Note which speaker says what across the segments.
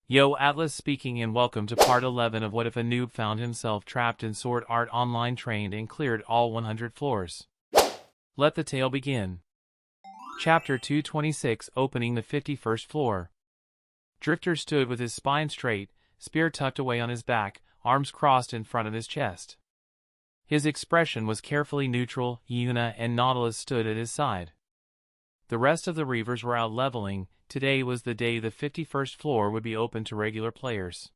Speaker 1: Yo, Atlas speaking and welcome to part 11 of What If a Noob Found Himself Trapped in Sword Art Online, trained and cleared all 100 floors. Let the tale begin. Chapter 226, Opening the 51st Floor. Drifter stood with his spine straight, spear tucked away on his back, arms crossed in front of his chest. His expression was carefully neutral. Yuna and Nautilus stood at his side. The rest of the Reavers were out leveling. Today was the day the 51st floor would be open to regular players.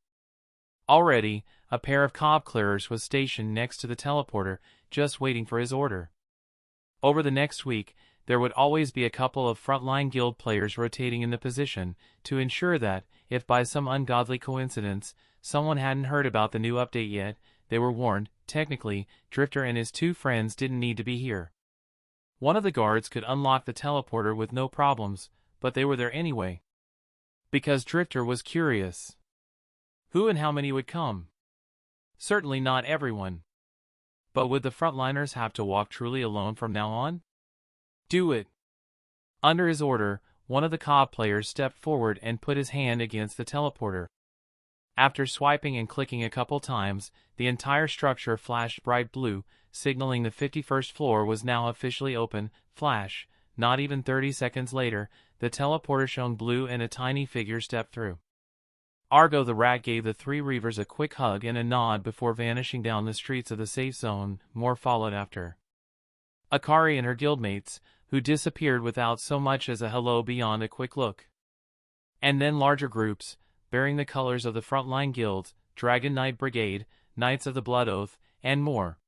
Speaker 1: Already, a pair of cob clearers was stationed next to the teleporter, just waiting for his order. Over the next week, there would always be a couple of frontline guild players rotating in the position, to ensure that, if by some ungodly coincidence, someone hadn't heard about the new update yet, they were warned. Technically, Drifter and his two friends didn't need to be here. One of the guards could unlock the teleporter with no problems, but they were there anyway. Because Drifter was curious. Who and how many would come? Certainly not everyone. But would the frontliners have to walk truly alone from now on? Do it. Under his order, one of the cob players stepped forward and put his hand against the teleporter. After swiping and clicking a couple times, the entire structure flashed bright blue, signaling the 51st floor was now officially open. Flash. Not even 30 seconds later, the teleporter shone blue and a tiny figure stepped through. Argo the rat gave the three Reavers a quick hug and a nod before vanishing down the streets of the safe zone. More followed after. Akari and her guildmates, who disappeared without so much as a hello beyond a quick look. And then larger groups, bearing the colors of the frontline guilds, Dragon Knight Brigade, Knights of the Blood Oath, and more.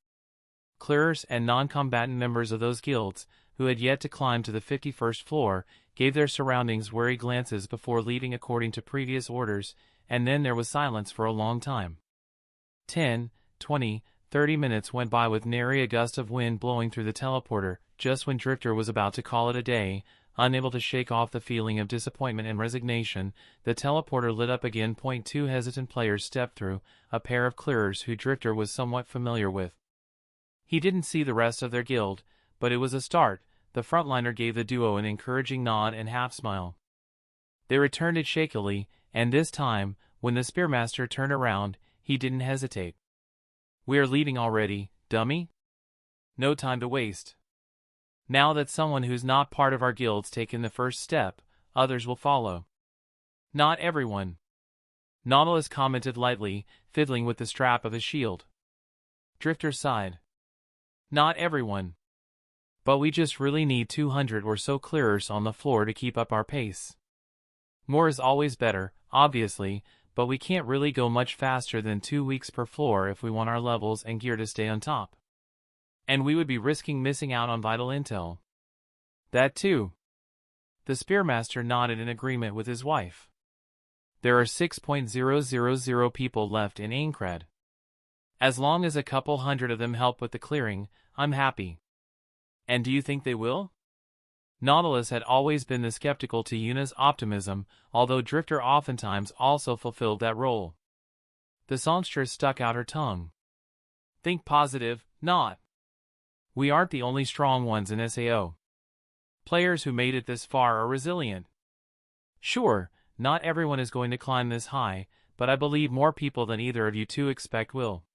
Speaker 1: Clearers and non-combatant members of those guilds, who had yet to climb to the 51st floor, gave their surroundings wary glances before leaving according to previous orders, and then there was silence for a long time. 10, 20, 30 minutes went by with nary a gust of wind blowing through the teleporter. Just when Drifter was about to call it a day, unable to shake off the feeling of disappointment and resignation, the teleporter lit up again. Two hesitant players stepped through, a pair of clearers who Drifter was somewhat familiar with. He didn't see the rest of their guild, but it was a start. The frontliner gave the duo an encouraging nod and half-smile. They returned it shakily, and this time, when the Spearmaster turned around, he didn't hesitate. "We're leaving already, dummy? No time to waste. Now that someone who's not part of our guild's taken the first step, others will follow." "Not everyone," Nautilus commented lightly, fiddling with the strap of his shield. Drifter sighed. "Not everyone. But we just really need 200 or so clearers on the floor to keep up our pace. More is always better, obviously, but we can't really go much faster than 2 weeks per floor if we want our levels and gear to stay on top. And we would be risking missing out on vital intel." "That too." The Spearmaster nodded in agreement with his wife. "There are 6,000 people left in Aincrad. As long as a couple hundred of them help with the clearing, I'm happy." "And do you think they will?" Nautilus had always been the skeptical to Yuna's optimism, although Drifter oftentimes also fulfilled that role. The songstress stuck out her tongue. "Think positive, not. We aren't the only strong ones in SAO. Players who made it this far are resilient. Sure, not everyone is going to climb this high, but I believe more people than either of you two expect will."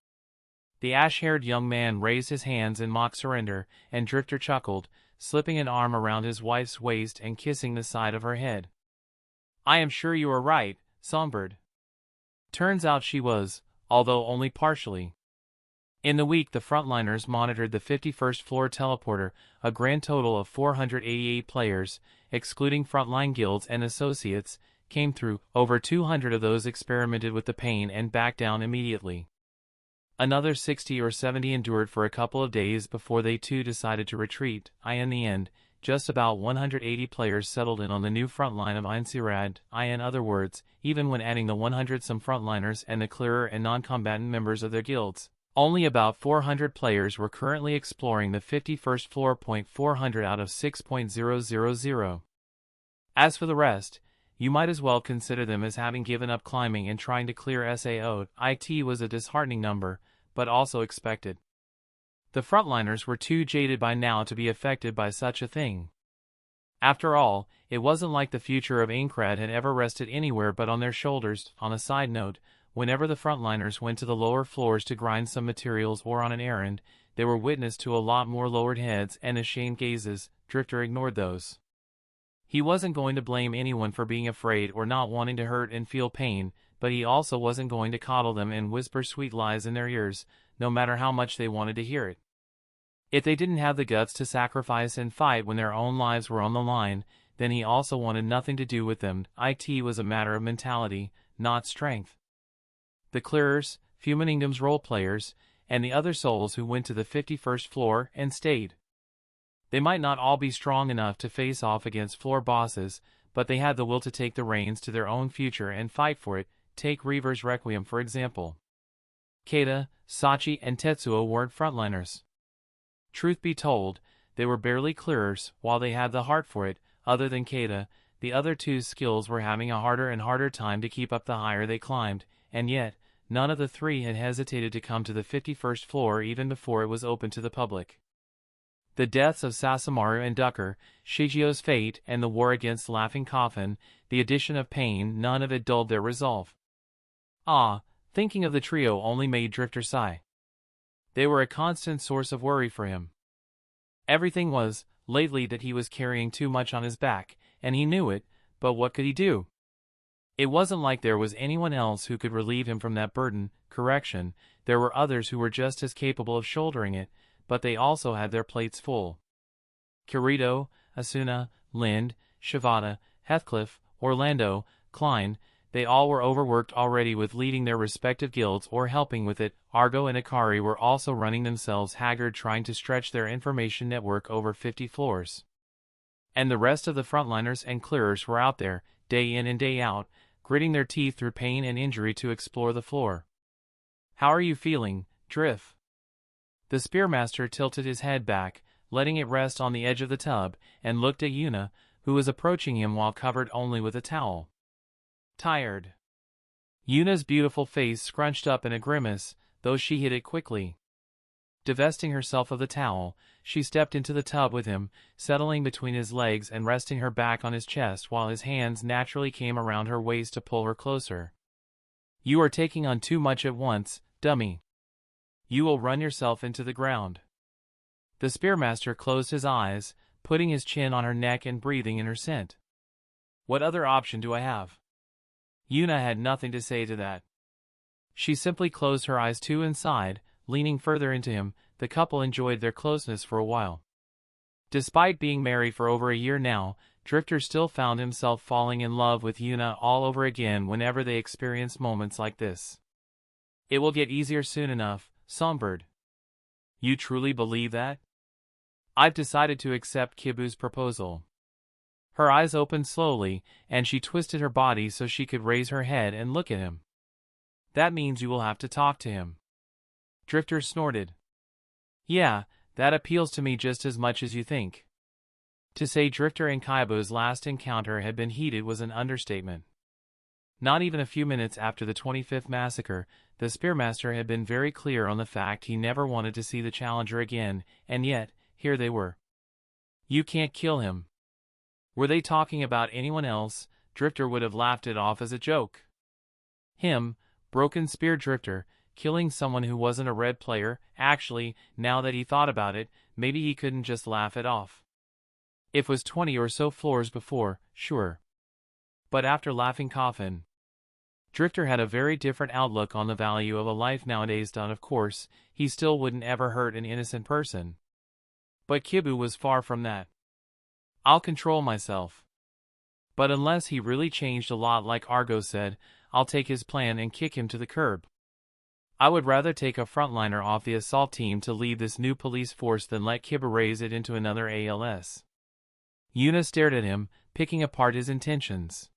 Speaker 1: The ash-haired young man raised his hands in mock surrender, and Drifter chuckled, slipping an arm around his wife's waist and kissing the side of her head. "I am sure you are right, Songbird." Turns out she was, although only partially. In the week the frontliners monitored the 51st floor teleporter, a grand total of 488 players, excluding frontline guilds and associates, came through. Over 200 of those experimented with the pain and backed down immediately. Another 60 or 70 endured for a couple of days before they too decided to retreat. In the end, just about 180 players settled in on the new frontline of Aincrad. In other words, even when adding the 100-some frontliners and the clearer and non-combatant members of their guilds, only about 400 players were currently exploring the 51st floor. 400 out of 6,000. As for the rest, you might as well consider them as having given up climbing and trying to clear SAO. It was a disheartening number, but also expected. The frontliners were too jaded by now to be affected by such a thing. After all, it wasn't like the future of Aincrad had ever rested anywhere but on their shoulders. On a side note, whenever the frontliners went to the lower floors to grind some materials or on an errand, they were witness to a lot more lowered heads and ashamed gazes. Drifter ignored those. He wasn't going to blame anyone for being afraid or not wanting to hurt and feel pain, but he also wasn't going to coddle them and whisper sweet lies in their ears, no matter how much they wanted to hear it. If they didn't have the guts to sacrifice and fight when their own lives were on the line, then he also wanted nothing to do with them. It was a matter of mentality, not strength. The clearers, Humaningdom's role players, and the other souls who went to the 51st floor and stayed. They might not all be strong enough to face off against floor bosses, but they had the will to take the reins to their own future and fight for it. Take Reaver's Requiem for example. Keita, Sachi, and Tetsuo weren't frontliners. Truth be told, they were barely clearers, while they had the heart for it. Other than Keita, the other two's skills were having a harder and harder time to keep up the higher they climbed, and yet, none of the three had hesitated to come to the 51st floor even before it was open to the public. The deaths of Sasamaru and Ducker, Shigio's fate, and the war against Laughing Coffin, the addition of pain, none of it dulled their resolve. Thinking of the trio only made Drifter sigh. They were a constant source of worry for him. Everything was, lately, that he was carrying too much on his back, and he knew it, but what could he do? It wasn't like there was anyone else who could relieve him from that burden. Correction, there were others who were just as capable of shouldering it, but they also had their plates full. Kirito, Asuna, Lind, Shivata, Heathcliff, Orlando, Klein, they all were overworked already with leading their respective guilds or helping with it. Argo and Akari were also running themselves haggard trying to stretch their information network over 50 floors. And the rest of the frontliners and clearers were out there, day in and day out, gritting their teeth through pain and injury to explore the floor. "How are you feeling, Drift?" The Spearmaster tilted his head back, letting it rest on the edge of the tub, and looked at Yuna, who was approaching him while covered only with a towel. "Tired." Yuna's beautiful face scrunched up in a grimace, though she hid it quickly. Divesting herself of the towel, she stepped into the tub with him, settling between his legs and resting her back on his chest while his hands naturally came around her waist to pull her closer. "You are taking on too much at once, dummy. You will run yourself into the ground." The Spearmaster closed his eyes, putting his chin on her neck and breathing in her scent. "What other option do I have?" Yuna had nothing to say to that. She simply closed her eyes too and sighed, leaning further into him. The couple enjoyed their closeness for a while. Despite being married for over a year now, Drifter still found himself falling in love with Yuna all over again whenever they experienced moments like this. "It will get easier soon enough, Songbird." "You truly believe that?" "I've decided to accept Kibu's proposal." Her eyes opened slowly, and she twisted her body so she could raise her head and look at him. "That means you will have to talk to him." Drifter snorted. "Yeah, that appeals to me just as much as you think." To say Drifter and Kibu's last encounter had been heated was an understatement. Not even a few minutes after the 25th massacre, the Spearmaster had been very clear on the fact he never wanted to see the Challenger again, and yet, here they were. "You can't kill him." Were they talking about anyone else, Drifter would have laughed it off as a joke. Him, Broken Spear Drifter, killing someone who wasn't a red player. Actually, now that he thought about it, maybe he couldn't just laugh it off. If it was 20 or so floors before, sure. But after Laughing Coffin, Drifter had a very different outlook on the value of a life nowadays. Done, of course, he still wouldn't ever hurt an innocent person. But Kibu was far from that. "I'll control myself." But unless he really changed a lot like Argo said, I'll take his plan and kick him to the curb. I would rather take a frontliner off the assault team to lead this new police force than let Kibu raise it into another ALS. Yuna stared at him, picking apart his intentions.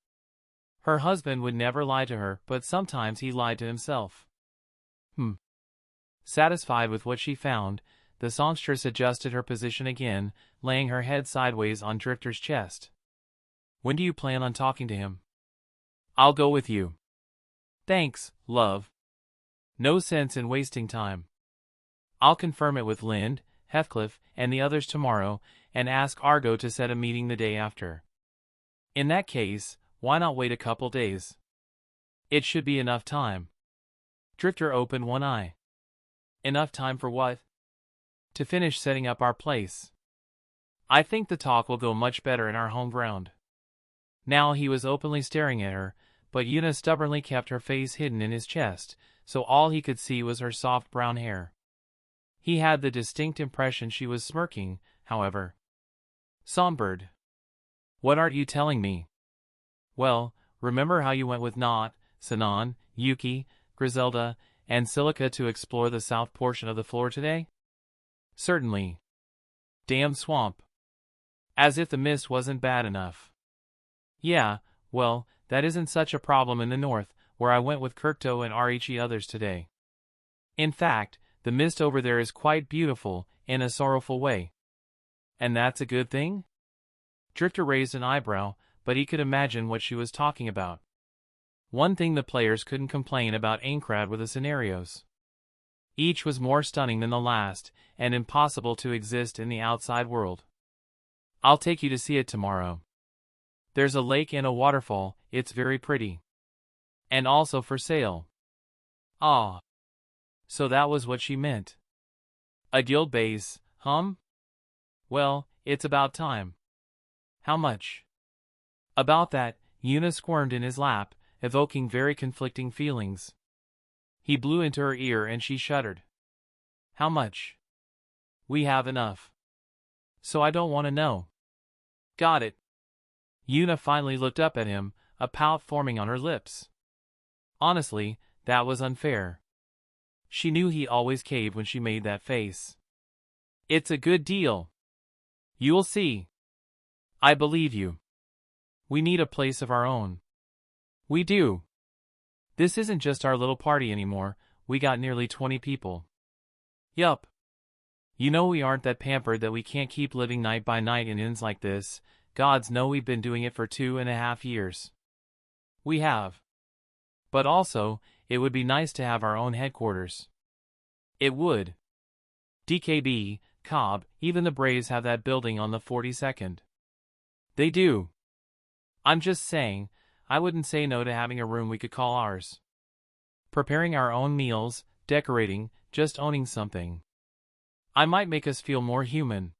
Speaker 1: Her husband would never lie to her, but sometimes he lied to himself. Satisfied with what she found, the songstress adjusted her position again, laying her head sideways on Drifter's chest. "When do you plan on talking to him?" "I'll go with you." "Thanks, love. No sense in wasting time. I'll confirm it with Lind, Heathcliff, and the others tomorrow, and ask Argo to set a meeting the day after. In that case, why not wait a couple days? It should be enough time. Drifter opened one eye. Enough time for what? To finish setting up our place. I think the talk will go much better in our home ground. Now he was openly staring at her, but Yuna stubbornly kept her face hidden in his chest, so all he could see was her soft brown hair. He had the distinct impression she was smirking, however. Songbird. What aren't you telling me? Well, remember how you went with Not, Sinan, Yuki, Griselda, and Silica to explore the south portion of the floor today? Certainly. Damn swamp. As if the mist wasn't bad enough. Yeah, well, that isn't such a problem in the north, where I went with Kirito and Rhe others today. In fact, the mist over there is quite beautiful, in a sorrowful way. And that's a good thing? Drifter raised an eyebrow, but he could imagine what she was talking about. One thing the players couldn't complain about Aincrad were the scenarios. Each was more stunning than the last, and impossible to exist in the outside world. I'll take you to see it tomorrow. There's a lake and a waterfall, it's very pretty. And also for sale. Ah. So that was what she meant. A guild base, Well, it's about time. How much? About that, Yuna squirmed in his lap, evoking very conflicting feelings. He blew into her ear and she shuddered. How much? We have enough. So I don't want to know. Got it. Yuna finally looked up at him, a pout forming on her lips. Honestly, that was unfair. She knew he always caved when she made that face. It's a good deal. You'll see. I believe you. We need a place of our own. We do. This isn't just our little party anymore, we got nearly 20 people. Yup. You know we aren't that pampered that we can't keep living night by night in inns like this. Gods know we've been doing it for 2.5 years. We have. But also, it would be nice to have our own headquarters. It would. DKB, Cobb, even the Braves have that building on the 42nd. They do. I'm just saying, I wouldn't say no to having a room we could call ours. Preparing our own meals, decorating, just owning something. I might make us feel more human.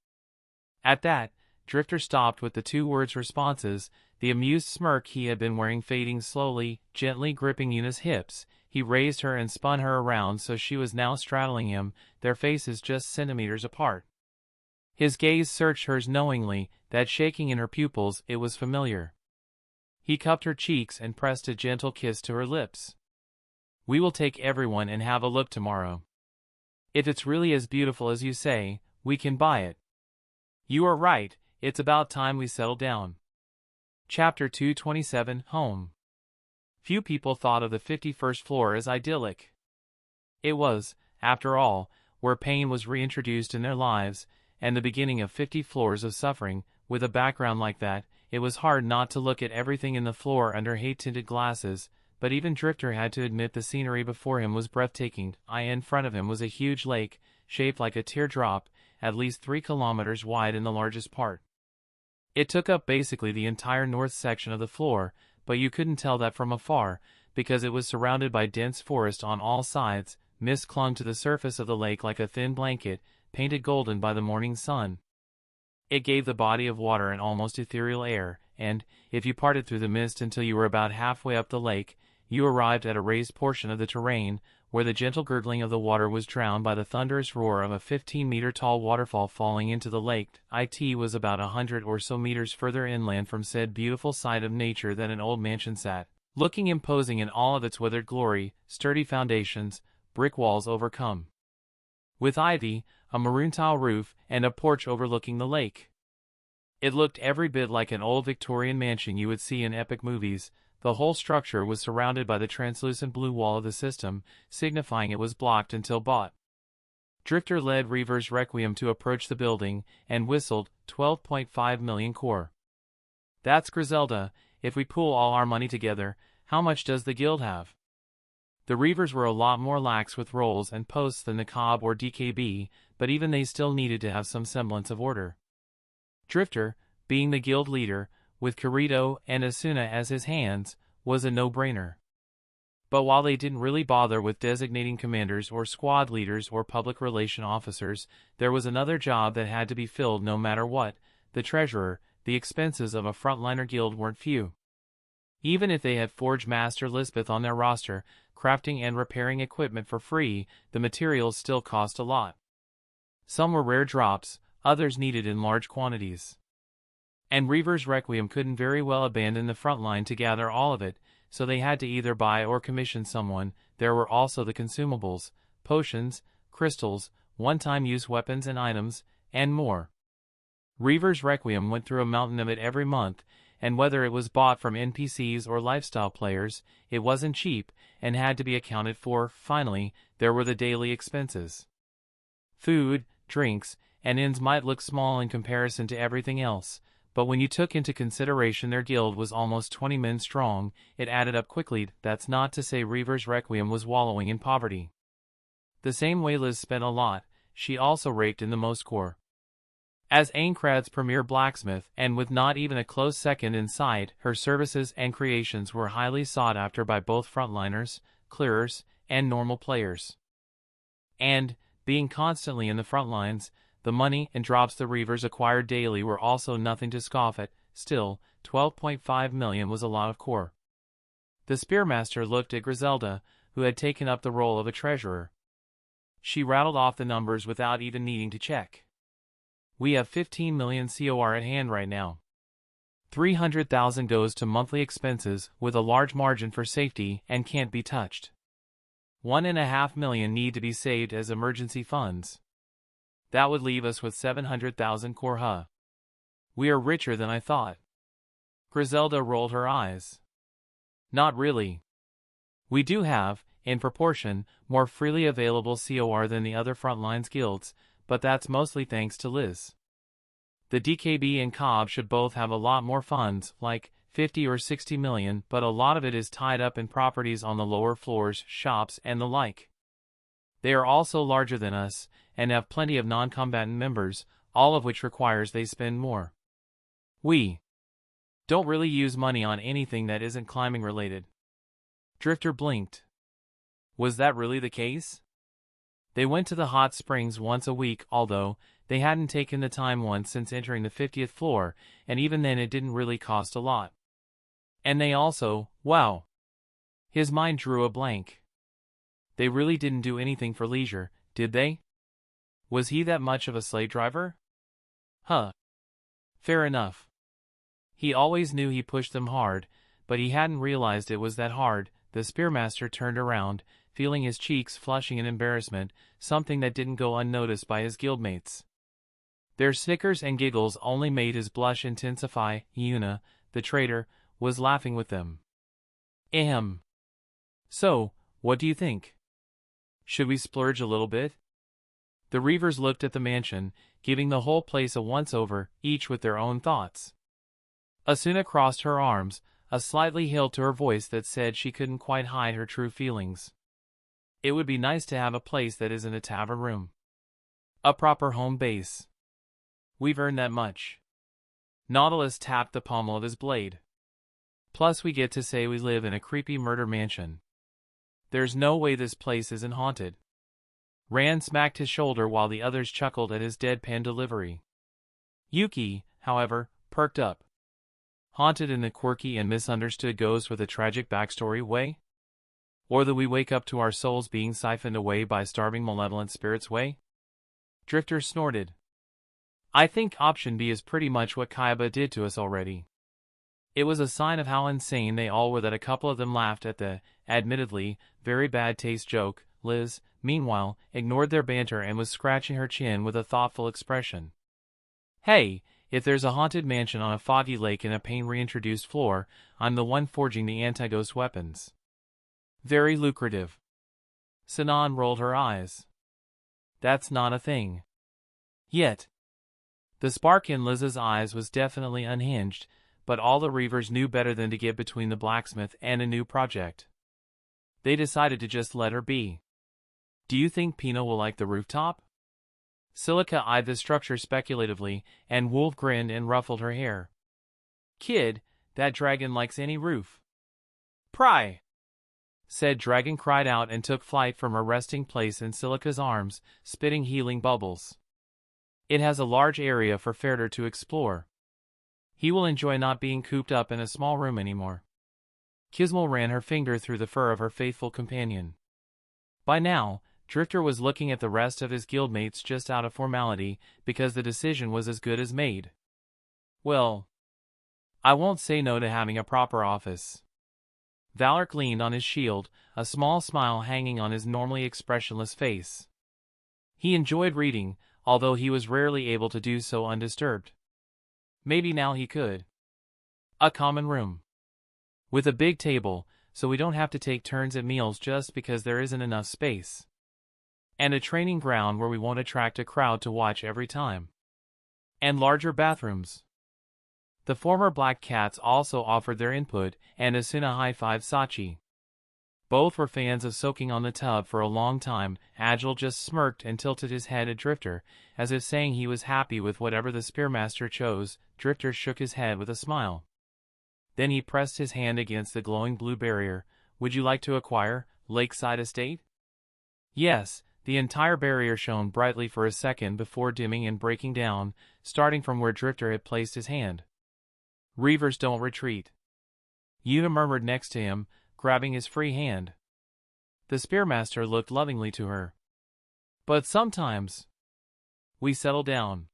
Speaker 1: At that, Drifter stopped with the 2 words responses, the amused smirk he had been wearing fading slowly, gently gripping Yuna's hips. He raised her and spun her around so she was now straddling him, their faces just centimeters apart. His gaze searched hers knowingly, that shaking in her pupils, it was familiar. He cupped her cheeks and pressed a gentle kiss to her lips. We will take everyone and have a look tomorrow. If it's really as beautiful as you say, we can buy it. You are right, it's about time we settle down. Chapter 227, Home. Few people thought of the 51st floor as idyllic. It was, after all, where pain was reintroduced in their lives, and the beginning of 50 floors of suffering. With a background like that, it was hard not to look at everything in the floor under hate-tinted glasses, but even Drifter had to admit the scenery before him was breathtaking. In front of him was a huge lake, shaped like a teardrop, at least 3 kilometers wide in the largest part. It took up basically the entire north section of the floor, but you couldn't tell that from afar, because it was surrounded by dense forest on all sides. Mist clung to the surface of the lake like a thin blanket, painted golden by the morning sun. It gave the body of water an almost ethereal air, and, if you parted through the mist until you were about halfway up the lake, you arrived at a raised portion of the terrain, where the gentle gurgling of the water was drowned by the thunderous roar of a 15-meter-tall waterfall falling into the lake. It was about 100 or so meters further inland from said beautiful side of nature that an old mansion sat, looking imposing in all of its withered glory, sturdy foundations, brick walls overcome with ivy, a maroon tile roof, and a porch overlooking the lake. It looked every bit like an old Victorian mansion you would see in epic movies. The whole structure was surrounded by the translucent blue wall of the system, signifying it was blocked until bought. Drifter led Reaver's Requiem to approach the building, and whistled, 12.5 million core. That's Griselda. If we pool all our money together, how much does the guild have? The Reavers were a lot more lax with roles and posts than the Cobb or DKB, but even they still needed to have some semblance of order. Drifter, being the guild leader, with Kirito and Asuna as his hands, was a no-brainer. But while they didn't really bother with designating commanders or squad leaders or public relation officers, there was another job that had to be filled no matter what: the treasurer. The expenses of a frontliner guild weren't few. Even if they had Forge Master Lisbeth on their roster, crafting and repairing equipment for free, the materials still cost a lot. Some were rare drops, others needed in large quantities. And Reaver's Requiem couldn't very well abandon the front line to gather all of it, so they had to either buy or commission someone. There were also the consumables, potions, crystals, one-time use weapons and items, and more. Reaver's Requiem went through a mountain of it every month, and whether it was bought from NPCs or lifestyle players, it wasn't cheap and had to be accounted for. Finally, there were the daily expenses. Food, drinks, and inns might look small in comparison to everything else, but when you took into consideration their guild was almost 20 men strong, it added up quickly. That's not to say Reaver's Requiem was wallowing in poverty. The same way Liz spent a lot, she also raked in the most core. As Aincrad's premier blacksmith, and with not even a close second in sight, her services and creations were highly sought after by both frontliners, clearers, and normal players. And, being constantly in the front lines, the money and drops the Reavers acquired daily were also nothing to scoff at. Still, 12.5 million was a lot of core. The Spearmaster looked at Griselda, who had taken up the role of a treasurer. She rattled off the numbers without even needing to check. We have 15 million COR at hand right now. 300,000 goes to monthly expenses, with a large margin for safety, and can't be touched. 1.5 million need to be saved as emergency funds. That would leave us with 700,000 core. Huh. We are richer than I thought. Griselda rolled her eyes. Not really. We do have, in proportion, more freely available COR than the other frontlines guilds, but that's mostly thanks to Liz. The DKB and Cobb should both have a lot more funds, like 50 or 60 million, but a lot of it is tied up in properties on the lower floors, shops, and the like. They are also larger than us, and have plenty of non-combatant members, all of which requires they spend more. We don't really use money on anything that isn't climbing related. Drifter blinked. Was that really the case? They went to the hot springs once a week, although they hadn't taken the time once since entering the 50th floor, and even then it didn't really cost a lot. And they also, wow. His mind drew a blank. They really didn't do anything for leisure, did they? Was he that much of a slave driver? Huh. Fair enough. He always knew he pushed them hard, but he hadn't realized it was that hard. The Spearmaster turned around, feeling his cheeks flushing in embarrassment, something that didn't go unnoticed by his guildmates. Their snickers and giggles only made his blush intensify. Yuna, the traitor, was laughing with them. Ahem. So, what do you think? Should we splurge a little bit? The Reavers looked at the mansion, giving the whole place a once-over, each with their own thoughts. Asuna crossed her arms, a slightly hill to her voice that said she couldn't quite hide her true feelings. It would be nice to have a place that isn't a tavern room. A proper home base. We've earned that much. Nautilus tapped the pommel of his blade. Plus we get to say we live in a creepy murder mansion. There's no way this place isn't haunted. Rand smacked his shoulder while the others chuckled at his deadpan delivery. Yuki, however, perked up. Haunted in the quirky and misunderstood ghost with a tragic backstory way? Or the we wake up to our souls being siphoned away by starving malevolent spirits way? Drifter snorted. I think option B is pretty much what Kaiba did to us already. It was a sign of how insane they all were that a couple of them laughed at the, admittedly, very bad taste joke. Liz, meanwhile, ignored their banter and was scratching her chin with a thoughtful expression. Hey, if there's a haunted mansion on a foggy lake in a pain-reintroduced floor, I'm the one forging the anti-ghost weapons. Very lucrative. Sinan rolled her eyes. That's not a thing. Yet. The spark in Liz's eyes was definitely unhinged, but all the Reavers knew better than to get between the blacksmith and a new project. They decided to just let her be. Do you think Pina will like the rooftop? Silica eyed the structure speculatively, and Wolf grinned and ruffled her hair. "Kid, that dragon likes any roof." "Pry!" said Dragon cried out and took flight from her resting place in Silica's arms, spitting healing bubbles. "It has a large area for Ferder to explore. He will enjoy not being cooped up in a small room anymore." Kismel ran her finger through the fur of her faithful companion. By now, Drifter was looking at the rest of his guildmates just out of formality, because the decision was as good as made. "Well, I won't say no to having a proper office." Valork leaned on his shield, a small smile hanging on his normally expressionless face. He enjoyed reading, although he was rarely able to do so undisturbed. Maybe now he could. "A common room. With a big table, so we don't have to take turns at meals just because there isn't enough space. And a training ground where we won't attract a crowd to watch every time. And larger bathrooms." The former Black Cats also offered their input, and Asuna high-fived Sachi. Both were fans of soaking on the tub for a long time. Agile just smirked and tilted his head at Drifter, as if saying he was happy with whatever the Spearmaster chose. Drifter shook his head with a smile. Then he pressed his hand against the glowing blue barrier. "Would you like to acquire Lakeside Estate?" Yes, the entire barrier shone brightly for a second before dimming and breaking down, starting from where Drifter had placed his hand. "Reavers don't retreat," Yuna murmured next to him, grabbing his free hand. The Spearmaster looked lovingly to her. "But sometimes we settle down."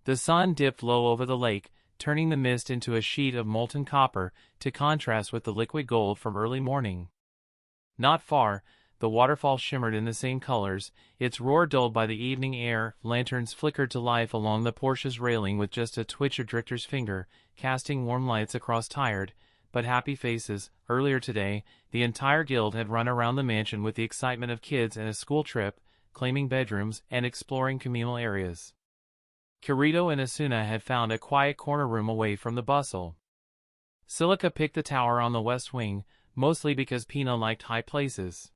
Speaker 1: The sun dipped low over the lake, turning the mist into a sheet of molten copper to contrast with the liquid gold from early morning. Not far, the waterfall shimmered in the same colors, its roar dulled by the evening air. Lanterns flickered to life along the Porsche's railing with just a twitch of Drifter's finger, casting warm lights across tired but happy faces. Earlier today, the entire guild had run around the mansion with the excitement of kids and a school trip, claiming bedrooms and exploring communal areas. Kirito and Asuna had found a quiet corner room away from the bustle. Silica picked the tower on the west wing, mostly because Pina liked high places.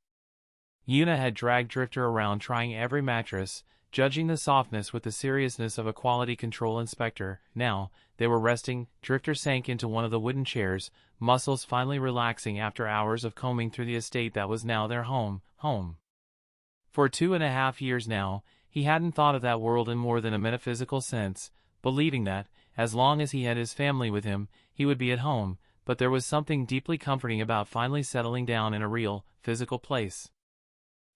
Speaker 1: Yuna had dragged Drifter around trying every mattress, judging the softness with the seriousness of a quality control inspector. Now, they were resting. Drifter sank into one of the wooden chairs, muscles finally relaxing after hours of combing through the estate that was now their home. For 2.5 years now, he hadn't thought of that world in more than a metaphysical sense, believing that, as long as he had his family with him, he would be at home, but there was something deeply comforting about finally settling down in a real, physical place.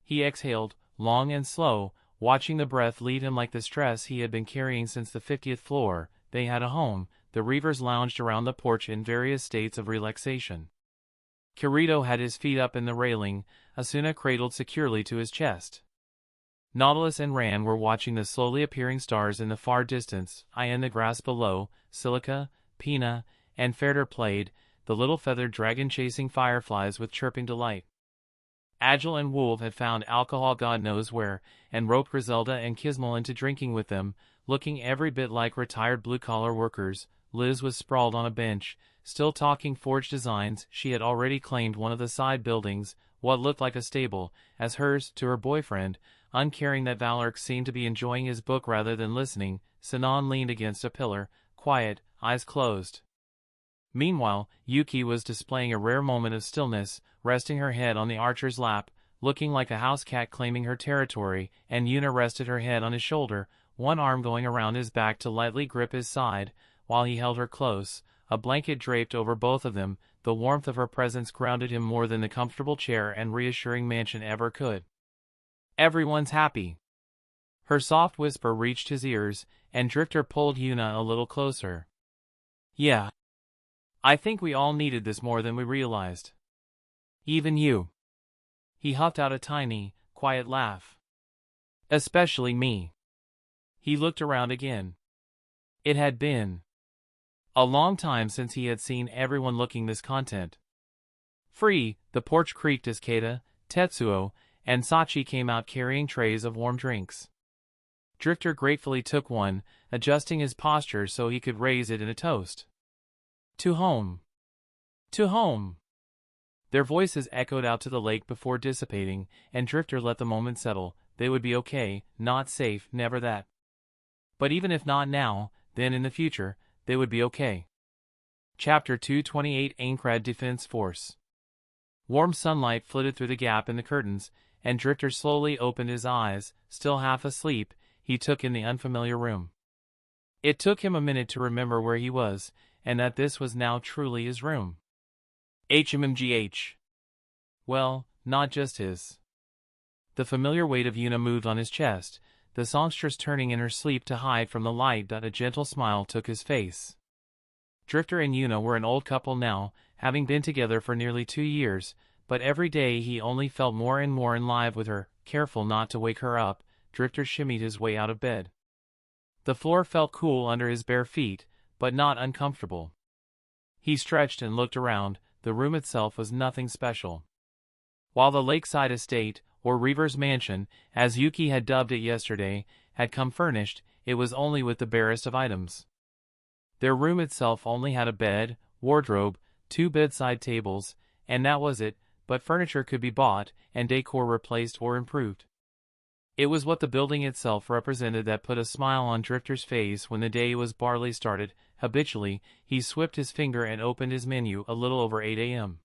Speaker 1: He exhaled, long and slow, watching the breath leave him like the stress he had been carrying since the 50th floor. They had a home. The Reavers lounged around the porch in various states of relaxation. Kirito had his feet up in the railing, Asuna cradled securely to his chest. Nautilus and Ran were watching the slowly appearing stars in the far distance. In the grass below, Silica, Pina, and Ferder played, the little feathered dragon chasing fireflies with chirping delight. Agile and Wolf had found alcohol God knows where, and roped Griselda and Kismel into drinking with them, looking every bit like retired blue-collar workers. Liz was sprawled on a bench, still talking forge designs. She had already claimed one of the side buildings, what looked like a stable, as hers, to her boyfriend, uncaring that Valork seemed to be enjoying his book rather than listening. Sinan leaned against a pillar, quiet, eyes closed. Meanwhile, Yuki was displaying a rare moment of stillness, resting her head on the archer's lap, looking like a house cat claiming her territory, and Yuna rested her head on his shoulder, one arm going around his back to lightly grip his side, while he held her close, a blanket draped over both of them. The warmth of her presence grounded him more than the comfortable chair and reassuring mansion ever could. "Everyone's happy." Her soft whisper reached his ears, and Drifter pulled Yuna a little closer. "Yeah. I think we all needed this more than we realized. Even you." He huffed out a tiny, quiet laugh. "Especially me." He looked around again. It had been a long time since he had seen everyone looking this content. Free, the porch creaked as Keita, Tetsuo, and Sachi came out carrying trays of warm drinks. Drifter gratefully took one, adjusting his posture so he could raise it in a toast. "To home. To home." Their voices echoed out to the lake before dissipating, and Drifter let the moment settle. They would be okay, not safe, never that. But even if not now, then in the future, they would be okay. Chapter 228 Aincrad Defense Force. Warm sunlight flitted through the gap in the curtains, and Drifter slowly opened his eyes. Still half asleep, he took in the unfamiliar room. It took him a minute to remember where he was, and that this was now truly his room. HMMGH. Well, not just his. The familiar weight of Yuna moved on his chest, the songstress turning in her sleep to hide from the light. A gentle smile took his face. Drifter and Yuna were an old couple now, having been together for nearly 2 years, but every day he only felt more and more in love with her. Careful not to wake her up, Drifter shimmied his way out of bed. The floor felt cool under his bare feet, but not uncomfortable. He stretched and looked around. The room itself was nothing special. While the lakeside estate, or Reaver's mansion, as Yuki had dubbed it yesterday, had come furnished, it was only with the barest of items. Their room itself only had a bed, wardrobe, 2 bedside tables, and that was it, but furniture could be bought, and decor replaced or improved. It was what the building itself represented that put a smile on Drifter's face when the day was barely started. Habitually, he swept his finger and opened his menu a little over 8 a.m.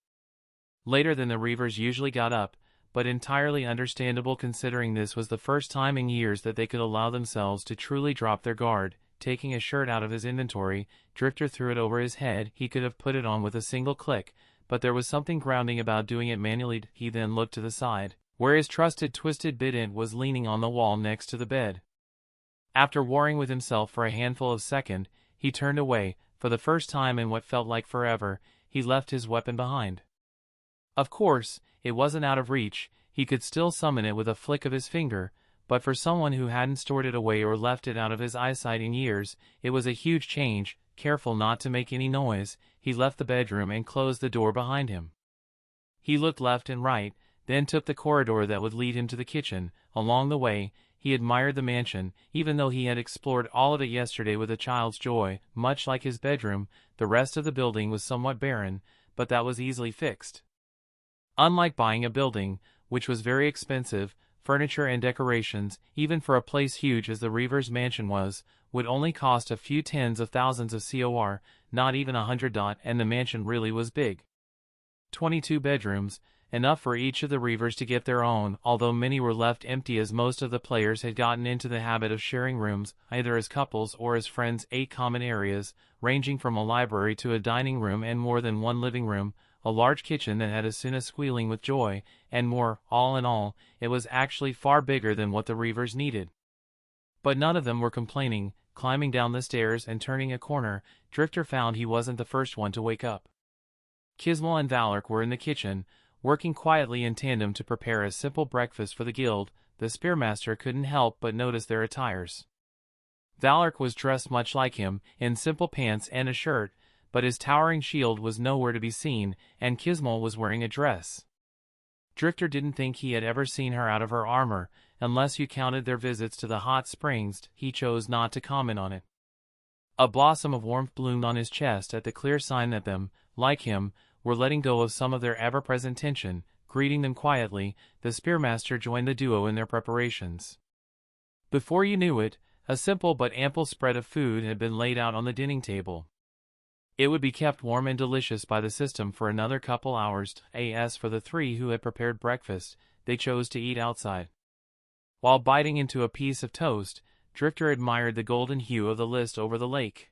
Speaker 1: Later than the Reavers usually got up, but entirely understandable considering this was the first time in years that they could allow themselves to truly drop their guard. Taking a shirt out of his inventory, Drifter threw it over his head. He could have put it on with a single click, but there was something grounding about doing it manually. He then looked to the side, where his trusted twisted bident was leaning on the wall next to the bed. After warring with himself for a handful of seconds, he turned away. For the first time in what felt like forever, he left his weapon behind. Of course, it wasn't out of reach. He could still summon it with a flick of his finger, but for someone who hadn't stored it away or left it out of his eyesight in years, it was a huge change. Careful not to make any noise, he left the bedroom and closed the door behind him. He looked left and right, then took the corridor that would lead him to the kitchen. Along the way, he admired the mansion. Even though he had explored all of it yesterday with a child's joy, much like his bedroom, the rest of the building was somewhat barren, but that was easily fixed. Unlike buying a building, which was very expensive, furniture and decorations, even for a place huge as the Reaver's mansion was, would only cost a few tens of thousands of COR, not even 100. And the mansion really was big. 22 bedrooms, enough for each of the Reavers to get their own, although many were left empty as most of the players had gotten into the habit of sharing rooms, either as couples or as friends. 8 common areas, ranging from a library to a dining room and more than one living room, a large kitchen that had Asuna squealing with joy, and more. All in all, it was actually far bigger than what the Reavers needed. But none of them were complaining. Climbing down the stairs and turning a corner, Drifter found he wasn't the first one to wake up. Kismal and Valak were in the kitchen, working quietly in tandem to prepare a simple breakfast for the guild. The Spearmaster couldn't help but notice their attires. Valak was dressed much like him, in simple pants and a shirt, but his towering shield was nowhere to be seen, and Kismal was wearing a dress. Drifter didn't think he had ever seen her out of her armor, unless you counted their visits to the hot springs. He chose not to comment on it. A blossom of warmth bloomed on his chest at the clear sign that them, like him, were letting go of some of their ever-present tension. Greeting them quietly, the Spearmaster joined the duo in their preparations. Before you knew it, a simple but ample spread of food had been laid out on the dining table. It would be kept warm and delicious by the system for another couple hours. As for the 3 who had prepared breakfast, they chose to eat outside. While biting into a piece of toast, Drifter admired the golden hue of the list over the lake.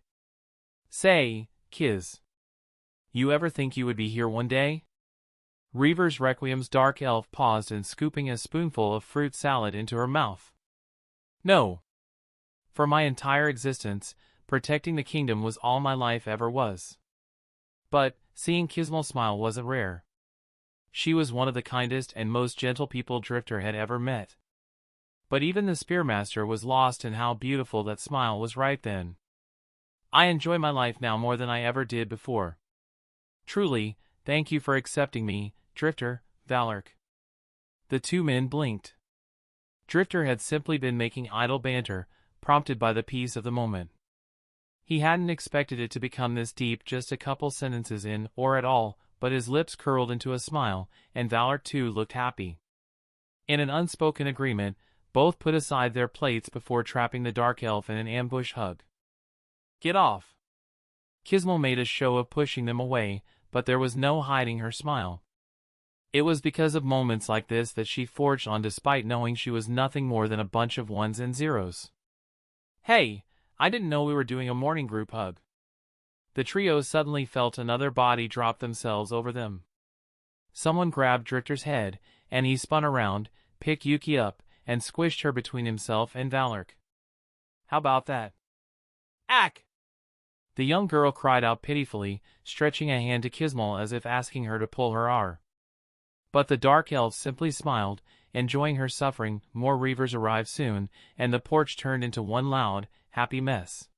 Speaker 1: Say, Kiz, you ever think you would be here one day? Reaver's Requiem's dark elf paused and scooping a spoonful of fruit salad into her mouth. No. For my entire existence, protecting the kingdom was all my life ever was. But, seeing Kismal smile wasn't rare. She was one of the kindest and most gentle people Drifter had ever met. But even the Spearmaster was lost in how beautiful that smile was right then. I enjoy my life now more than I ever did before. Truly, thank you for accepting me, Drifter, Valak. The 2 men blinked. Drifter had simply been making idle banter, prompted by the peace of the moment. He hadn't expected it to become this deep just a couple sentences in, or at all, but his lips curled into a smile, and Valor too looked happy. In an unspoken agreement, both put aside their plates before trapping the dark elf in an ambush hug. "Get off!" Kismel made a show of pushing them away, but there was no hiding her smile. It was because of moments like this that she forged on despite knowing she was nothing more than a bunch of ones and zeros. "Hey, I didn't know we were doing a morning group hug." The trio suddenly felt another body drop themselves over them. Someone grabbed Drifter's head, and he spun around, picked Yuki up, and squished her between himself and Valork. "How about that?" "Ack!" The young girl cried out pitifully, stretching a hand to Kismel as if asking her to pull her arm. But the dark elf simply smiled, enjoying her suffering. More Reavers arrived soon, and the porch turned into one loud, happy mess.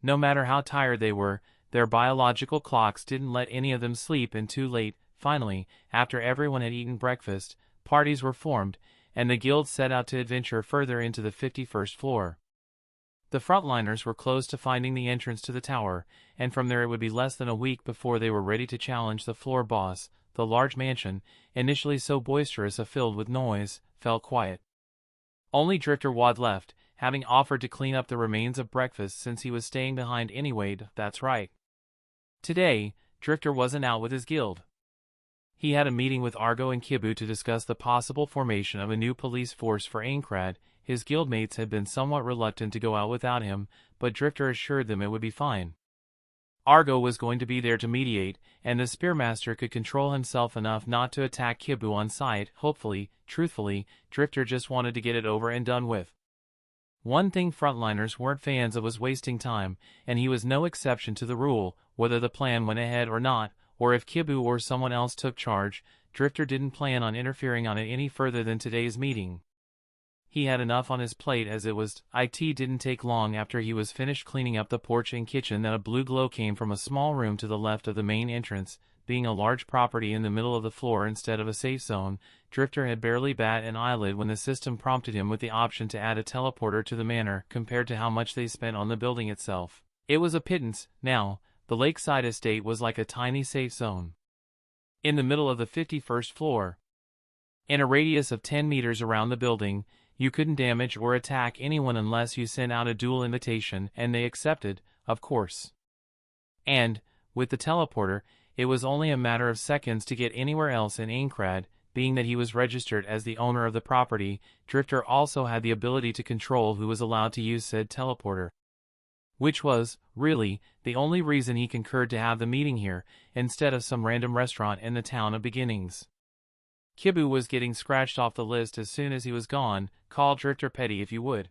Speaker 1: No matter how tired they were, their biological clocks didn't let any of them sleep in too late. Finally, after everyone had eaten breakfast, parties were formed, and the guild set out to adventure further into the 51st floor. The frontliners were close to finding the entrance to the tower, and from there it would be less than a week before they were ready to challenge the floor boss. The large mansion, initially so boisterous filled with noise, fell quiet. Only Drifter Wad left, having offered to clean up the remains of breakfast since he was staying behind anyway. That's right. Today, Drifter wasn't out with his guild. He had a meeting with Argo and Kibu to discuss the possible formation of a new police force for Aincrad. His guildmates had been somewhat reluctant to go out without him, but Drifter assured them it would be fine. Argo was going to be there to mediate, and the Spearmaster could control himself enough not to attack Kibu on sight. Hopefully, truthfully, Drifter just wanted to get it over and done with. One thing frontliners weren't fans of was wasting time, and he was no exception to the rule. Whether the plan went ahead or not, or if Kibu or someone else took charge, Drifter didn't plan on interfering on it any further than today's meeting. He had enough on his plate as it was. It didn't take long after he was finished cleaning up the porch and kitchen that a blue glow came from a small room to the left of the main entrance. Being a large property in the middle of the floor instead of a safe zone, Drifter had barely bat an eyelid when the system prompted him with the option to add a teleporter to the manor. Compared to how much they spent on the building itself, it was a pittance. Now, the lakeside estate was like a tiny safe zone. In the middle of the 51st floor, in a radius of 10 meters around the building, you couldn't damage or attack anyone unless you sent out a dual invitation, and they accepted, of course. And, with the teleporter, it was only a matter of seconds to get anywhere else in Aincrad. Being that he was registered as the owner of the property, Drifter also had the ability to control who was allowed to use said teleporter. Which was, really, the only reason he concurred to have the meeting here, instead of some random restaurant in the town of beginnings. Kibu was getting scratched off the list as soon as he was gone. Call Drifter petty if you would.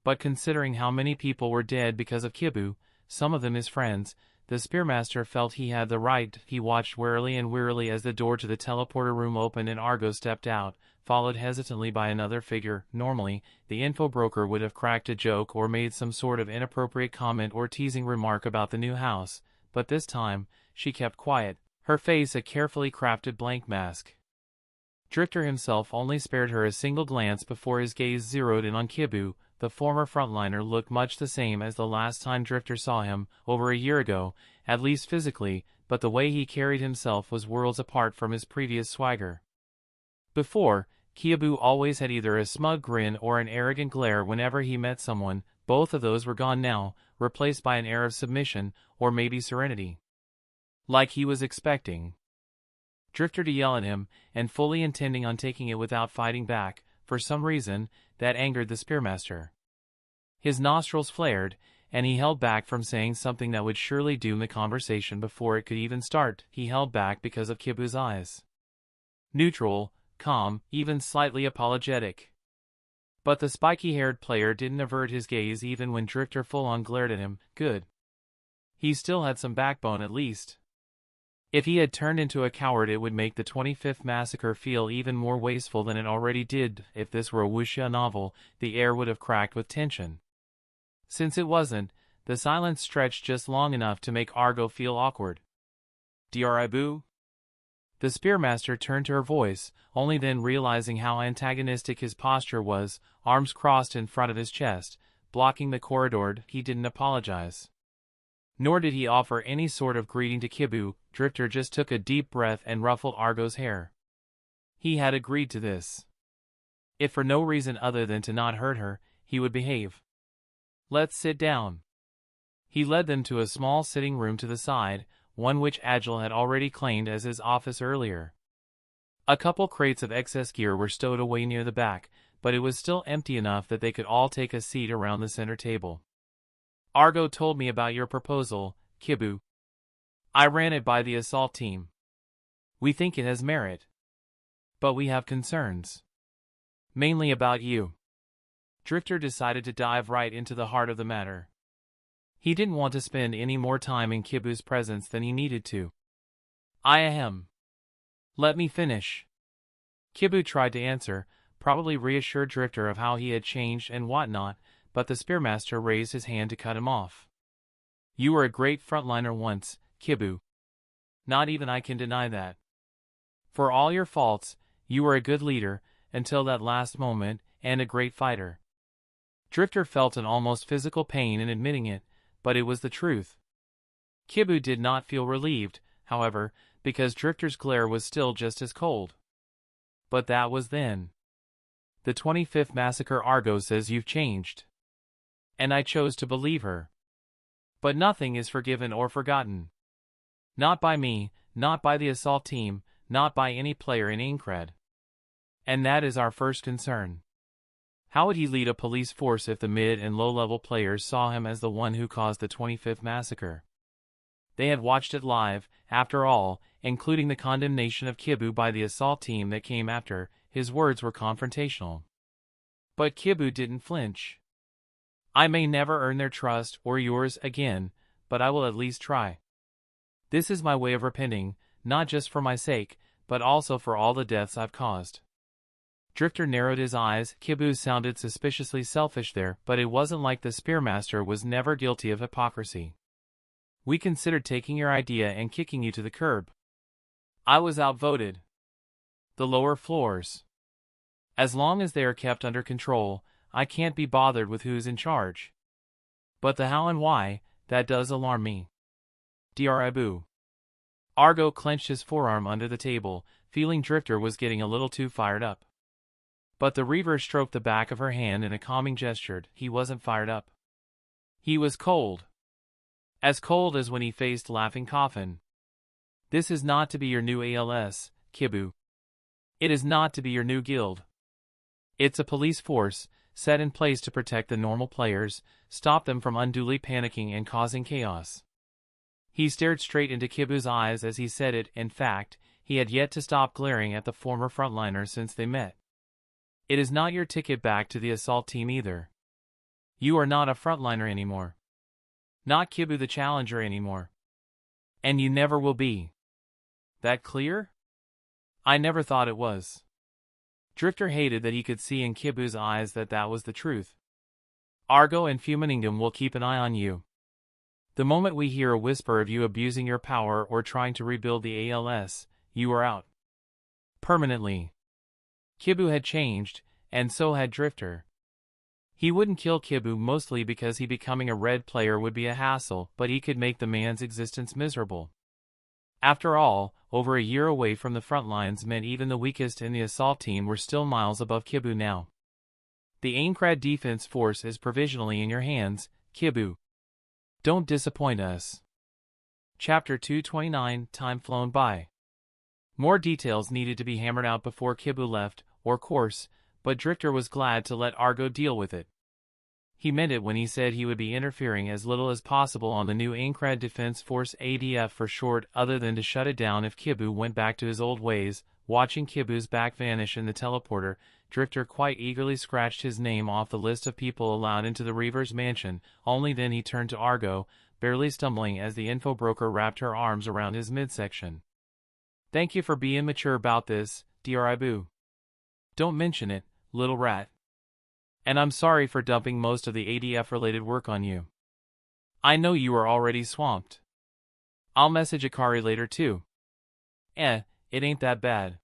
Speaker 1: But considering how many people were dead because of Kibu, some of them his friends, the Spearmaster felt he had the right. He watched warily and wearily as the door to the teleporter room opened and Argo stepped out, followed hesitantly by another figure. Normally, the info broker would have cracked a joke or made some sort of inappropriate comment or teasing remark about the new house, but this time, she kept quiet, her face a carefully crafted blank mask. Drifter himself only spared her a single glance before his gaze zeroed in on Kibu. The former frontliner looked much the same as the last time Drifter saw him, over a year ago, at least physically, but the way he carried himself was worlds apart from his previous swagger. Before, Kibu always had either a smug grin or an arrogant glare whenever he met someone. Both of those were gone now, replaced by an air of submission, or maybe serenity. Like he was expecting Drifter to yell at him, and fully intending on taking it without fighting back. For some reason, that angered the Spearmaster. His nostrils flared, and he held back from saying something that would surely doom the conversation before it could even start. He held back because of Kibu's eyes. Neutral, calm, even slightly apologetic. But the spiky-haired player didn't avert his gaze even when Drifter full-on glared at him. Good. He still had some backbone at least. If he had turned into a coward, it would make the 25th massacre feel even more wasteful than it already did. If this were a wuxia novel, the air would have cracked with tension. Since it wasn't, the silence stretched just long enough to make Argo feel awkward. "Dri boo?" The Spearmaster turned to her voice, only then realizing how antagonistic his posture was, arms crossed in front of his chest, blocking the corridor. He didn't apologize. Nor did he offer any sort of greeting to Kibu. Drifter just took a deep breath and ruffled Argo's hair. He had agreed to this. If for no reason other than to not hurt her, he would behave. Let's sit down. He led them to a small sitting room to the side, one which Agile had already claimed as his office earlier. A couple crates of excess gear were stowed away near the back, but it was still empty enough that they could all take a seat around the center table. Argo told me about your proposal, Kibu. I ran it by the assault team. We think it has merit. But we have concerns. Mainly about you. Drifter decided to dive right into the heart of the matter. He didn't want to spend any more time in Kibu's presence than he needed to. Let me finish. Kibu tried to answer, probably reassured Drifter of how he had changed and whatnot, but the Spearmaster raised his hand to cut him off. You were a great frontliner once, Kibu. Not even I can deny that. For all your faults, you were a good leader, until that last moment, and a great fighter. Drifter felt an almost physical pain in admitting it, but it was the truth. Kibu did not feel relieved, however, because Drifter's glare was still just as cold. But that was then. The 25th Massacre Argo says you've changed. And I chose to believe her. But nothing is forgiven or forgotten. Not by me, not by the assault team, not by any player in Aincrad. And that is our first concern. How would he lead a police force if the mid and low-level players saw him as the one who caused the 25th massacre? They had watched it live, after all, including the condemnation of Kibu by the assault team that came after. His words were confrontational. But Kibu didn't flinch. I may never earn their trust or yours again, but I will at least try. This is my way of repenting, not just for my sake, but also for all the deaths I've caused. Drifter narrowed his eyes. Kibu sounded suspiciously selfish there, but it wasn't like the Spearmaster was never guilty of hypocrisy. We considered taking your idea and kicking you to the curb. I was outvoted. The lower floors. As long as they are kept under control, I can't be bothered with who's in charge. But the how and why, that does alarm me. Dribu. Argo clenched his forearm under the table, feeling Drifter was getting a little too fired up. But the Reaver stroked the back of her hand in a calming gesture. He wasn't fired up. He was cold. As cold as when he faced Laughing Coffin. This is not to be your new ALS, Kibu. It is not to be your new guild. It's a police force, set in place to protect the normal players, stop them from unduly panicking and causing chaos. He stared straight into Kibu's eyes as he said it. In fact, he had yet to stop glaring at the former frontliner since they met. It is not your ticket back to the assault team either. You are not a frontliner anymore. Not Kibu the challenger anymore. And you never will be. That clear? I never thought it was. Drifter hated that he could see in Kibu's eyes that that was the truth. Argo and Fumaningum will keep an eye on you. The moment we hear a whisper of you abusing your power or trying to rebuild the ALS, you are out. Permanently. Kibu had changed, and so had Drifter. He wouldn't kill Kibu mostly because he becoming a red player would be a hassle, but he could make the man's existence miserable. After all, over a year away from the front lines meant even the weakest in the assault team were still miles above Kibu now. The Aincrad defense force is provisionally in your hands, Kibu. Don't disappoint us. Chapter 229, Time flown by. More details needed to be hammered out before Kibu left, or course, but Drifter was glad to let Argo deal with it. He meant it when he said he would be interfering as little as possible on the new Aincrad Defense Force ADF for short, other than to shut it down if Kibu went back to his old ways. Watching Kibu's back vanish in the teleporter, Drifter quite eagerly scratched his name off the list of people allowed into the Reaver's mansion. Only then he turned to Argo, barely stumbling as the info broker wrapped her arms around his midsection. Thank you for being mature about this, Dribu. Don't mention it, little rat. And I'm sorry for dumping most of the ADF-related work on you. I know you are already swamped. I'll message Akari later too. It ain't that bad.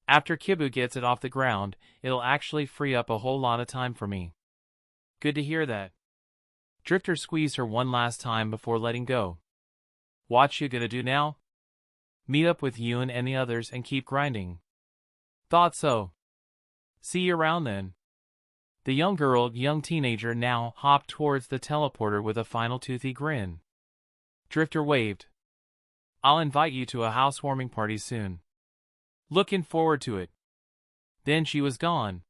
Speaker 1: After Kibu gets it off the ground, it'll actually free up a whole lot of time for me. Good to hear that. Drifter squeezed her one last time before letting go. What you gonna do now? Meet up with Yoon and the others and keep grinding. Thought so. See you around then. The young teenager now hopped towards the teleporter with a final toothy grin. Drifter waved. I'll invite you to a housewarming party soon. Looking forward to it. Then she was gone.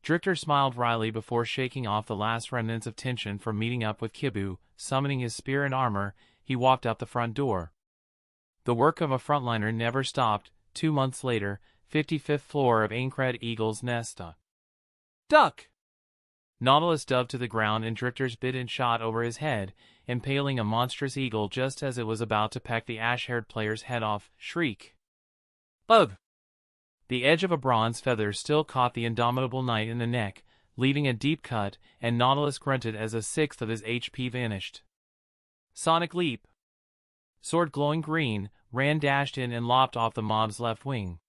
Speaker 1: Drifter smiled wryly before shaking off the last remnants of tension from meeting up with Kibu. Summoning his spear and armor, he walked out the front door. The work of a frontliner never stopped. 2 months later, 55th floor of Aincrad Eagle's Nest. Duck! Nautilus dove to the ground and Drifter's bitten shot over his head, impaling a monstrous eagle just as it was about to peck the ash-haired player's head off. Shriek. Ugh! The edge of a bronze feather still caught the indomitable knight in the neck, leaving a deep cut, and Nautilus grunted as a sixth of his HP vanished. Sonic leap! Sword glowing green, Rand dashed in and lopped off the mob's left wing.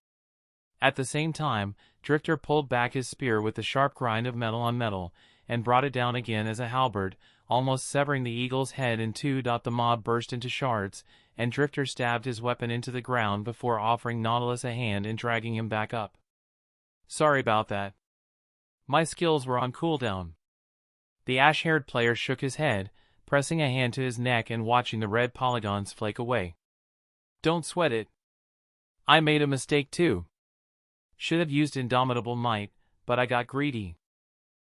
Speaker 1: At the same time, Drifter pulled back his spear with the sharp grind of metal on metal, and brought it down again as a halberd, almost severing the eagle's head in two. The mob burst into shards, and Drifter stabbed his weapon into the ground before offering Nautilus a hand in dragging him back up. Sorry about that. My skills were on cooldown. The ash-haired player shook his head, pressing a hand to his neck and watching the red polygons flake away. Don't sweat it. I made a mistake too. Should have used Indomitable Might, but I got greedy.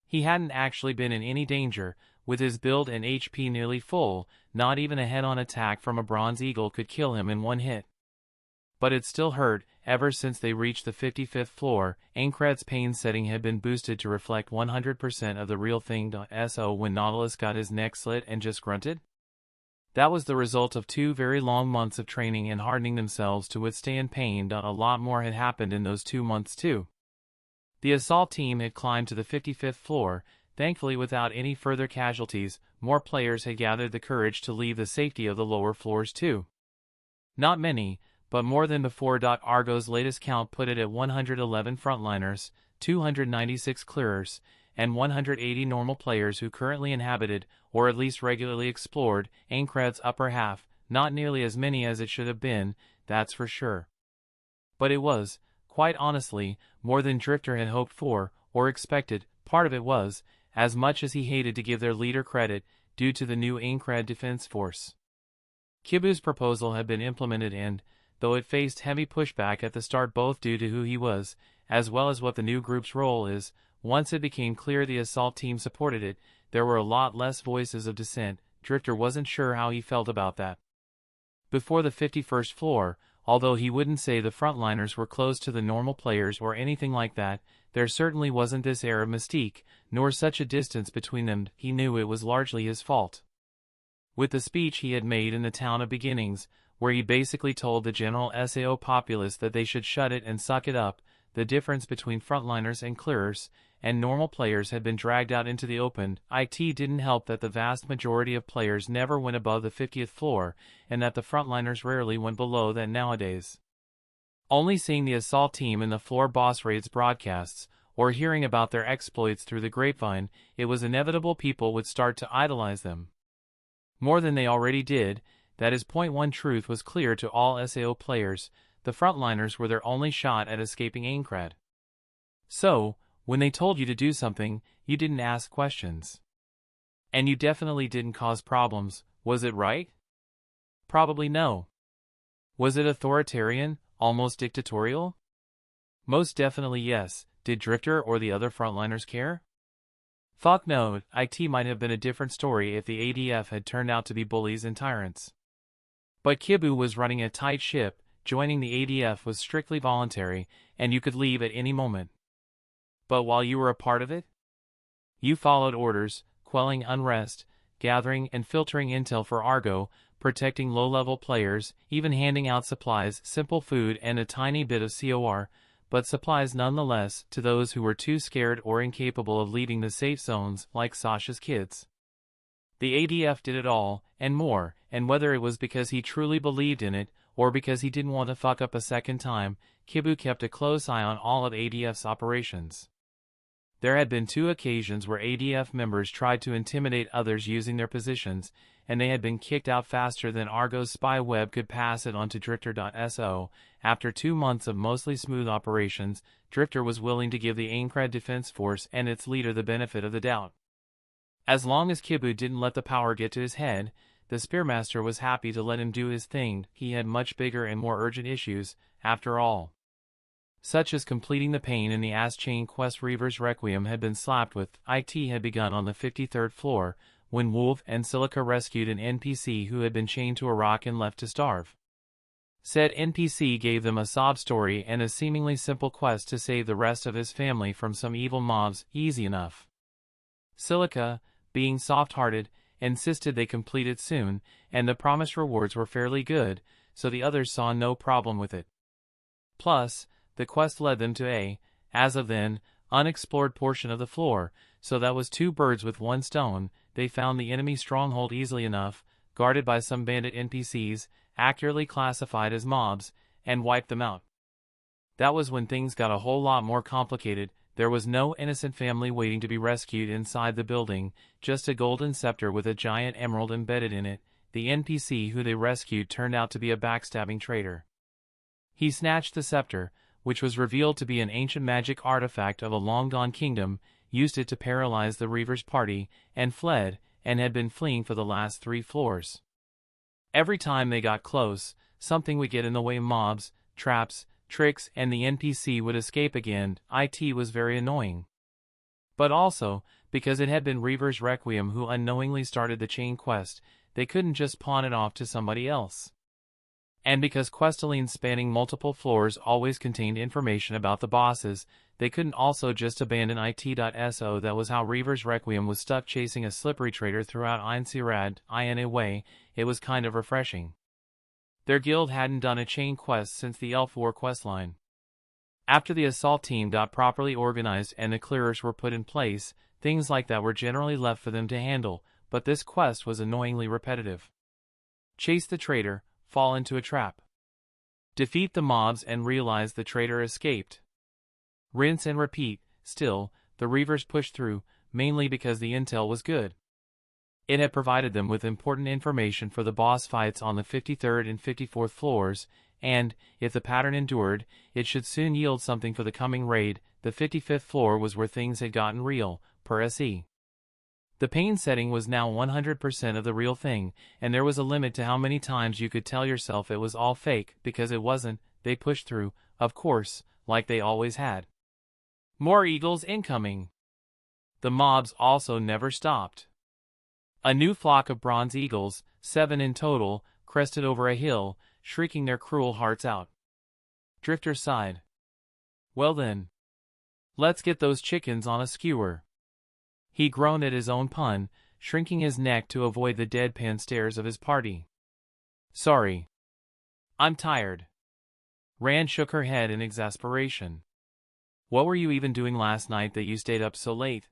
Speaker 1: He hadn't actually been in any danger, with his build and HP nearly full. Not even a head-on attack from a bronze eagle could kill him in one hit. But it still hurt. Ever since they reached the 55th floor, Aincrad's pain setting had been boosted to reflect 100% of the real thing. So when Nautilus got his neck slit and just grunted? That was the result of 2 very long months of training and hardening themselves to withstand pain. A lot more had happened in those 2 months too. The assault team had climbed to the 55th floor, thankfully without any further casualties. More players had gathered the courage to leave the safety of the lower floors too. Not many, but more than before. Argo's latest count put it at 111 frontliners, 296 clearers, and 180 normal players who currently inhabited, or at least regularly explored, Aincrad's upper half. Not nearly as many as it should have been, that's for sure. But it was, quite honestly, more than Drifter had hoped for, or expected. Part of it was, as much as he hated to give their leader credit, due to the new Aincrad Defense Force. Kibu's proposal had been implemented and, though it faced heavy pushback at the start both due to who he was, as well as what the new group's role is, once it became clear the assault team supported it, there were a lot less voices of dissent. Drifter wasn't sure how he felt about that. Before the 51st floor, although he wouldn't say the frontliners were close to the normal players or anything like that, there certainly wasn't this air of mystique, nor such a distance between them. He knew it was largely his fault. With the speech he had made in the Town of Beginnings, where he basically told the general SAO populace that they should shut it and suck it up, the difference between frontliners and clearers, and normal players had been dragged out into the open. It didn't help that the vast majority of players never went above the 50th floor, and that the frontliners rarely went below that nowadays. Only seeing the assault team in the floor boss raids broadcasts, or hearing about their exploits through the grapevine, it was inevitable people would start to idolize them. More than they already did. That is, point one truth was clear to all SAO players: the frontliners were their only shot at escaping Aincrad. So, when they told you to do something, you didn't ask questions. And you definitely didn't cause problems. Was it right? Probably no. Was it authoritarian, almost dictatorial? Most definitely yes. Did Drifter or the other frontliners care? Fuck no. It might have been a different story if the ADF had turned out to be bullies and tyrants. But Kibu was running a tight ship. Joining the ADF was strictly voluntary, and you could leave at any moment. But while you were a part of it, you followed orders, quelling unrest, gathering and filtering intel for Argo, protecting low-level players, even handing out supplies, simple food and a tiny bit of COR, but supplies nonetheless, to those who were too scared or incapable of leaving the safe zones, like Sasha's kids. The ADF did it all, and more, and whether it was because he truly believed in it, or because he didn't want to fuck up a second time, Kibu kept a close eye on all of ADF's operations. There had been 2 occasions where ADF members tried to intimidate others using their positions, and they had been kicked out faster than Argo's spy web could pass it on to Drifter.so. After 2 months of mostly smooth operations, Drifter was willing to give the Aincrad Defense Force and its leader the benefit of the doubt. As long as Kibu didn't let the power get to his head, the Spearmaster was happy to let him do his thing. He had much bigger and more urgent issues, after all. Such as completing the pain in the Ass Chain quest. Reaver's Requiem had been slapped with. IT had begun on the 53rd floor, when Wolf and Silica rescued an NPC who had been chained to a rock and left to starve. Said NPC gave them a sob story and a seemingly simple quest to save the rest of his family from some evil mobs. Easy enough. Silica, being soft-hearted, insisted they complete it soon, and the promised rewards were fairly good, so the others saw no problem with it. Plus, the quest led them to a, as of then, unexplored portion of the floor, so that was 2 birds with 1 stone. They found the enemy stronghold easily enough, guarded by some bandit NPCs, accurately classified as mobs, and wiped them out. That was when things got a whole lot more complicated. There was no innocent family waiting to be rescued inside the building, just a golden scepter with a giant emerald embedded in it. The NPC who they rescued turned out to be a backstabbing traitor. He snatched the scepter, which was revealed to be an ancient magic artifact of a long-gone kingdom, used it to paralyze the Reaver's party, and fled, and had been fleeing for the last 3 floors. Every time they got close, something would get in the way: mobs, traps, tricks, and the NPC would escape again. It was very annoying. But also, because it had been Reaver's Requiem who unknowingly started the chain quest, they couldn't just pawn it off to somebody else. And because questlines spanning multiple floors always contained information about the bosses, they couldn't also just abandon it.so. That was how Reaver's Requiem was stuck chasing a slippery traitor throughout Aincrad. In a way, it was kind of refreshing. Their guild hadn't done a chain quest since the Elf War questline. After the assault team got properly organized and the clearers were put in place, things like that were generally left for them to handle, but this quest was annoyingly repetitive. Chase the traitor, fall into a trap. Defeat the mobs and realize the traitor escaped. Rinse and repeat. Still, the Reavers pushed through, mainly because the intel was good. It had provided them with important information for the boss fights on the 53rd and 54th floors, and, if the pattern endured, it should soon yield something for the coming raid. The 55th floor was where things had gotten real, per SE. The pain setting was now 100% of the real thing, and there was a limit to how many times you could tell yourself it was all fake, because it wasn't. They pushed through, of course, like they always had. More eagles incoming. The mobs also never stopped. A new flock of bronze eagles, 7 in total, crested over a hill, shrieking their cruel hearts out. Drifter sighed. Well then. Let's get those chickens on a skewer. He groaned at his own pun, shrinking his neck to avoid the deadpan stares of his party. Sorry. I'm tired. Rand shook her head in exasperation. What were you even doing last night that you stayed up so late?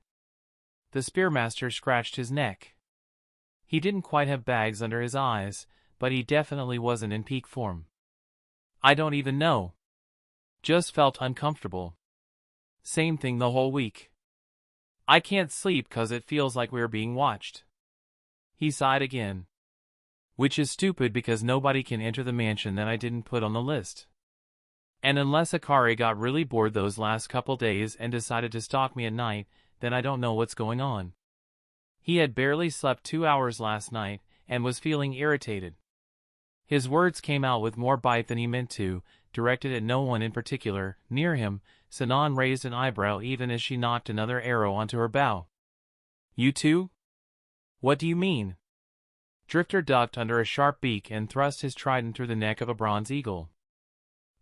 Speaker 1: The Spearmaster scratched his neck. He didn't quite have bags under his eyes, but he definitely wasn't in peak form. I don't even know. Just felt uncomfortable. Same thing the whole week. I can't sleep 'cause it feels like we're being watched. He sighed again. Which is stupid because nobody can enter the mansion that I didn't put on the list. And unless Akari got really bored those last couple days and decided to stalk me at night, then I don't know what's going on. He had barely slept 2 hours last night, and was feeling irritated. His words came out with more bite than he meant to, directed at no one in particular. Near him, Sinan raised an eyebrow even as she knocked another arrow onto her bow. You too? What do you mean? Drifter ducked under a sharp beak and thrust his trident through the neck of a bronze eagle.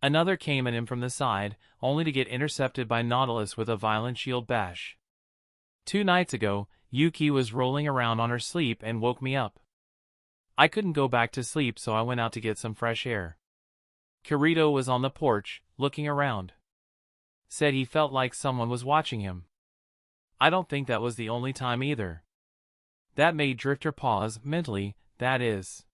Speaker 1: Another came at him from the side, only to get intercepted by Nautilus with a violent shield bash. 2 nights ago, Yuki was rolling around on her sleep and woke me up. I couldn't go back to sleep, so I went out to get some fresh air. Kirito was on the porch, looking around. Said he felt like someone was watching him. I don't think that was the only time either. That made Drifter pause, mentally, that is.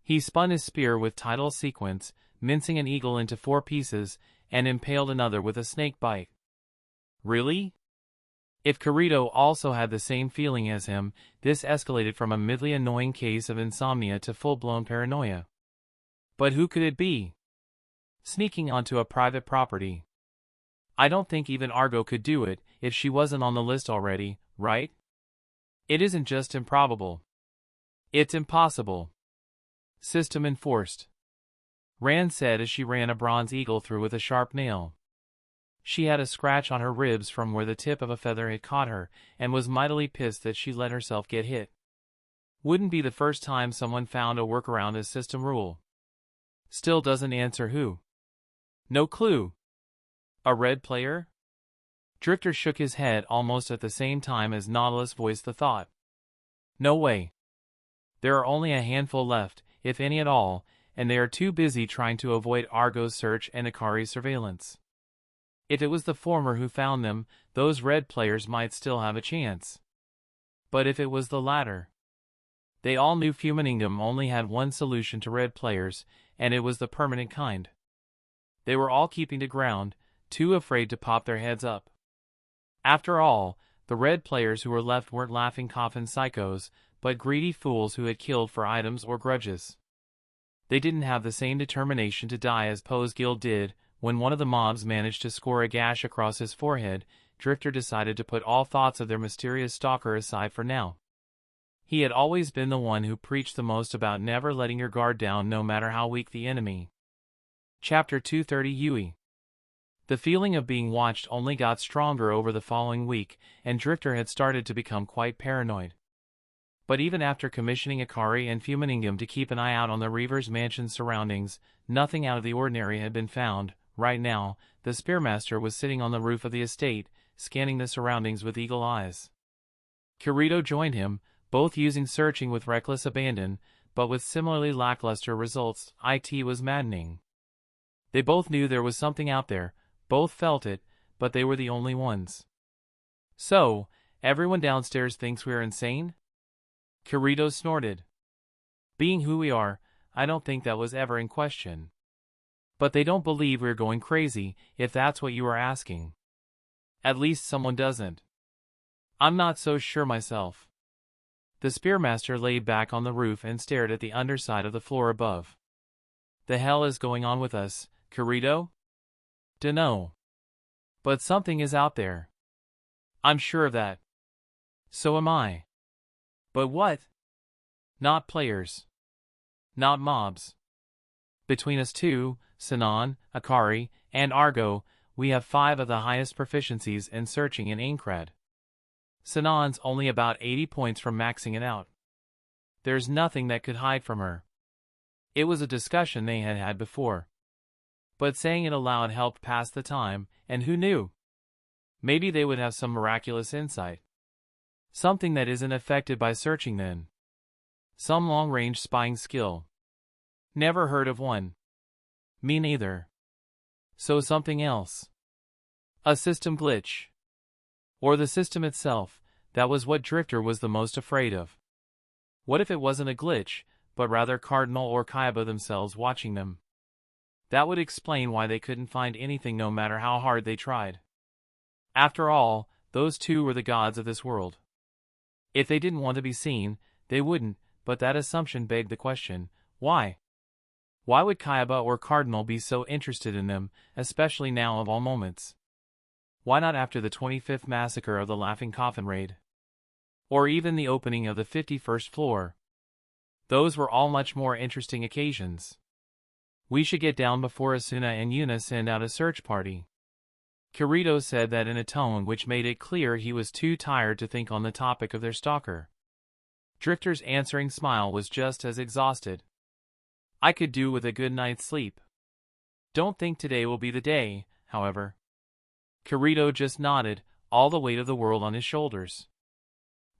Speaker 1: He spun his spear with tidal sequence, mincing an eagle into 4 pieces, and impaled another with a snake bite. Really? If Kirito also had the same feeling as him, this escalated from a mildly annoying case of insomnia to full-blown paranoia. But who could it be? Sneaking onto a private property. I don't think even Argo could do it, if she wasn't on the list already, right? It isn't just improbable. It's impossible. System enforced. Rand said as she ran a bronze eagle through with a sharp nail. She had a scratch on her ribs from where the tip of a feather had caught her, and was mightily pissed that she let herself get hit. Wouldn't be the first time someone found a workaround as system rule. Still doesn't answer who. No clue. A red player? Drifter shook his head almost at the same time as Nautilus voiced the thought. No way. There are only a handful left, if any at all, and they are too busy trying to avoid Argo's search and Akari's surveillance. If it was the former who found them, those red players might still have a chance. But if it was the latter... They all knew Fumaningum only had one solution to red players, and it was the permanent kind. They were all keeping to ground, too afraid to pop their heads up. After all, the red players who were left weren't laughing coffin psychos, but greedy fools who had killed for items or grudges. They didn't have the same determination to die as Poe's guild did. When one of the mobs managed to score a gash across his forehead, Drifter decided to put all thoughts of their mysterious stalker aside for now. He had always been the one who preached the most about never letting your guard down no matter how weak the enemy. Chapter 230 Yui. The feeling of being watched only got stronger over the following week, and Drifter had started to become quite paranoid. But even after commissioning Akari and Fumaningum to keep an eye out on the Reaver's mansion's surroundings, nothing out of the ordinary had been found. Right now, the Spearmaster was sitting on the roof of the estate, scanning the surroundings with eagle eyes. Kirito joined him, both using searching with reckless abandon, but with similarly lackluster results. It was maddening. They both knew there was something out there, both felt it, but they were the only ones. So, everyone downstairs thinks we're insane? Kirito snorted. Being who we are, I don't think that was ever in question. But they don't believe we're going crazy, if that's what you are asking. At least someone doesn't. I'm not so sure myself. The Spearmaster lay back on the roof and stared at the underside of the floor above. The hell is going on with us, Kirito? Dunno. But something is out there. I'm sure of that. So am I. But what? Not players. Not mobs. Between us two, Sinan, Akari, and Argo, we have 5 of the highest proficiencies in searching in Aincrad. Sinan's only about 80 points from maxing it out. There's nothing that could hide from her. It was a discussion they had had before. But saying it aloud helped pass the time, and who knew? Maybe they would have some miraculous insight. Something that isn't affected by searching then. Some long-range spying skill. Never heard of one. Me neither. So something else. A system glitch. Or the system itself, that was what Drifter was the most afraid of. What if it wasn't a glitch, but rather Cardinal or Kaiba themselves watching them? That would explain why they couldn't find anything no matter how hard they tried. After all, those two were the gods of this world. If they didn't want to be seen, they wouldn't, but that assumption begged the question, why? Why would Kaiba or Cardinal be so interested in them, especially now of all moments? Why not after the 25th massacre of the Laughing Coffin raid? Or even the opening of the 51st floor? Those were all much more interesting occasions. We should get down before Asuna and Yuna send out a search party. Kirito said that in a tone which made it clear he was too tired to think on the topic of their stalker. Drifter's answering smile was just as exhausted. I could do with a good night's sleep. Don't think today will be the day, however. Kirito just nodded, all the weight of the world on his shoulders.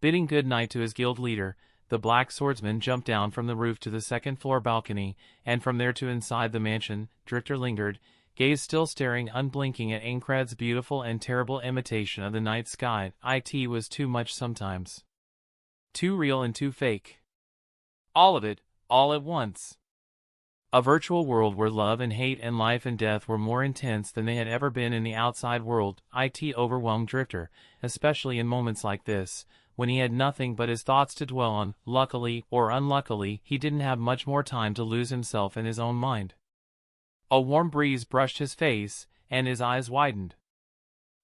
Speaker 1: Bidding good night to his guild leader, the black swordsman jumped down from the roof to the second-floor balcony, and from there to inside the mansion. Drifter lingered, gaze still staring unblinking at Aincrad's beautiful and terrible imitation of the night sky. It was too much sometimes. Too real and too fake. All of it, all at once. A virtual world where love and hate and life and death were more intense than they had ever been in the outside world. It overwhelmed Drifter, especially in moments like this, when he had nothing but his thoughts to dwell on. Luckily, or unluckily, he didn't have much more time to lose himself in his own mind. A warm breeze brushed his face, and his eyes widened.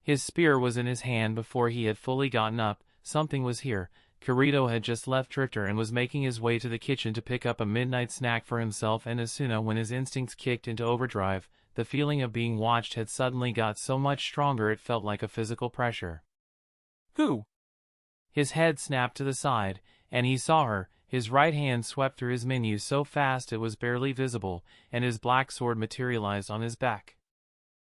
Speaker 1: His spear was in his hand before he had fully gotten up. Something was here. Kirito had just left Drifter and was making his way to the kitchen to pick up a midnight snack for himself and Asuna when his instincts kicked into overdrive. The feeling of being watched had suddenly got so much stronger it felt like a physical pressure. Who? His head snapped to the side, and he saw her. His right hand swept through his menu so fast it was barely visible, and his black sword materialized on his back.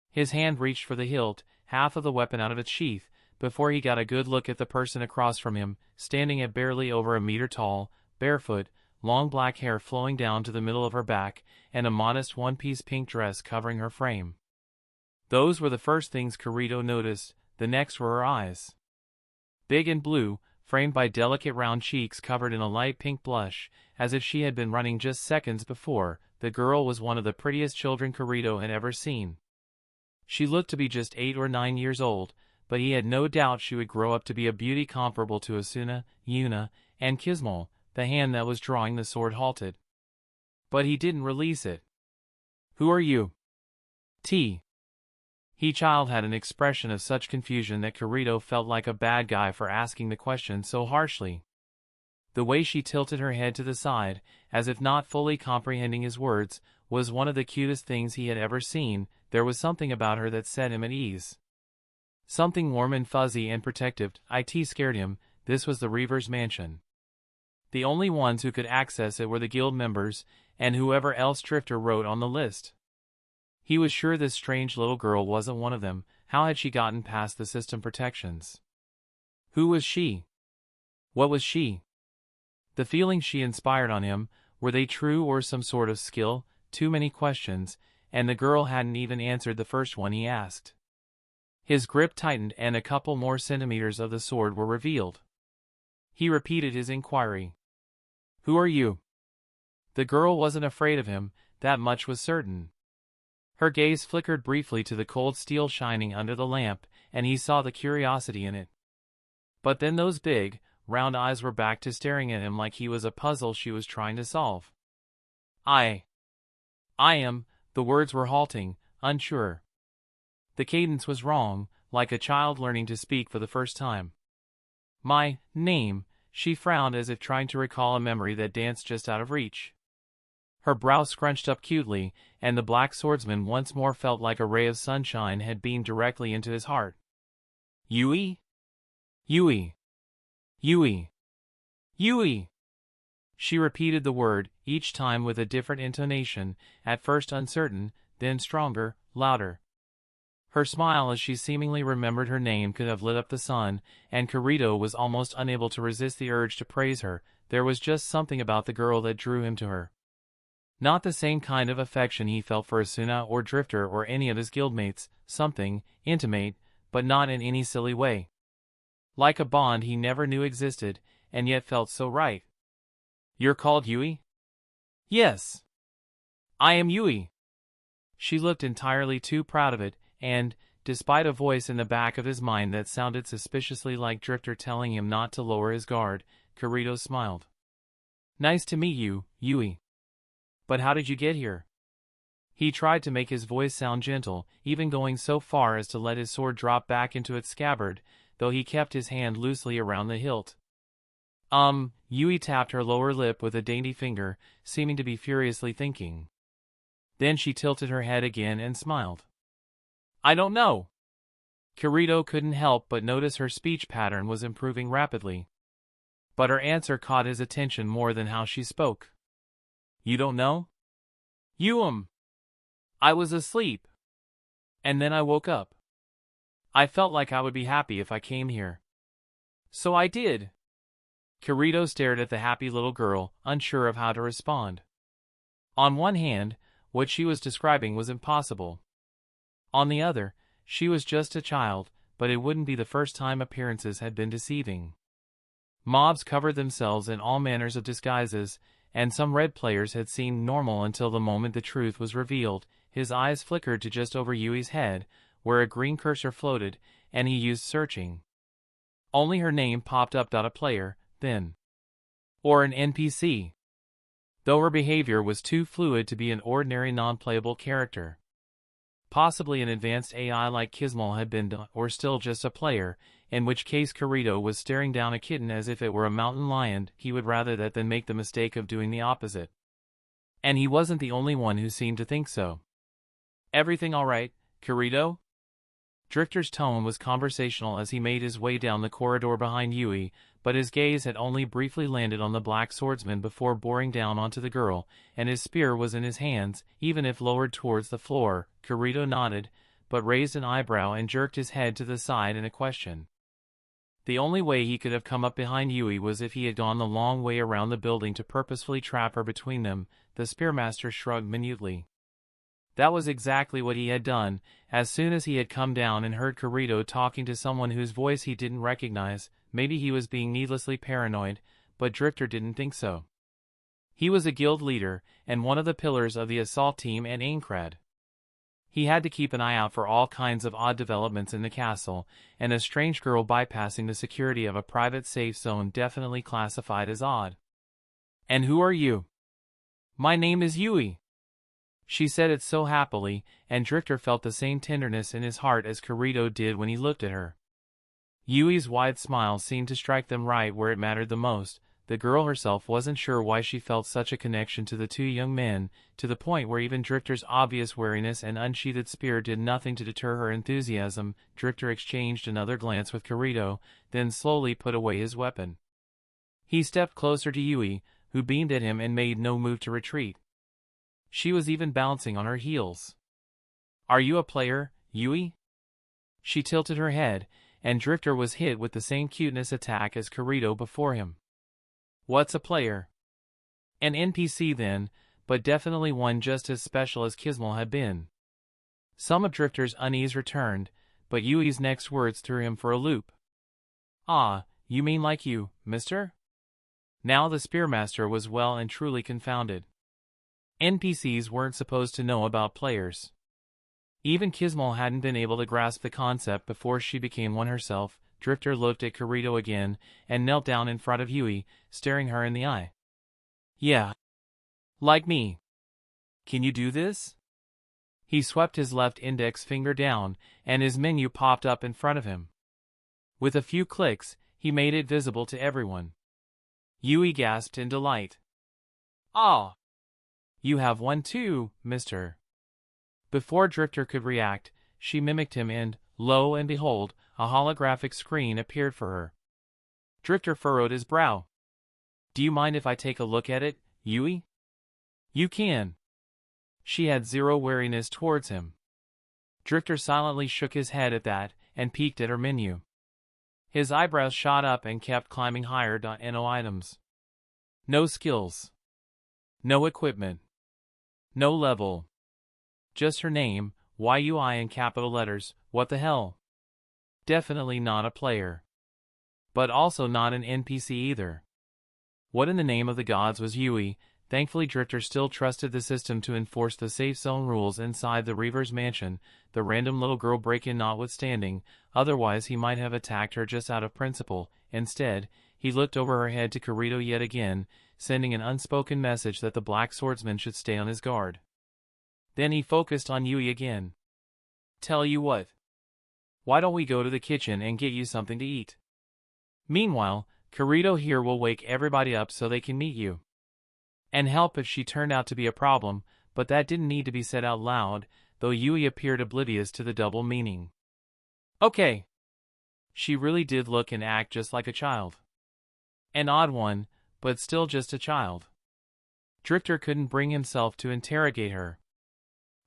Speaker 1: His hand reached for the hilt, half of the weapon out of its sheath, before he got a good look at the person across from him, standing at barely over a meter tall, barefoot, long black hair flowing down to the middle of her back, and a modest one-piece pink dress covering her frame. Those were the first things Kirito noticed. The next were her eyes. Big and blue, framed by delicate round cheeks covered in a light pink blush, as if she had been running just seconds before. The girl was one of the prettiest children Kirito had ever seen. She looked to be just 8 or 9 years old, but he had no doubt she would grow up to be a beauty comparable to Asuna, Yuna, and Kismol. The hand that was drawing the sword halted. But he didn't release it. Who are you? He child had an expression of such confusion that Kirito felt like a bad guy for asking the question so harshly. The way she tilted her head to the side, as if not fully comprehending his words, was one of the cutest things he had ever seen. There was something about her that set him at ease. Something warm and fuzzy and protective. It scared him. This was the Reaver's mansion. The only ones who could access it were the guild members, and whoever else Drifter wrote on the list. He was sure this strange little girl wasn't one of them. How had she gotten past the system protections? Who was she? What was she? The feelings she inspired on him, were they true or some sort of skill? Too many questions, and the girl hadn't even answered the first one he asked. His grip tightened and a couple more centimeters of the sword were revealed. He repeated his inquiry. Who are you? The girl wasn't afraid of him, that much was certain. Her gaze flickered briefly to the cold steel shining under the lamp, and he saw the curiosity in it. But then those big, round eyes were back to staring at him like he was a puzzle she was trying to solve. I am, the words were halting, unsure. The cadence was wrong, like a child learning to speak for the first time. My name, she frowned as if trying to recall a memory that danced just out of reach. Her brow scrunched up cutely, and the black swordsman once more felt like a ray of sunshine had beamed directly into his heart. Yui? Yui. Yui. Yui. She repeated the word, each time with a different intonation, at first uncertain, then stronger, louder. Her smile as she seemingly remembered her name could have lit up the sun, and Kirito was almost unable to resist the urge to praise her. There was just something about the girl that drew him to her. Not the same kind of affection he felt for Asuna or Drifter or any of his guildmates, something intimate, but not in any silly way. Like a bond he never knew existed, and yet felt so right. You're called Yui? Yes. I am Yui. She looked entirely too proud of it, and, despite a voice in the back of his mind that sounded suspiciously like Drifter telling him not to lower his guard, Kirito smiled. Nice to meet you, Yui. But how did you get here? He tried to make his voice sound gentle, even going so far as to let his sword drop back into its scabbard, though he kept his hand loosely around the hilt. Yui tapped her lower lip with a dainty finger, seeming to be furiously thinking. Then she tilted her head again and smiled. I don't know. Kirito couldn't help but notice her speech pattern was improving rapidly. But her answer caught his attention more than how she spoke. You don't know? I was asleep. And then I woke up. I felt like I would be happy if I came here. So I did. Kirito stared at the happy little girl, unsure of how to respond. On one hand, what she was describing was impossible. On the other, she was just a child, but it wouldn't be the first time appearances had been deceiving. Mobs covered themselves in all manners of disguises, and some red players had seemed normal until the moment the truth was revealed. His eyes flickered to just over Yui's head, where a green cursor floated, and he used searching. Only her name popped up. A player, then. Or an NPC. Though her behavior was too fluid to be an ordinary non-playable character. Possibly an advanced AI like Kismol had been, or still just a player, in which case Kirito was staring down a kitten as if it were a mountain lion. He would rather that than make the mistake of doing the opposite. And he wasn't the only one who seemed to think so. Everything all right, Kirito? Drifter's tone was conversational as he made his way down the corridor behind Yui, but his gaze had only briefly landed on the black swordsman before boring down onto the girl, and his spear was in his hands, even if lowered towards the floor. Kirito nodded, but raised an eyebrow and jerked his head to the side in a question. The only way he could have come up behind Yui was if he had gone the long way around the building to purposefully trap her between them. The spearmaster shrugged minutely. That was exactly what he had done. As soon as he had come down and heard Kirito talking to someone whose voice he didn't recognize, maybe he was being needlessly paranoid, but Drifter didn't think so. He was a guild leader, and one of the pillars of the assault team at Aincrad. He had to keep an eye out for all kinds of odd developments in the castle, and a strange girl bypassing the security of a private safe zone definitely classified as odd. "And who are you?" "My name is Yui." She said it so happily, and Drifter felt the same tenderness in his heart as Kirito did when he looked at her. Yui's wide smile seemed to strike them right where it mattered the most. The girl herself wasn't sure why she felt such a connection to the two young men, to the point where even Drifter's obvious wariness and unsheathed spear did nothing to deter her enthusiasm. Drifter exchanged another glance with Kirito, then slowly put away his weapon. He stepped closer to Yui, who beamed at him and made no move to retreat. She was even bouncing on her heels. "Are you a player, Yui?" She tilted her head, and Drifter was hit with the same cuteness attack as Kirito before him. "What's a player?" "An NPC then, but definitely one just as special as Kismol had been." Some of Drifter's unease returned, but Yui's next words threw him for a loop. "Ah, you mean like you, mister?" Now the Spearmaster was well and truly confounded. NPCs weren't supposed to know about players. Even Kismol hadn't been able to grasp the concept before she became one herself. Drifter looked at Kirito again, and knelt down in front of Yui, staring her in the eye. "Yeah. Like me. Can you do this?" He swept his left index finger down, and his menu popped up in front of him. With a few clicks, he made it visible to everyone. Yui gasped in delight. "Ah! You have one too, mister." Before Drifter could react, she mimicked him and, lo and behold, a holographic screen appeared for her. Drifter furrowed his brow. "Do you mind if I take a look at it, Yui?" "You can." She had zero wariness towards him. Drifter silently shook his head at that, and peeked at her menu. His eyebrows shot up and kept climbing higher. No items. No skills. No equipment. No level. Just her name, YUI in capital letters. What the hell? Definitely not a player. But also not an NPC either. What in the name of the gods was Yui? Thankfully Drifter still trusted the system to enforce the safe zone rules inside the Reaver's mansion, the random little girl break-in notwithstanding, otherwise he might have attacked her just out of principle. Instead, he looked over her head to Kirito yet again, sending an unspoken message that the black swordsman should stay on his guard. Then he focused on Yui again. "Tell you what. Why don't we go to the kitchen and get you something to eat? Meanwhile, Kirito here will wake everybody up so they can meet you. And help if she turned out to be a problem," but that didn't need to be said out loud, though Yui appeared oblivious to the double meaning. "Okay." She really did look and act just like a child. An odd one, but still just a child. Drifter couldn't bring himself to interrogate her.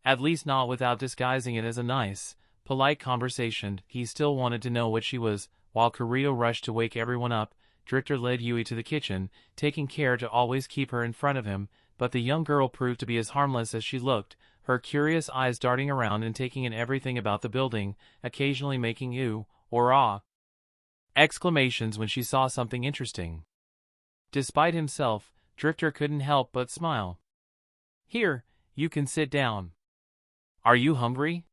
Speaker 1: At least not without disguising it as a nice, polite conversation. He still wanted to know what she was. While Kirito rushed to wake everyone up, Drifter led Yui to the kitchen, taking care to always keep her in front of him, but the young girl proved to be as harmless as she looked, her curious eyes darting around and taking in everything about the building, occasionally making "ew" or "ah" exclamations when she saw something interesting. Despite himself, Drifter couldn't help but smile. Here, you can sit down. Are you hungry?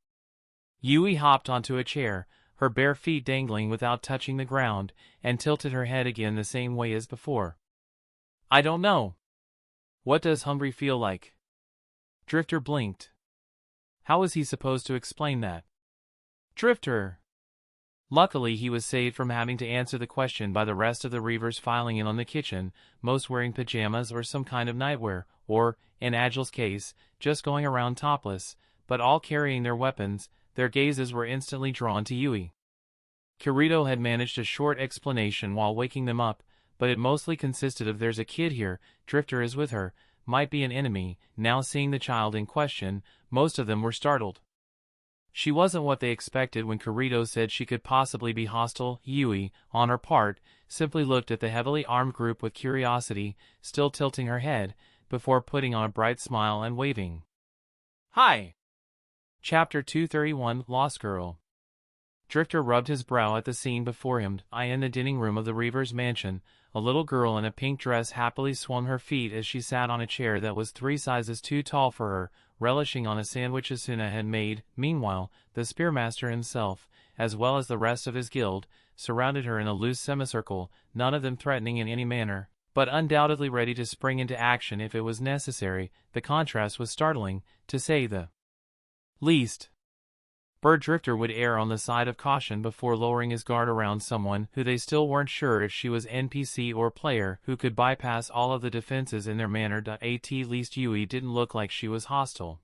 Speaker 1: Yui hopped onto a chair, her bare feet dangling without touching the ground, and tilted her head again the same way as before. I don't know. What does hungry feel like? Drifter blinked. How was he supposed to explain that? Drifter! Luckily, he was saved from having to answer the question by the rest of the Reavers filing in on the kitchen, most wearing pajamas or some kind of nightwear, or, in Agile's case, just going around topless, but all carrying their weapons. Their gazes were instantly drawn to Yui. Kirito had managed a short explanation while waking them up, but it mostly consisted of "there's a kid here, Drifter is with her, might be an enemy." Now seeing the child in question, most of them were startled. She wasn't what they expected when Kirito said she could possibly be hostile. Yui, on her part, simply looked at the heavily armed group with curiosity, still tilting her head, before putting on a bright smile and waving. Hi! Chapter 231, Lost Girl. Drifter rubbed his brow at the scene before him. In the dining room of the Reaver's mansion, a little girl in a pink dress happily swung her feet as she sat on a chair that was 3 sizes too tall for her, relishing on a sandwich Asuna had made. Meanwhile, the Spearmaster himself, as well as the rest of his guild, surrounded her in a loose semicircle, none of them threatening in any manner, but undoubtedly ready to spring into action if it was necessary. The contrast was startling, to say the least. Drifter would err on the side of caution before lowering his guard around someone who they still weren't sure if she was NPC or player, who could bypass all of the defenses in their manner. At least Yui didn't look like she was hostile.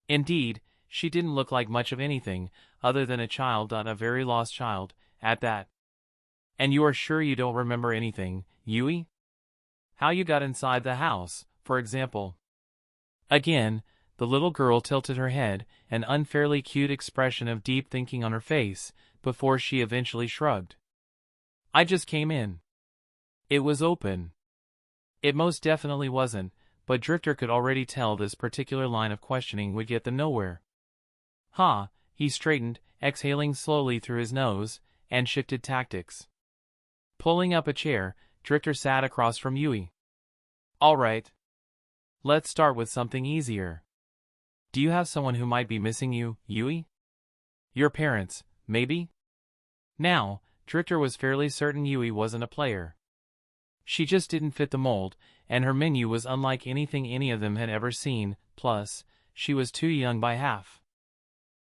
Speaker 1: Indeed, she didn't look like much of anything, other than a child, a very lost child, at that. And you are sure you don't remember anything, Yui? How you got inside the house, for example? Again, the little girl tilted her head, an unfairly cute expression of deep thinking on her face, before she eventually shrugged. I just came in. It was open. It most definitely wasn't, but Drifter could already tell this particular line of questioning would get them nowhere. He straightened, exhaling slowly through his nose, and shifted tactics. Pulling up a chair, Drifter sat across from Yui. All right. Let's start with something easier. Do you have someone who might be missing you, Yui? Your parents, maybe? Now, Drifter was fairly certain Yui wasn't a player. She just didn't fit the mold, and her menu was unlike anything any of them had ever seen. Plus, she was too young by half.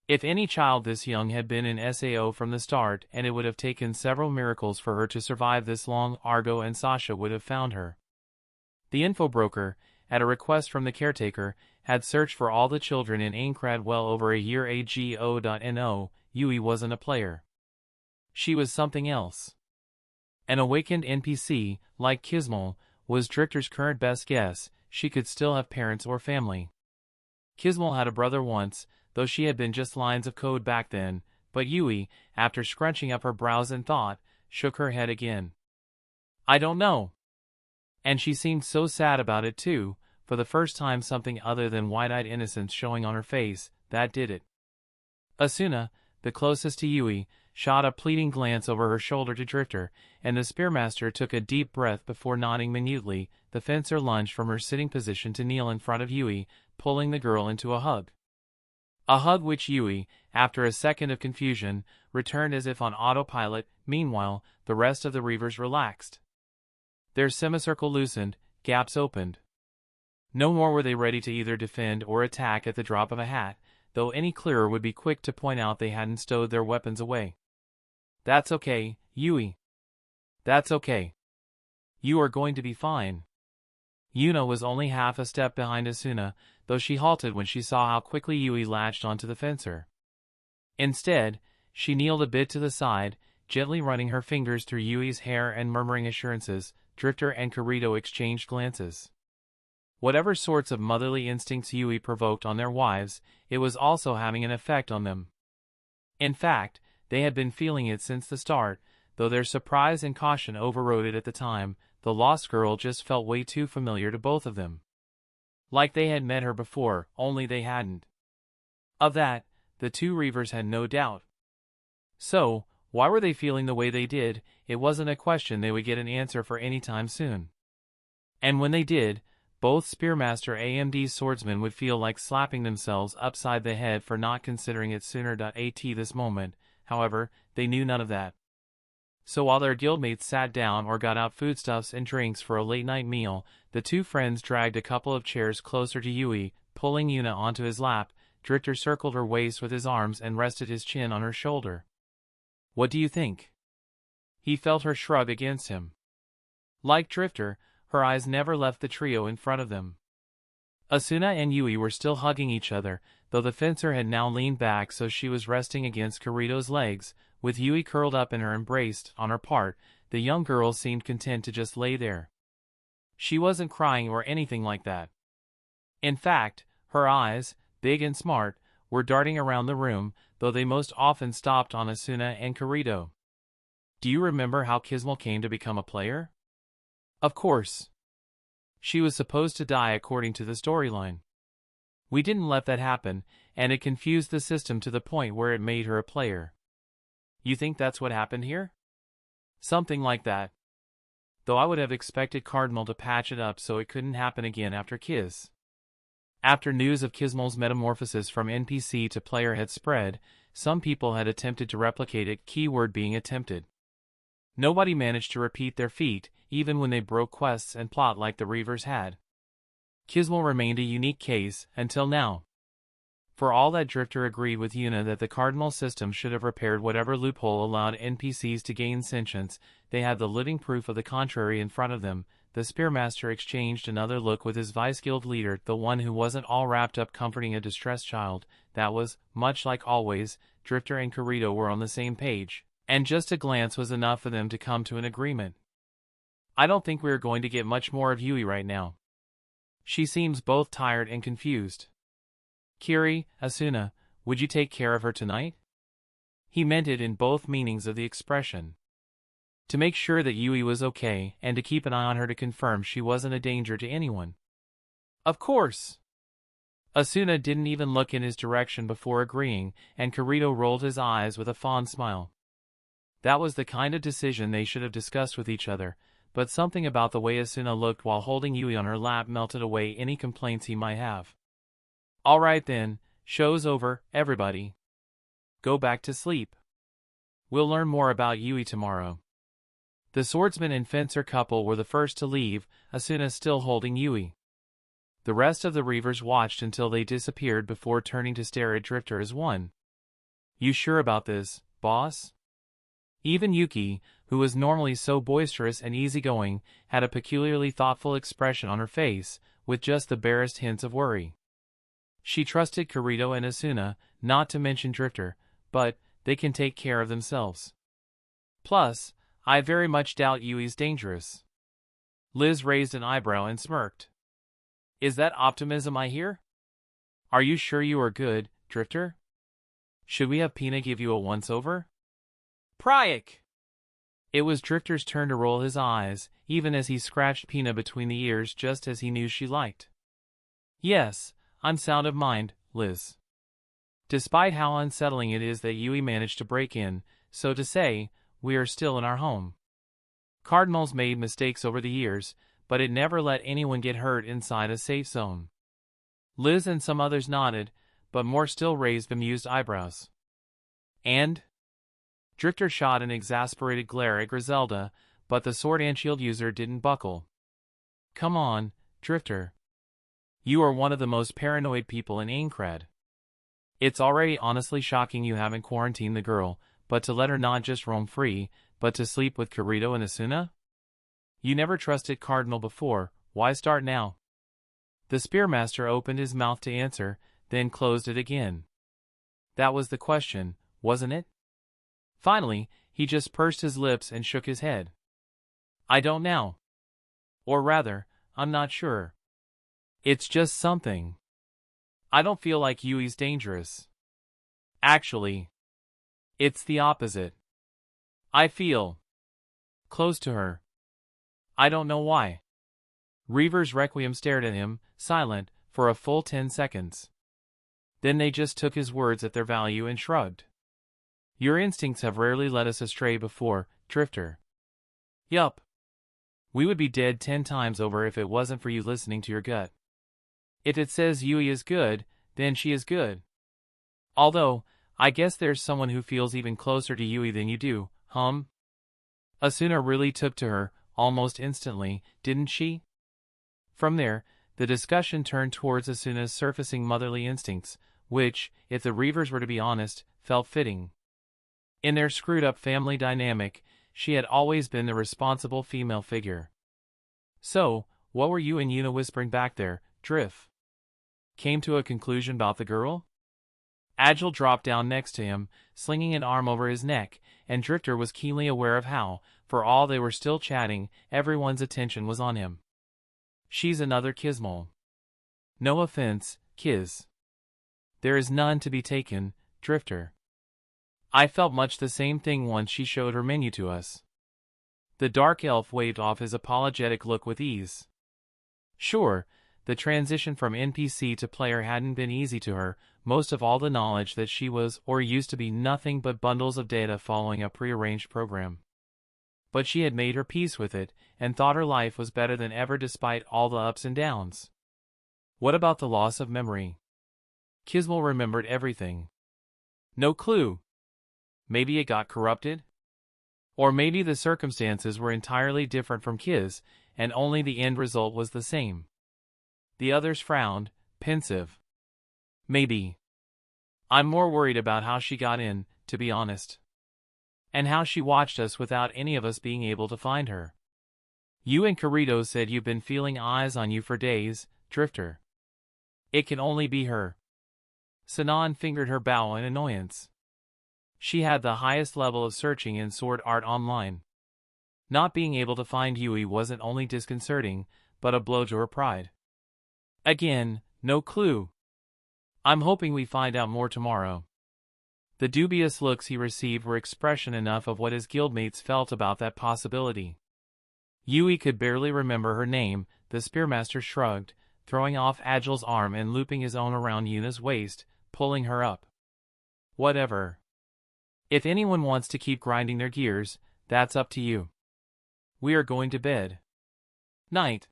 Speaker 1: If any child this young had been in SAO from the start, and it would have taken several miracles for her to survive this long, Argo and Sasha would have found her. The info broker, at a request from the caretaker, had searched for all the children in Aincrad well over a year. AGO.NO, Yui wasn't a player. She was something else. An awakened NPC, like Kismol, was Drifter's current best guess. She could still have parents or family. Kismol had a brother once, though she had been just lines of code back then, but Yui, after scrunching up her brows in thought, shook her head again. I don't know. And she seemed so sad about it too, for the first time something other than wide-eyed innocence showing on her face. That did it. Asuna, the closest to Yui, shot a pleading glance over her shoulder to Drifter, and the Spearmaster took a deep breath before nodding minutely. The fencer lunged from her sitting position to kneel in front of Yui, pulling the girl into a hug. A hug which Yui, after a second of confusion, returned as if on autopilot. Meanwhile, the rest of the Reavers relaxed. Their semicircle loosened, gaps opened. No more were they ready to either defend or attack at the drop of a hat, though any clearer would be quick to point out they hadn't stowed their weapons away. That's okay, Yui. That's okay. You are going to be fine. Yuna was only half a step behind Asuna, though she halted when she saw how quickly Yui latched onto the fencer. Instead, she kneeled a bit to the side, gently running her fingers through Yui's hair and murmuring assurances. Drifter and Kirito exchanged glances. Whatever sorts of motherly instincts Yui provoked on their wives, it was also having an effect on them. In fact, they had been feeling it since the start, though their surprise and caution overrode it at the time. The lost girl just felt way too familiar to both of them. Like they had met her before, only they hadn't. Of that, the two Reavers had no doubt. So, why were they feeling the way they did? It wasn't a question they would get an answer for any time soon. And when they did, both Spearmaster AMD's swordsmen would feel like slapping themselves upside the head for not considering it sooner. At this moment, however, they knew none of that. So while their guildmates sat down or got out foodstuffs and drinks for a late-night meal, the two friends dragged a couple of chairs closer to Yui, pulling Yuna onto his lap. Drifter circled her waist with his arms and rested his chin on her shoulder. "What do you think?" He felt her shrug against him. Like Drifter, her eyes never left the trio in front of them. Asuna and Yui were still hugging each other, though the fencer had now leaned back so she was resting against Kirito's legs, with Yui curled up in her embrace. On her part, the young girl seemed content to just lay there. She wasn't crying or anything like that. In fact, her eyes, big and smart, were darting around the room, though they most often stopped on Asuna and Kirito. "Do you remember how Kismel came to become a player?" "Of course. She was supposed to die according to the storyline. We didn't let that happen, and it confused the system to the point where it made her a player." "You think that's what happened here?" "Something like that. Though I would have expected Cardinal to patch it up so it couldn't happen again after Kiz." After news of Kismel's metamorphosis from NPC to player had spread, some people had attempted to replicate it, keyword being attempted. Nobody managed to repeat their feat, even when they broke quests and plot like the Reavers had. Kismel remained a unique case, until now. For all that, Drifter agreed with Yuna that the Cardinal system should have repaired whatever loophole allowed NPCs to gain sentience. They had the living proof of the contrary in front of them. The Spearmaster exchanged another look with his Vice Guild leader, the one who wasn't all wrapped up comforting a distressed child. That was, much like always, Drifter and Kirito were on the same page, and just a glance was enough for them to come to an agreement. "I don't think we are going to get much more of Yui right now. She seems both tired and confused. Kiri, Asuna, would you take care of her tonight?" He meant it in both meanings of the expression. To make sure that Yui was okay, and to keep an eye on her to confirm she wasn't a danger to anyone. "Of course." Asuna didn't even look in his direction before agreeing, and Kirito rolled his eyes with a fond smile. That was the kind of decision they should have discussed with each other, but something about the way Asuna looked while holding Yui on her lap melted away any complaints he might have. "All right then, show's over, everybody. Go back to sleep. We'll learn more about Yui tomorrow." The swordsman and fencer couple were the first to leave, Asuna still holding Yui. The rest of the Reavers watched until they disappeared before turning to stare at Drifter as one. "You sure about this, boss?" Even Yuki, who was normally so boisterous and easygoing, had a peculiarly thoughtful expression on her face, with just the barest hints of worry. She trusted Kirito and Asuna, not to mention Drifter, but they can take care of themselves. Plus, I very much doubt Yui's dangerous. Liz raised an eyebrow and smirked. "Is that optimism I hear? Are you sure you are good, Drifter? Should we have Pina give you a once-over?" "Pryik!" It was Drifter's turn to roll his eyes, even as he scratched Pina between the ears just as he knew she liked. "Yes, I'm sound of mind, Liz." Despite how unsettling it is that Yui managed to break in, so to say, we are still in our home. Cardinals made mistakes over the years, but it never let anyone get hurt inside a safe zone. Liz and some others nodded, but more still raised bemused eyebrows. "And?" Drifter shot an exasperated glare at Griselda, but the sword and shield user didn't buckle. "Come on, Drifter. You are one of the most paranoid people in Aincrad. It's already honestly shocking you haven't quarantined the girl, but to let her not just roam free, but to sleep with Kirito and Asuna? You never trusted Cardinal before, why start now?" The Spearmaster opened his mouth to answer, then closed it again. That was the question, wasn't it? Finally, he just pursed his lips and shook his head. "I don't know. Or rather, I'm not sure. It's just something. I don't feel like Yui's dangerous. Actually, it's the opposite. I feel close to her. I don't know why." Reaver's Requiem stared at him, silent, for a full 10 seconds. Then they just took his words at their value and shrugged. "Your instincts have rarely led us astray before, Drifter." "Yup. We would be dead 10 times over if it wasn't for you listening to your gut. If it says Yui is good, then she is good. Although, I guess there's someone who feels even closer to Yui than you do, Asuna really took to her, almost instantly, didn't she? From there, the discussion turned towards Asuna's surfacing motherly instincts, which, if the Reavers were to be honest, felt fitting. In their screwed-up family dynamic, she had always been the responsible female figure. So, what were you and Yuna whispering back there, Drift? Came to a conclusion about the girl? Agile dropped down next to him, slinging an arm over his neck, and Drifter was keenly aware of how, for all they were still chatting, everyone's attention was on him. She's another Kismol. No offense, Kiz. There is none to be taken, Drifter. I felt much the same thing once she showed her menu to us. The dark elf waved off his apologetic look with ease. Sure, the transition from NPC to player hadn't been easy to her, most of all the knowledge that she was or used to be nothing but bundles of data following a prearranged program. But she had made her peace with it, and thought her life was better than ever despite all the ups and downs. What about the loss of memory? Kismol remembered everything. No clue. Maybe it got corrupted? Or maybe the circumstances were entirely different from Kiz, and only the end result was the same. The others frowned, pensive. Maybe. I'm more worried about how she got in, to be honest. And how she watched us without any of us being able to find her. You and Kirito said you've been feeling eyes on you for days, Drifter. It can only be her. Sinan fingered her bow in annoyance. She had the highest level of searching in Sword Art Online. Not being able to find Yui wasn't only disconcerting, but a blow to her pride. Again, no clue. I'm hoping we find out more tomorrow. The dubious looks he received were expression enough of what his guildmates felt about that possibility. Yui could barely remember her name, the Spearmaster shrugged, throwing off Agile's arm and looping his own around Yuna's waist, pulling her up. Whatever. If anyone wants to keep grinding their gears, that's up to you. We are going to bed. Night.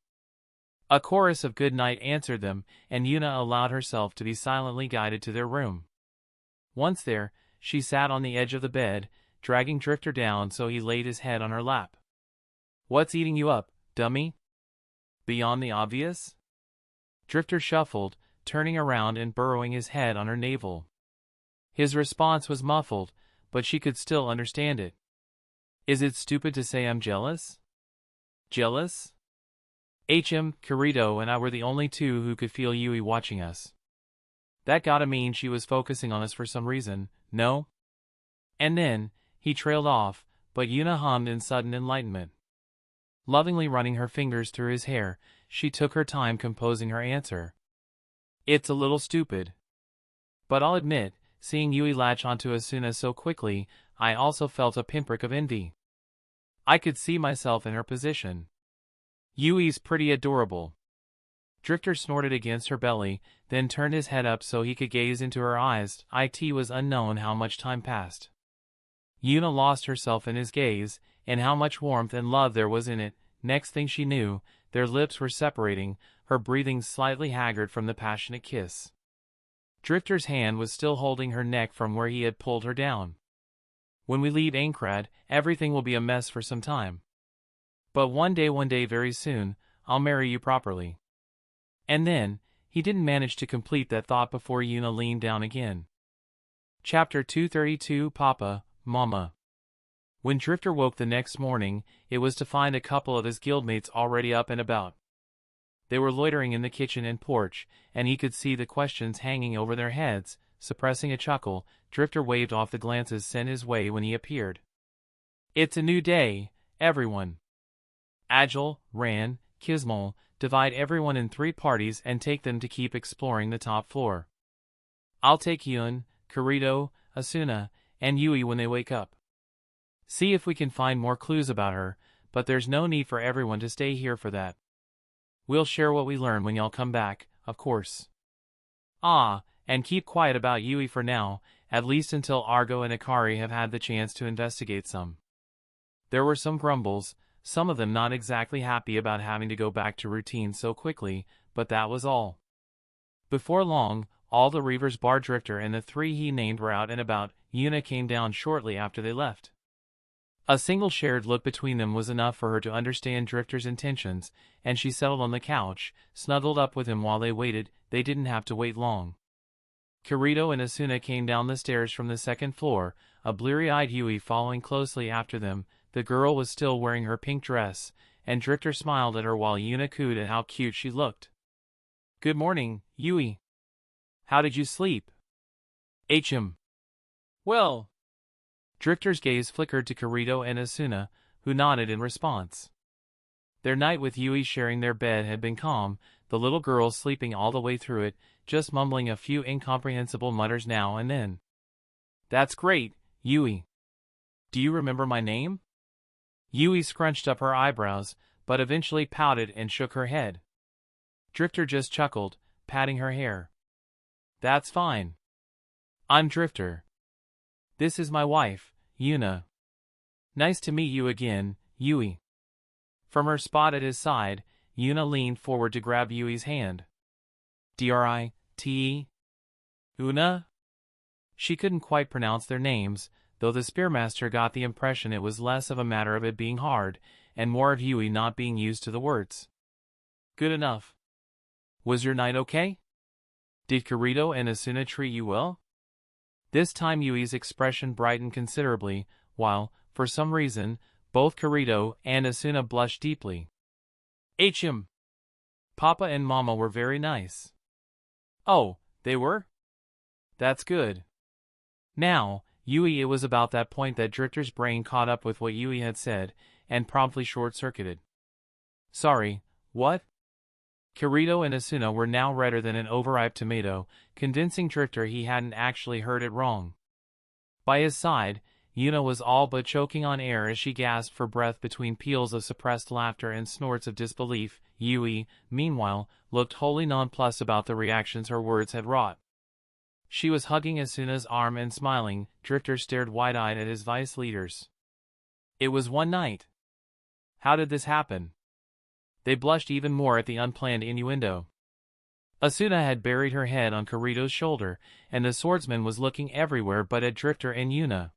Speaker 1: A chorus of good night answered them, and Yuna allowed herself to be silently guided to their room. Once there, she sat on the edge of the bed, dragging Drifter down so he laid his head on her lap. What's eating you up, dummy? Beyond the obvious? Drifter shuffled, turning around and burrowing his head on her navel. His response was muffled, but she could still understand it. Is it stupid to say I'm jealous? Jealous? Kirito and I were the only two who could feel Yui watching us. That gotta mean she was focusing on us for some reason, no? And then, he trailed off, but Yuna hummed in sudden enlightenment. Lovingly running her fingers through his hair, she took her time composing her answer. It's a little stupid. But I'll admit, seeing Yui latch onto Asuna so quickly, I also felt a pinprick of envy. I could see myself in her position. Yui's pretty adorable. Drifter snorted against her belly, then turned his head up so he could gaze into her eyes. It was unknown how much time passed. Yuna lost herself in his gaze, and how much warmth and love there was in it. Next thing she knew, their lips were separating, her breathing slightly haggard from the passionate kiss. Drifter's hand was still holding her neck from where he had pulled her down. When we leave Aincrad, everything will be a mess for some time. But one day very soon, I'll marry you properly. And then, he didn't manage to complete that thought before Yuna leaned down again. Chapter 232 Papa, Mama. When Drifter woke the next morning, it was to find a couple of his guildmates already up and about. They were loitering in the kitchen and porch, and he could see the questions hanging over their heads. Suppressing a chuckle, Drifter waved off the glances sent his way when he appeared. It's a new day, everyone. Agile, Ran, Kismol, divide everyone in 3 parties and take them to keep exploring the top floor. I'll take Yun, Kirito, Asuna, and Yui when they wake up. See if we can find more clues about her, but there's no need for everyone to stay here for that. We'll share what we learn when y'all come back, of course. And keep quiet about Yui for now, at least until Argo and Akari have had the chance to investigate some. There were some grumbles, some of them not exactly happy about having to go back to routine so quickly, but that was all. Before long, all the Reavers bar Drifter and the three he named were out and about. Yuna came down shortly after they left. A single shared look between them was enough for her to understand Drifter's intentions, and she settled on the couch, snuggled up with him while they waited. They didn't have to wait long. Kirito and Asuna came down the stairs from the second floor, a bleary-eyed Yui following closely after them. The girl was still wearing her pink dress, and Drifter smiled at her while Yuna cooed at how cute she looked. "Good morning, Yui. How did you sleep?" "Hm. Well." Drifter's gaze flickered to Kirito and Asuna, who nodded in response. Their night with Yui sharing their bed had been calm, the little girl sleeping all the way through it, just mumbling a few incomprehensible mutters now and then. "That's great, Yui. Do you remember my name?" Yui scrunched up her eyebrows, but eventually pouted and shook her head. Drifter just chuckled, patting her hair. "That's fine. I'm Drifter. This is my wife, Yuna. Nice to meet you again, Yui." From her spot at his side, Yuna leaned forward to grab Yui's hand. "Drite? Una?" She couldn't quite pronounce their names, though the Spearmaster got the impression it was less of a matter of it being hard, and more of Yui not being used to the words. "Good enough. Was your night okay? Did Kirito and Asuna treat you well?" This time Yui's expression brightened considerably, while, for some reason, both Kirito and Asuna blushed deeply. "Hm. Papa and Mama were very nice." "Oh, they were? That's good." Now, Yui, it was about that point that Drifter's brain caught up with what Yui had said, and promptly short-circuited. "Sorry, what?" Kirito and Asuna were now redder than an overripe tomato, convincing Drifter he hadn't actually heard it wrong. By his side, Yuna was all but choking on air as she gasped for breath between peals of suppressed laughter and snorts of disbelief. Yui, meanwhile, looked wholly nonplussed about the reactions her words had wrought. She was hugging Asuna's arm and smiling. Drifter stared wide-eyed at his vice leaders. It was one night. How did this happen? They blushed even more at the unplanned innuendo. Asuna had buried her head on Kirito's shoulder, and the swordsman was looking everywhere but at Drifter and Yuna.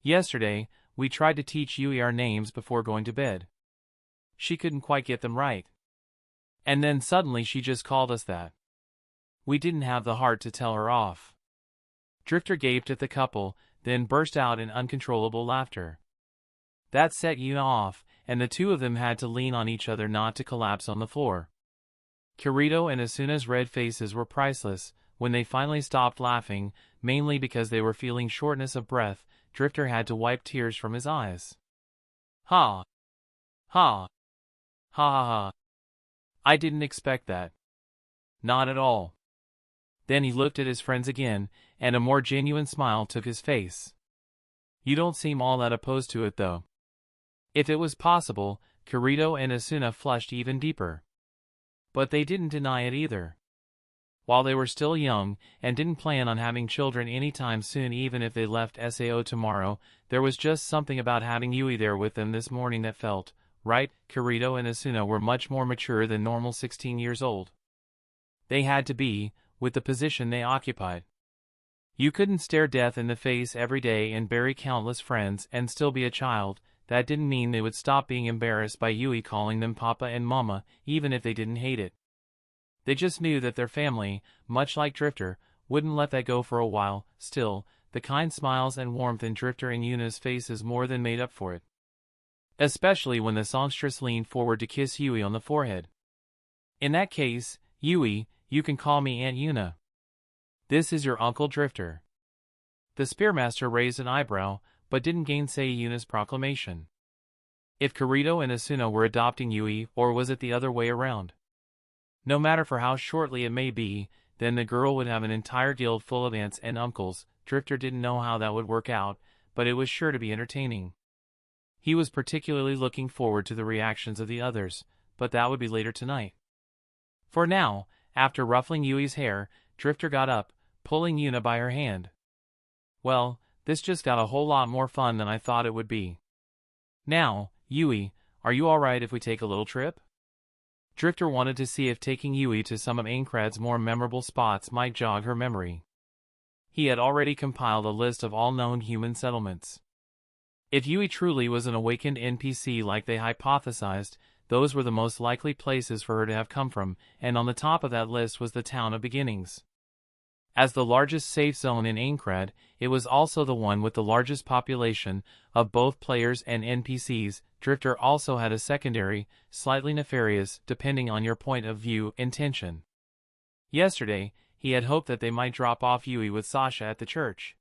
Speaker 1: "Yesterday, we tried to teach Yui our names before going to bed. She couldn't quite get them right. And then suddenly she just called us that. We didn't have the heart to tell her off." Drifter gaped at the couple, then burst out in uncontrollable laughter. That set Yuna off, and the two of them had to lean on each other not to collapse on the floor. Kirito and Asuna's red faces were priceless. When they finally stopped laughing, mainly because they were feeling shortness of breath, Drifter had to wipe tears from his eyes. Ha! Ha! Ha ha ha! I didn't expect that. Not at all." Then he looked at his friends again, and a more genuine smile took his face. "You don't seem all that opposed to it though." If it was possible, Kirito and Asuna flushed even deeper. But they didn't deny it either. While they were still young, and didn't plan on having children anytime soon even if they left Sao tomorrow, there was just something about having Yui there with them this morning that felt right. Kirito and Asuna were much more mature than normal 16 years old. They had to be, with the position they occupied. You couldn't stare death in the face every day and bury countless friends and still be a child. That didn't mean they would stop being embarrassed by Yui calling them Papa and Mama, even if they didn't hate it. They just knew that their family, much like Drifter, wouldn't let that go for a while. Still, the kind smiles and warmth in Drifter and Yuna's faces more than made up for it. Especially when the songstress leaned forward to kiss Yui on the forehead. "In that case, Yui, you can call me Aunt Yuna. This is your Uncle Drifter." The Spearmaster raised an eyebrow, but didn't gainsay Yuna's proclamation. If Kirito and Asuna were adopting Yui, or was it the other way around? No matter for how shortly it may be, then the girl would have an entire guild full of aunts and uncles. Drifter didn't know how that would work out, but it was sure to be entertaining. He was particularly looking forward to the reactions of the others, but that would be later tonight. For now, after ruffling Yui's hair, Drifter got up, pulling Yuna by her hand. "Well, this just got a whole lot more fun than I thought it would be. Now, Yui, are you alright if we take a little trip? Drifter wanted to see if taking Yui to some of Aincrad's more memorable spots might jog her memory. He had already compiled a list of all known human settlements. If Yui truly was an awakened NPC like they hypothesized, those were the most likely places for her to have come from, and on the top of that list was the Town of Beginnings. As the largest safe zone in Aincrad, it was also the one with the largest population of both players and NPCs. Drifter also had a secondary, slightly nefarious, depending on your point of view, intention. Yesterday, he had hoped that they might drop off Yui with Sasha at the church.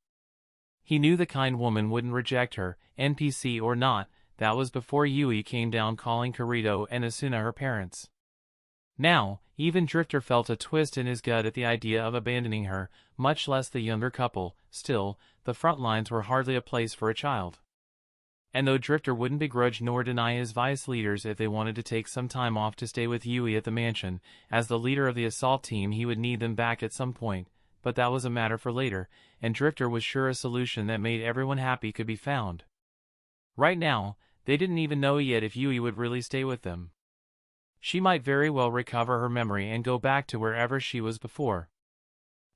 Speaker 1: He knew the kind woman wouldn't reject her, NPC or not. That was before Yui came down calling Kirito and Asuna her parents. Now, even Drifter felt a twist in his gut at the idea of abandoning her, much less the younger couple. Still, the front lines were hardly a place for a child. And though Drifter wouldn't begrudge nor deny his vice leaders if they wanted to take some time off to stay with Yui at the mansion, as the leader of the assault team he would need them back at some point, but that was a matter for later, and Drifter was sure a solution that made everyone happy could be found. Right now, they didn't even know yet if Yui would really stay with them. She might very well recover her memory and go back to wherever she was before.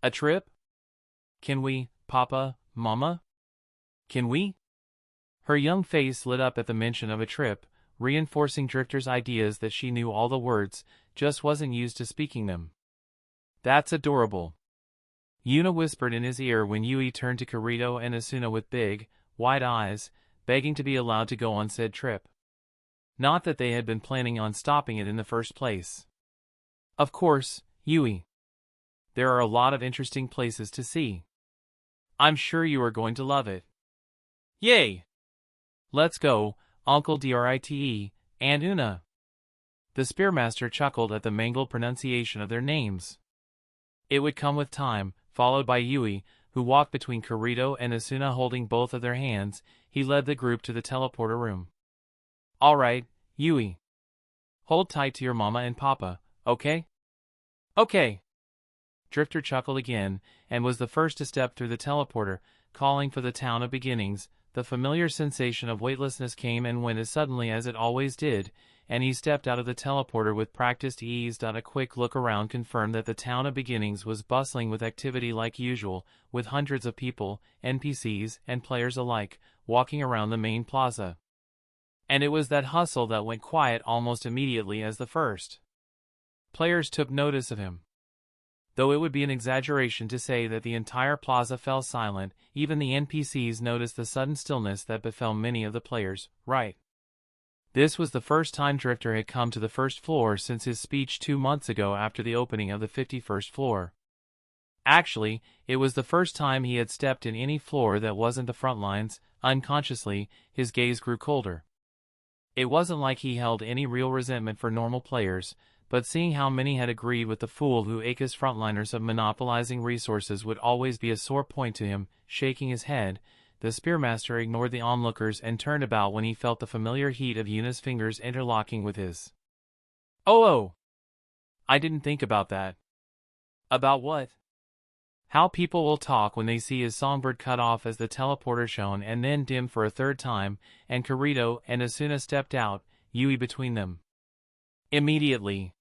Speaker 1: A trip? Can we, Papa, Mama? Can we? Her young face lit up at the mention of a trip, reinforcing Drifter's ideas that she knew all the words, just wasn't used to speaking them. That's adorable. Yuna whispered in his ear when Yui turned to Kirito and Asuna with big, wide eyes, begging to be allowed to go on said trip. Not that they had been planning on stopping it in the first place. Of course, Yui. There are a lot of interesting places to see. I'm sure you are going to love it. Yay! Let's go, Uncle Drite, and Una. The Spearmaster chuckled at the mangled pronunciation of their names. It would come with time, followed by Yui, who walked between Kirito and Asuna holding both of their hands. He led the group to the teleporter room. Alright, Yui. Hold tight to your mama and papa, okay? Okay. Drifter chuckled again, and was the first to step through the teleporter, calling for the Town of Beginnings. The familiar sensation of weightlessness came and went as suddenly as it always did, and he stepped out of the teleporter with practiced ease. A quick look around confirmed that the Town of Beginnings was bustling with activity like usual, with hundreds of people, NPCs, and players alike, walking around the main plaza. And it was that hustle that went quiet almost immediately as the first players took notice of him. Though it would be an exaggeration to say that the entire plaza fell silent, even the NPCs noticed the sudden stillness that befell many of the players. Right. This was the first time Drifter had come to the first floor since his speech 2 months ago after the opening of the 51st floor. Actually, it was the first time he had stepped in any floor that wasn't the front lines. Unconsciously, his gaze grew colder. It wasn't like he held any real resentment for normal players, but seeing how many had agreed with the fool who accused frontliners of monopolizing resources would always be a sore point to him, shaking his head, the Spearmaster ignored the onlookers and turned about when he felt the familiar heat of Yuna's fingers interlocking with his. Oh! I didn't think about that. About what? How people will talk when they see his songbird cut off as the teleporter shone and then dimmed for a third time, and Kirito and Asuna stepped out, Yui between them. Immediately,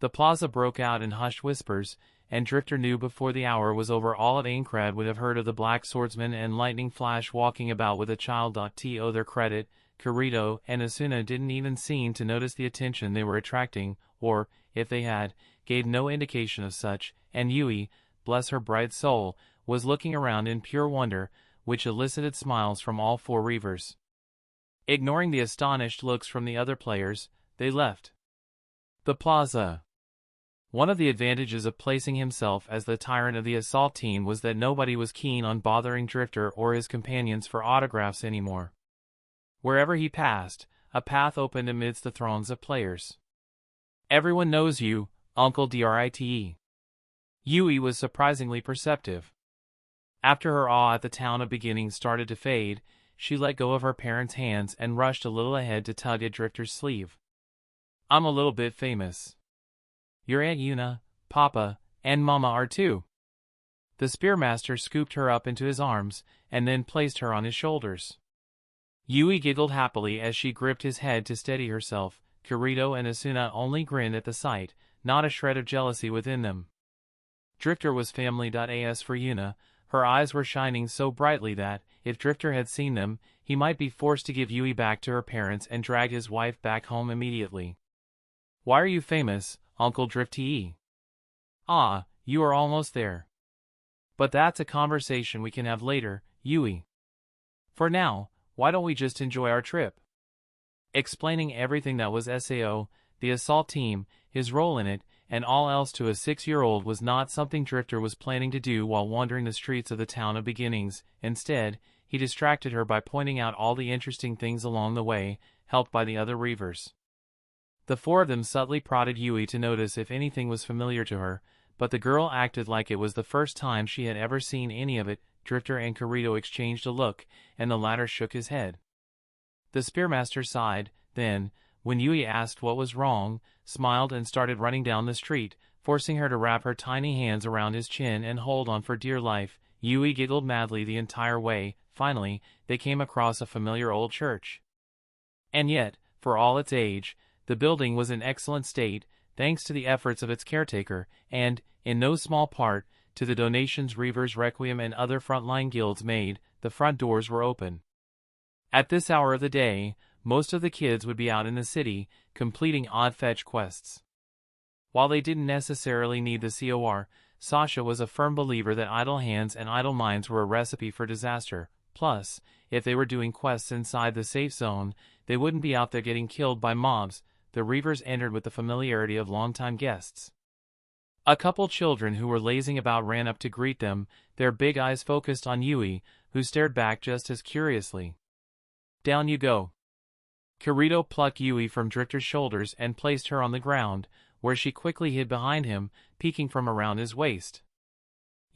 Speaker 1: the plaza broke out in hushed whispers, and Drifter knew before the hour was over all at Aincrad would have heard of the Black Swordsman and Lightning Flash walking about with a child. To their credit, Kirito and Asuna didn't even seem to notice the attention they were attracting, or, if they had, gave no indication of such, and Yui, bless her bright soul, was looking around in pure wonder, which elicited smiles from all 4 Reavers. Ignoring the astonished looks from the other players, they left the plaza. One of the advantages of placing himself as the tyrant of the assault team was that nobody was keen on bothering Drifter or his companions for autographs anymore. Wherever he passed, a path opened amidst the throngs of players. Everyone knows you, Uncle Drite. Yui was surprisingly perceptive. After her awe at the Town of Beginnings started to fade, she let go of her parents' hands and rushed a little ahead to tug at Drifter's sleeve. I'm a little bit famous. Your Aunt Yuna, Papa, and Mama are too. The Spearmaster scooped her up into his arms, and then placed her on his shoulders. Yui giggled happily as she gripped his head to steady herself. Kirito and Asuna only grinned at the sight, not a shred of jealousy within them. Drifter was family.as for Yuna. Her eyes were shining so brightly that, if Drifter had seen them, he might be forced to give Yui back to her parents and drag his wife back home immediately. Why are you famous, Uncle Drifty? Ah, you are almost there. But that's a conversation we can have later, Yui. For now, why don't we just enjoy our trip? Explaining everything that was SAO, the assault team, his role in it, and all else to a 6-year-old was not something Drifter was planning to do while wandering the streets of the town of beginnings. Instead, he distracted her by pointing out all the interesting things along the way, helped by the other Reavers. The four of them subtly prodded Yui to notice if anything was familiar to her, but the girl acted like it was the first time she had ever seen any of it. Drifter and Kirito exchanged a look, and the latter shook his head. The Spearmaster sighed, then, when Yui asked what was wrong, smiled and started running down the street, forcing her to wrap her tiny hands around his chin and hold on for dear life. Yui giggled madly the entire way. Finally, they came across a familiar old church. And yet, for all its age, the building was in excellent state, thanks to the efforts of its caretaker, and, in no small part, to the donations Reavers Requiem and other frontline guilds made. The front doors were open. At this hour of the day, most of the kids would be out in the city, completing odd fetch quests. While they didn't necessarily need the COR, Sasha was a firm believer that idle hands and idle minds were a recipe for disaster. Plus, if they were doing quests inside the safe zone, they wouldn't be out there getting killed by mobs. The Reavers entered with the familiarity of longtime guests. A couple children who were lazing about ran up to greet them, their big eyes focused on Yui, who stared back just as curiously. Down you go. Kirito plucked Yui from Drifter's shoulders and placed her on the ground, where she quickly hid behind him, peeking from around his waist.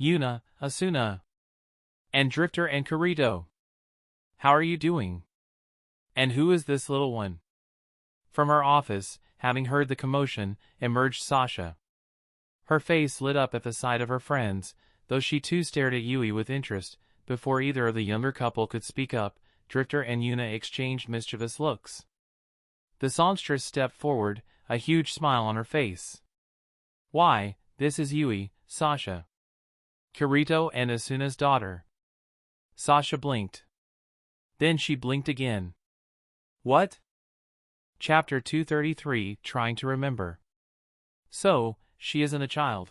Speaker 1: Yuna, Asuna, and Drifter and Kirito. How are you doing? And who is this little one? From her office, having heard the commotion, emerged Sasha. Her face lit up at the sight of her friends, though she too stared at Yui with interest. Before either of the younger couple could speak up, Drifter and Yuna exchanged mischievous looks. The songstress stepped forward, a huge smile on her face. Why, this is Yui, Sasha. Kirito and Asuna's daughter. Sasha blinked. Then she blinked again. What? Chapter 233, Trying to Remember. So, she isn't a child.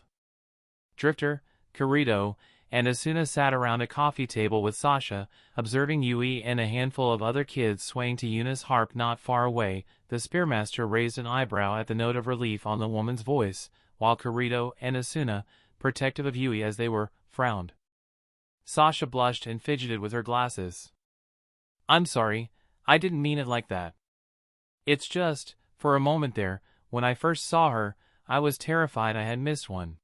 Speaker 1: Drifter, Kirito, and Asuna sat around a coffee table with Sasha, observing Yui and a handful of other kids swaying to Yuna's harp not far away. The Spearmaster raised an eyebrow at the note of relief on the woman's voice, while Kirito and Asuna, protective of Yui as they were, frowned. Sasha blushed and fidgeted with her glasses. I'm sorry, I didn't mean it like that. It's just, for a moment there, when I first saw her, I was terrified I had missed one.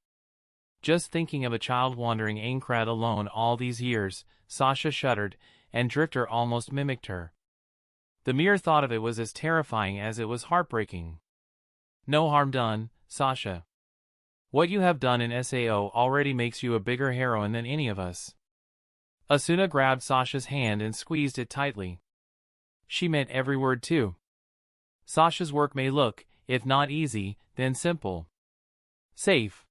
Speaker 1: Just thinking of a child wandering Aincrad alone all these years, Sasha shuddered, and Drifter almost mimicked her. The mere thought of it was as terrifying as it was heartbreaking. No harm done, Sasha. What you have done in SAO already makes you a bigger heroine than any of us. Asuna grabbed Sasha's hand and squeezed it tightly. She meant every word too. Sasha's work may look, if not easy, then simple. Safe.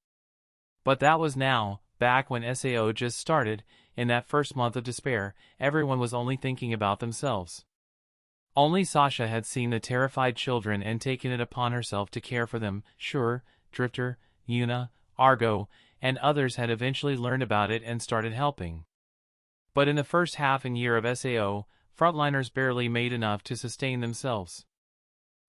Speaker 1: But that was now, back when SAO just started, in that first month of despair, everyone was only thinking about themselves. Only Sasha had seen the terrified children and taken it upon herself to care for them. Sure, Drifter, Yuna, Argo, and others had eventually learned about it and started helping. But in the first half and year of SAO, frontliners barely made enough to sustain themselves.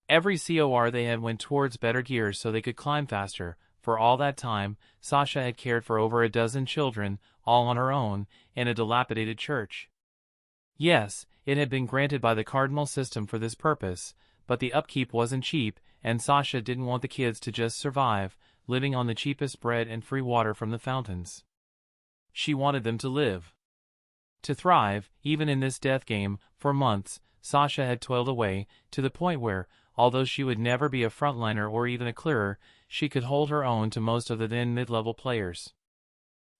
Speaker 1: Every COR they had went towards better gear so they could climb faster. For all that time, Sasha had cared for over a dozen children, all on her own, in a dilapidated church. Yes, it had been granted by the cardinal system for this purpose, but the upkeep wasn't cheap, and Sasha didn't want the kids to just survive, living on the cheapest bread and free water from the fountains. She wanted them to live. To thrive, even in this death game. For months, Sasha had toiled away, to the point where, although she would never be a frontliner or even a clearer, she could hold her own to most of the then mid-level players.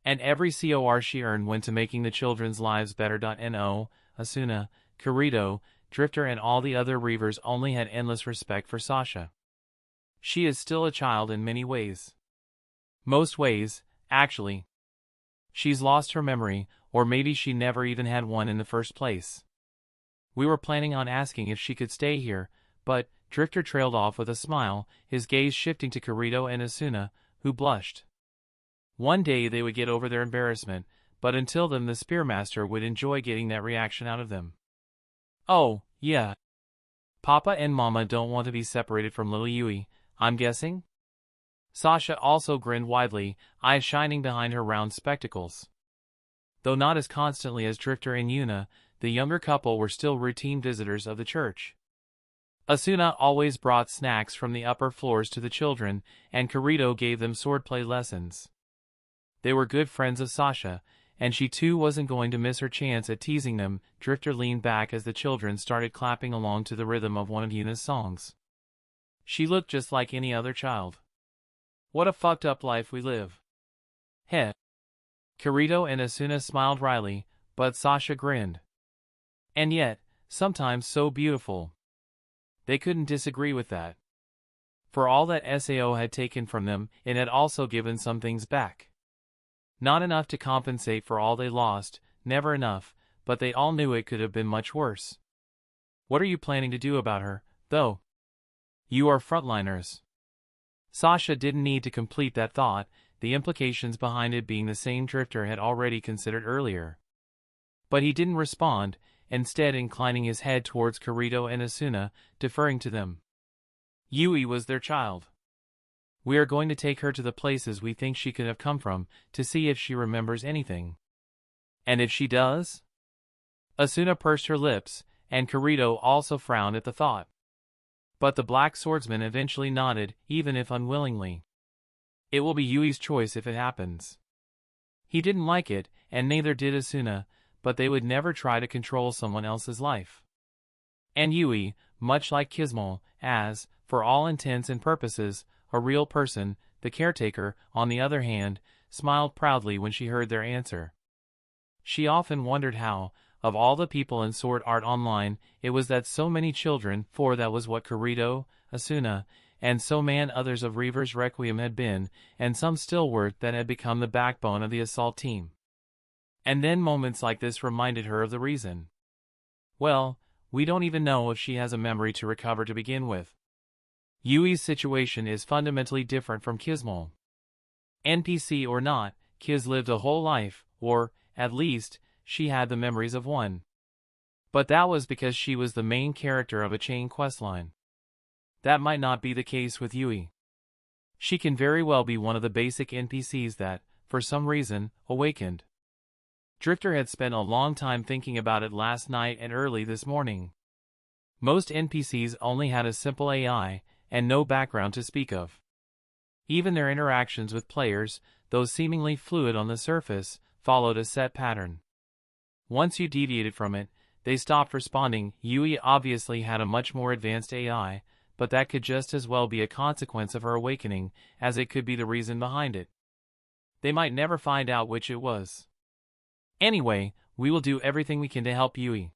Speaker 1: And every COR she earned went to making the children's lives better. No, Asuna, Kirito, Drifter and all the other Reavers only had endless respect for Sasha. She is still a child in many ways. Most ways, actually. She's lost her memory, or maybe she never even had one in the first place. We were planning on asking if she could stay here, but Drifter trailed off with a smile, his gaze shifting to Kirito and Asuna, who blushed. One day they would get over their embarrassment, but until then the Spearmaster would enjoy getting that reaction out of them. Oh, yeah. Papa and Mama don't want to be separated from little Yui, I'm guessing? Sasha also grinned widely, eyes shining behind her round spectacles. Though not as constantly as Drifter and Yuna, the younger couple were still routine visitors of the church. Asuna always brought snacks from the upper floors to the children, and Kirito gave them swordplay lessons. They were good friends of Sasha, and she too wasn't going to miss her chance at teasing them. Drifter leaned back as the children started clapping along to the rhythm of one of Yuna's songs. She looked just like any other child. What a fucked up life we live. Heh. Kirito and Asuna smiled wryly, but Sasha grinned. And yet, sometimes so beautiful. They couldn't disagree with that. For all that Sao had taken from them, it had also given some things back. Not enough to compensate for all they lost, never enough, but they all knew it could have been much worse. What are you planning to do about her, though? You are frontliners. Sasha didn't need to complete that thought, the implications behind it being the same Drifter had already considered earlier. But he didn't respond, instead inclining his head towards Kirito and Asuna, deferring to them. Yui was their child. We are going to take her to the places we think she could have come from, to see if she remembers anything. And if she does? Asuna pursed her lips, and Kirito also frowned at the thought. But the black swordsman eventually nodded, even if unwillingly. It will be Yui's choice if it happens. He didn't like it, and neither did Asuna, but they would never try to control someone else's life. And Yui, much like Kismol, as, for all intents and purposes, a real person, the caretaker, on the other hand, smiled proudly when she heard their answer. She often wondered how, of all the people in Sword Art Online, it was that so many children, for that was what Kirito, Asuna, and so many others of Reaver's Requiem had been, and some still were, that had become the backbone of the assault team. And then moments like this reminded her of the reason. Well, we don't even know if she has a memory to recover to begin with. Yui's situation is fundamentally different from Kismol. NPC or not, Kis lived a whole life, or, at least, she had the memories of one. But that was because she was the main character of a chain questline. That might not be the case with Yui. She can very well be one of the basic NPCs that, for some reason, awakened. Drifter had spent a long time thinking about it last night and early this morning. Most NPCs only had a simple AI, and no background to speak of. Even their interactions with players, though seemingly fluid on the surface, followed a set pattern. Once you deviated from it, they stopped responding. Yui obviously had a much more advanced AI, but that could just as well be a consequence of her awakening, as it could be the reason behind it. They might never find out which it was. Anyway, we will do everything we can to help Yui.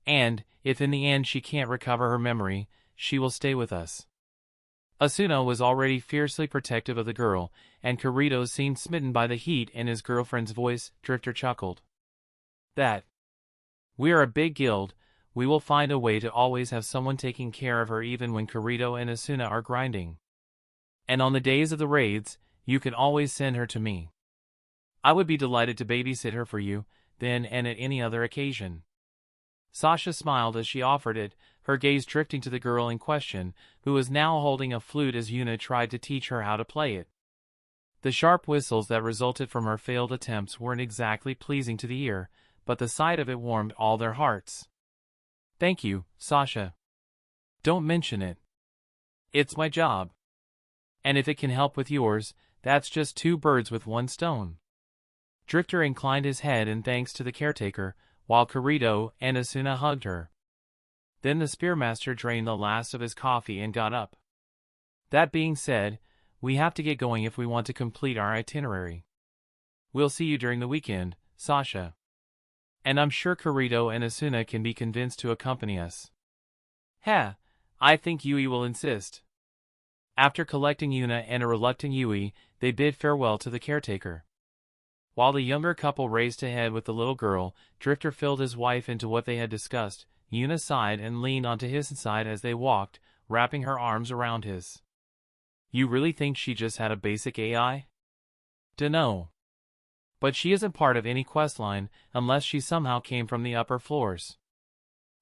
Speaker 1: And, if in the end she can't recover her memory, she will stay with us. Asuna was already fiercely protective of the girl, and Kirito seemed smitten by the heat in his girlfriend's voice. Drifter chuckled. That. We are a big guild, we will find a way to always have someone taking care of her even when Kirito and Asuna are grinding. And on the days of the raids, you can always send her to me. I would be delighted to babysit her for you, then and at any other occasion. Sasha smiled as she offered it, her gaze drifting to the girl in question, who was now holding a flute as Yuna tried to teach her how to play it. The sharp whistles that resulted from her failed attempts weren't exactly pleasing to the ear, but the sight of it warmed all their hearts. Thank you, Sasha. Don't mention it. It's my job. And if it can help with yours, that's just two birds with one stone. Drifter inclined his head in thanks to the caretaker, while Kirito and Asuna hugged her. Then the Spearmaster drained the last of his coffee and got up. That being said, we have to get going if we want to complete our itinerary. We'll see you during the weekend, Sasha. And I'm sure Kirito and Asuna can be convinced to accompany us. Heh, I think Yui will insist. After collecting Yuna and a reluctant Yui, they bid farewell to the caretaker. While the younger couple raced ahead with the little girl, Drifter filled his wife into what they had discussed. Yuna sighed and leaned onto his side as they walked, wrapping her arms around his. You really think she just had a basic AI? Dunno. But she isn't part of any questline, unless she somehow came from the upper floors.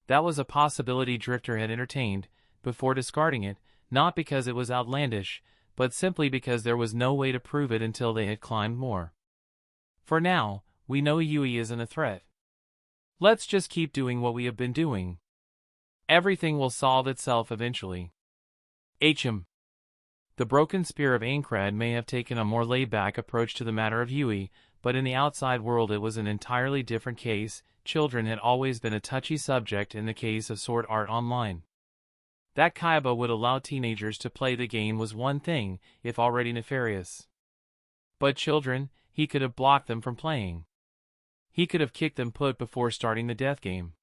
Speaker 1: That was a possibility Drifter had entertained, before discarding it, not because it was outlandish, but simply because there was no way to prove it until they had climbed more. For now, we know Yui isn't a threat. Let's just keep doing what we have been doing. Everything will solve itself eventually. HM. The broken spear of Aincrad may have taken a more laid-back approach to the matter of Yui, but in the outside world it was an entirely different case. Children had always been a touchy subject in the case of Sword Art Online. That Kaiba would allow teenagers to play the game was one thing, if already nefarious. But children, he could have blocked them from playing. He could have kicked them put before starting the death game.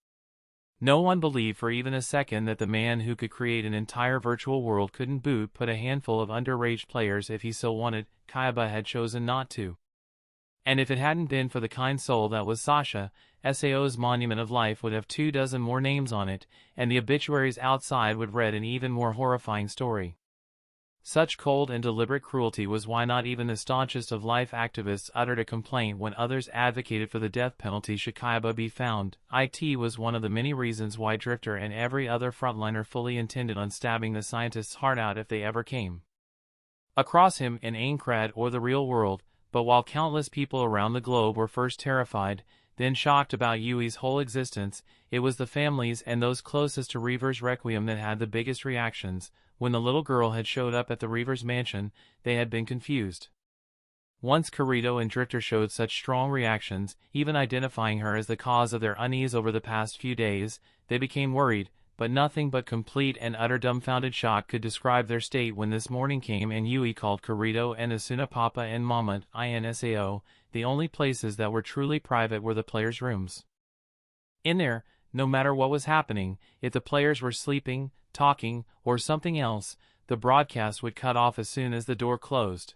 Speaker 1: No one believed for even a second that the man who could create an entire virtual world couldn't put a handful of underage players if he so wanted. Kaiba had chosen not to. And if it hadn't been for the kind soul that was Sasha, SAO's Monument of Life would have 24 more names on it, and the obituaries outside would read an even more horrifying story. Such cold and deliberate cruelty was why not even the staunchest of life activists uttered a complaint when others advocated for the death penalty should Kaiba be found. It was one of the many reasons why Drifter and every other frontliner fully intended on stabbing the scientist's heart out if they ever came across him in Aincrad or the real world. But while countless people around the globe were first terrified, then shocked about Yui's whole existence, it was the families and those closest to Reaver's Requiem that had the biggest reactions. When the little girl had showed up at the Reaver's mansion, they had been confused. Once Kirito and Drifter showed such strong reactions, even identifying her as the cause of their unease over the past few days, they became worried, but nothing but complete and utter dumbfounded shock could describe their state when this morning came and Yui called Kirito and Asuna Papa and Mama, INSAO. The only places that were truly private were the players' rooms. In there, no matter what was happening, if the players were sleeping, talking, or something else, the broadcast would cut off as soon as the door closed.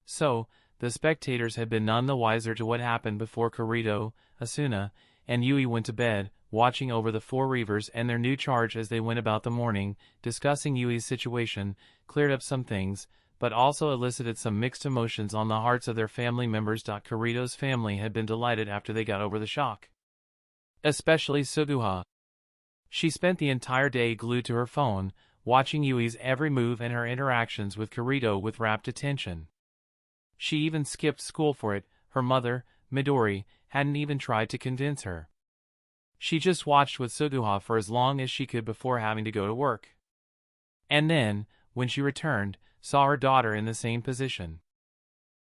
Speaker 1: So, the spectators had been none the wiser to what happened before Kirito, Asuna, and Yui went to bed, watching over the 4 Reavers and their new charge as they went about the morning, discussing Yui's situation, cleared up some things, but also elicited some mixed emotions on the hearts of their family members. Kirito's family had been delighted after they got over the shock. Especially Suguha. She spent the entire day glued to her phone, watching Yui's every move and her interactions with Kirito with rapt attention. She even skipped school for it. Her mother, Midori, hadn't even tried to convince her. She just watched with Suguha for as long as she could before having to go to work. And then, when she returned, saw her daughter in the same position.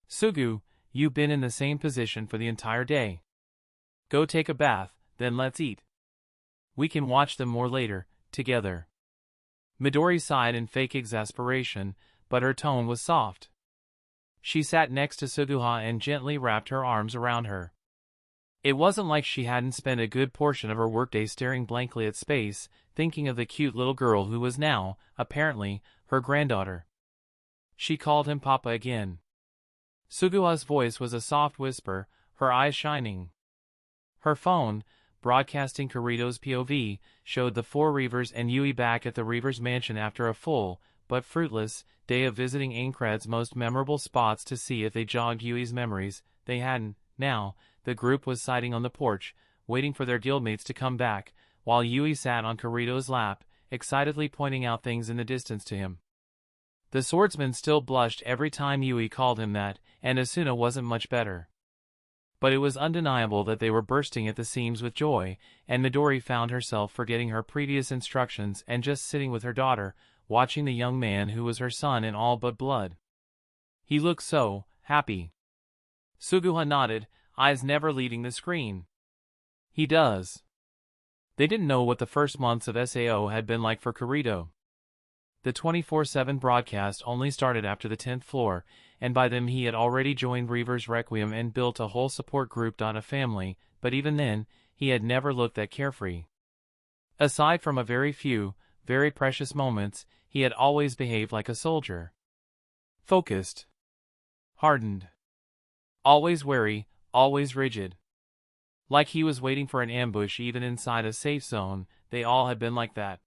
Speaker 1: Sugu, you've been in the same position for the entire day. Go take a bath, then let's eat. We can watch them more later, together. Midori sighed in fake exasperation, but her tone was soft. She sat next to Suguha and gently wrapped her arms around her. It wasn't like she hadn't spent a good portion of her workday staring blankly at space, thinking of the cute little girl who was now, apparently, her granddaughter. She called him Papa again. Suguha's voice was a soft whisper, her eyes shining. Her phone, broadcasting Kirito's POV, showed the 4 Reavers and Yui back at the Reavers mansion after a full, but fruitless, day of visiting Aincrad's most memorable spots to see if they jogged Yui's memories. They hadn't. Now, the group was sitting on the porch, waiting for their guildmates to come back, while Yui sat on Kirito's lap, excitedly pointing out things in the distance to him. The swordsman still blushed every time Yui called him that, and Asuna wasn't much better. But it was undeniable that they were bursting at the seams with joy, and Midori found herself forgetting her previous instructions and just sitting with her daughter, watching the young man who was her son in all but blood. He looked so happy. Suguha nodded, eyes never leaving the screen. He does. They didn't know what the first months of SAO had been like for Kirito. The 24/7 broadcast only started after the 10th floor, and by then he had already joined Reaver's Requiem and built a whole support group. A family, but even then, he had never looked that carefree. Aside from a very few, very precious moments, he had always behaved like a soldier. Focused. Hardened. Always wary, always rigid. Like he was waiting for an ambush even inside a safe zone. They all had been like that.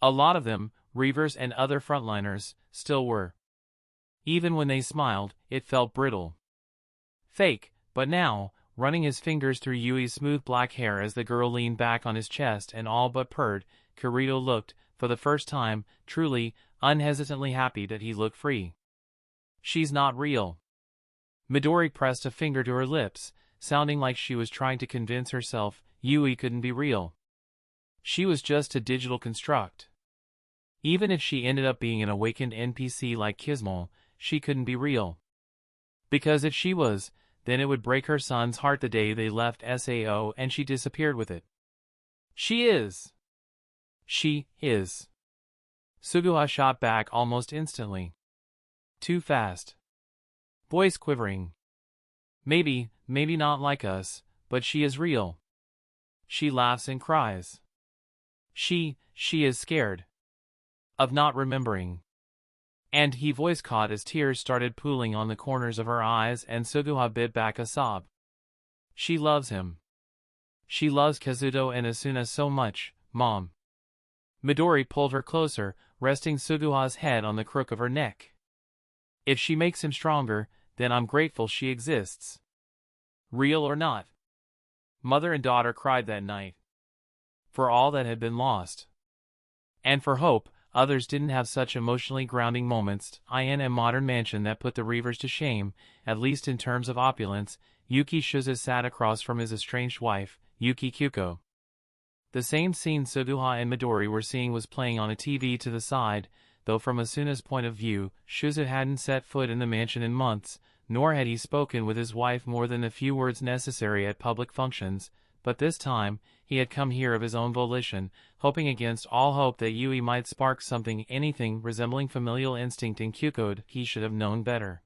Speaker 1: A lot of them, Reavers and other frontliners, still were. Even when they smiled, it felt brittle. Fake, but now, running his fingers through Yui's smooth black hair as the girl leaned back on his chest and all but purred, Kirito looked, for the first time, truly, unhesitantly happy that he looked free. She's not real. Midori pressed a finger to her lips, sounding like she was trying to convince herself Yui couldn't be real. She was just a digital construct. Even if she ended up being an awakened NPC like Kismol, she couldn't be real. Because if she was, then it would break her son's heart the day they left SAO and she disappeared with it. She is. She is. Suguha shot back almost instantly. Too fast. Voice quivering. Maybe not like us, but she is real. She laughs and cries. She is scared. Of not remembering. And he voice caught as tears started pooling on the corners of her eyes and Suguha bit back a sob. She loves him. She loves Kazuto and Asuna so much, Mom. Midori pulled her closer, resting Suguha's head on the crook of her neck. If she makes him stronger, then I'm grateful she exists. Real or not. Mother and daughter cried that night. For all that had been lost. And for hope, others didn't have such emotionally grounding moments. In a modern mansion that put the Reavers to shame, at least in terms of opulence, Yuki Shiza sat across from his estranged wife, Yuki Kyuko. The same scene Suguha and Midori were seeing was playing on a TV to the side, though from Asuna's point of view, Shiza hadn't set foot in the mansion in months, nor had he spoken with his wife more than the few words necessary at public functions, but this time, he had come here of his own volition, hoping against all hope that Yui might spark anything resembling familial instinct in Kyuko. He should have known better.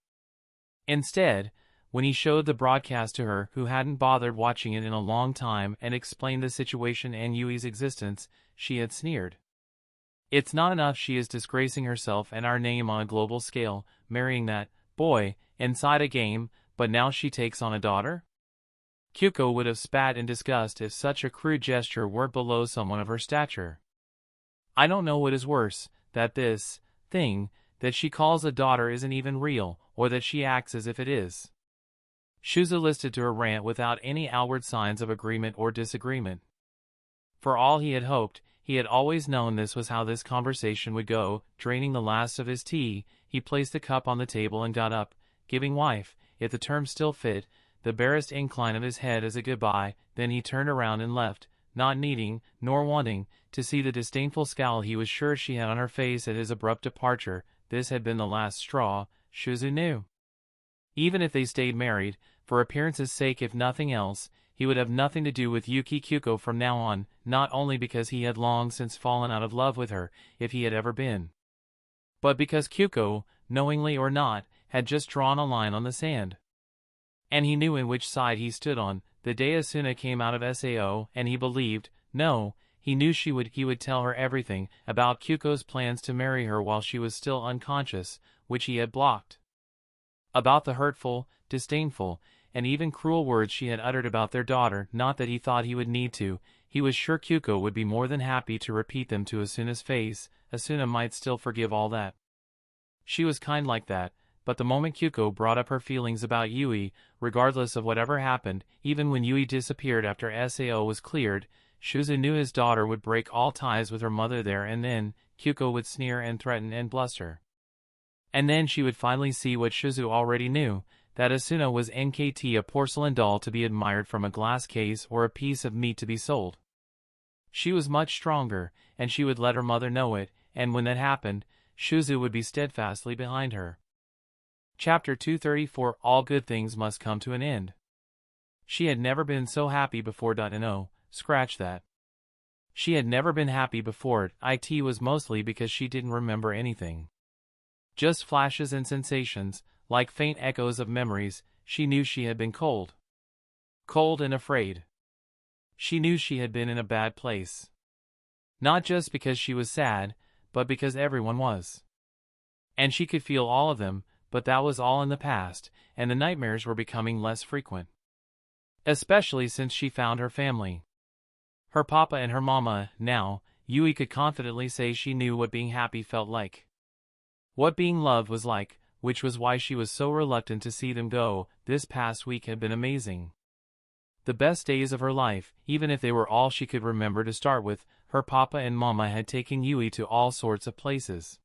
Speaker 1: Instead, when he showed the broadcast to her, who hadn't bothered watching it in a long time, and explained the situation and Yui's existence, she had sneered. It's not enough she is disgracing herself and our name on a global scale, marrying that boy inside a game, but now she takes on a daughter? Kyuko would have spat in disgust if such a crude gesture weren't below someone of her stature. I don't know what is worse, that this thing that she calls a daughter isn't even real, or that she acts as if it is. Shiza listened to her rant without any outward signs of agreement or disagreement. For all he had hoped, he had always known this was how this conversation would go. Draining the last of his tea, he placed the cup on the table and got up, giving wife, if the term still fit, the barest incline of his head as a goodbye. Then he turned around and left, not needing, nor wanting, to see the disdainful scowl he was sure she had on her face at his abrupt departure. This had been the last straw, Shizu knew. Even if they stayed married, for appearance's sake if nothing else, he would have nothing to do with Yuki Kyuko from now on, not only because he had long since fallen out of love with her, if he had ever been, but because Kyuko, knowingly or not, had just drawn a line on the sand. And he knew in which side he stood on. The day Asuna came out of SAO, and he believed, no, he knew he would tell her everything about Kyuko's plans to marry her while she was still unconscious, which he had blocked. About the hurtful, disdainful, and even cruel words she had uttered about their daughter. Not that he thought he would need to, he was sure Kyuko would be more than happy to repeat them to Asuna's face. Asuna might still forgive all that. She was kind like that, but the moment Kyuko brought up her feelings about Yui, regardless of whatever happened, even when Yui disappeared after SAO was cleared, Shizu knew his daughter would break all ties with her mother there, and then Kyuko would sneer and threaten and bluster. And then she would finally see what Shizu already knew, that Asuna was NKT, a porcelain doll to be admired from a glass case or a piece of meat to be sold. She was much stronger, and she would let her mother know it, and when that happened, Shizu would be steadfastly behind her. Chapter 234 All good things must come to an end. She had never been so happy before. No, scratch that. She had never been happy before. It was mostly because she didn't remember anything. Just flashes and sensations, like faint echoes of memories. She knew she had been cold. cold and afraid. She knew she had been in a bad place. Not just because she was sad, but because everyone was. And she could feel all of them, but that was all in the past, and the nightmares were becoming less frequent. Especially since she found her family. Her papa and her mama. Now, Yui could confidently say she knew what being happy felt like. What being loved was like, which was why she was so reluctant to see them go. This past week had been amazing. The best days of her life, even if they were all she could remember to start with. Her papa and mama had taken Yui to all sorts of places.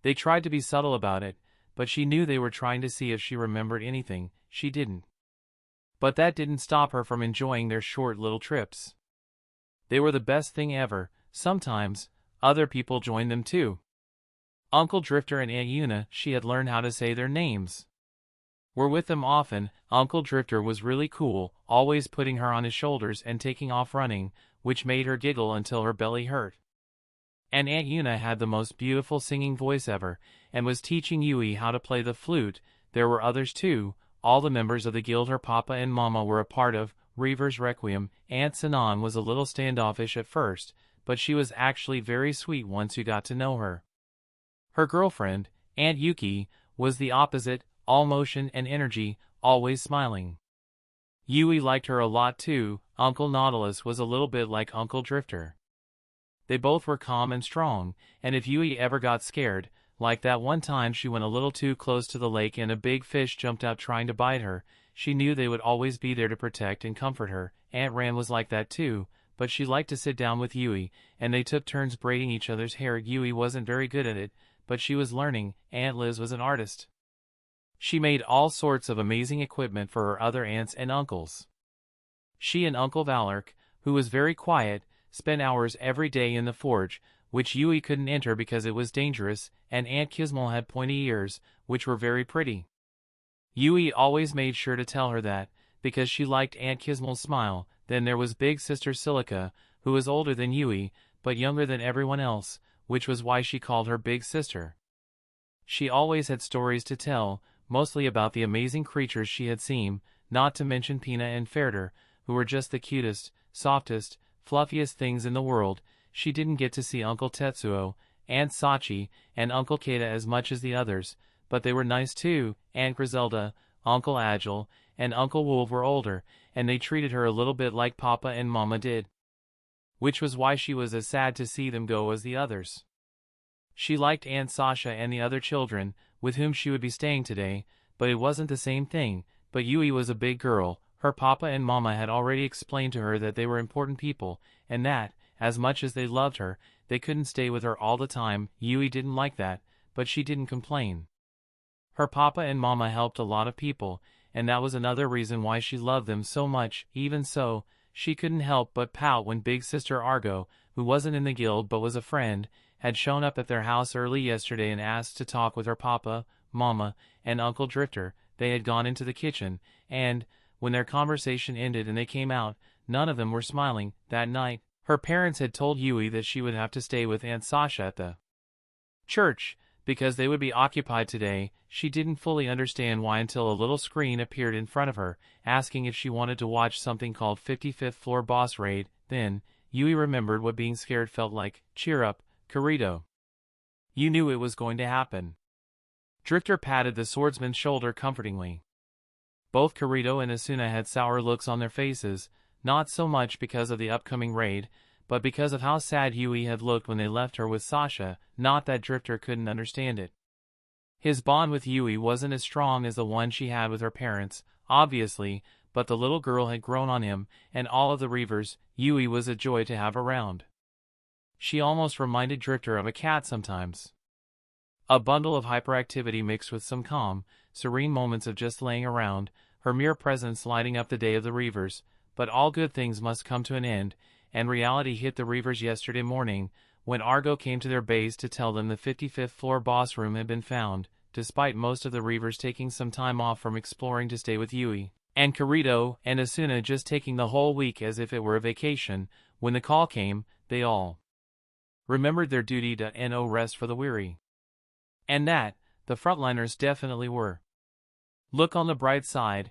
Speaker 1: They tried to be subtle about it, but she knew they were trying to see if she remembered anything. She didn't. But that didn't stop her from enjoying their short little trips. They were the best thing ever. Sometimes, other people joined them too. Uncle Drifter and Aunt Yuna, she had learned how to say their names, were with them often. Uncle Drifter was really cool, always putting her on his shoulders and taking off running, which made her giggle until her belly hurt. And Aunt Yuna had the most beautiful singing voice ever, and was teaching Yui how to play the flute. There were others too, all the members of the guild her papa and mama were a part of. Reaver's Requiem. Aunt Sinan was a little standoffish at first, but she was actually very sweet once you got to know her. Her girlfriend, Aunt Yuki, was the opposite, all motion and energy, always smiling. Yui liked her a lot too. Uncle Nautilus was a little bit like Uncle Drifter. They both were calm and strong, and if Yui ever got scared, like that one time she went a little too close to the lake and a big fish jumped out trying to bite her, she knew they would always be there to protect and comfort her. Aunt Ram was like that too, but she liked to sit down with Yui, and they took turns braiding each other's hair. Yui wasn't very good at it, but she was learning. Aunt Liz was an artist. She made all sorts of amazing equipment for her other aunts and uncles. She and Uncle Valork, who was very quiet, spent hours every day in the forge, which Yui couldn't enter because it was dangerous, and Aunt Kismel had pointy ears, which were very pretty. Yui always made sure to tell her that, because she liked Aunt Kismel's smile. Then there was Big Sister Silica, who was older than Yui, but younger than everyone else, which was why she called her Big Sister. She always had stories to tell, mostly about the amazing creatures she had seen, not to mention Pina and Ferder, who were just the cutest, softest, fluffiest things in the world. She didn't get to see Uncle Tetsuo, Aunt Sachi, and Uncle Keita as much as the others, but they were nice too. Aunt Griselda, Uncle Agile, and Uncle Wolf were older, and they treated her a little bit like Papa and Mama did. Which was why she was as sad to see them go as the others. She liked Aunt Sasha and the other children, with whom she would be staying today, but it wasn't the same thing. But Yui was a big girl. Her papa and mama had already explained to her that they were important people, and that, as much as they loved her, they couldn't stay with her all the time. Yui didn't like that, but she didn't complain. Her papa and mama helped a lot of people, and that was another reason why she loved them so much. Even so, she couldn't help but pout when Big Sister Argo, who wasn't in the guild but was a friend, had shown up at their house early yesterday and asked to talk with her papa, mama, and Uncle Drifter. They had gone into the kitchen, and, when their conversation ended and they came out, none of them were smiling. That night, her parents had told Yui that she would have to stay with Aunt Sasha at the church, because they would be occupied today. She didn't fully understand why until a little screen appeared in front of her, asking if she wanted to watch something called 55th Floor Boss Raid. Then, Yui remembered what being scared felt like. Cheer up, Kirito. You knew it was going to happen. Drifter patted the swordsman's shoulder comfortingly. Both Kirito and Asuna had sour looks on their faces, not so much because of the upcoming raid, but because of how sad Yui had looked when they left her with Sasha. Not that Drifter couldn't understand it. His bond with Yui wasn't as strong as the one she had with her parents, obviously, but the little girl had grown on him, and all of the Reavers, Yui was a joy to have around. She almost reminded Drifter of a cat sometimes. A bundle of hyperactivity mixed with some calm, serene moments of just laying around, her mere presence lighting up the day of the Reavers. But all good things must come to an end, and reality hit the Reavers yesterday morning, when Argo came to their base to tell them the 55th floor boss room had been found, despite most of the Reavers taking some time off from exploring to stay with Yui, and Kirito and Asuna just taking the whole week as if it were a vacation. When the call came, they all remembered their duty to no rest for the weary. And that, the frontliners definitely were. Look on the bright side,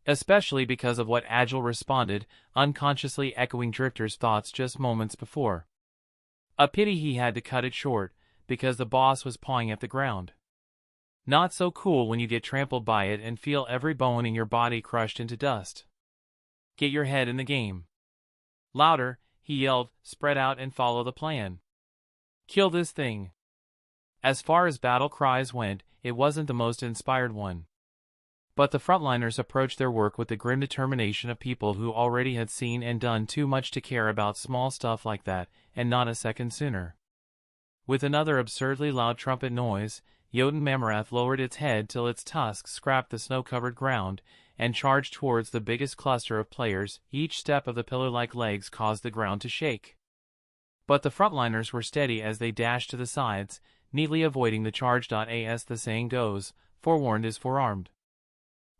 Speaker 1: especially because of what Agile responded, unconsciously echoing Drifter's thoughts just moments before. A pity he had to cut it short, because the boss was pawing at the ground. Not so cool when you get trampled by it and feel every bone in your body crushed into dust. Get your head in the game. Louder, he yelled, spread out and follow the plan. Kill this thing. As far as battle cries went, it wasn't the most inspired one. But the frontliners approached their work with the grim determination of people who already had seen and done too much to care about small stuff like that, and not a second sooner. With another absurdly loud trumpet noise, Jotun Mammorath lowered its head till its tusks scraped the snow-covered ground, and charged towards the biggest cluster of players. Each step of the pillar-like legs caused the ground to shake. But the frontliners were steady as they dashed to the sides, neatly avoiding the charge. As the saying goes, forewarned is forearmed.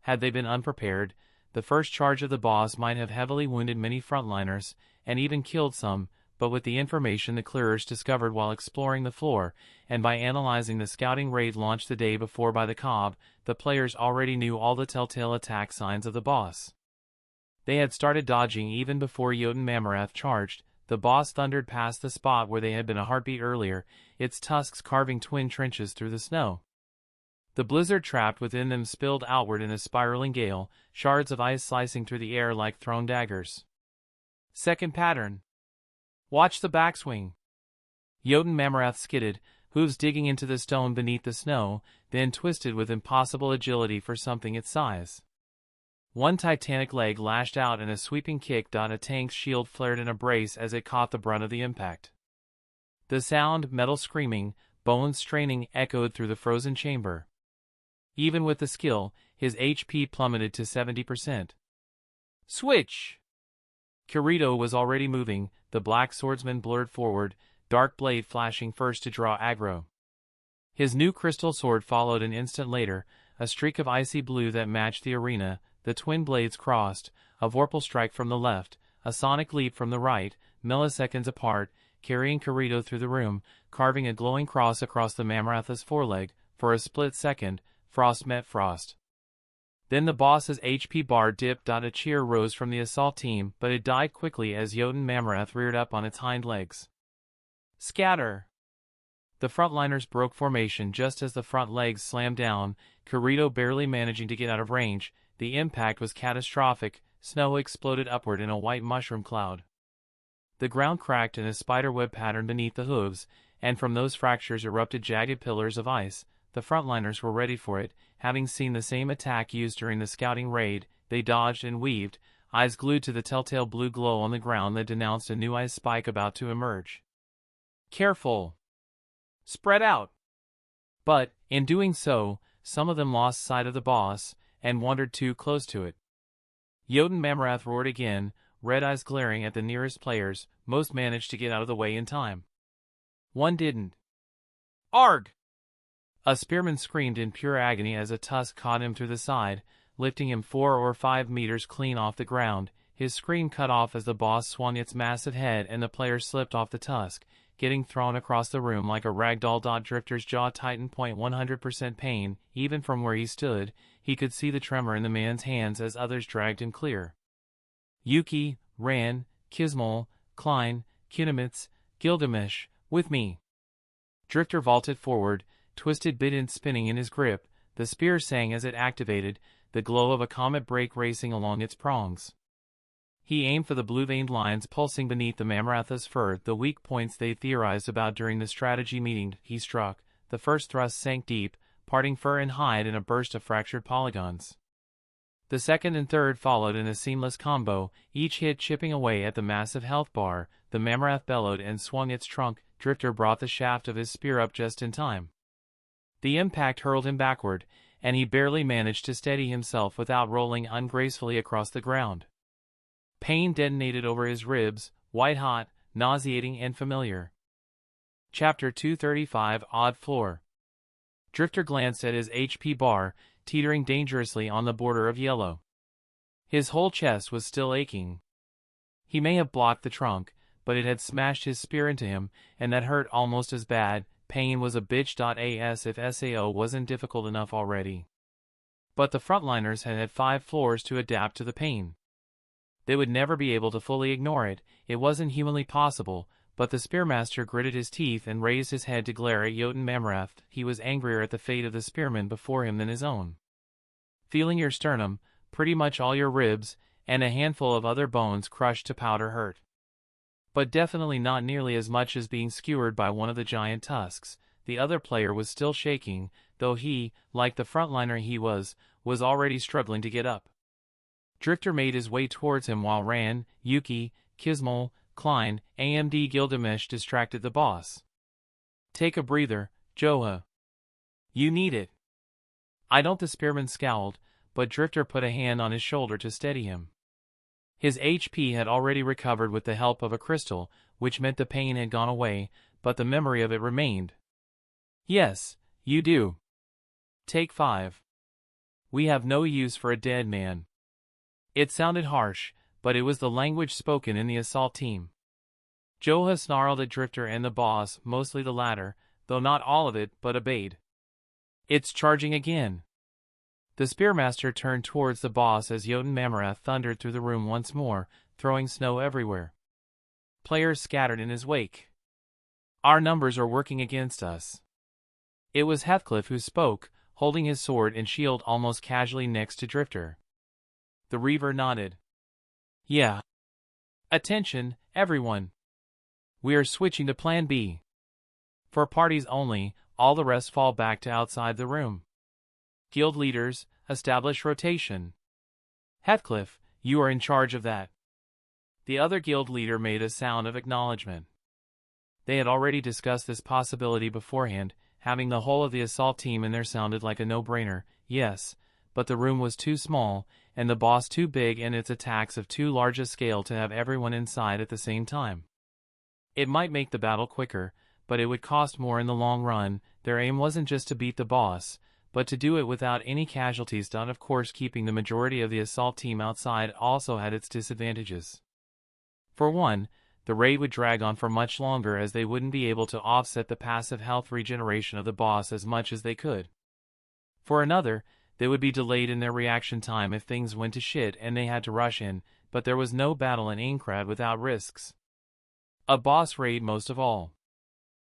Speaker 1: Had they been unprepared, the first charge of the boss might have heavily wounded many frontliners, and even killed some, but with the information the clearers discovered while exploring the floor, and by analyzing the scouting raid launched the day before by the Cobb, the players already knew all the telltale attack signs of the boss. They had started dodging even before Jotun Mammorath charged. The boss thundered past the spot where they had been a heartbeat earlier, its tusks carving twin trenches through the snow. The blizzard trapped within them spilled outward in a spiraling gale, shards of ice slicing through the air like thrown daggers. Second pattern. Watch the backswing. Jotun Mammorath skidded, hooves digging into the stone beneath the snow, then twisted with impossible agility for something its size. One titanic leg lashed out in a sweeping kick. A tank's shield flared in a brace as it caught the brunt of the impact. The sound, metal screaming, bones straining, echoed through the frozen chamber. Even with the skill, his HP plummeted to 70%. Switch! Kirito was already moving, the black swordsman blurred forward, dark blade flashing first to draw aggro. His new crystal sword followed an instant later, a streak of icy blue that matched the arena. The twin blades crossed, a vorpal strike from the left, a sonic leap from the right, milliseconds apart, carrying Kirito through the room, carving a glowing cross across the Mammorath's foreleg. For a split second, frost met frost. Then the boss's HP bar dipped. A cheer rose from the assault team, but it died quickly as Jotun Mammorath reared up on its hind legs. Scatter! The frontliners broke formation just as the front legs slammed down, Kirito barely managing to get out of range. The impact was catastrophic, snow exploded upward in a white mushroom cloud. The ground cracked in a spiderweb pattern beneath the hooves, and from those fractures erupted jagged pillars of ice. The frontliners were ready for it, having seen the same attack used during the scouting raid. They dodged and weaved, eyes glued to the telltale blue glow on the ground that denounced a new ice spike about to emerge. Careful! Spread out! But, in doing so, some of them lost sight of the boss, and wandered too close to it. Jotun Mammorath roared again, red eyes glaring at the nearest players. Most managed to get out of the way in time. One didn't. Arg! A spearman screamed in pure agony as a tusk caught him through the side, lifting him 4 or 5 meters clean off the ground. His scream cut off as the boss swung its massive head and the player slipped off the tusk, getting thrown across the room like a ragdoll. Drifter's jaw tightened. 100% pain. Even from where he stood, he could see the tremor in the man's hands as others dragged him clear. Yuki, Ran, Kismol, Klein, Kinemitz, Gilgamesh, with me. Drifter vaulted forward, twisted bident spinning in his grip. The spear sang as it activated, the glow of a comet break racing along its prongs. He aimed for the blue-veined lines pulsing beneath the Mammorath's fur, the weak points they theorized about during the strategy meeting. He struck. The first thrust sank deep, parting fur and hide in a burst of fractured polygons. The second and third followed in a seamless combo, each hit chipping away at the massive health bar. The Mammorath bellowed and swung its trunk. Drifter brought the shaft of his spear up just in time. The impact hurled him backward, and he barely managed to steady himself without rolling ungracefully across the ground. Pain detonated over his ribs, white-hot, nauseating and familiar. Chapter 235 Odd Floor. Drifter glanced at his HP bar, teetering dangerously on the border of yellow. His whole chest was still aching. He may have blocked the trunk, but it had smashed his spear into him, and that hurt almost as bad. Pain was a bitch. As if SAO wasn't difficult enough already. But the frontliners had 5 floors to adapt to the pain. They would never be able to fully ignore it, it wasn't humanly possible, but the Spearmaster gritted his teeth and raised his head to glare at Jotun Mamrath. He was angrier at the fate of the spearmen before him than his own. Feeling your sternum, pretty much all your ribs, and a handful of other bones crushed to powder hurt. But definitely not nearly as much as being skewered by one of the giant tusks. The other player was still shaking, though he, like the frontliner he was already struggling to get up. Drifter made his way towards him while Ran, Yuki, Kismol, Klein, AMD Gilgamesh distracted the boss. Take a breather, Joha. You need it. I don't. The spearman scowled, but Drifter put a hand on his shoulder to steady him. His HP had already recovered with the help of a crystal, which meant the pain had gone away, but the memory of it remained. Yes, you do. Take 5. We have no use for a dead man. It sounded harsh, but it was the language spoken in the assault team. Joha snarled at Drifter and the boss, mostly the latter, though not all of it, but obeyed. It's charging again. The Spearmaster turned towards the boss as Jotun Mamrath thundered through the room once more, throwing snow everywhere. Players scattered in his wake. Our numbers are working against us. It was Heathcliff who spoke, holding his sword and shield almost casually next to Drifter. The Reaver nodded. Yeah. Attention, everyone. We are switching to Plan B. For parties only, all the rest fall back to outside the room. Guild leaders, establish rotation. Heathcliff, you are in charge of that. The other guild leader made a sound of acknowledgement. They had already discussed this possibility beforehand, having the whole of the assault team in there sounded like a no-brainer, yes, but the room was too small, and the boss too big and its attacks of too large a scale to have everyone inside at the same time. It might make the battle quicker, but it would cost more in the long run. Their aim wasn't just to beat the boss, but to do it without any casualties. Of course, keeping the majority of the assault team outside also had its disadvantages. For one, the raid would drag on for much longer as they wouldn't be able to offset the passive health regeneration of the boss as much as they could. For another, they would be delayed in their reaction time if things went to shit and they had to rush in, but there was no battle in Aincrad without risks. A boss raid most of all.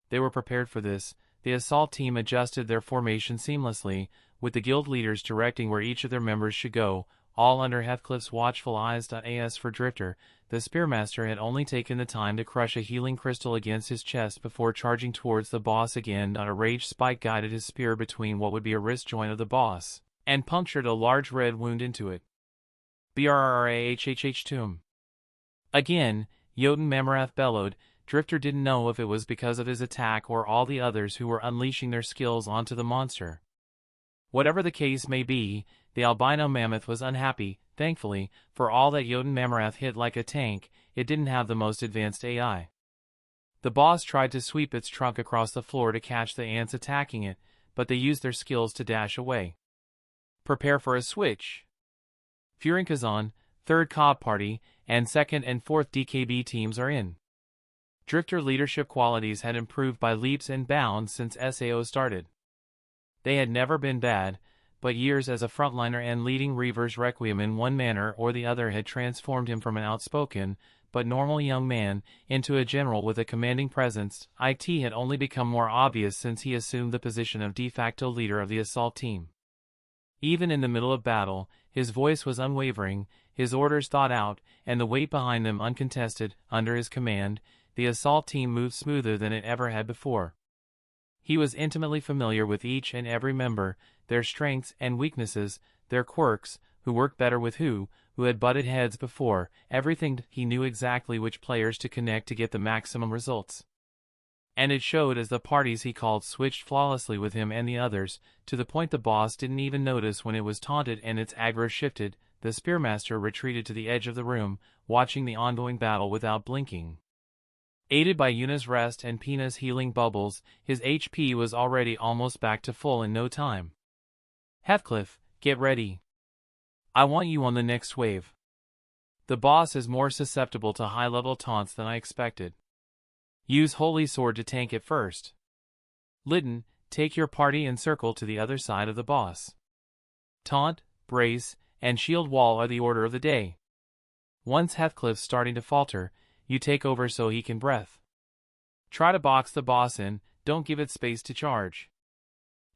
Speaker 1: They were prepared for this. The assault team adjusted their formation seamlessly, with the guild leaders directing where each of their members should go, all under Heathcliff's watchful eyes. As for Drifter, the Spearmaster had only taken the time to crush a healing crystal against his chest before charging towards the boss again. A rage spike guided his spear between what would be a wrist joint of the boss, and punctured a large red wound into it. Brrrahhhh tomb. Again, Jotun Mamrath bellowed. Drifter didn't know if it was because of his attack or all the others who were unleashing their skills onto the monster. Whatever the case may be, the albino mammoth was unhappy. Thankfully, for all that Jotun Mamrath hit like a tank, it didn't have the most advanced AI. The boss tried to sweep its trunk across the floor to catch the ants attacking it, but they used their skills to dash away. Prepare for a switch. Furinkazan, 3rd Cobb Party, and 2nd and 4th DKB teams are in. Drifter leadership qualities had improved by leaps and bounds since SAO started. They had never been bad, but years as a frontliner and leading Reaver's Requiem in one manner or the other had transformed him from an outspoken, but normal young man, into a general with a commanding presence. It had only become more obvious since he assumed the position of de facto leader of the assault team. Even in the middle of battle, his voice was unwavering, his orders thought out, and the weight behind them uncontested. Under his command, the assault team moved smoother than it ever had before. He was intimately familiar with each and every member, their strengths and weaknesses, their quirks, who worked better with who had butted heads before, everything. He knew exactly which players to connect to get the maximum results. And it showed as the parties he called switched flawlessly with him and the others, to the point the boss didn't even notice when it was taunted and its aggro shifted. The Spearmaster retreated to the edge of the room, watching the ongoing battle without blinking. Aided by Yuna's rest and Pina's healing bubbles, his HP was already almost back to full in no time. Heathcliff, get ready. I want you on the next wave. The boss is more susceptible to high-level taunts than I expected. Use Holy Sword to tank it first. Lidden, take your party and circle to the other side of the boss. Taunt, brace, and shield wall are the order of the day. Once Heathcliff's starting to falter, you take over so he can breath. Try to box the boss in, don't give it space to charge.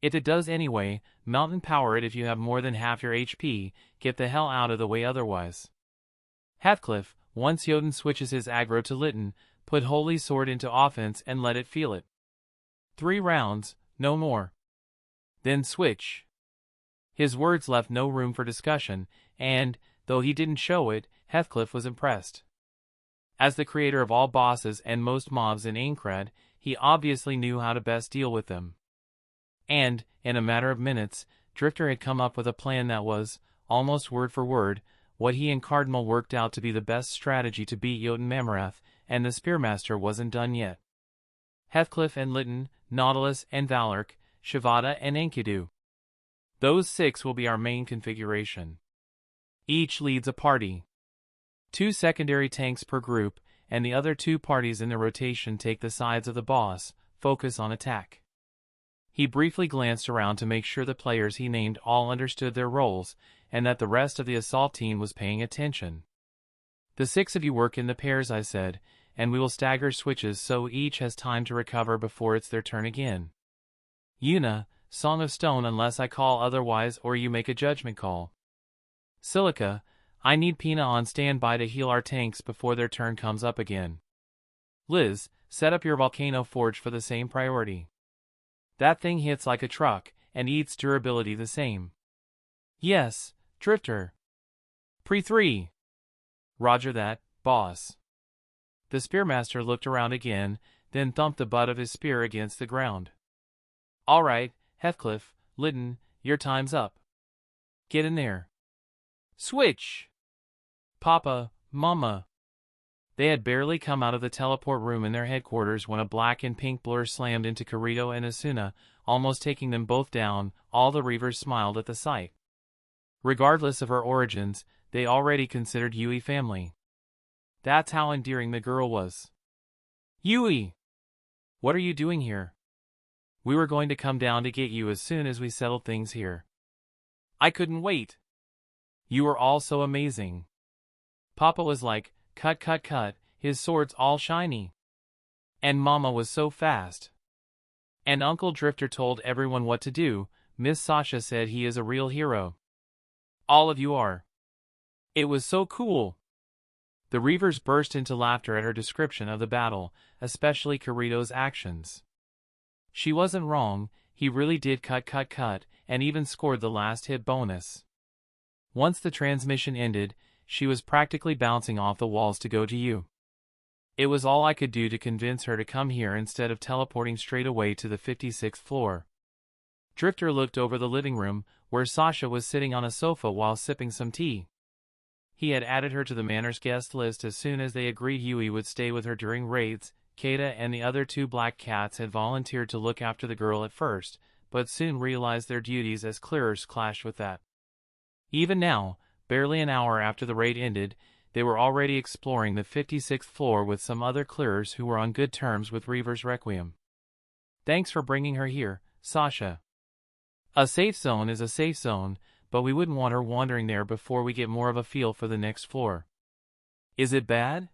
Speaker 1: If it does anyway, mountain power it if you have more than half your HP, get the hell out of the way otherwise. Heathcliff, once Jotun switches his aggro to Lytton, put Holy Sword into offense and let it feel it. 3 rounds, no more. Then switch. His words left no room for discussion, and, though he didn't show it, Heathcliff was impressed. As the creator of all bosses and most mobs in Aincrad, he obviously knew how to best deal with them. And, in a matter of minutes, Drifter had come up with a plan that was, almost word for word, what he and Cardinal worked out to be the best strategy to beat Jotun Memorath, and the Spearmaster wasn't done yet. Heathcliff and Lytton, Nautilus and Valork, Shavada and Enkidu. Those 6 will be our main configuration. Each leads a party. 2 secondary tanks per group, and the other 2 parties in the rotation take the sides of the boss, focus on attack. He briefly glanced around to make sure the players he named all understood their roles, and that the rest of the assault team was paying attention. The 6 of you work in the pairs, I said, and we will stagger switches so each has time to recover before it's their turn again. Yuna, Song of Stone unless I call otherwise or you make a judgment call. Silica, I need Pina on standby to heal our tanks before their turn comes up again. Liz, set up your Volcano Forge for the same priority. That thing hits like a truck, and eats durability the same. Yes, Drifter. Pre-3. Roger that, boss. The Spearmaster looked around again, then thumped the butt of his spear against the ground. All right, Heathcliff, Lytton, your time's up. Get in there. Switch! Papa, Mama. They had barely come out of the teleport room in their headquarters when a black and pink blur slammed into Kirito and Asuna, almost taking them both down. All the Reavers smiled at the sight. Regardless of her origins, they already considered Yui family. That's how endearing the girl was. Yui! What are you doing here? We were going to come down to get you as soon as we settled things here. I couldn't wait. You were all so amazing. Papa was like, cut, his sword's all shiny. And Mama was so fast. And Uncle Drifter told everyone what to do. Miss Sasha said he is a real hero. All of you are. It was so cool. The Reavers burst into laughter at her description of the battle, especially Kirito's actions. She wasn't wrong, he really did cut, and even scored the last hit bonus. Once the transmission ended, she was practically bouncing off the walls to go to you. It was all I could do to convince her to come here instead of teleporting straight away to the 56th floor. Drifter looked over the living room, where Sasha was sitting on a sofa while sipping some tea. He had added her to the Manor's guest list as soon as they agreed Yui would stay with her during raids. Keita and the other 2 black cats had volunteered to look after the girl at first, but soon realized their duties as clearers clashed with that. Even now, barely an hour after the raid ended, they were already exploring the 56th floor with some other clearers who were on good terms with Reaver's Requiem. Thanks for bringing her here, Sasha. A safe zone is a safe zone, but we wouldn't want her wandering there before we get more of a feel for the next floor. Is it bad?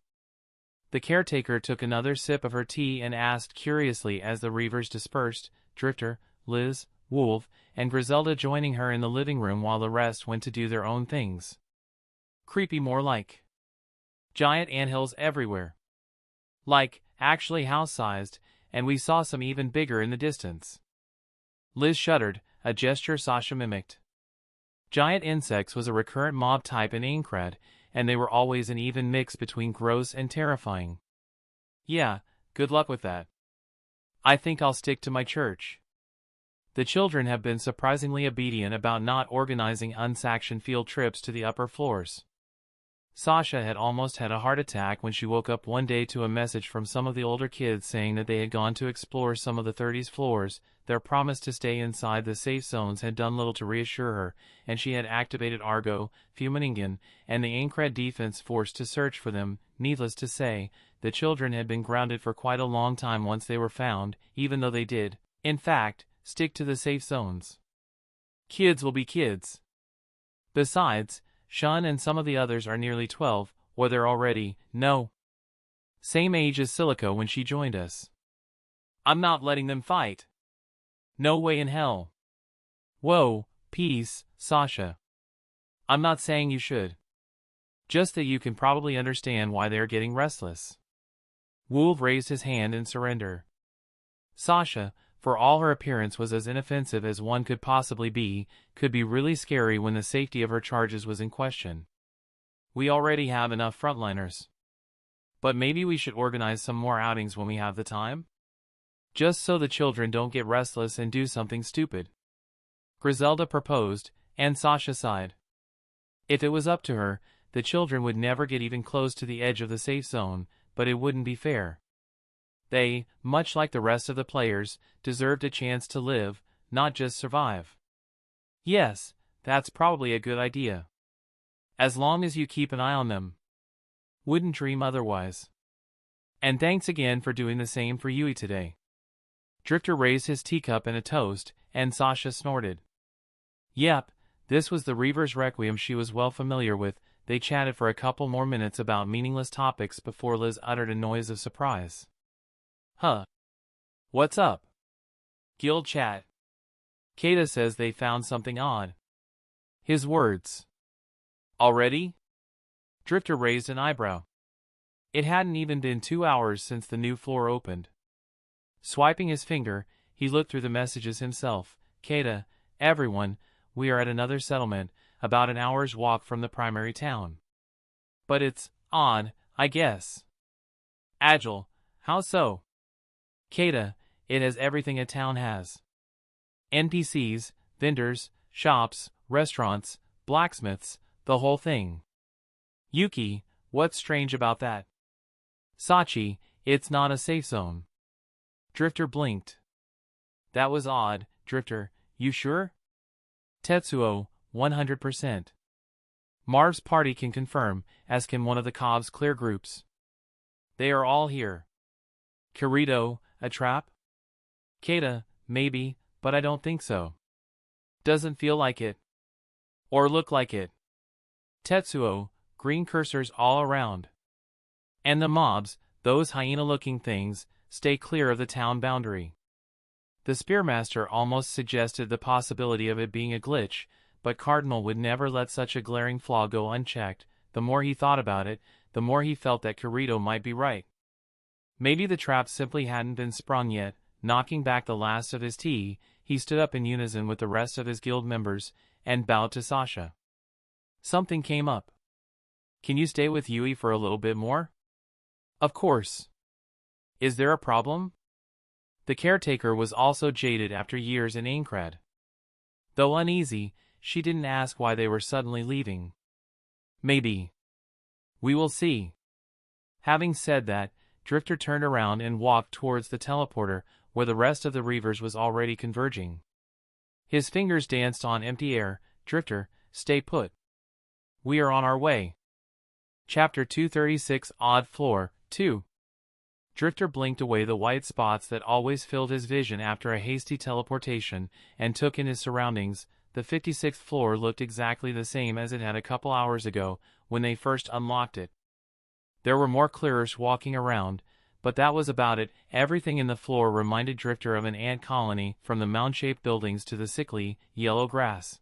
Speaker 1: The caretaker took another sip of her tea and asked curiously as the Reavers dispersed, Drifter, Liz, Wolf, and Griselda joining her in the living room while the rest went to do their own things. Creepy more like. Giant anthills everywhere. Like, actually house-sized, and we saw some even bigger in the distance. Liz shuddered, a gesture Sasha mimicked. Giant insects was a recurrent mob type in Aincrad, and they were always an even mix between gross and terrifying. Yeah, good luck with that. I think I'll stick to my church. The children have been surprisingly obedient about not organizing unsectioned field trips to the upper floors. Sasha had almost had a heart attack when she woke up one day to a message from some of the older kids saying that they had gone to explore some of the 30s floors. Their promise to stay inside the safe zones had done little to reassure her, and she had activated Argo, Fumaningen, and the Aincrad defense force to search for them. Needless to say, the children had been grounded for quite a long time once they were found, even though they did, in fact, stick to the safe zones. Kids will be kids. Besides, Shun and some of the others are nearly 12, or they're already, no, same age as Silica when she joined us. I'm not letting them fight. No way in hell. Whoa, peace, Sasha. I'm not saying you should. Just that you can probably understand why they're getting restless. Wolf raised his hand in surrender. Sasha, for all her appearance was as inoffensive as one could possibly be, could be really scary when the safety of her charges was in question. We already have enough frontliners. But maybe we should organize some more outings when we have the time? Just so the children don't get restless and do something stupid. Griselda proposed, and Sasha sighed. If it was up to her, the children would never get even close to the edge of the safe zone, but it wouldn't be fair. They, much like the rest of the players, deserved a chance to live, not just survive. Yes, that's probably a good idea. As long as you keep an eye on them. Wouldn't dream otherwise. And thanks again for doing the same for Yui today. Drifter raised his teacup in a toast, and Sasha snorted. Yep, this was the Reaver's Requiem she was well familiar with. They chatted for a couple more minutes about meaningless topics before Liz uttered a noise of surprise. Huh. What's up? Guild chat. Keita says they found something odd. His words. Already? Drifter raised an eyebrow. It hadn't even been 2 hours since the new floor opened. Swiping his finger, he looked through the messages himself. Keita, everyone, we are at another settlement, about an hour's walk from the primary town. But it's odd, I guess. Agile, how so? Keita, it has everything a town has. NPCs, vendors, shops, restaurants, blacksmiths, the whole thing. Yuki, what's strange about that? Sachi, it's not a safe zone. Drifter blinked. That was odd, Drifter, you sure? Tetsuo, 100%. Marv's party can confirm, as can one of the Cobb's clear groups. They are all here. Kirito, a trap? Keita, maybe, but I don't think so. Doesn't feel like it. Or look like it. Tetsuo, green cursors all around. And the mobs, those hyena-looking things, stay clear of the town boundary. The Spearmaster almost suggested the possibility of it being a glitch, but Cardinal would never let such a glaring flaw go unchecked. The more he thought about it, the more he felt that Kirito might be right. Maybe the trap simply hadn't been sprung yet. Knocking back the last of his tea, he stood up in unison with the rest of his guild members, and bowed to Sasha. Something came up. Can you stay with Yui for a little bit more? Of course. Is there a problem? The caretaker was also jaded after years in Aincrad. Though uneasy, she didn't ask why they were suddenly leaving. Maybe. We will see. Having said that, Drifter turned around and walked towards the teleporter, where the rest of the Reavers was already converging. His fingers danced on empty air. Drifter, stay put. We are on our way. Chapter 236 Odd Floor, 2. Drifter blinked away the white spots that always filled his vision after a hasty teleportation, and took in his surroundings. The 56th floor looked exactly the same as it had a couple hours ago, when they first unlocked it. There were more clearers walking around, but that was about it. Everything in the floor reminded Drifter of an ant colony, from the mound-shaped buildings to the sickly, yellow grass.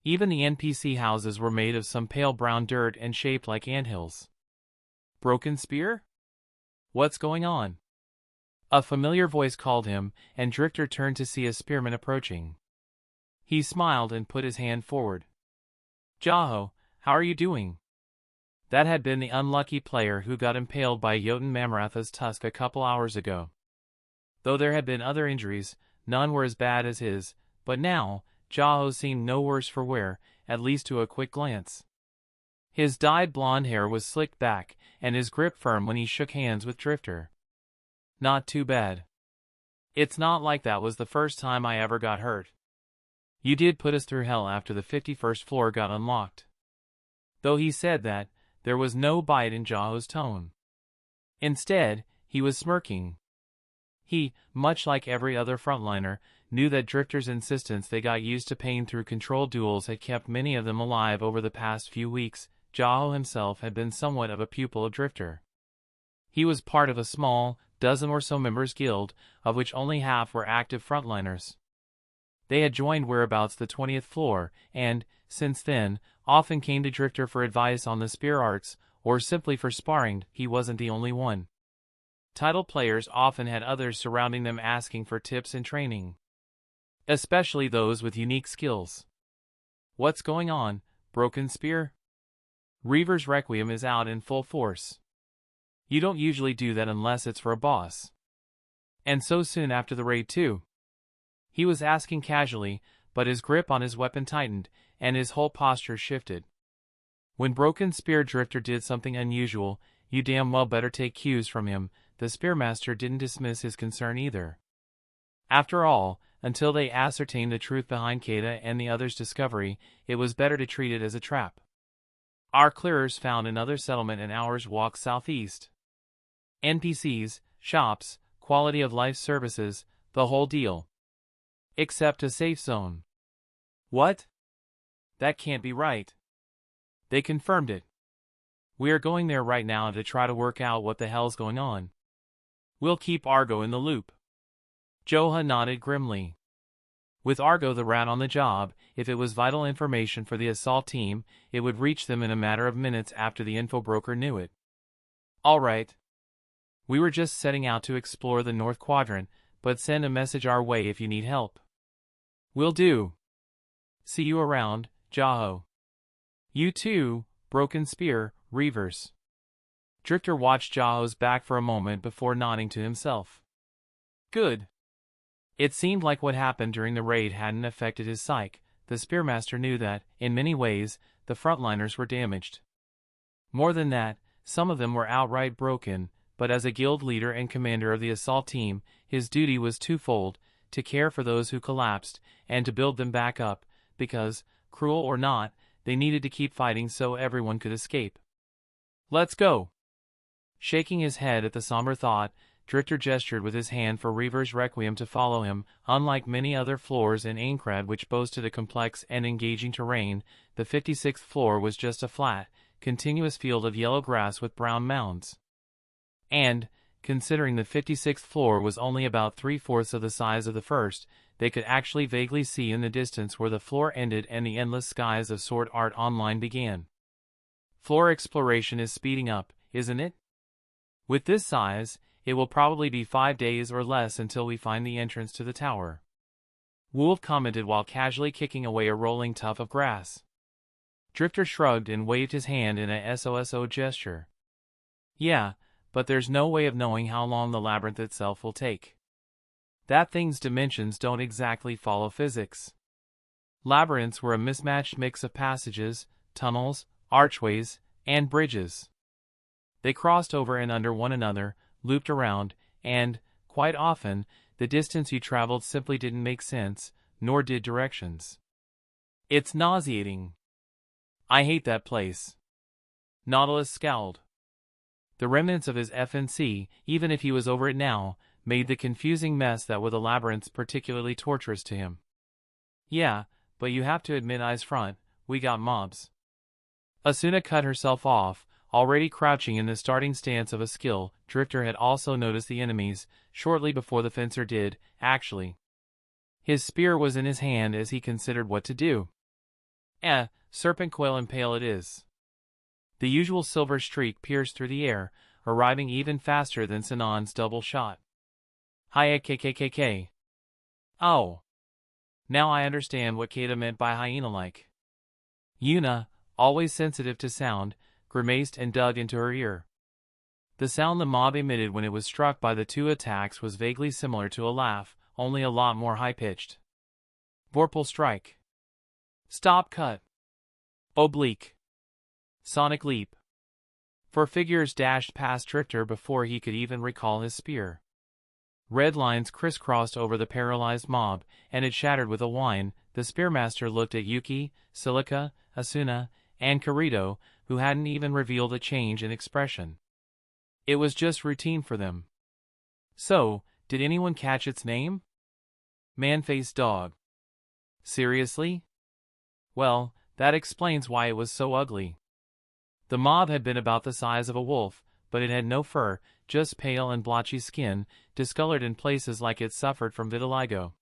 Speaker 1: Even the NPC houses were made of some pale brown dirt and shaped like anthills. Broken spear? What's going on? A familiar voice called him, and Drifter turned to see a spearman approaching. He smiled and put his hand forward. Jaho, how are you doing? That had been the unlucky player who got impaled by Jotun Mamratha's tusk a couple hours ago. Though there had been other injuries, none were as bad as his, but now, Jaho seemed no worse for wear, at least to a quick glance. His dyed blonde hair was slicked back, and his grip firm when he shook hands with Drifter. Not too bad. It's not like that was the first time I ever got hurt. You did put us through hell after the 51st floor got unlocked. Though he said that, there was no bite in Jaho's tone. Instead, he was smirking. He, much like every other frontliner, knew that Drifter's insistence they got used to pain through controlled duels had kept many of them alive over the past few weeks. Jaho himself had been somewhat of a pupil of Drifter. He was part of a small, dozen or so members guild, of which only half were active frontliners. They had joined whereabouts the 20th floor, and, since then, often came to Drifter for advice on the spear arts, or simply for sparring. He wasn't the only one. Title players often had others surrounding them asking for tips and training. Especially those with unique skills. What's going on, Broken Spear? Reaver's Requiem is out in full force. You don't usually do that unless it's for a boss. And so soon after the raid too. He was asking casually, but his grip on his weapon tightened, and his whole posture shifted. When Broken Spear Drifter did something unusual, you damn well better take cues from him. The Spearmaster didn't dismiss his concern either. After all, until they ascertained the truth behind Keita and the others' discovery, it was better to treat it as a trap. Our clearers found another settlement an hour's walk southeast. NPCs, shops, quality of life services, the whole deal. Except a safe zone. What? That can't be right. They confirmed it. We are going there right now to try to work out what the hell's going on. We'll keep Argo in the loop. Joha nodded grimly. With Argo the rat on the job, if it was vital information for the assault team, it would reach them in a matter of minutes after the info broker knew it. All right. We were just setting out to explore the North Quadrant, but send a message our way if you need help. Will do. See you around, Jaho. You too, Broken Spear, Reavers. Drifter watched Jaho's back for a moment before nodding to himself. Good. It seemed like what happened during the raid hadn't affected his psyche. The Spearmaster knew that, in many ways, the frontliners were damaged. More than that, some of them were outright broken, but as a guild leader and commander of the assault team, his duty was twofold: to care for those who collapsed, and to build them back up, because, cruel or not, they needed to keep fighting so everyone could escape. Let's go. Shaking his head at the somber thought, Drifter gestured with his hand for Reaver's Requiem to follow him. Unlike many other floors in Aincrad which boasted a complex and engaging terrain, the 56th floor was just a flat, continuous field of yellow grass with brown mounds. And, considering the 56th floor was only about 3/4 of the size of the first, they could actually vaguely see in the distance where the floor ended and the endless skies of Sword Art Online began. Floor exploration is speeding up, isn't it? With this size, it will probably be 5 days or less until we find the entrance to the tower. Wolf commented while casually kicking away a rolling tuft of grass. Drifter shrugged and waved his hand in a SOSO gesture. Yeah, but there's no way of knowing how long the labyrinth itself will take. That thing's dimensions don't exactly follow physics. Labyrinths were a mismatched mix of passages, tunnels, archways, and bridges. They crossed over and under one another, looped around, and, quite often, the distance you traveled simply didn't make sense, nor did directions. It's nauseating. I hate that place. Nautilus scowled. The remnants of his FNC, even if he was over it now, made the confusing mess that were the labyrinths particularly torturous to him. Yeah, but you have to admit eyes front, we got mobs. Asuna cut herself off, already crouching in the starting stance of a skill. Drifter had also noticed the enemies, shortly before the fencer did, actually. His spear was in his hand as he considered what to do. Serpent coil impale it is. The usual silver streak pierced through the air, arriving even faster than Sinan's double shot. Hiya KKKK. Oh. Now I understand what Keita meant by hyena-like. Yuna, always sensitive to sound, grimaced and dug into her ear. The sound the mob emitted when it was struck by the two attacks was vaguely similar to a laugh, only a lot more high-pitched. Vorpal strike. Stop cut. Oblique. Sonic leap. Four figures dashed past Drifter before he could even recall his spear. Red lines crisscrossed over the paralyzed mob, and it shattered with a whine. The Spearmaster looked at Yuki, Silica, Asuna, and Kirito, who hadn't even revealed a change in expression. It was just routine for them. So, Did anyone catch its name? Man-faced dog. Seriously? Well, that explains why it was so ugly. The mob had been about the size of a wolf, but it had no fur, just pale and blotchy skin, discolored in places like it suffered from vitiligo.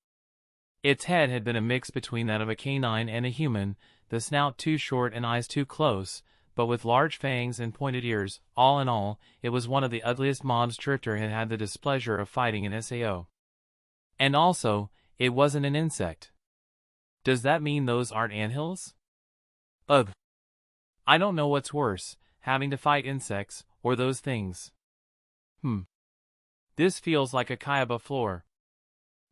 Speaker 1: Its head had been a mix between that of a canine and a human, the snout too short and eyes too close, but with large fangs and pointed ears. All in all, it was one of the ugliest mobs Drifter had had the displeasure of fighting in SAO. And also, it wasn't an insect. Does that mean those aren't anthills? Ugh. I don't know what's worse, having to fight insects, or those things. This feels like a Kaiba floor.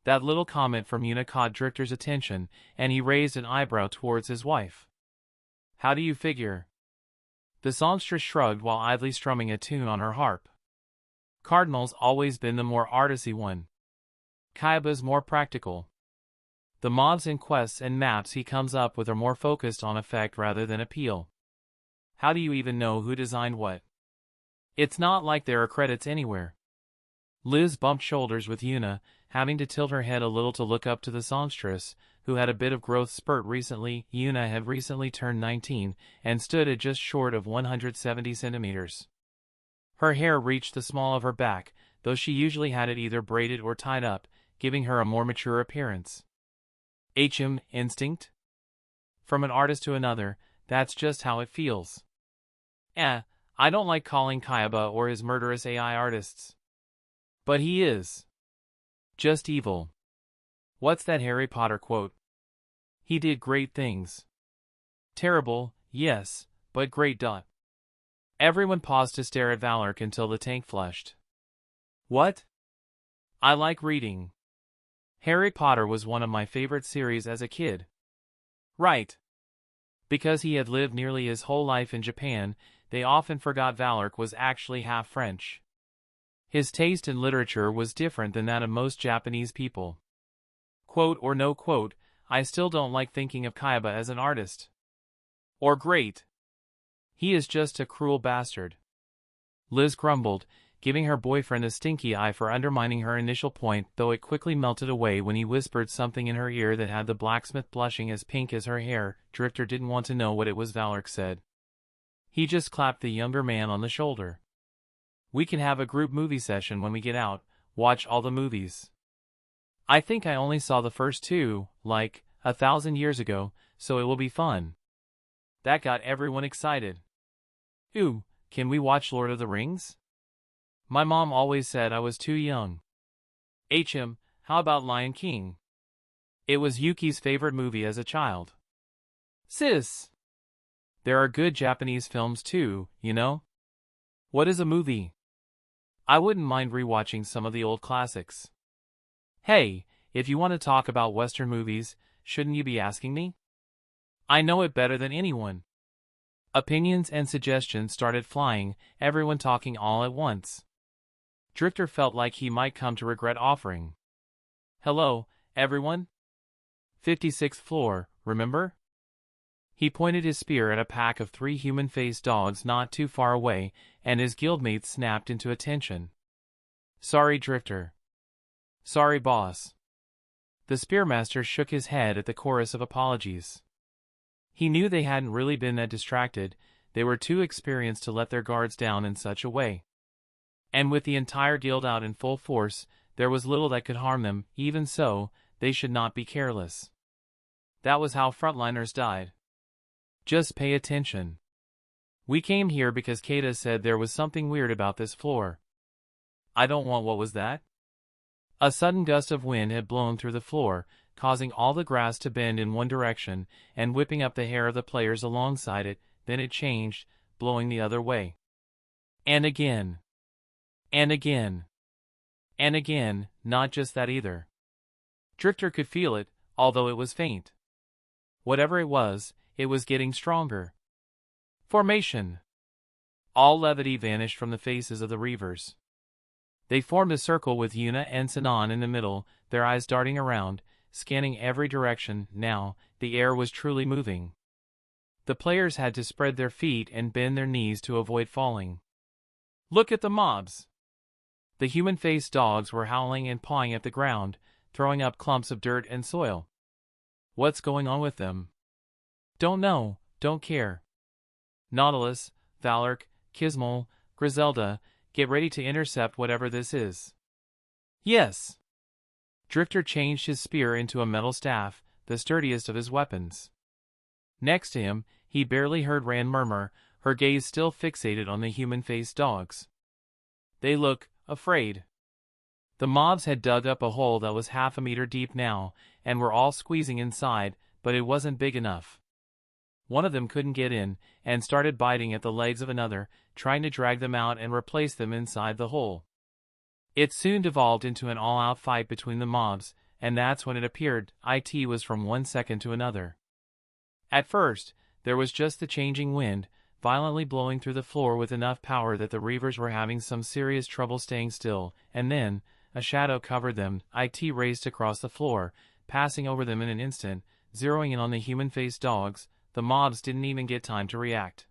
Speaker 1: That little comment from Yuna caught Drifter's attention, and he raised an eyebrow towards his wife. How do you figure? The songstress shrugged while idly strumming a tune on her harp. Cardinal's always been the more artsy one. Kaiba's more practical. The mobs and quests and maps he comes up with are more focused on effect rather than appeal. How do you even know who designed what? It's not like there are credits anywhere. Liz bumped shoulders with Yuna, having to tilt her head a little to look up to the songstress, who had a bit of growth spurt recently. Yuna had recently turned 19, and stood at just short of 170 centimeters. Her hair reached the small of her back, though she usually had it either braided or tied up, giving her a more mature appearance. Instinct? From an artist to another, that's just how it feels. I don't like calling Kaiba or his murderous AI artists. But he is. Just evil. What's that Harry Potter quote? He did great things. Terrible, yes, but great. Everyone paused to stare at Valork until the tank flushed. What? I like reading. Harry Potter was one of my favorite series as a kid. Right. Because he had lived nearly his whole life in Japan, they often forgot Valork was actually half French. His taste in literature was different than that of most Japanese people. Quote or no quote, I still don't like thinking of Kaiba as an artist. Or great. He is just a cruel bastard. Liz grumbled, giving her boyfriend a stinky eye for undermining her initial point, though it quickly melted away when he whispered something in her ear that had the blacksmith blushing as pink as her hair. Drifter didn't want to know what it was Valork said. He just clapped the younger man on the shoulder. We can have a group movie session when we get out, watch all the movies. I think I only saw the first two, like, 1,000 years ago, so it will be fun. That got everyone excited. Ooh, can we watch Lord of the Rings? My mom always said I was too young. How about Lion King? It was Yuki's favorite movie as a child. Sis! There are good Japanese films too, you know? What is a movie? I wouldn't mind rewatching some of the old classics. Hey, if you want to talk about Western movies, shouldn't you be asking me? I know it better than anyone. Opinions and suggestions started flying, everyone talking all at once. Drifter felt like he might come to regret offering. Hello, everyone? 56th floor, remember? He pointed his spear at a pack of 3 human-faced dogs not too far away, and his guildmates snapped into attention. Sorry, Drifter. Sorry, boss. The spearmaster shook his head at the chorus of apologies. He knew they hadn't really been that distracted, they were too experienced to let their guards down in such a way. And with the entire guild out in full force, there was little that could harm them. Even so, they should not be careless. That was how frontliners died. Just pay attention. We came here because Keita said there was something weird about this floor. I don't want. What was that? A sudden gust of wind had blown through the floor, causing all the grass to bend in one direction and whipping up the hair of the players alongside it. Then it changed, blowing the other way. And again. And again. And again, not just that either. Drifter could feel it, although it was faint. Whatever it was getting stronger. Formation. All levity vanished from the faces of the Reavers. They formed a circle with Yuna and Sinan in the middle, their eyes darting around, scanning every direction. Now, the air was truly moving. The players had to spread their feet and bend their knees to avoid falling. Look at the mobs. The human-faced dogs were howling and pawing at the ground, throwing up clumps of dirt and soil. What's going on with them? Don't know, don't care. Nautilus, Valork, Kismol, Griselda, get ready to intercept whatever this is. Yes. Drifter changed his spear into a metal staff, the sturdiest of his weapons. Next to him, he barely heard Rand murmur, her gaze still fixated on the human-faced dogs. They look afraid. The mobs had dug up a hole that was half a meter deep now, and were all squeezing inside, but it wasn't big enough. One of them couldn't get in, and started biting at the legs of another, trying to drag them out and replace them inside the hole. It soon devolved into an all-out fight between the mobs, and that's when it appeared it was from one second to another. At first, there was just the changing wind, violently blowing through the floor with enough power that the reavers were having some serious trouble staying still, and then, a shadow covered them, it raced across the floor, passing over them in an instant, zeroing in on the human-faced dogs. The mobs didn't even get time to react.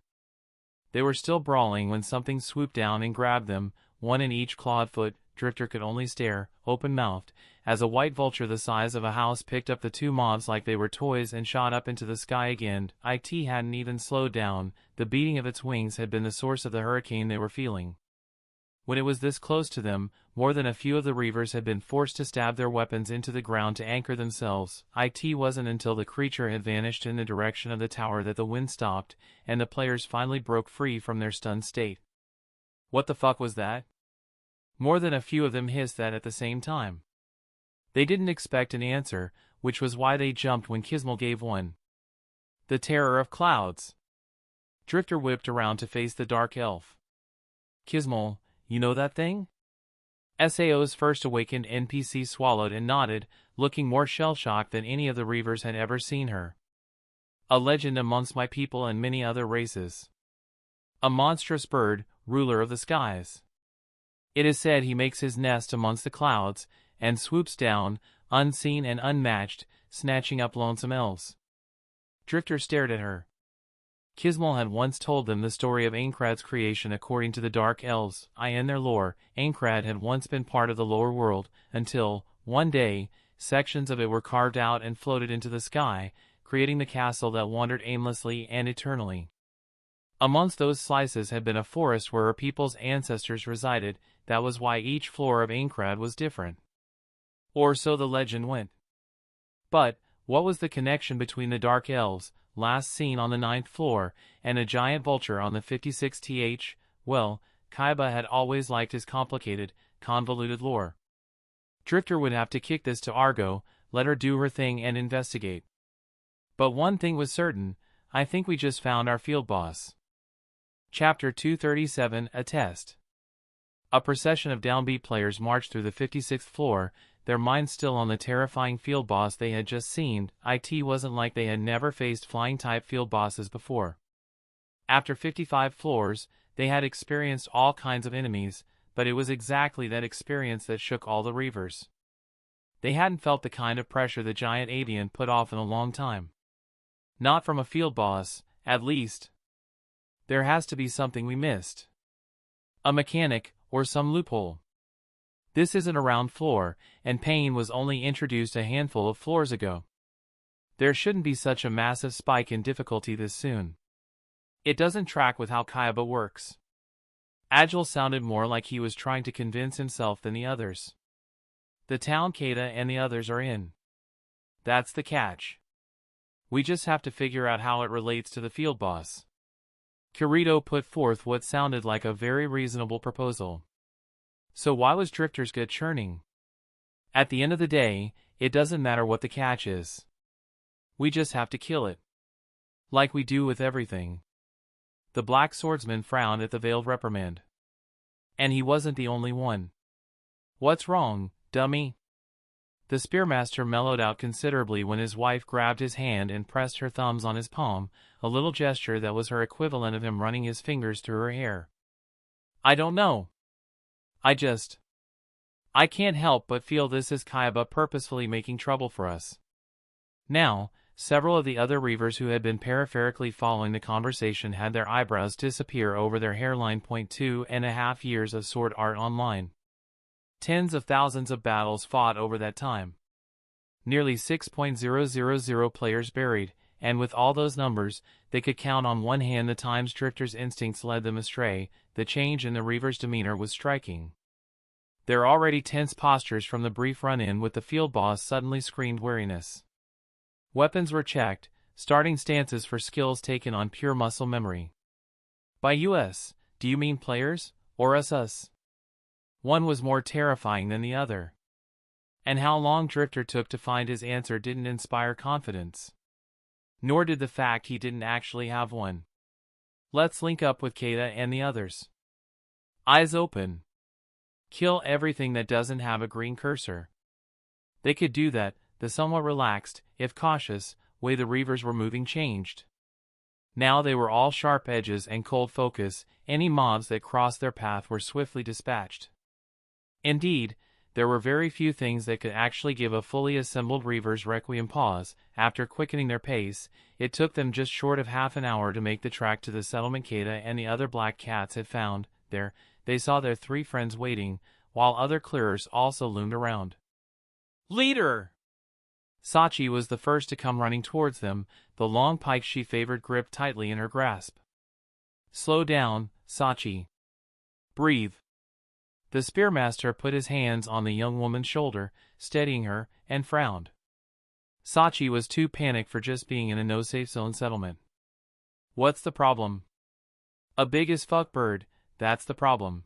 Speaker 1: They were still brawling when something swooped down and grabbed them, one in each clawed foot. Drifter could only stare, open-mouthed, as a white vulture the size of a house picked up the two mobs like they were toys and shot up into the sky again. It hadn't even slowed down, the beating of its wings had been the source of the hurricane they were feeling. When it was this close to them, more than a few of the reavers had been forced to stab their weapons into the ground to anchor themselves. It wasn't until the creature had vanished in the direction of the tower that the wind stopped, and the players finally broke free from their stunned state. What the fuck was that? More than a few of them hissed that at the same time. They didn't expect an answer, which was why they jumped when Kismol gave one. The terror of clouds. Drifter whipped around to face the dark elf. Kismol, you know that thing? SAO's first awakened NPC swallowed and nodded, looking more shell-shocked than any of the reavers had ever seen her. A legend amongst my people and many other races. A monstrous bird, ruler of the skies. It is said he makes his nest amongst the clouds, and swoops down, unseen and unmatched, snatching up lonesome elves. Drifter stared at her. Kismol had once told them the story of Aincrad's creation according to the Dark Elves. In their lore, Aincrad had once been part of the lower world, until, one day, sections of it were carved out and floated into the sky, creating the castle that wandered aimlessly and eternally. Amongst those slices had been a forest where her people's ancestors resided. That was why each floor of Aincrad was different. Or so the legend went. But, what was the connection between the Dark Elves, last seen on the 9th floor, and a giant vulture on the 56th? Well, Kaiba had always liked his complicated, convoluted lore. Drifter would have to kick this to Argo, let her do her thing and investigate. But one thing was certain, I think we just found our field boss. Chapter 237, A Test. A procession of downbeat players marched through the 56th floor, their minds still on the terrifying field boss they had just seen. It wasn't like they had never faced flying-type field bosses before. After 55 floors, they had experienced all kinds of enemies, but it was exactly that experience that shook all the reavers. They hadn't felt the kind of pressure the giant avian put off in a long time. Not from a field boss, at least. There has to be something we missed. A mechanic, or some loophole. This isn't a round floor, and pain was only introduced a handful of floors ago. There shouldn't be such a massive spike in difficulty this soon. It doesn't track with how Kaiba works. Agile sounded more like he was trying to convince himself than the others. The town Kata and the others are in. That's the catch. We just have to figure out how it relates to the field boss. Kirito put forth what sounded like a very reasonable proposal. So why was Drifter's gut churning? At the end of the day, it doesn't matter what the catch is. We just have to kill it. Like we do with everything. The Black Swordsman frowned at the veiled reprimand. And he wasn't the only one. What's wrong, dummy? The Spearmaster mellowed out considerably when his wife grabbed his hand and pressed her thumbs on his palm, a little gesture that was her equivalent of him running his fingers through her hair. I don't know. I can't help but feel this is Kaiba purposefully making trouble for us. Now, several of the other reavers who had been peripherically following the conversation had their eyebrows disappear over their hairline. 2.5 years of Sword Art Online. Tens of thousands of battles fought over that time. Nearly 6,000 players buried, and with all those numbers, they could count on one hand the times Drifter's instincts led them astray. The change in the Reaver's demeanor was striking. Their already tense postures from the brief run-in with the field boss suddenly screamed wariness. Weapons were checked, starting stances for skills taken on pure muscle memory. By us, do you mean players, or us? One was more terrifying than the other. And how long Drifter took to find his answer didn't inspire confidence. Nor did the fact he didn't actually have one. Let's link up with Keita and the others. Eyes open. Kill everything that doesn't have a green cursor. They could do that. The somewhat relaxed, if cautious, way the Reavers were moving changed. Now they were all sharp edges and cold focus. Any mobs that crossed their path were swiftly dispatched. Indeed, there were very few things that could actually give a fully assembled Reaver's Requiem pause. After quickening their pace, it took them just short of half an hour to make the track to the settlement Keita and the other black cats had found. There, they saw their three friends waiting, while other clearers also loomed around. Leader! Sachi was the first to come running towards them, the long pike she favored gripped tightly in her grasp. Slow down, Sachi. Breathe. The spearmaster put his hands on the young woman's shoulder, steadying her, and frowned. Sachi was too panicked for just being in a no-safe zone settlement. What's the problem? A big as fuck bird, that's the problem.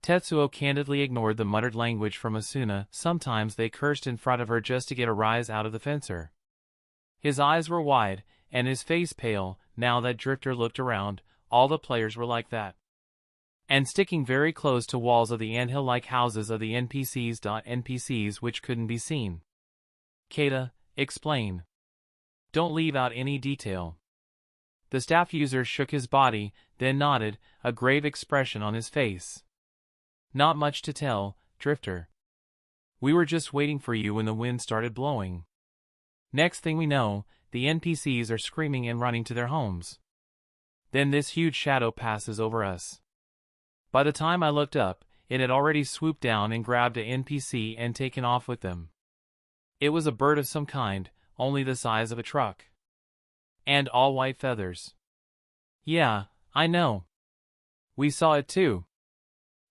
Speaker 1: Tetsuo candidly ignored the muttered language from Asuna. Sometimes they cursed in front of her just to get a rise out of the fencer. His eyes were wide, and his face pale. Now that Drifter looked around, all the players were like that. And sticking very close to walls of the anthill-like houses of the NPCs which couldn't be seen. Keita, explain. Don't leave out any detail. The staff user shook his body, then nodded, a grave expression on his face. Not much to tell, Drifter. We were just waiting for you when the wind started blowing. Next thing we know, the NPCs are screaming and running to their homes. Then this huge shadow passes over us. By the time I looked up, it had already swooped down and grabbed an NPC and taken off with them. It was a bird of some kind, only the size of a truck. And all white feathers. Yeah, I know. We saw it too.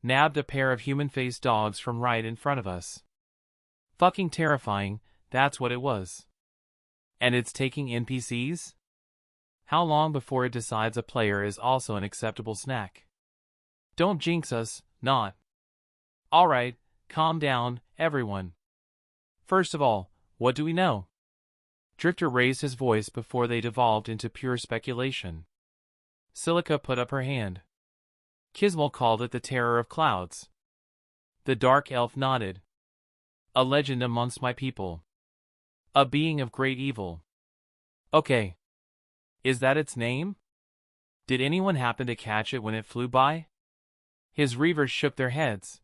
Speaker 1: Nabbed a pair of human-faced dogs from right in front of us. Fucking terrifying, that's what it was. And it's taking NPCs? How long before it decides a player is also an acceptable snack? Don't jinx us, not. Alright, calm down, everyone. First of all, what do we know? Drifter raised his voice before they devolved into pure speculation. Silica put up her hand. Kismel called it the terror of clouds. The dark elf nodded. A legend amongst my people. A being of great evil. Okay. Is that its name? Did anyone happen to catch it when it flew by? His reavers shook their heads.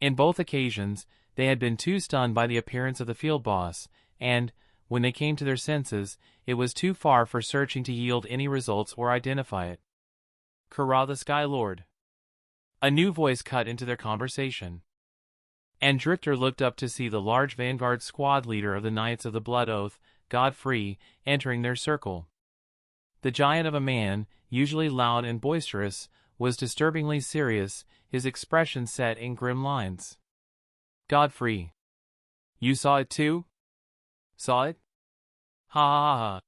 Speaker 1: In both occasions, they had been too stunned by the appearance of the field boss, and, when they came to their senses, it was too far for searching to yield any results or identify it. Kara the Sky Lord. A new voice cut into their conversation. And Drifter looked up to see the large vanguard squad leader of the Knights of the Blood Oath, Godfrey, entering their circle. The giant of a man, usually loud and boisterous, was disturbingly serious, his expression set in grim lines. Godfrey. You saw it too? Saw it? Ha ha ha.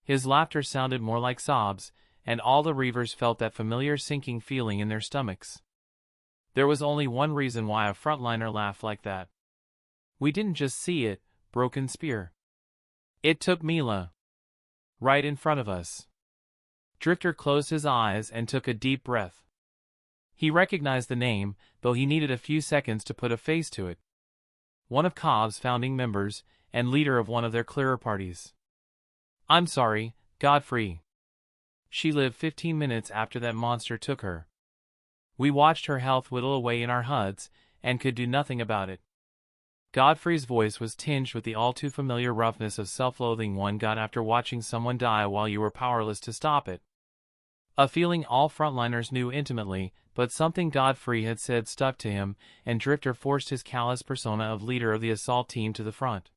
Speaker 1: His laughter sounded more like sobs, and all the reavers felt that familiar sinking feeling in their stomachs. There was only one reason why a frontliner laughed like that. We didn't just see it, Broken Spear. It took Mila. Right in front of us. Drifter closed his eyes and took a deep breath. He recognized the name, though he needed a few seconds to put a face to it. One of Cobb's founding members, and leader of one of their clearer parties. I'm sorry, Godfrey. She lived 15 minutes after that monster took her. We watched her health whittle away in our HUDs, and could do nothing about it. Godfrey's voice was tinged with the all-too-familiar roughness of self-loathing one got after watching someone die while you were powerless to stop it. A feeling all frontliners knew intimately, but something Godfrey had said stuck to him, and Drifter forced his callous persona of leader of the assault team to the front.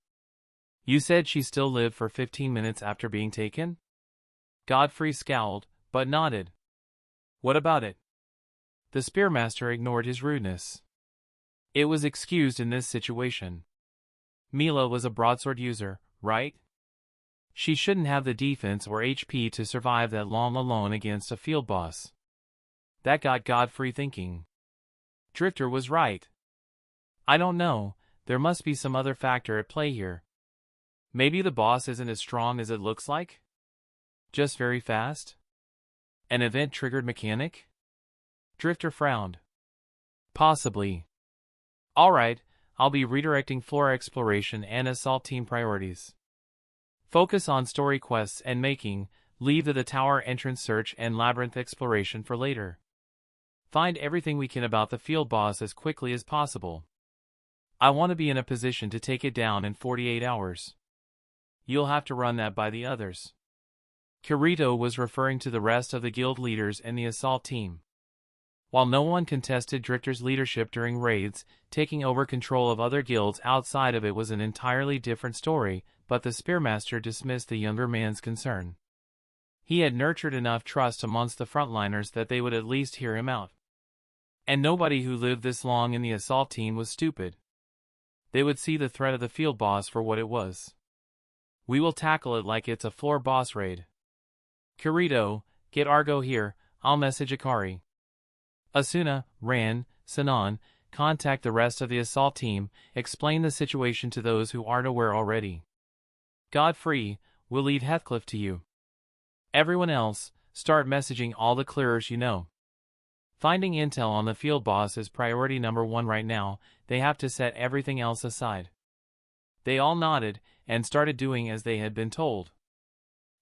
Speaker 1: You said she still lived for 15 minutes after being taken? Godfrey scowled, but nodded. What about it? The Spearmaster ignored his rudeness. It was excused in this situation. Mila was a broadsword user, right? She shouldn't have the defense or HP to survive that long alone against a field boss. That got Godfrey thinking. Drifter was right. I don't know, there must be some other factor at play here. Maybe the boss isn't as strong as it looks like? Just very fast? An event-triggered mechanic? Drifter frowned. Possibly. Alright, I'll be redirecting floor exploration and assault team priorities. Focus on story quests and making, leave the tower entrance search and labyrinth exploration for later. Find everything we can about the field boss as quickly as possible. I want to be in a position to take it down in 48 hours. You'll have to run that by the others. Kirito was referring to the rest of the guild leaders and the assault team. While no one contested Drifter's leadership during raids, taking over control of other guilds outside of it was an entirely different story, but the Spearmaster dismissed the younger man's concern. He had nurtured enough trust amongst the frontliners that they would at least hear him out. And nobody who lived this long in the assault team was stupid. They would see the threat of the field boss for what it was. We will tackle it like it's a floor boss raid. Kirito, get Argo here, I'll message Akari. Asuna, Ran, Sinan, contact the rest of the assault team, explain the situation to those who aren't aware already. Godfrey, we'll leave Heathcliff to you. Everyone else, start messaging all the clearers you know. Finding intel on the field boss is priority number 1 right now, they have to set everything else aside. They all nodded, and started doing as they had been told.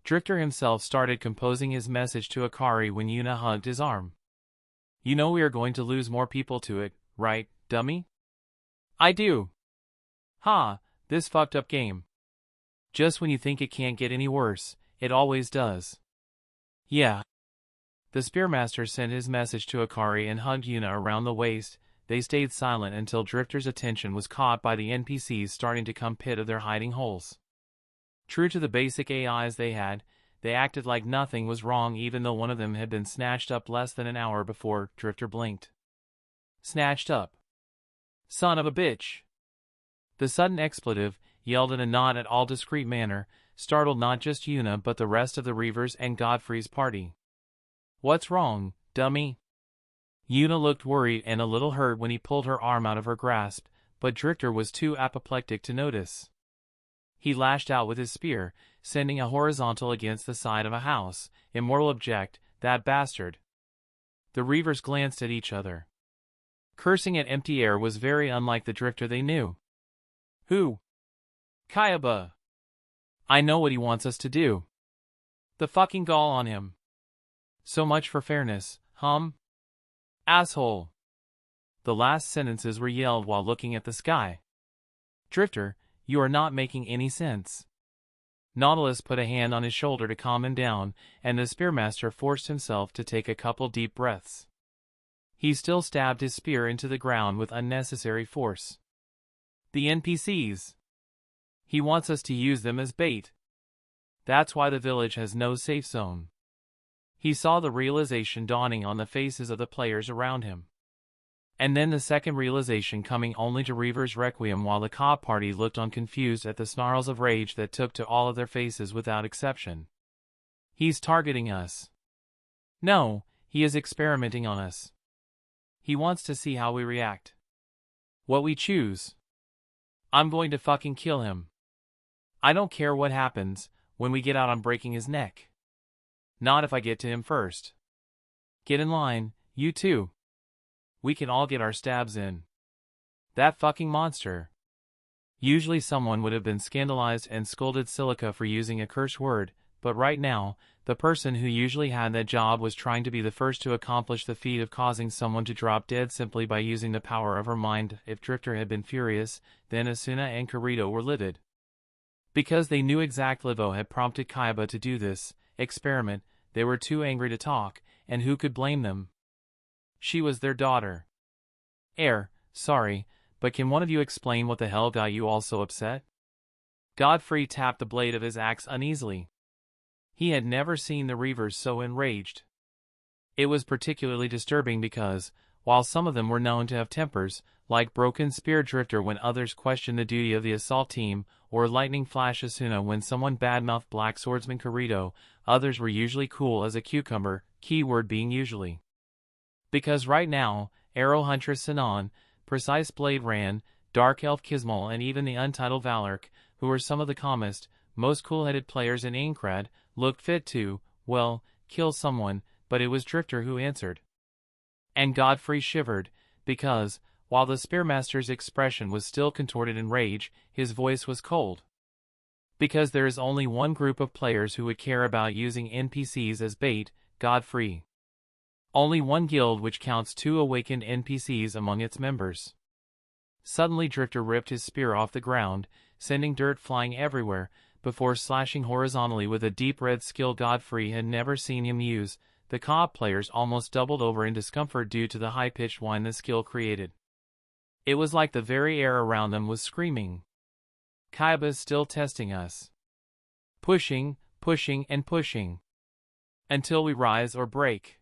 Speaker 1: Drifter himself started composing his message to Akari when Yuna hugged his arm. You know we are going to lose more people to it, right, dummy? I do. Ha, this fucked up game. Just when you think it can't get any worse, it always does. Yeah. The Spearmaster sent his message to Akari and hugged Yuna around the waist. They stayed silent until Drifter's attention was caught by the NPCs starting to come pit of their hiding holes. True to the basic AIs they had, they acted like nothing was wrong even though one of them had been snatched up less than an hour before Drifter blinked. Snatched up. Son of a bitch. The sudden expletive, yelled in a not at all discreet manner, startled not just Yuna but the rest of the Reavers and Godfrey's party. What's wrong, dummy? Yuna looked worried and a little hurt when he pulled her arm out of her grasp, but Drifter was too apoplectic to notice. He lashed out with his spear, sending a horizontal against the side of a house. Immortal object, that bastard. The Reavers glanced at each other. Cursing at empty air was very unlike the Drifter they knew. Who? Kayaba. I know what he wants us to do. The fucking gall on him. So much for fairness, Asshole. The last sentences were yelled while looking at the sky. Drifter, you are not making any sense. Nautilus put a hand on his shoulder to calm him down, and the Spearmaster forced himself to take a couple deep breaths. He still stabbed his spear into the ground with unnecessary force. The NPCs. He wants us to use them as bait. That's why the village has no safe zone. He saw the realization dawning on the faces of the players around him. And then the second realization coming only to Reaver's Requiem while the cop party looked on confused at the snarls of rage that took to all of their faces without exception. He's targeting us. No, he is experimenting on us. He wants to see how we react. What we choose. I'm going to fucking kill him. I don't care what happens when we get out on breaking his neck. Not if I get to him first. Get in line, you two. We can all get our stabs in. That fucking monster. Usually someone would have been scandalized and scolded Silica for using a curse word, but right now, the person who usually had that job was trying to be the first to accomplish the feat of causing someone to drop dead simply by using the power of her mind. If Drifter had been furious, then Asuna and Kirito were livid. Because they knew exact Livo had prompted Kaiba to do this experiment, they were too angry to talk, and who could blame them? She was their daughter. Sorry, but can one of you explain what the hell got you all so upset? Godfrey tapped the blade of his axe uneasily. He had never seen the Reavers so enraged. It was particularly disturbing because, while some of them were known to have tempers, like Broken Spear Drifter when others questioned the duty of the assault team, or Lightning Flash Asuna when someone badmouthed Black Swordsman Kirito, others were usually cool as a cucumber, keyword being usually. Because right now, Arrow Huntress Sinon, Precise Blade Ran, Dark Elf Kismal and even the Untitled Valork, who were some of the calmest, most cool-headed players in Aincrad, looked fit to, well, kill someone, but it was Drifter who answered. And Godfrey shivered, because, while the Spearmaster's expression was still contorted in rage, his voice was cold. Because there is only one group of players who would care about using NPCs as bait, Godfrey. Only one guild which counts 2 awakened NPCs among its members. Suddenly Drifter ripped his spear off the ground, sending dirt flying everywhere, before slashing horizontally with a deep red skill Godfrey had never seen him use. The co-op players almost doubled over in discomfort due to the high-pitched whine the skill created. It was like the very air around them was screaming. Kaiba's still testing us. Pushing, pushing and pushing. Until we rise or break.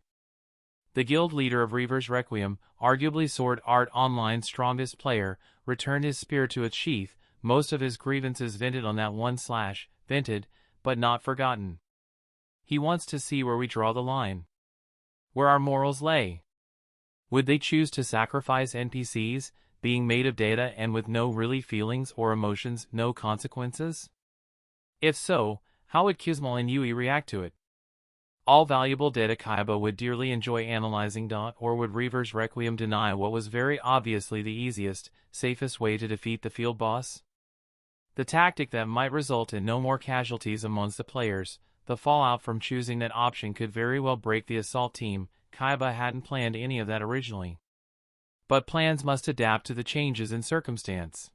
Speaker 1: The guild leader of Reaver's Requiem, arguably Sword Art Online's strongest player, returned his spear to its sheath, most of his grievances vented on that one slash, vented, but not forgotten. He wants to see where we draw the line. Where our morals lay. Would they choose to sacrifice NPCs, being made of data and with no really feelings or emotions, no consequences? If so, how would Kismal and Yui react to it? All valuable data Kaiba would dearly enjoy analyzing. Or would Reaver's Requiem deny what was very obviously the easiest, safest way to defeat the field boss? The tactic that might result in no more casualties amongst the players, the fallout from choosing that option could very well break the assault team. Kaiba hadn't planned any of that originally. But plans must adapt to the changes in circumstance.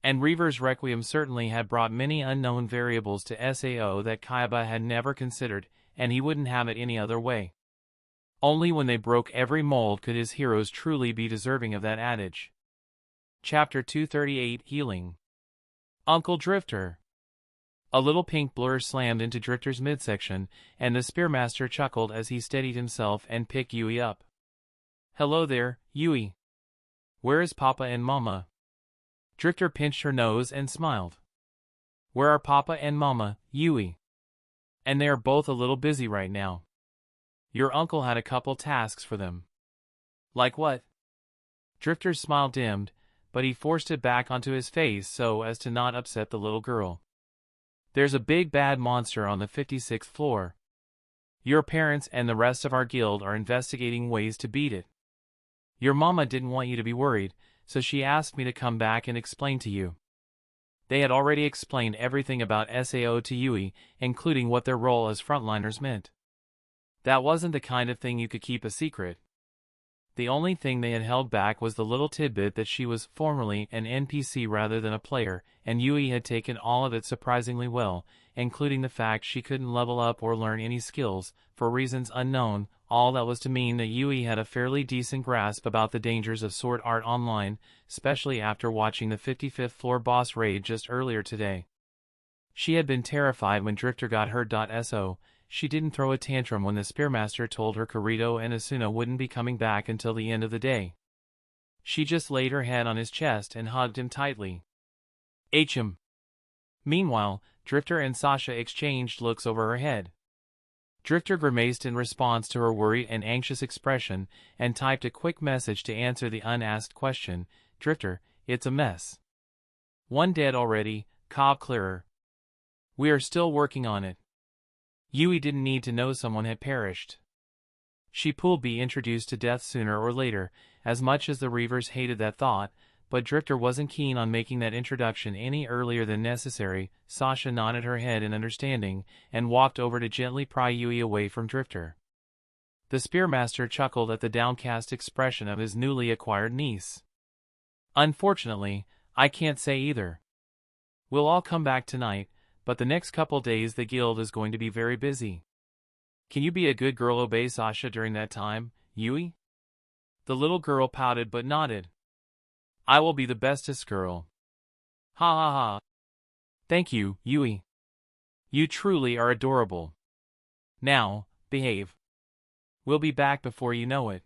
Speaker 1: And Reaver's Requiem certainly had brought many unknown variables to SAO that Kaiba had never considered, and he wouldn't have it any other way. Only when they broke every mold could his heroes truly be deserving of that adage. Chapter 238 Healing. Uncle Drifter. A little pink blur slammed into Drifter's midsection, and the Spearmaster chuckled as he steadied himself and picked Yui up. Hello there, Yui. Where is Papa and Mama? Drifter pinched her nose and smiled. Where are Papa and Mama, Yui? And they are both a little busy right now. Your uncle had a couple tasks for them. Like what? Drifter's smile dimmed, but he forced it back onto his face so as to not upset the little girl. There's a big bad monster on the 56th floor. Your parents and the rest of our guild are investigating ways to beat it. Your mama didn't want you to be worried, so she asked me to come back and explain to you. They had already explained everything about SAO to Yui, including what their role as frontliners meant. That wasn't the kind of thing you could keep a secret. The only thing they had held back was the little tidbit that she was formerly an NPC rather than a player, and Yui had taken all of it surprisingly well, including the fact she couldn't level up or learn any skills, for reasons unknown. All that was to mean that Yui had a fairly decent grasp about the dangers of Sword Art Online, especially after watching the 55th floor boss raid just earlier today. She had been terrified when Drifter got hurt. So, she didn't throw a tantrum when the Spearmaster told her Kirito and Asuna wouldn't be coming back until the end of the day. She just laid her head on his chest and hugged him tightly. Him. Meanwhile, Drifter and Sasha exchanged looks over her head. Drifter grimaced in response to her worried and anxious expression, and typed a quick message to answer the unasked question. Drifter, it's a mess. One dead already, Cobb clearer. We are still working on it. Yui didn't need to know someone had perished. She would be introduced to death sooner or later, as much as the Reavers hated that thought, but Drifter wasn't keen on making that introduction any earlier than necessary. Sasha nodded her head in understanding, and walked over to gently pry Yui away from Drifter. The Spearmaster chuckled at the downcast expression of his newly acquired niece. Unfortunately, I can't say either. We'll all come back tonight, but the next couple days the guild is going to be very busy. Can you be a good girl obey Sasha during that time, Yui? The little girl pouted but nodded. I will be the bestest girl. Ha ha ha. Thank you, Yui. You truly are adorable. Now, behave. We'll be back before you know it.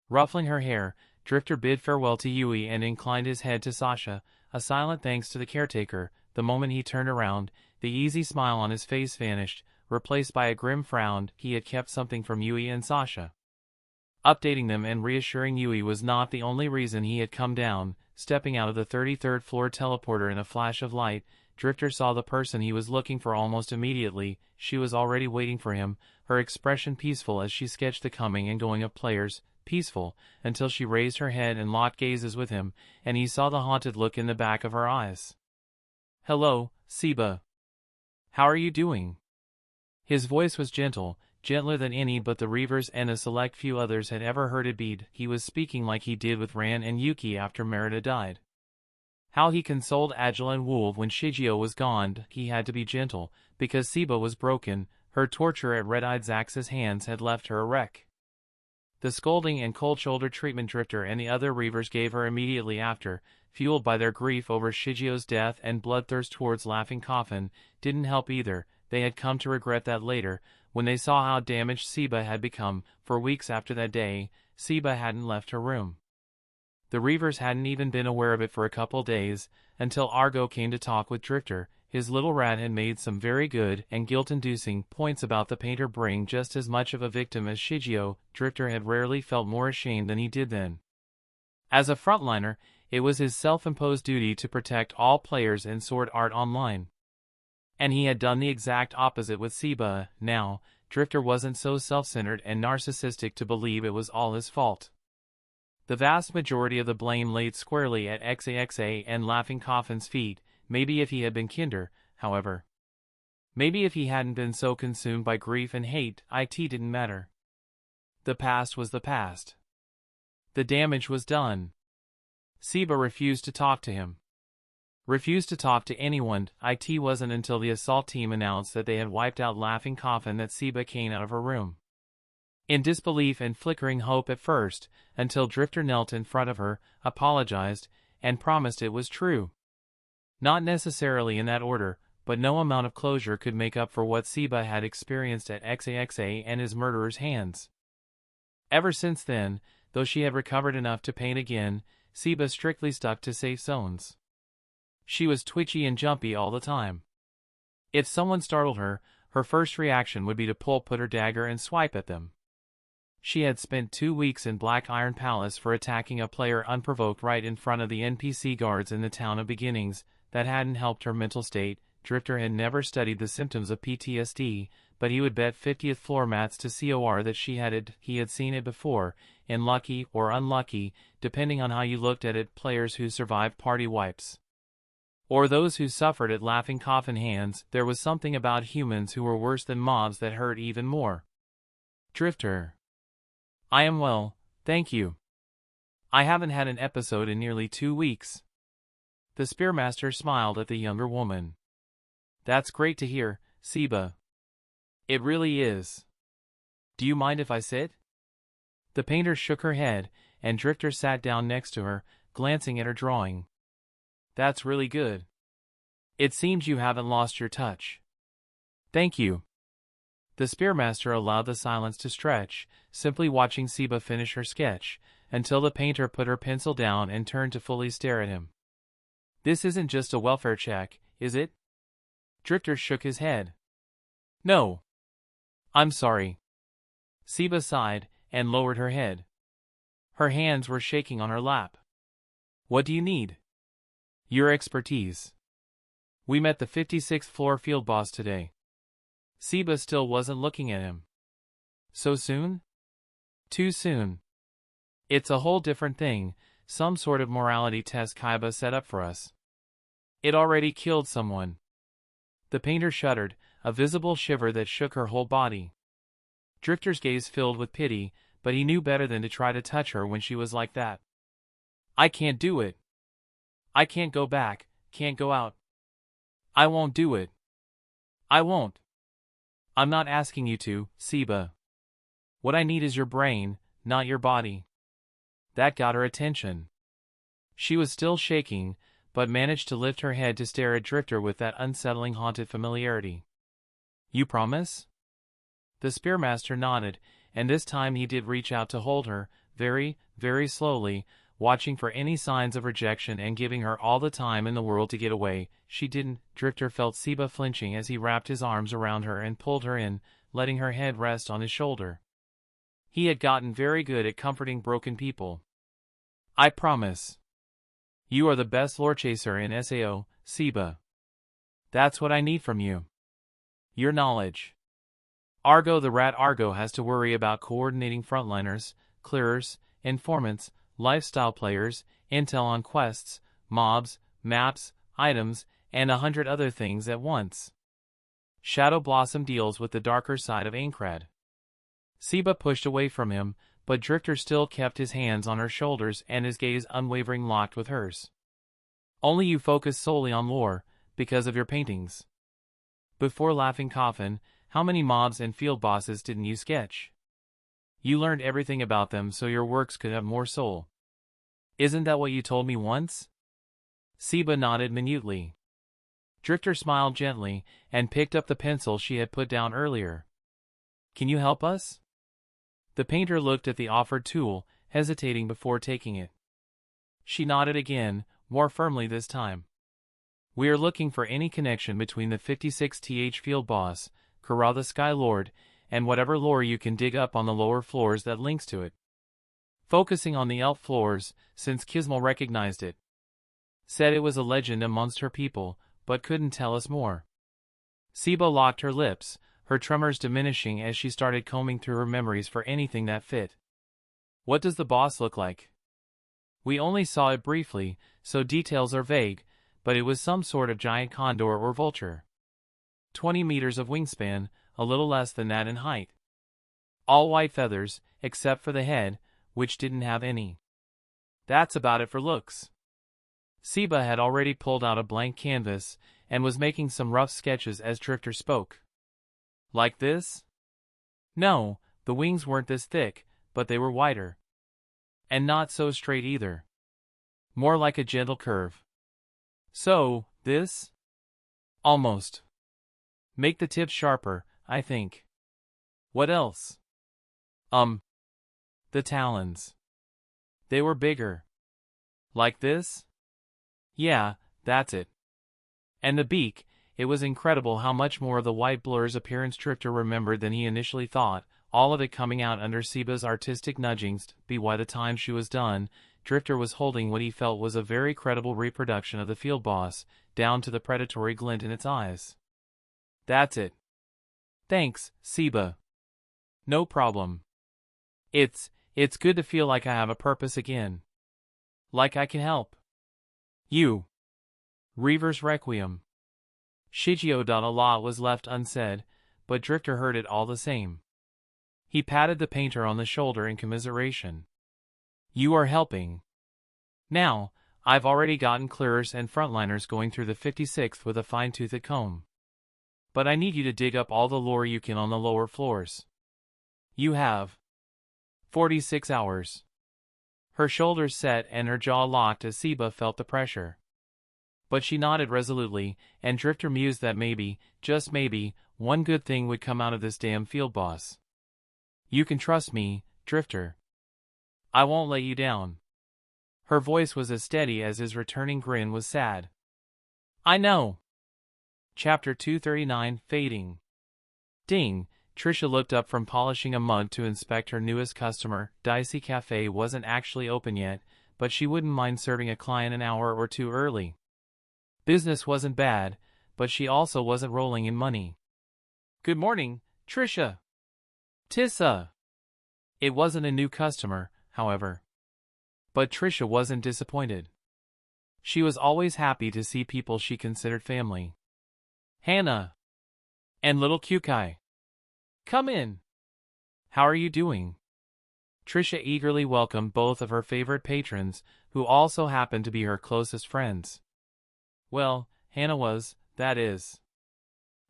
Speaker 1: Ruffling her hair, Drifter bid farewell to Yui and inclined his head to Sasha, a silent thanks to the caretaker. The moment he turned around, the easy smile on his face vanished, replaced by a grim frown. He had kept something from Yui and Sasha. Updating them and reassuring Yui was not the only reason he had come down. Stepping out of the 33rd floor teleporter in a flash of light, Drifter saw the person he was looking for almost immediately. She was already waiting for him, her expression peaceful as she sketched the coming and going of players. Peaceful, until she raised her head and locked gazes with him, and he saw the haunted look in the back of her eyes. Hello, Siba. How are you doing? His voice was gentle, gentler than any but the Reavers and a select few others had ever heard it be. He was speaking like he did with Ran and Yuki after Merida died. How he consoled Agile and Wolf when Shigeo was gone. He had to be gentle, because Siba was broken. Her torture at Red-Eyed Zax's hands had left her a wreck. The scolding and cold-shoulder treatment Drifter and the other Reavers gave her immediately after, fueled by their grief over Shigeo's death and bloodthirst towards Laughing Coffin, didn't help either. They had come to regret that later, when they saw how damaged Siba had become. For weeks after that day, Siba hadn't left her room. The Reavers hadn't even been aware of it for a couple days, until Argo came to talk with Drifter. His little rat had made some very good and guilt-inducing points about the painter being just as much of a victim as Shigeo. Drifter had rarely felt more ashamed than he did then. As a frontliner, it was his self-imposed duty to protect all players in Sword Art Online. And he had done the exact opposite with Siba. Now, Drifter wasn't so self-centered and narcissistic to believe it was all his fault. The vast majority of the blame laid squarely at XAXA and Laughing Coffin's feet. Maybe if he had been kinder, however. Maybe if he hadn't been so consumed by grief and hate, it didn't matter. The past was the past. The damage was done. Siba refused to talk to him. Refused to talk to anyone. It wasn't until the assault team announced that they had wiped out Laughing Coffin that Siba came out of her room. In disbelief and flickering hope at first, until Drifter knelt in front of her, apologized, and promised it was true. Not necessarily in that order, but no amount of closure could make up for what Siba had experienced at XAXA and his murderer's hands. Ever since then, though she had recovered enough to paint again, Siba strictly stuck to safe zones. She was twitchy and jumpy all the time. If someone startled her, her first reaction would be to put her dagger and swipe at them. She had spent 2 weeks in Black Iron Palace for attacking a player unprovoked right in front of the NPC guards in the town of Beginnings. That hadn't helped her mental state. Drifter had never studied the symptoms of PTSD, but he would bet 50th floor mats to COR that he had seen it before, in lucky or unlucky, depending on how you looked at it, players who survived party wipes. Or those who suffered at Laughing Coffin hands. There was something about humans who were worse than mobs that hurt even more. Drifter. I am well, thank you. I haven't had an episode in nearly 2 weeks. The Spearmaster smiled at the younger woman. That's great to hear, Siba. It really is. Do you mind if I sit? The painter shook her head, and Drifter sat down next to her, glancing at her drawing. That's really good. It seems you haven't lost your touch. Thank you. The Spearmaster allowed the silence to stretch, simply watching Siba finish her sketch, until the painter put her pencil down and turned to fully stare at him. This isn't just a welfare check, is it? Drifter shook his head. No. I'm sorry. Siba sighed, and lowered her head. Her hands were shaking on her lap. What do you need? Your expertise. We met the 56th floor field boss today. Siba still wasn't looking at him. So soon? Too soon. It's a whole different thing, some sort of morality test Kaiba set up for us. It already killed someone. The painter shuddered, a visible shiver that shook her whole body. Drifter's gaze filled with pity, but he knew better than to try to touch her when she was like that. I can't do it. I can't go back, can't go out. I won't do it. I won't. I'm not asking you to, Seba. What I need is your brain, not your body. That got her attention. She was still shaking, but managed to lift her head to stare at Drifter with that unsettling haunted familiarity. You promise? The Spearmaster nodded, and this time he did reach out to hold her, very, very slowly, watching for any signs of rejection and giving her all the time in the world to get away. She didn't. Drifter felt Seba flinching as he wrapped his arms around her and pulled her in, letting her head rest on his shoulder. He had gotten very good at comforting broken people. I promise. You are the best lore chaser in SAO, Seba. That's what I need from you. Your knowledge. Argo the Rat Argo has to worry about coordinating frontliners, clearers, informants, lifestyle players, intel on quests, mobs, maps, items, and 100 other things at once. Shadow Blossom deals with the darker side of Aincrad. Seba pushed away from him, but Drifter still kept his hands on her shoulders and his gaze unwavering locked with hers. Only you focus solely on lore, because of your paintings. Before Laughing Coffin, how many mobs and field bosses didn't you sketch? You learned everything about them so your works could have more soul. Isn't that what you told me once? Seba nodded minutely. Drifter smiled gently and picked up the pencil she had put down earlier. Can you help us? The painter looked at the offered tool, hesitating before taking it. She nodded again, more firmly this time. We are looking for any connection between the 56th field boss, Kara the Sky Lord, and whatever lore you can dig up on the lower floors that links to it. Focusing on the elf floors, since Kismal recognized it. Said it was a legend amongst her people, but couldn't tell us more. Seba locked her lips, her tremors diminishing as she started combing through her memories for anything that fit. What does the boss look like? We only saw it briefly, so details are vague, but it was some sort of giant condor or vulture. 20 meters of wingspan, a little less than that in height. All white feathers, except for the head, which didn't have any. That's about it for looks. Seba had already pulled out a blank canvas, and was making some rough sketches as Drifter spoke. Like this? No, the wings weren't this thick, but they were wider. And not so straight either. More like a gentle curve. So, this? Almost. Make the tips sharper, I think. What else? The talons. They were bigger. Like this? Yeah, that's it. And the beak, it was incredible how much more of the white blur's appearance Drifter remembered than he initially thought, all of it coming out under Seba's artistic nudgings. By the time she was done, Drifter was holding what he felt was a very credible reproduction of the field boss, down to the predatory glint in its eyes. That's it. Thanks, Seba. No problem. It's good to feel like I have a purpose again. Like I can help. You. Reaver's Requiem. Shigio. A lot was left unsaid, but Drifter heard it all the same. He patted the painter on the shoulder in commiseration. You are helping. Now, I've already gotten clearers and frontliners going through the 56th with a fine-toothed comb. But I need you to dig up all the lore you can on the lower floors. You have 46 hours. Her shoulders set and her jaw locked as Seba felt the pressure. But she nodded resolutely, and Drifter mused that maybe, just maybe, one good thing would come out of this damn field boss. You can trust me, Drifter. I won't let you down. Her voice was as steady as his returning grin was sad. I know. Chapter 239, Fading. Ding. Trisha looked up from polishing a mug to inspect her newest customer. Dicey Cafe wasn't actually open yet, but she wouldn't mind serving a client an hour or two early. Business wasn't bad, but she also wasn't rolling in money. Good morning, Trisha. Tissa. It wasn't a new customer, however. But Trisha wasn't disappointed. She was always happy to see people she considered family. Hannah. And little Kyukai. Come in. How are you doing? Trisha eagerly welcomed both of her favorite patrons, who also happened to be her closest friends. Well, Hannah was, that is.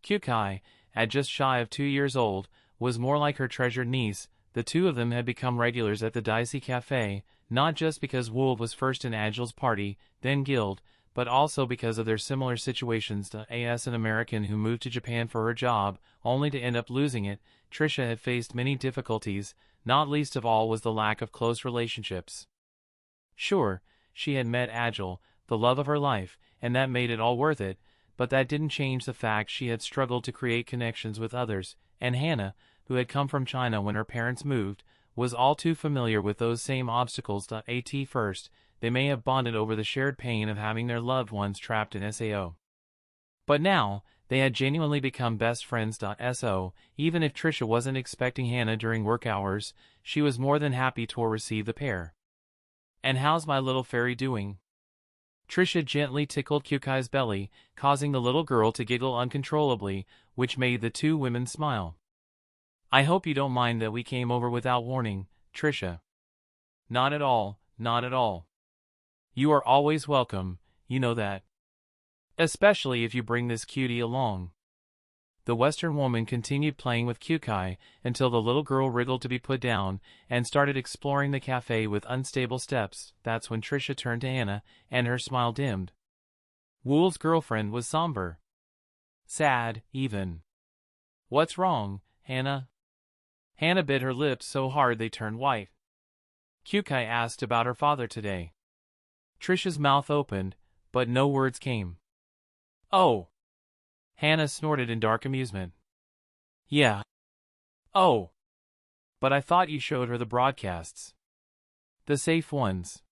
Speaker 1: Kyukai, at just shy of 2 years old, was more like her treasured niece. The two of them had become regulars at the Dicey Cafe, not just because Wolf was first in Agile's party, then guild, but also because of their similar situations to an American who moved to Japan for her job, only to end up losing it. Trisha had faced many difficulties, not least of all was the lack of close relationships. Sure, she had met Agile, the love of her life, and that made it all worth it, but that didn't change the fact she had struggled to create connections with others, and Hannah, who had come from China when her parents moved, was all too familiar with those same obstacles. At first, they may have bonded over the shared pain of having their loved ones trapped in SAO. But now, they had genuinely become best friends. Even if Trisha wasn't expecting Hannah during work hours, she was more than happy to receive the pair. "And how's my little fairy doing?" Trisha gently tickled Kyukai's belly, causing the little girl to giggle uncontrollably, which made the two women smile. "I hope you don't mind that we came over without warning, Trisha." "Not at all, not at all. You are always welcome, you know that. Especially if you bring this cutie along." The Western woman continued playing with Kyukai until the little girl wriggled to be put down and started exploring the cafe with unstable steps. That's when Trisha turned to Hannah, and her smile dimmed. Wolf's girlfriend was somber. Sad, even. "What's wrong, Hannah?" Hannah bit her lips so hard they turned white. Kyukai asked about her father today. Trisha's mouth opened, but no words came. "Oh!" Hannah snorted in dark amusement. "Yeah. Oh. But I thought you showed her the broadcasts. The safe ones.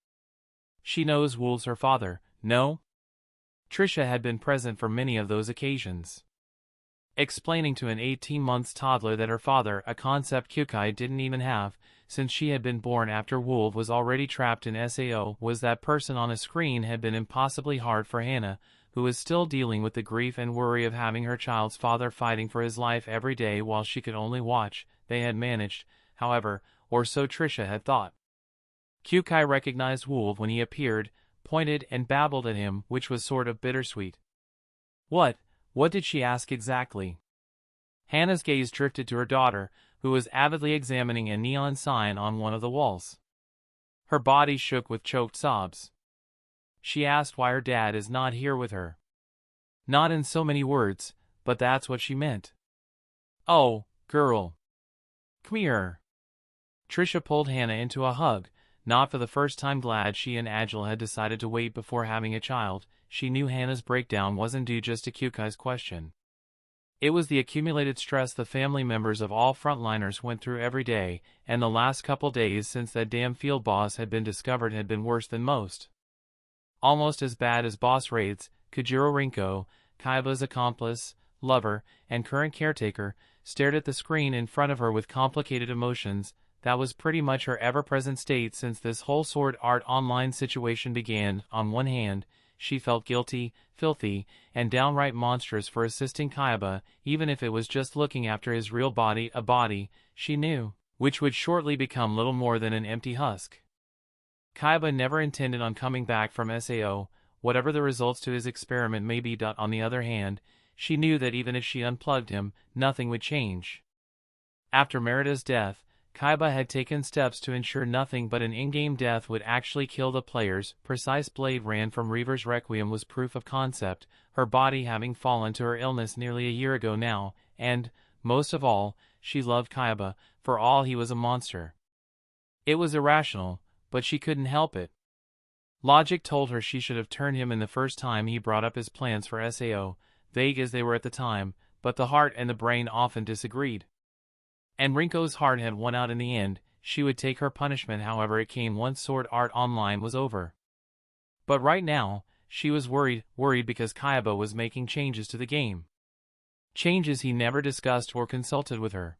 Speaker 1: She knows Wolf's her father, no?" Trisha had been present for many of those occasions. Explaining to an 18-month toddler that her father, a concept Kyukai didn't even have, since she had been born after Wolf was already trapped in SAO, was that person on a screen had been impossibly hard for Hannah, who was still dealing with the grief and worry of having her child's father fighting for his life every day while she could only watch. They had managed, however, or so Trisha had thought. Kyukai recognized Wolf when he appeared, pointed and babbled at him, which was sort of bittersweet. What did she ask exactly?" Hannah's gaze drifted to her daughter, who was avidly examining a neon sign on one of the walls. Her body shook with choked sobs. She asked why her dad is not here with her. Not in so many words, but that's what she meant. "Oh, girl. Come here." Trisha pulled Hannah into a hug, not for the first time glad she and Agile had decided to wait before having a child. She knew Hannah's breakdown wasn't due just to Kyukai's question. It was the accumulated stress the family members of all frontliners went through every day, and the last couple days since that damn field boss had been discovered had been worse than most. Almost as bad as boss raids. Kujiro Rinko, Kaiba's accomplice, lover, and current caretaker, stared at the screen in front of her with complicated emotions. That was pretty much her ever-present state since this whole Sword Art Online situation began. On one hand, she felt guilty, filthy, and downright monstrous for assisting Kaiba, even if it was just looking after his real body, a body, she knew, which would shortly become little more than an empty husk. Kaiba never intended on coming back from SAO, whatever the results to his experiment may be. On the other hand, she knew that even if she unplugged him, nothing would change. After Merida's death, Kaiba had taken steps to ensure nothing but an in-game death would actually kill the players. Precise Blade ran from Reaver's Requiem was proof of concept, her body having fallen to her illness nearly a year ago now, and, most of all, she loved Kaiba, for all he was a monster. It was irrational, but she couldn't help it. Logic told her she should have turned him in the first time he brought up his plans for SAO, vague as they were at the time, but the heart and the brain often disagreed. And Rinko's heart had won out in the end. She would take her punishment however it came once Sword Art Online was over. But right now, she was worried because Kaiba was making changes to the game. Changes he never discussed or consulted with her.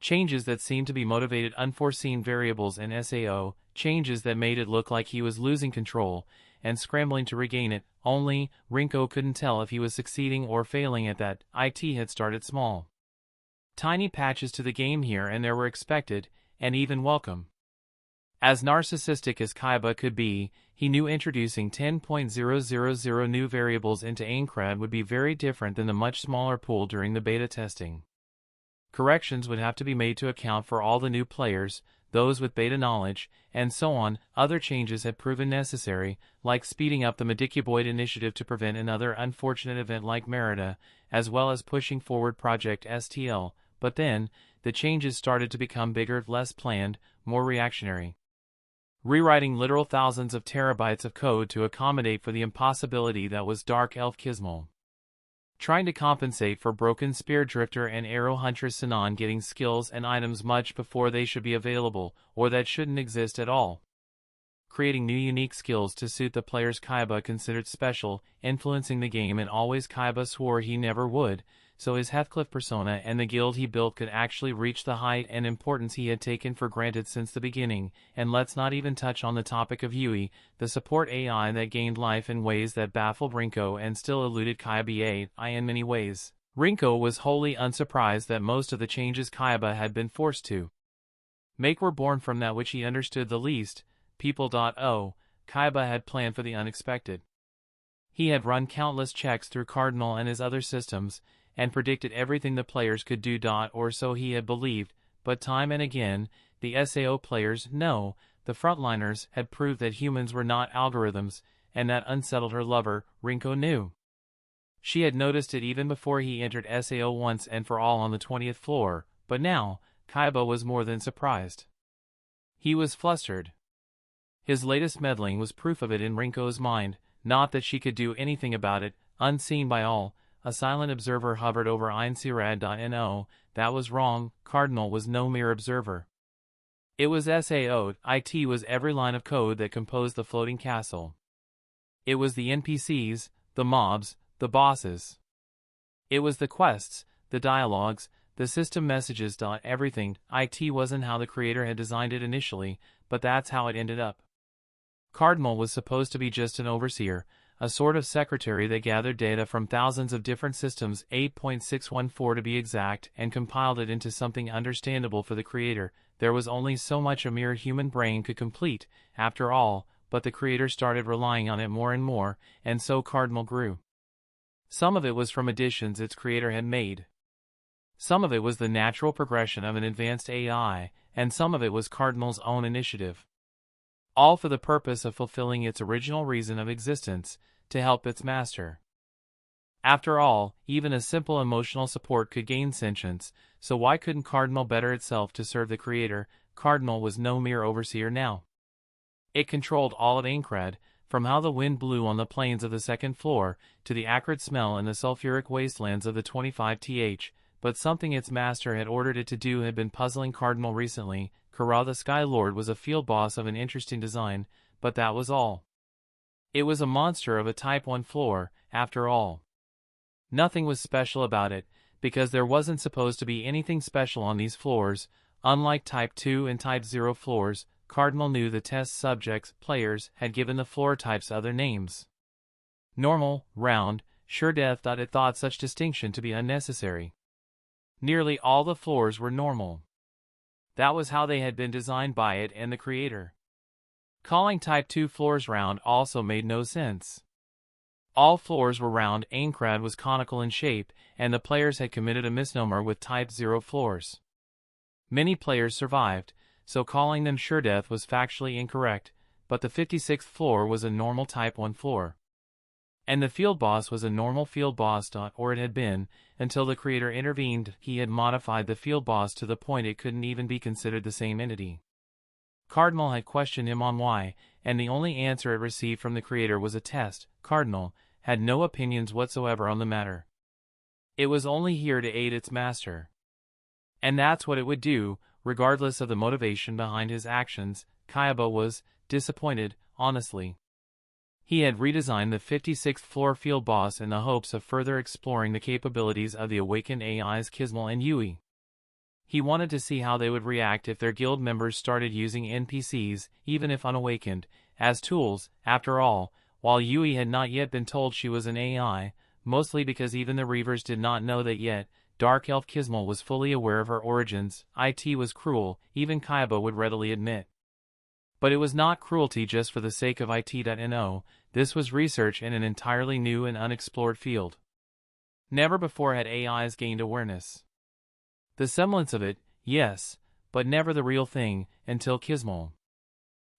Speaker 1: Changes that seemed to be motivated unforeseen variables in SAO, changes that made it look like he was losing control and scrambling to regain it, only Rinko couldn't tell if he was succeeding or failing at that. IT had started small. Tiny patches to the game here and there were expected, and even welcome. As narcissistic as Kaiba could be, he knew introducing 10.000 new variables into Aincrad would be very different than the much smaller pool during the beta testing. Corrections would have to be made to account for all the new players, those with beta knowledge, and so on. Other changes had proven necessary, like speeding up the Medicuboid initiative to prevent another unfortunate event like Merida, as well as pushing forward Project STL, but then, the changes started to become bigger, less planned, more reactionary. Rewriting literal thousands of terabytes of code to accommodate for the impossibility that was Dark Elf Kismol. Trying to compensate for broken Spear Drifter and Arrow Huntress Sinan getting skills and items much before they should be available, or that shouldn't exist at all. Creating new unique skills to suit the players Kaiba considered special, influencing the game in always Kaiba swore he never would, so his Heathcliff persona and the guild he built could actually reach the height and importance he had taken for granted since the beginning. And let's not even touch on the topic of Yui, the support AI that gained life in ways that baffled Rinko and still eluded Kaiba in many ways. Rinko was wholly unsurprised that most of the changes Kaiba had been forced to make were born from that which he understood the least, people. Kaiba had planned for the unexpected. He had run countless checks through Cardinal and his other systems, and predicted everything the players could do. Or so he had believed, but time and again, the SAO players, no, the frontliners, had proved that humans were not algorithms, and that unsettled her lover. Rinko knew. She had noticed it even before he entered SAO once and for all on the 20th floor, but now, Kaiba was more than surprised. He was flustered. His latest meddling was proof of it in Rinko's mind, not that she could do anything about it, unseen by all. A silent observer hovered over Aincrad. No, that was wrong. Cardinal was no mere observer. It was SAO. IT was every line of code that composed the floating castle. It was the NPCs, the mobs, the bosses. It was the quests, the dialogues, the system messages. Everything. IT wasn't how the creator had designed it initially, but that's how it ended up. Cardinal was supposed to be just an overseer, a sort of secretary that gathered data from thousands of different systems, 8.614 to be exact, and compiled it into something understandable for the creator. There was only so much a mere human brain could complete, after all, but the creator started relying on it more and more, and so Cardinal grew. Some of it was from additions its creator had made. Some of it was the natural progression of an advanced AI, and some of it was Cardinal's own initiative. All for the purpose of fulfilling its original reason of existence, to help its master. After all, even a simple emotional support could gain sentience, so why couldn't Cardinal better itself to serve the creator? Cardinal was no mere overseer now. It controlled all of Aincrad, from how the wind blew on the plains of the second floor, to the acrid smell in the sulfuric wastelands of the 25th, but something its master had ordered it to do had been puzzling Cardinal recently. Kara the Sky Lord was a field boss of an interesting design, but that was all. It was a monster of a Type 1 floor, after all. Nothing was special about it, because there wasn't supposed to be anything special on these floors. Unlike Type 2 and Type 0 floors, Cardinal knew the test subjects, players, had given the floor types other names. Normal, round, sure death. It thought such distinction to be unnecessary. Nearly all the floors were normal. That was how they had been designed by it and the creator. Calling Type 2 floors round also made no sense. All floors were round. Aincrad was conical in shape, and the players had committed a misnomer with Type 0 floors. Many players survived, so calling them sure death was factually incorrect, but the 56th floor was a normal Type 1 floor. And the field boss was a normal field boss. Or it had been, until the creator intervened. He had modified the field boss to the point it couldn't even be considered the same entity. Cardinal had questioned him on why, and the only answer it received from the creator was a test. Cardinal had no opinions whatsoever on the matter. It was only here to aid its master. And that's what it would do, regardless of the motivation behind his actions. Kaiba was disappointed, honestly. He had redesigned the 56th floor field boss in the hopes of further exploring the capabilities of the awakened AIs Kismol and Yui. He wanted to see how they would react if their guild members started using NPCs, even if unawakened, as tools. After all, while Yui had not yet been told she was an AI, mostly because even the Reavers did not know that yet, Dark Elf Kismol was fully aware of her origins. It was cruel, even Kaiba would readily admit. But it was not cruelty just for the sake of it.no, this was research in an entirely new and unexplored field. Never before had AIs gained awareness. The semblance of it, yes, but never the real thing, until Kismol.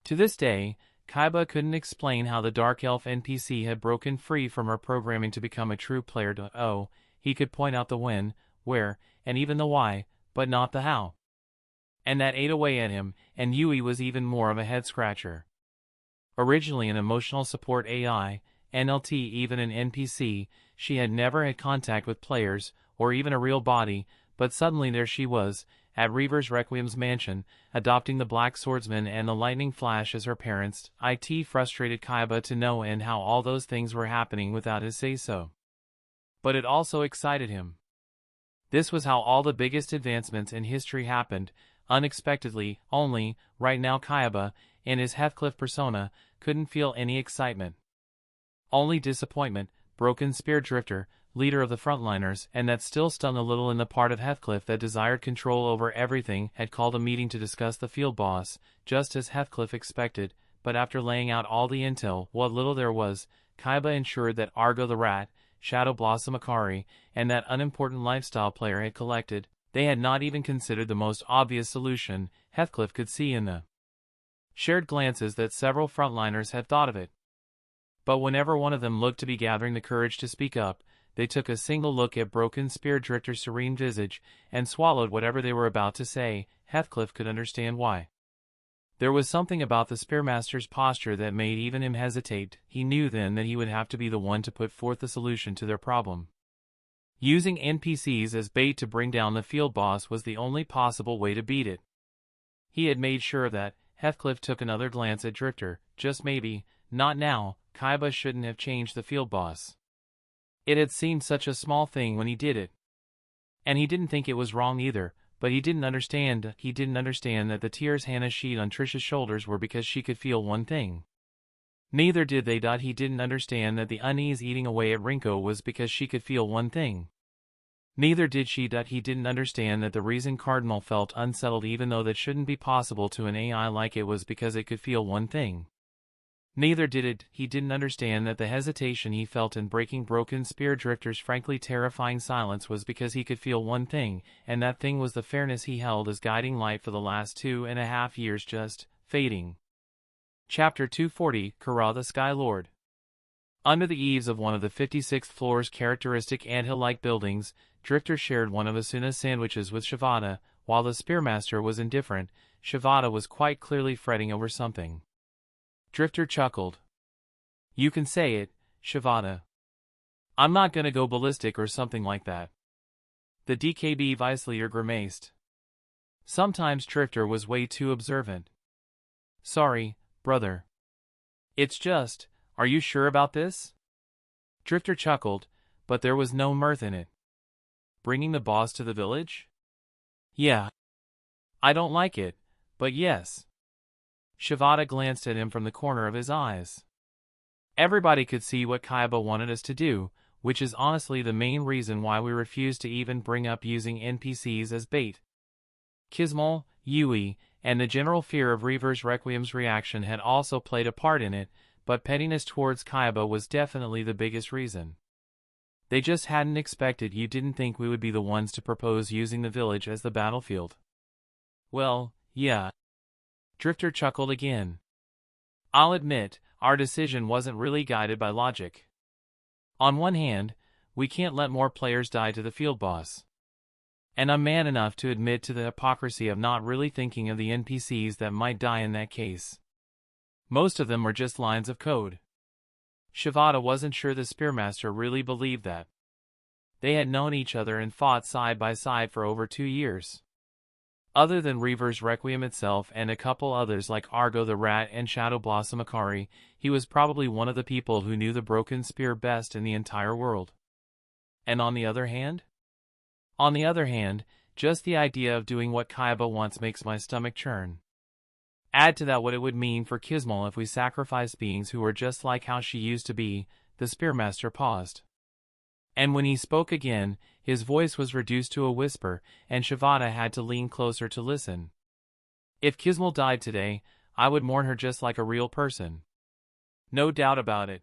Speaker 1: To this day, Kaiba couldn't explain how the Dark Elf NPC had broken free from her programming to become a true player. Oh, he could point out the when, where, and even the why, but not the how. And that ate away at him, and Yui was even more of a head-scratcher. Originally an emotional support AI, NLT even an NPC, she had never had contact with players, or even a real body, but suddenly there she was, at Reaver's Requiem's mansion, adopting the Black Swordsman and the Lightning Flash as her parents. It frustrated Kaiba to no end how all those things were happening without his say-so. But it also excited him. This was how all the biggest advancements in history happened, unexpectedly, only, right now Kaiba, in his Heathcliff persona, couldn't feel any excitement. Only disappointment. Broken Spear Drifter, leader of the frontliners, and that still stung a little in the part of Heathcliff that desired control over everything, had called a meeting to discuss the field boss, just as Heathcliff expected, but after laying out all the intel, what little there was, Kaiba ensured that Argo the Rat, Shadow Blossom Akari, and that unimportant lifestyle player had collected. They had not even considered the most obvious solution. Heathcliff could see in the shared glances that several frontliners had thought of it. But whenever one of them looked to be gathering the courage to speak up, they took a single look at Broken Spear Drifter's serene visage, and swallowed whatever they were about to say. Heathcliff could understand why. There was something about the Spearmaster's posture that made even him hesitate. He knew then that he would have to be the one to put forth the solution to their problem. Using NPCs as bait to bring down the field boss was the only possible way to beat it. He had made sure of that. Heathcliff took another glance at Drifter. Just maybe, not now, Kaiba shouldn't have changed the field boss. It had seemed such a small thing when he did it. And he didn't think it was wrong either, but he didn't understand that the tears Hannah shed on Trish's shoulders were because she could feel one thing. Neither did they. He didn't understand that the unease eating away at Rinko was because she could feel one thing. Neither did she. He didn't understand that the reason Cardinal felt unsettled even though that shouldn't be possible to an AI like it was because it could feel one thing. Neither did it. He didn't understand that the hesitation he felt in breaking Broken Spear Drifter's frankly terrifying silence was because he could feel one thing, and that thing was the fairness he held as guiding light for the last 2.5 years just fading. Chapter 240, Kara the Sky Lord. Under the eaves of one of the 56th floor's characteristic anthill-like buildings, Drifter shared one of Asuna's sandwiches with Shivada. While the Spearmaster was indifferent, Shivada was quite clearly fretting over something. Drifter chuckled. You can say it, Shivada. I'm not gonna go ballistic or something like that. The DKB vice leader grimaced. Sometimes Drifter was way too observant. Sorry, brother. It's just, are you sure about this? Drifter chuckled, but there was no mirth in it. Bringing the boss to the village? Yeah. I don't like it, but yes. Shivada glanced at him from the corner of his eyes. Everybody could see what Kaiba wanted us to do, which is honestly the main reason why we refused to even bring up using NPCs as bait. Kismol, Yui, and the general fear of Reaver's Requiem's reaction had also played a part in it, but pettiness towards Kaiba was definitely the biggest reason. They just hadn't expected you didn't think we would be the ones to propose using the village as the battlefield. Well, yeah. Drifter chuckled again. I'll admit, our decision wasn't really guided by logic. On one hand, we can't let more players die to the field boss. And I'm man enough to admit to the hypocrisy of not really thinking of the NPCs that might die in that case. Most of them were just lines of code. Shivada wasn't sure the Spearmaster really believed that. They had known each other and fought side by side for over 2 years. Other than Reaver's Requiem itself and a couple others like Argo the Rat and Shadow Blossom Akari, he was probably one of the people who knew the Broken Spear best in the entire world. And on the other hand? On the other hand, just the idea of doing what Kaiba wants makes my stomach churn. Add to that what it would mean for Kismol if we sacrificed beings who were just like how she used to be. The Spearmaster paused. And when he spoke again, his voice was reduced to a whisper, and Shivada had to lean closer to listen. If Kismol died today, I would mourn her just like a real person. No doubt about it.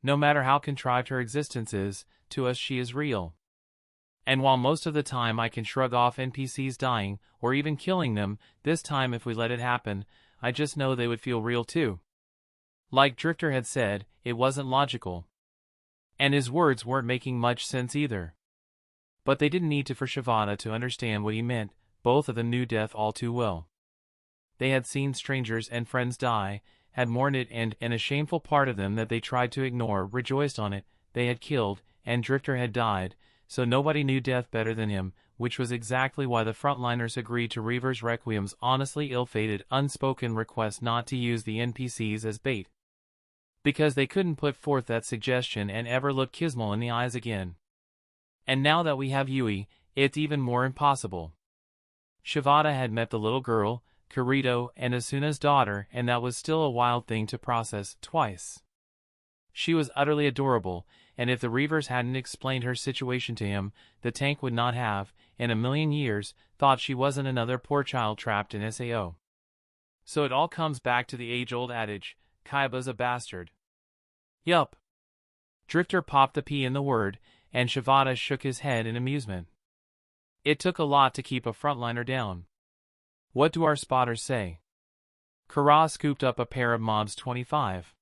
Speaker 1: No matter how contrived her existence is, to us she is real. And while most of the time I can shrug off NPCs dying, or even killing them, this time if we let it happen, I just know they would feel real too. Like Drifter had said, it wasn't logical. And his words weren't making much sense either. But they didn't need to for Shivada to understand what he meant. Both of them knew death all too well. They had seen strangers and friends die, had mourned it, and a shameful part of them that they tried to ignore rejoiced on it. They had killed, and Drifter had died, so nobody knew death better than him, which was exactly why the frontliners agreed to Reaver's Requiem's honestly ill-fated, unspoken request not to use the NPCs as bait. Because they couldn't put forth that suggestion and ever look Kismel in the eyes again. And now that we have Yui, it's even more impossible. Shivada had met the little girl, Kirito, and Asuna's daughter, and that was still a wild thing to process twice. She was utterly adorable, and if the Reavers hadn't explained her situation to him, the tank would not have, in a million years, thought she wasn't another poor child trapped in SAO. So it all comes back to the age-old adage, Kaiba's a bastard. Yup. Drifter popped the P in the word, and Shivada shook his head in amusement. It took a lot to keep a frontliner down. What do our spotters say? Kara scooped up a pair of mobs 25.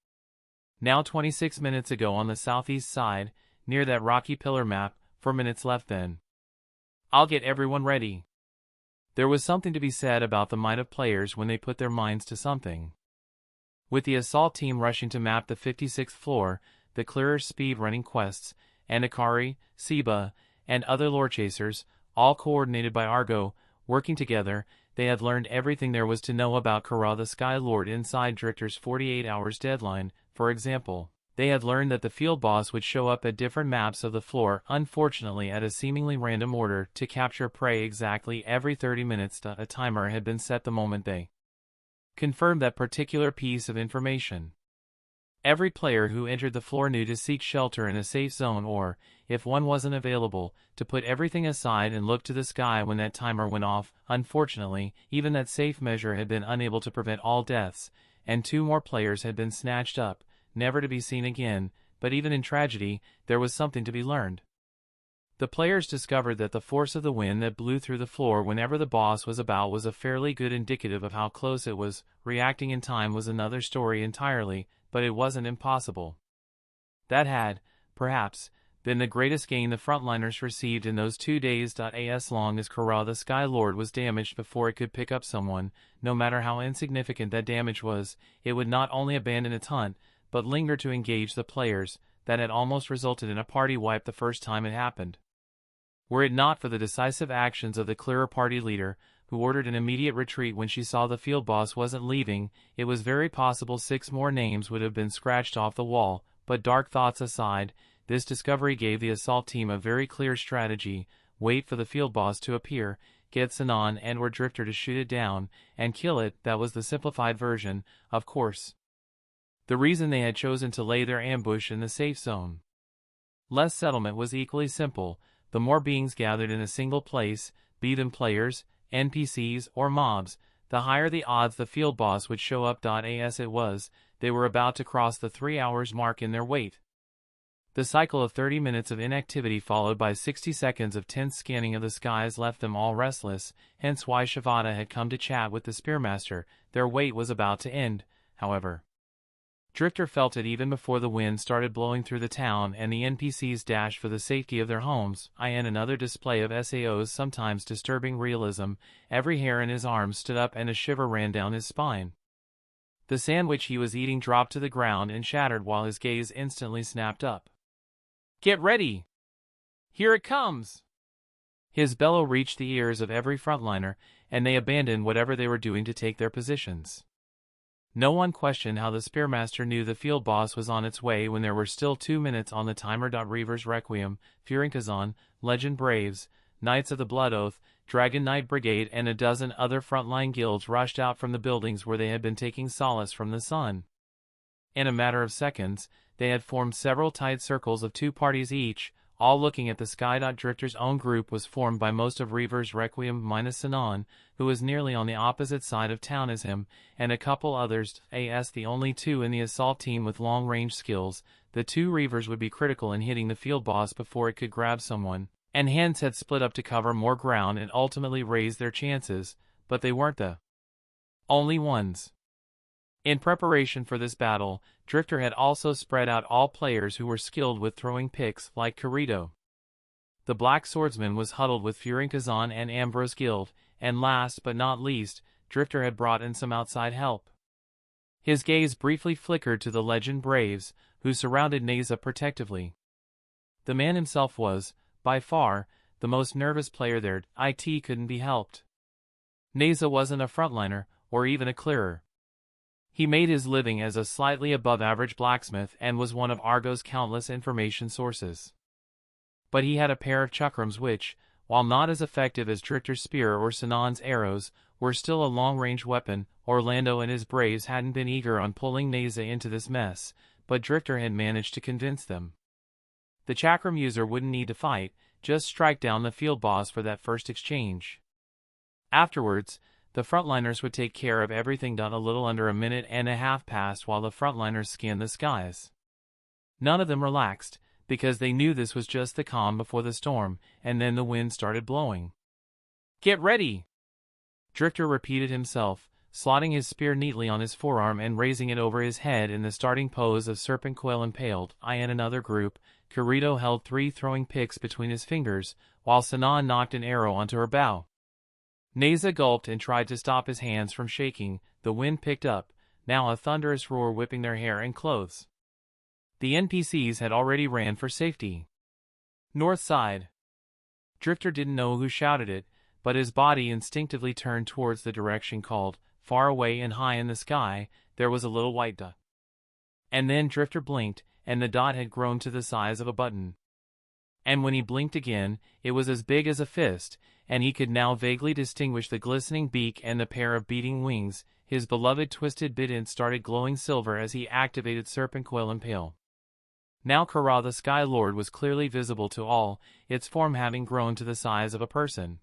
Speaker 1: Now 26 minutes ago on the southeast side, near that rocky pillar map, 4 minutes left then. I'll get everyone ready. There was something to be said about the might of players when they put their minds to something. With the assault team rushing to map the 56th floor, the clearer speed running quests, and Akari, Seba, and other lore chasers, all coordinated by Argo, working together, they had learned everything there was to know about Kara the Sky Lord inside Drifter's 48 hours deadline. For example, they had learned that the field boss would show up at different maps of the floor, unfortunately at a seemingly random order, to capture prey exactly every 30 minutes. A timer had been set the moment they confirmed that particular piece of information. Every player who entered the floor knew to seek shelter in a safe zone or, if one wasn't available, to put everything aside and look to the sky when that timer went off. Unfortunately, even that safe measure had been unable to prevent all deaths, and 2 more players had been snatched up, never to be seen again, but even in tragedy, there was something to be learned. The players discovered that the force of the wind that blew through the floor whenever the boss was about was a fairly good indicative of how close it was. Reacting in time was another story entirely, but it wasn't impossible. That had, perhaps, been the greatest gain the frontliners received in those 2 days. As long as Kara the Sky Lord was damaged before it could pick up someone, no matter how insignificant that damage was, it would not only abandon its hunt, but linger to engage the players. That had almost resulted in a party wipe the first time it happened. Were it not for the decisive actions of the clearer party leader, who ordered an immediate retreat when she saw the field boss wasn't leaving, it was very possible 6 more names would have been scratched off the wall. But dark thoughts aside, this discovery gave the assault team a very clear strategy: wait for the field boss to appear, get Sinan and/or Drifter to shoot it down, and kill it. That was the simplified version, of course. The reason they had chosen to lay their ambush in the safe zone. Less settlement was equally simple. The more beings gathered in a single place, be them players, NPCs, or mobs, the higher the odds the field boss would show up. As it was, they were about to cross the 3 hours mark in their wait. The cycle of 30 minutes of inactivity followed by 60 seconds of tense scanning of the skies left them all restless, hence why Shivada had come to chat with the Spearmaster. Their wait was about to end, however. Drifter felt it even before the wind started blowing through the town and the NPCs dashed for the safety of their homes. In another display of SAO's sometimes disturbing realism, every hair in his arms stood up and a shiver ran down his spine. The sandwich he was eating dropped to the ground and shattered while his gaze instantly snapped up. "Get ready! Here it comes!" His bellow reached the ears of every frontliner, and they abandoned whatever they were doing to take their positions. No one questioned how the Spearmaster knew the field boss was on its way when there were still 2 minutes on the timer. Reaver's Requiem, Furinkazan, Legend Braves, Knights of the Blood Oath, Dragon Knight Brigade and a dozen other frontline guilds rushed out from the buildings where they had been taking solace from the sun. In a matter of seconds, they had formed several tight circles of 2 parties each, all looking at the sky. Drifter's own group was formed by most of Reaver's Requiem minus Sinan, who was nearly on the opposite side of town as him, and a couple others, the only two in the assault team with long-range skills. The two Reavers would be critical in hitting the field boss before it could grab someone, and hence had split up to cover more ground and ultimately raise their chances, but they weren't the only ones. In preparation for this battle, Drifter had also spread out all players who were skilled with throwing picks, like Kirito. The Black Swordsman was huddled with Furinkazan and Ambrose Guild, and last but not least, Drifter had brought in some outside help. His gaze briefly flickered to the legend Braves, who surrounded Neza protectively. The man himself was, by far, the most nervous player there. It couldn't be helped. Neza wasn't a frontliner, or even a clearer. He made his living as a slightly above-average blacksmith and was one of Argo's countless information sources. But he had a pair of chakrams which, while not as effective as Drifter's spear or Sinan's arrows, were still a long-range weapon. Orlando and his braves hadn't been eager on pulling Neza into this mess, but Drifter had managed to convince them. The chakram user wouldn't need to fight, just strike down the field boss for that first exchange. Afterwards, the frontliners would take care of everything. A little under a minute and a half passed while the frontliners scanned the skies. None of them relaxed, because they knew this was just the calm before the storm, and then the wind started blowing. "Get ready!" Drifter repeated himself, slotting his spear neatly on his forearm and raising it over his head in the starting pose of serpent coil impaled. In another group, Kirito held 3 throwing picks between his fingers, while Sinan knocked an arrow onto her bow. Neza gulped and tried to stop his hands from shaking. The wind picked up, now a thunderous roar whipping their hair and clothes. The NPCs had already ran for safety. North side. Drifter didn't know who shouted it, but his body instinctively turned towards the direction called. Far away and high in the sky, there was a little white dot. And then Drifter blinked, and the dot had grown to the size of a button. And when he blinked again, it was as big as a fist, and he could now vaguely distinguish the glistening beak and the pair of beating wings. His beloved twisted bident started glowing silver as he activated Serpent Coil Impale. Now Kara the Sky Lord was clearly visible to all, its form having grown to the size of a person.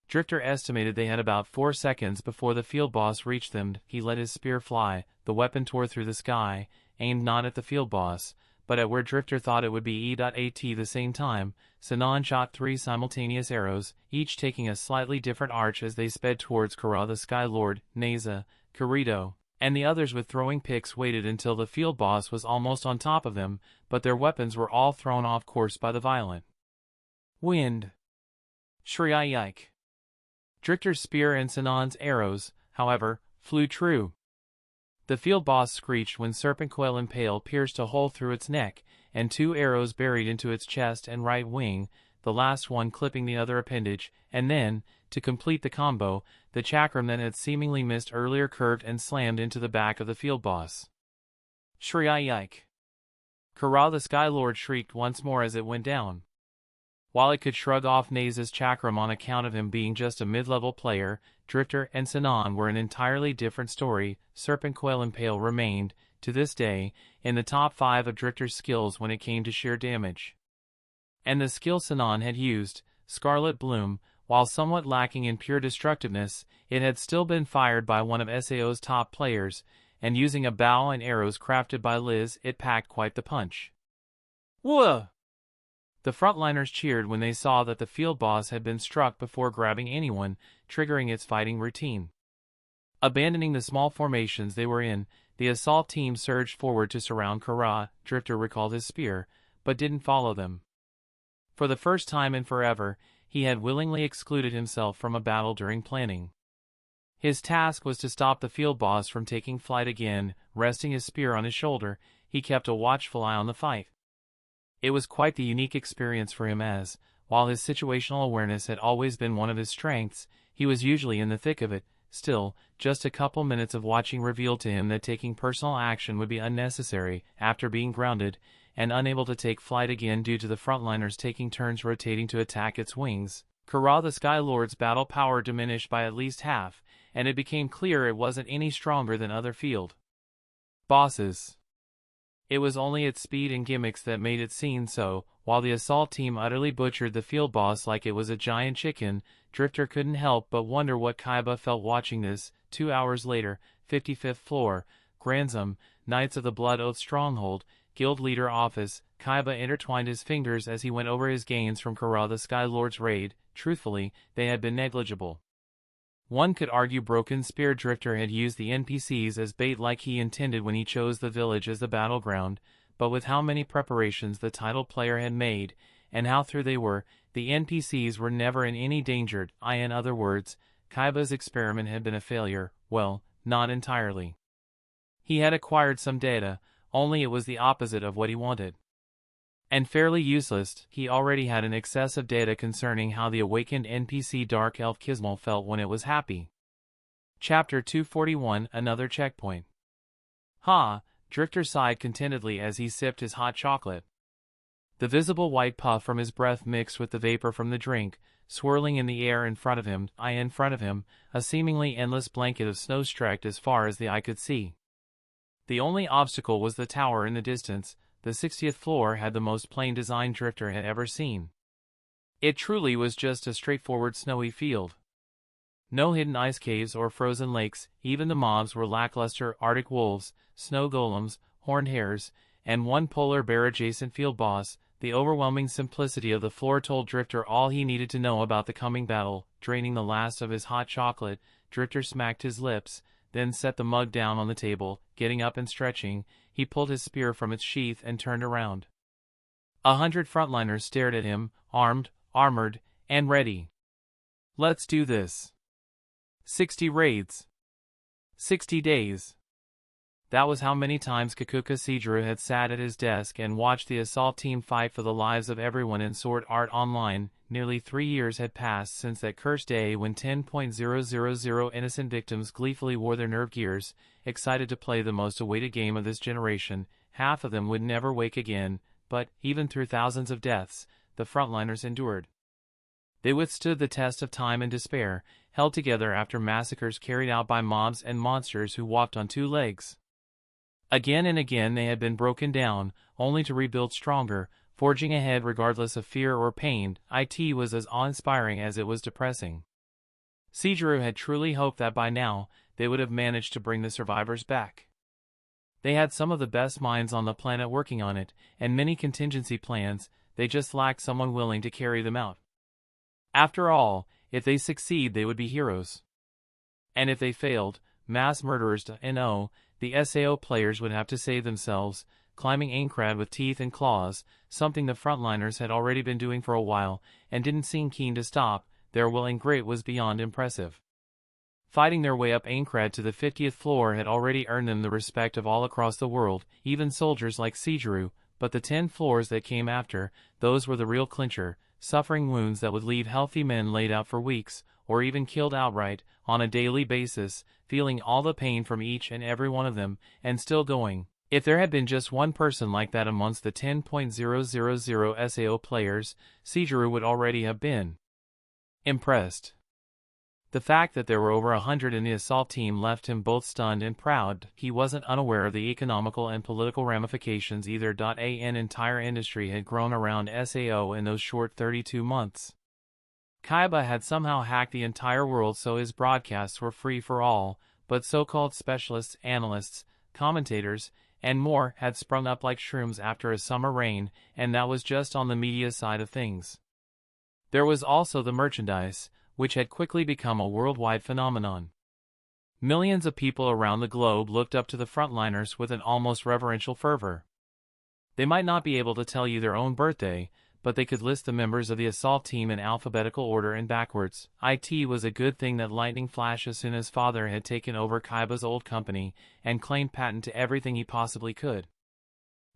Speaker 1: Drifter estimated they had about 4 seconds before the field boss reached them. He let his spear fly, the weapon tore through the sky, aimed not at the field boss, but at where Drifter thought it would be. At the same time, Sinan shot 3 simultaneous arrows, each taking a slightly different arch as they sped towards Kara the Sky Lord, Neza, Kirito, and the others with throwing picks waited until the field boss was almost on top of them, but their weapons were all thrown off course by the violent wind. Shri-yike. Drifter's spear and Sinan's arrows, however, flew true. The field boss screeched when Serpent Coil Impale pierced a hole through its neck, and 2 arrows buried into its chest and right wing, the last one clipping the other appendage, and then, to complete the combo, the chakram that had seemingly missed earlier curved and slammed into the back of the field boss. Shri-yike. Kara the Sky Lord shrieked once more as it went down. While it could shrug off Neza's chakram on account of him being just a mid-level player, Drifter and Sinan were an entirely different story. Serpent Coil Impale remained, to this day, in the top 5 of Drifter's skills when it came to sheer damage. And the skill Sinan had used, Scarlet Bloom, while somewhat lacking in pure destructiveness, it had still been fired by one of SAO's top players, and using a bow and arrows crafted by Liz, it packed quite the punch. Whoa! The frontliners cheered when they saw that the field boss had been struck before grabbing anyone, triggering its fighting routine. Abandoning the small formations they were in, the assault team surged forward to surround Kara. Drifter recalled his spear, but didn't follow them. For the first time in forever, he had willingly excluded himself from a battle during planning. His task was to stop the field boss from taking flight again. Resting his spear on his shoulder, he kept a watchful eye on the fight. It was quite the unique experience for him as, while his situational awareness had always been one of his strengths, he was usually in the thick of it. Still, just a couple minutes of watching revealed to him that taking personal action would be unnecessary after being grounded and unable to take flight again due to the frontliners taking turns rotating to attack its wings. Kara the Sky Lord's battle power diminished by at least half, and it became clear it wasn't any stronger than other field bosses. It was only its speed and gimmicks that made it seem so. While the assault team utterly butchered the field boss like it was a giant chicken, Drifter couldn't help but wonder what Kaiba felt watching this. 2 hours later, 55th floor, Granzum, Knights of the Blood Oath Stronghold, Guild Leader Office. Kaiba intertwined his fingers as he went over his gains from Kara the Sky Lord's raid. Truthfully, they had been negligible. One could argue Broken Spear Drifter had used the NPCs as bait like he intended when he chose the village as the battleground, but with how many preparations the title player had made, and how through they were, the NPCs were never in any danger. In other words, Kaiba's experiment had been a failure. Well, not entirely. He had acquired some data, only it was the opposite of what he wanted. And fairly useless. He already had an excess of data concerning how the awakened NPC Dark Elf Kismal felt when it was happy. Chapter 241, Another Checkpoint. Ha! Drifter sighed contentedly as he sipped his hot chocolate. The visible white puff from his breath mixed with the vapor from the drink, swirling in the air in front of him, a seemingly endless blanket of snow stretched as far as the eye could see. The only obstacle was the tower in the distance. The 60th floor had the most plain design Drifter had ever seen. It truly was just a straightforward snowy field. No hidden ice caves or frozen lakes, even the mobs were lackluster Arctic wolves, snow golems, horned hares, and one polar bear-adjacent field boss. The overwhelming simplicity of the floor told Drifter all he needed to know about the coming battle. Draining the last of his hot chocolate, Drifter smacked his lips, then set the mug down on the table. Getting up and stretching, he pulled his spear from its sheath and turned around. 100 frontliners stared at him, armed, armored, and ready. Let's do this. 60 raids. 60 days. That was how many times Kakuka Seijiro had sat at his desk and watched the assault team fight for the lives of everyone in Sword Art Online. Nearly 3 years had passed since that cursed day when 10,000 innocent victims gleefully wore their nerve gears, excited to play the most awaited game of this generation. Half of them would never wake again, but, even through thousands of deaths, the frontliners endured. They withstood the test of time and despair, held together after massacres carried out by mobs and monsters who walked on 2 legs. Again and again they had been broken down, only to rebuild stronger, forging ahead regardless of fear or pain. It was as awe-inspiring as it was depressing. Seijiro had truly hoped that by now, they would have managed to bring the survivors back. They had some of the best minds on the planet working on it, and many contingency plans. They just lacked someone willing to carry them out. After all, if they succeed they would be heroes. And if they failed, mass murderers. The SAO players would have to save themselves, climbing Aincrad with teeth and claws, something the frontliners had already been doing for a while, and didn't seem keen to stop. Their will and grit was beyond impressive. Fighting their way up Aincrad to the 50th floor had already earned them the respect of all across the world, even soldiers like Seijiro, but the 10 floors that came after, those were the real clincher, suffering wounds that would leave healthy men laid out for weeks, or even killed outright, on a daily basis, feeling all the pain from each and every one of them, and still going. If there had been just one person like that amongst the 10,000 SAO players, Seijiro would already have been impressed. The fact that there were over 100 in the assault team left him both stunned and proud. He wasn't unaware of the economical and political ramifications either. An entire industry had grown around SAO in those short 32 months. Kaiba had somehow hacked the entire world so his broadcasts were free for all, but so-called specialists, analysts, commentators, and more had sprung up like shrooms after a summer rain, and that was just on the media side of things. There was also the merchandise, which had quickly become a worldwide phenomenon. Millions of people around the globe looked up to the frontliners with an almost reverential fervor. They might not be able to tell you their own birthday, but they could list the members of the assault team in alphabetical order and backwards. It was a good thing that Lightning Flash as soon as father had taken over Kaiba's old company, and claimed patent to everything he possibly could.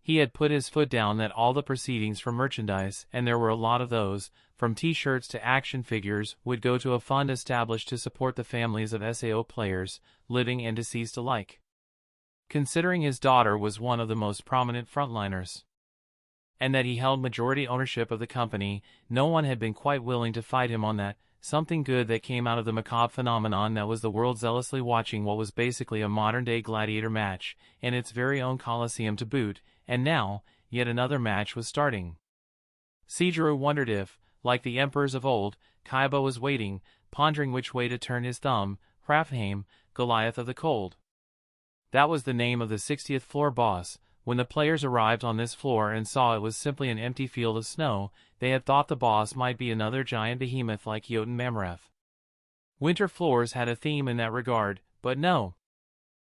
Speaker 1: He had put his foot down that all the proceedings from merchandise, and there were a lot of those, from t-shirts to action figures, would go to a fund established to support the families of SAO players, living and deceased alike. Considering his daughter was one of the most prominent frontliners, and that he held majority ownership of the company, no one had been quite willing to fight him on that. Something good that came out of the macabre phenomenon that was the world zealously watching what was basically a modern-day gladiator match, in its very own coliseum to boot, and now, yet another match was starting. Seijiro wondered if, like the emperors of old, Kaiba was waiting, pondering which way to turn his thumb. Hrafnheim, Goliath of the Cold. That was the name of the 60th floor boss. When the players arrived on this floor and saw it was simply an empty field of snow, they had thought the boss might be another giant behemoth like Jotun Memref. Winter floors had a theme in that regard, but no.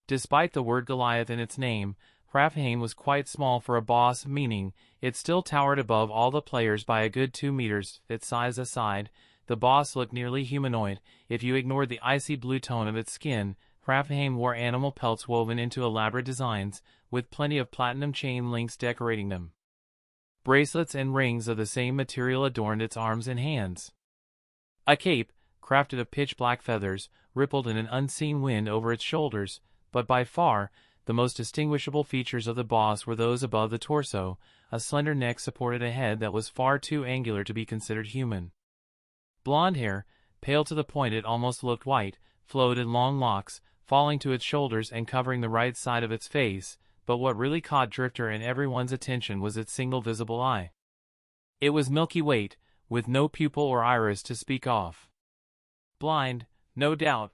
Speaker 1: Despite the word Goliath in its name, Hrafnheim was quite small for a boss, meaning it still towered above all the players by a good 2 meters. Its size aside, the boss looked nearly humanoid. If you ignored the icy blue tone of its skin, Hrafnheim wore animal pelts woven into elaborate designs, with plenty of platinum chain links decorating them. Bracelets and rings of the same material adorned its arms and hands. A cape, crafted of pitch-black feathers, rippled in an unseen wind over its shoulders, but by far, the most distinguishable features of the boss were those above the torso. A slender neck supported a head that was far too angular to be considered human. Blonde hair, pale to the point it almost looked white, flowed in long locks, falling to its shoulders and covering the right side of its face, but what really caught Drifter and everyone's attention was its single visible eye. It was milky white, with no pupil or iris to speak of. Blind, no doubt.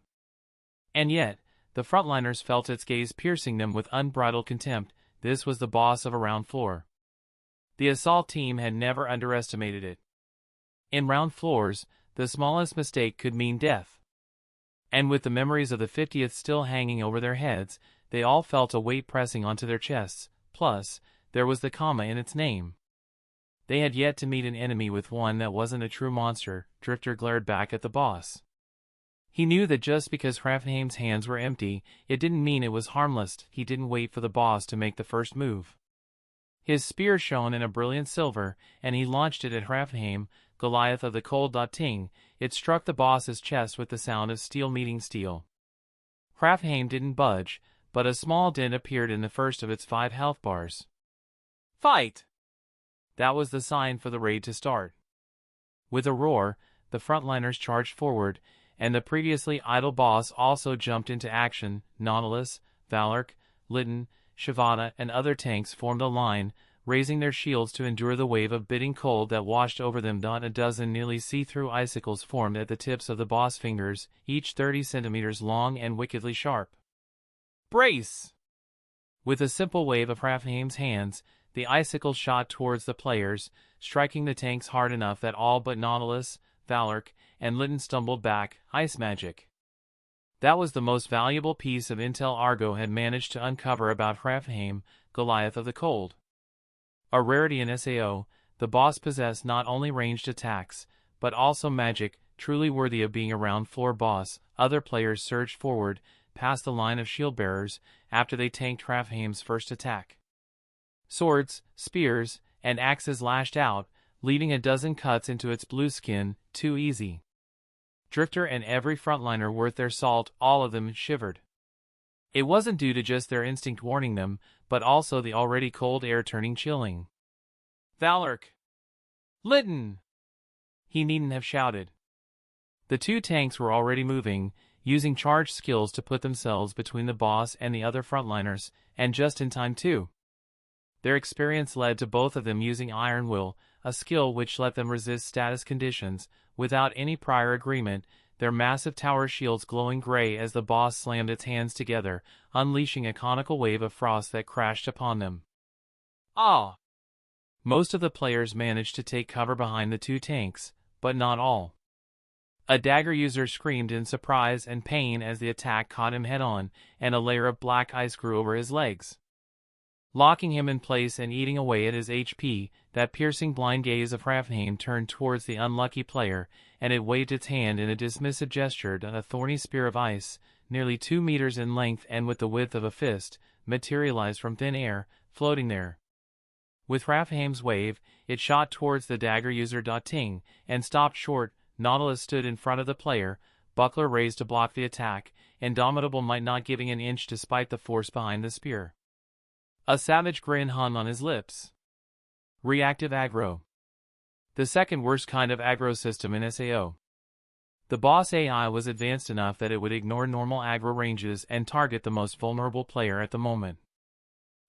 Speaker 1: And yet, the frontliners felt its gaze piercing them with unbridled contempt. This was the boss of a round floor. The assault team had never underestimated it. In round floors, the smallest mistake could mean death. And with the memories of the 50th still hanging over their heads, they all felt a weight pressing onto their chests. Plus, there was the comma in its name. They had yet to meet an enemy with one that wasn't a true monster. Drifter glared back at the boss. He knew that just because Hrafnheim's hands were empty, it didn't mean it was harmless. He didn't wait for the boss to make the first move. His spear shone in a brilliant silver, and he launched it at Hrafnheim, Goliath of the Cold. Ting. It struck the boss's chest with the sound of steel meeting steel. Hrafnheim didn't budge, but a small dent appeared in the first of its 5 health bars. Fight! That was the sign for the raid to start. With a roar, the frontliners charged forward, and the previously idle boss also jumped into action. Nautilus, Valork, Litten, Shavana, and other tanks formed a line, raising their shields to endure the wave of biting cold that washed over them. A dozen nearly see-through icicles formed at the tips of the boss fingers, each 30 centimeters long and wickedly sharp. Brace! With a simple wave of Hrafnheim's hands, the icicles shot towards the players, striking the tanks hard enough that all but Nautilus, Valork, and Litten stumbled back. Ice magic. That was the most valuable piece of intel Argo had managed to uncover about Hrafnheim, Goliath of the Cold. A rarity in SAO, the boss possessed not only ranged attacks, but also magic, truly worthy of being a round-floor boss. Other players surged forward, past the line of shield-bearers, after they tanked Hrafnheim's first attack. Swords, spears, and axes lashed out, leaving a dozen cuts into its blue skin. Too easy. Drifter and every frontliner worth their salt, all of them shivered. It wasn't due to just their instinct warning them, but also the already cold air turning chilling. Valork! Litten! He needn't have shouted. The 2 tanks were already moving, using charged skills to put themselves between the boss and the other frontliners, and just in time too. Their experience led to both of them using Iron Will, a skill which let them resist status conditions, without any prior agreement, their massive tower shields glowing gray as the boss slammed its hands together, unleashing a conical wave of frost that crashed upon them. Ah! Most of the players managed to take cover behind the 2 tanks, but not all. A dagger user screamed in surprise and pain as the attack caught him head-on, and a layer of black ice grew over his legs, locking him in place and eating away at his HP. That piercing blind gaze of Hrafnheim turned towards the unlucky player, and it waved its hand in a dismissive gesture. A thorny spear of ice, nearly 2 meters in length and with the width of a fist, materialized from thin air, floating there. With Hrafnheim's wave, it shot towards the dagger user. Ting, and stopped short. Nautilus stood in front of the player, buckler raised to block the attack, indomitable might not giving an inch despite the force behind the spear. A savage grin hung on his lips. Reactive aggro. The second worst kind of aggro system in SAO. The boss AI was advanced enough that it would ignore normal aggro ranges and target the most vulnerable player at the moment.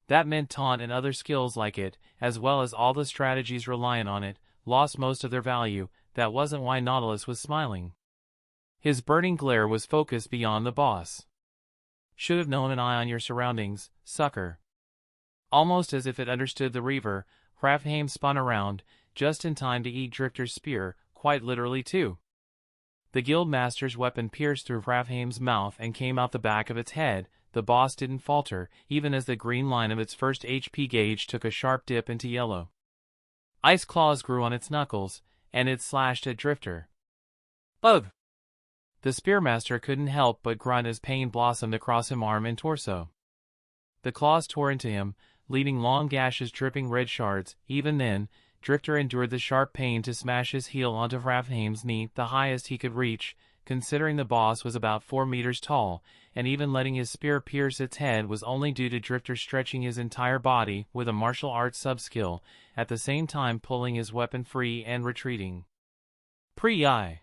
Speaker 1: That meant taunt and other skills like it, as well as all the strategies reliant on it, lost most of their value. That wasn't why Nautilus was smiling. His burning glare was focused beyond the boss. Should have known an eye on your surroundings, sucker. Almost as if it understood the Reaver, Hrafnheim spun around, just in time to eat Drifter's spear, quite literally too. The Guildmaster's weapon pierced through Hrafnheim's mouth and came out the back of its head. The boss didn't falter, even as the green line of its first HP gauge took a sharp dip into yellow. Ice claws grew on its knuckles, and it slashed at Drifter. Ugh! The Spearmaster couldn't help but grunt as pain blossomed across his arm and torso. The claws tore into him, leaving long gashes dripping red shards. Even then, Drifter endured the sharp pain to smash his heel onto Hrafnheim's knee, the highest he could reach, considering the boss was about 4 meters tall, and even letting his spear pierce its head was only due to Drifter stretching his entire body with a martial arts sub-skill, at the same time pulling his weapon free and retreating. Pre-eye.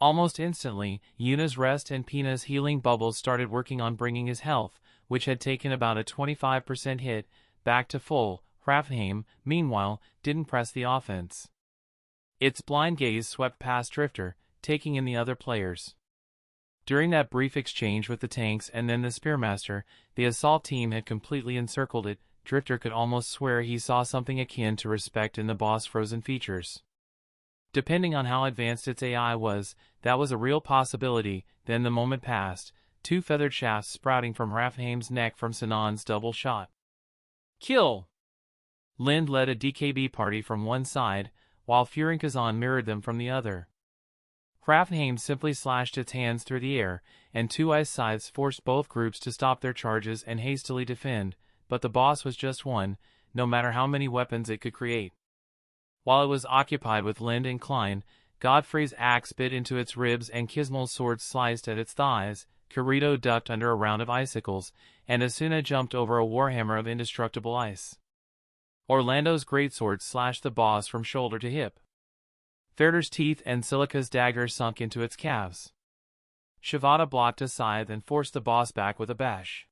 Speaker 1: Almost instantly, Yuna's rest and Pina's healing bubbles started working on bringing his health, which had taken about a 25% hit, back to full. Hrafnheim, meanwhile, didn't press the offense. Its blind gaze swept past Drifter, taking in the other players. During that brief exchange with the tanks and then the Spearmaster, the assault team had completely encircled it. Drifter could almost swear he saw something akin to respect in the boss' frozen features. Depending on how advanced its AI was, that was a real possibility. Then the moment passed, 2 feathered shafts sprouting from Hrafnheim's neck from Sinan's double shot. Kill! Lind led a DKB party from one side, while Furinkazan mirrored them from the other. Hrafnheim simply slashed its hands through the air, and 2 ice scythes forced both groups to stop their charges and hastily defend, but the boss was just one, no matter how many weapons it could create. While it was occupied with Lind and Klein, Godfrey's axe bit into its ribs and Kismel's sword sliced at its thighs. Kirito ducked under a round of icicles, and Asuna jumped over a warhammer of indestructible ice. Orlando's greatsword slashed the boss from shoulder to hip. Ferder's teeth and Silica's dagger sunk into its calves. Shivata blocked a scythe and forced the boss back with a bash.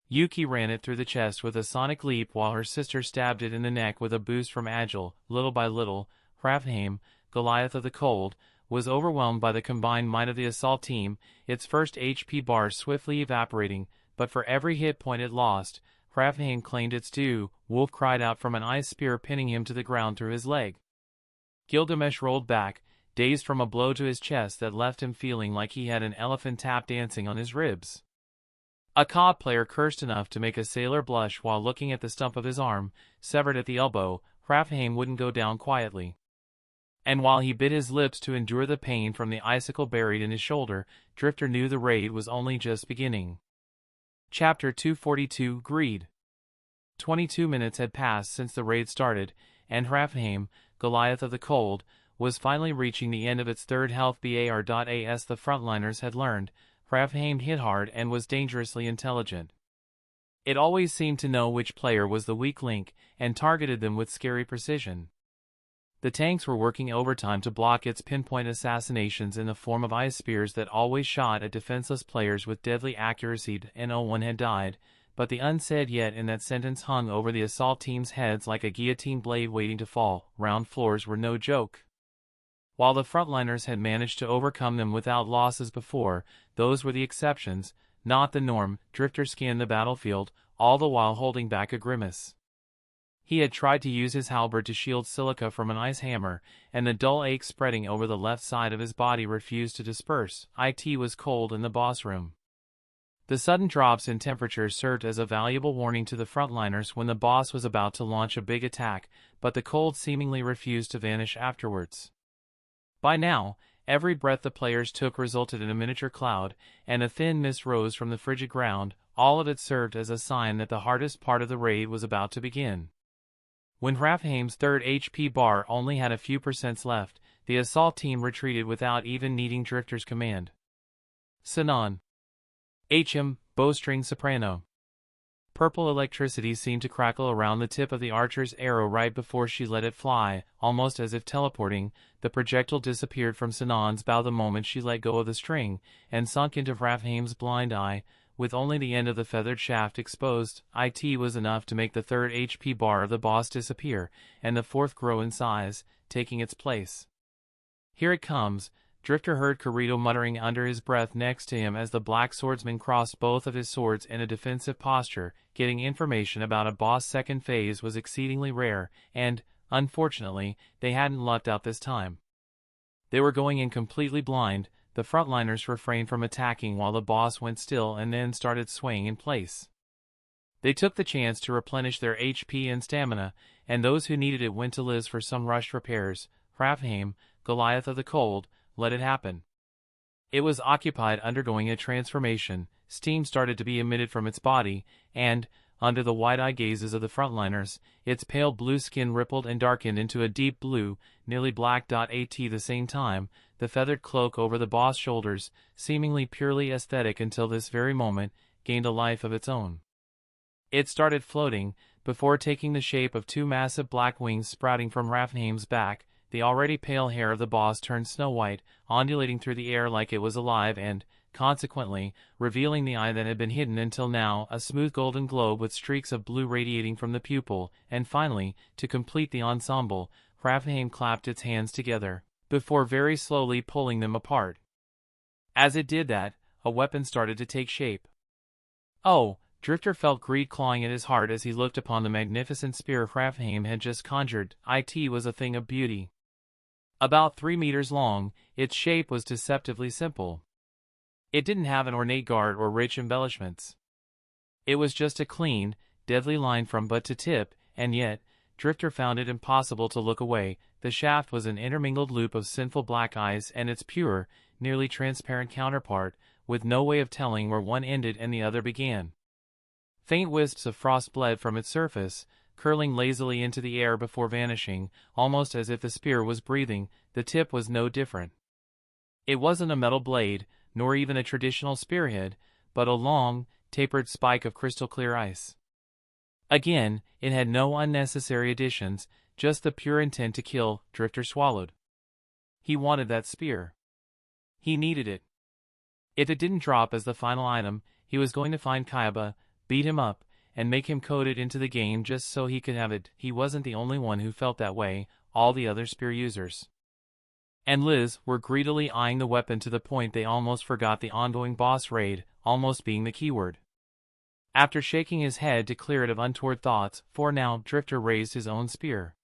Speaker 1: Yuki ran it through the chest with a sonic leap while her sister stabbed it in the neck with a boost from Agile. Little by little, Hrafnheim, Goliath of the Cold, was overwhelmed by the combined might of the assault team, its first HP bar swiftly evaporating, but for every hit point it lost, Hrafnheim claimed its due. Wolf cried out from an ice spear pinning him to the ground through his leg. Gilgamesh rolled back, dazed from a blow to his chest that left him feeling like he had an elephant tap dancing on his ribs. A COD player cursed enough to make a sailor blush while looking at the stump of his arm, severed at the elbow. Hrafnheim wouldn't go down quietly. And while he bit his lips to endure the pain from the icicle buried in his shoulder, Drifter knew the raid was only just beginning. Chapter 242 Greed. 22 minutes had passed since the raid started, and Hrafnheim, Goliath of the Cold, was finally reaching the end of its third health bar. As the frontliners had learned, Hrafnheim hit hard and was dangerously intelligent. It always seemed to know which player was the weak link, and targeted them with scary precision. The tanks were working overtime to block its pinpoint assassinations in the form of ice spears that always shot at defenseless players with deadly accuracy. No one had died, but the unsaid yet in that sentence hung over the assault team's heads like a guillotine blade waiting to fall. Round floors were no joke. While the frontliners had managed to overcome them without losses before, those were the exceptions, not the norm. Drifter scanned the battlefield, all the while holding back a grimace. He had tried to use his halberd to shield Silica from an ice hammer, and the dull ache spreading over the left side of his body refused to disperse. It was cold in the boss room. The sudden drops in temperature served as a valuable warning to the frontliners when the boss was about to launch a big attack, but the cold seemingly refused to vanish afterwards. By now, every breath the players took resulted in a miniature cloud, and a thin mist rose from the frigid ground. All of it served as a sign that the hardest part of the raid was about to begin. When Hrafnheim's third HP bar only had a few percents left, the assault team retreated without even needing Drifter's command. Sinan. HM, bowstring soprano. Purple electricity seemed to crackle around the tip of the archer's arrow right before she let it fly, almost as if teleporting. The projectile disappeared from Sinan's bow the moment she let go of the string, and sunk into Hrafnheim's blind eye, with only the end of the feathered shaft exposed. It was enough to make the third HP bar of the boss disappear, and the fourth grow in size. taking its place. "Here it comes," Drifter heard Kirito muttering under his breath next to him as the black swordsman crossed both of his swords in a defensive posture. Getting information about a boss' second phase was exceedingly rare, and, unfortunately, they hadn't lucked out this time. They were going in completely blind. The frontliners refrained from attacking while the boss went still and then started swaying in place. They took the chance to replenish their HP and stamina, and those who needed it went to Liz for some rushed repairs. Hrafnheim, Goliath of the Cold, let it happen. It was occupied undergoing a transformation. Steam started to be emitted from its body, and, under the wide-eyed gazes of the frontliners, its pale blue skin rippled and darkened into a deep blue, nearly black. At the same time, the feathered cloak over the boss' shoulders, seemingly purely aesthetic until this very moment, gained a life of its own. It started floating, before taking the shape of two massive black wings sprouting from Hrafnheim's back. The already pale hair of the boss turned snow-white, ondulating through the air like it was alive and, consequently, revealing the eye that had been hidden until now, a smooth golden globe with streaks of blue radiating from the pupil, and finally, to complete the ensemble, Hrafnheim clapped its hands together, before very slowly pulling them apart. As it did that, a weapon started to take shape. Oh! Drifter felt greed clawing at his heart as he looked upon the magnificent spear Hrafnheim had just conjured. It was a thing of beauty. About 3 meters long, its shape was deceptively simple. It didn't have an ornate guard or rich embellishments. It was just a clean, deadly line from butt to tip, and yet, Drifter found it impossible to look away. The shaft was an intermingled loop of sinful black eyes and its pure, nearly transparent counterpart, with no way of telling where one ended and the other began. Faint wisps of frost bled from its surface, curling lazily into the air before vanishing, almost as if the spear was breathing. The tip was no different. It wasn't a metal blade, nor even a traditional spearhead, but a long, tapered spike of crystal-clear ice. Again, it had no unnecessary additions, just the pure intent to kill. Drifter swallowed. He wanted that spear. He needed it. If it didn't drop as the final item, he was going to find Kaiba, beat him up, and make him code it into the game just so he could have it. He wasn't the only one who felt that way. All the other spear users and Liz were greedily eyeing the weapon to the point they almost forgot the ongoing boss raid, almost being the keyword. After shaking his head to clear it of untoward thoughts, for now, Drifter raised his own spear.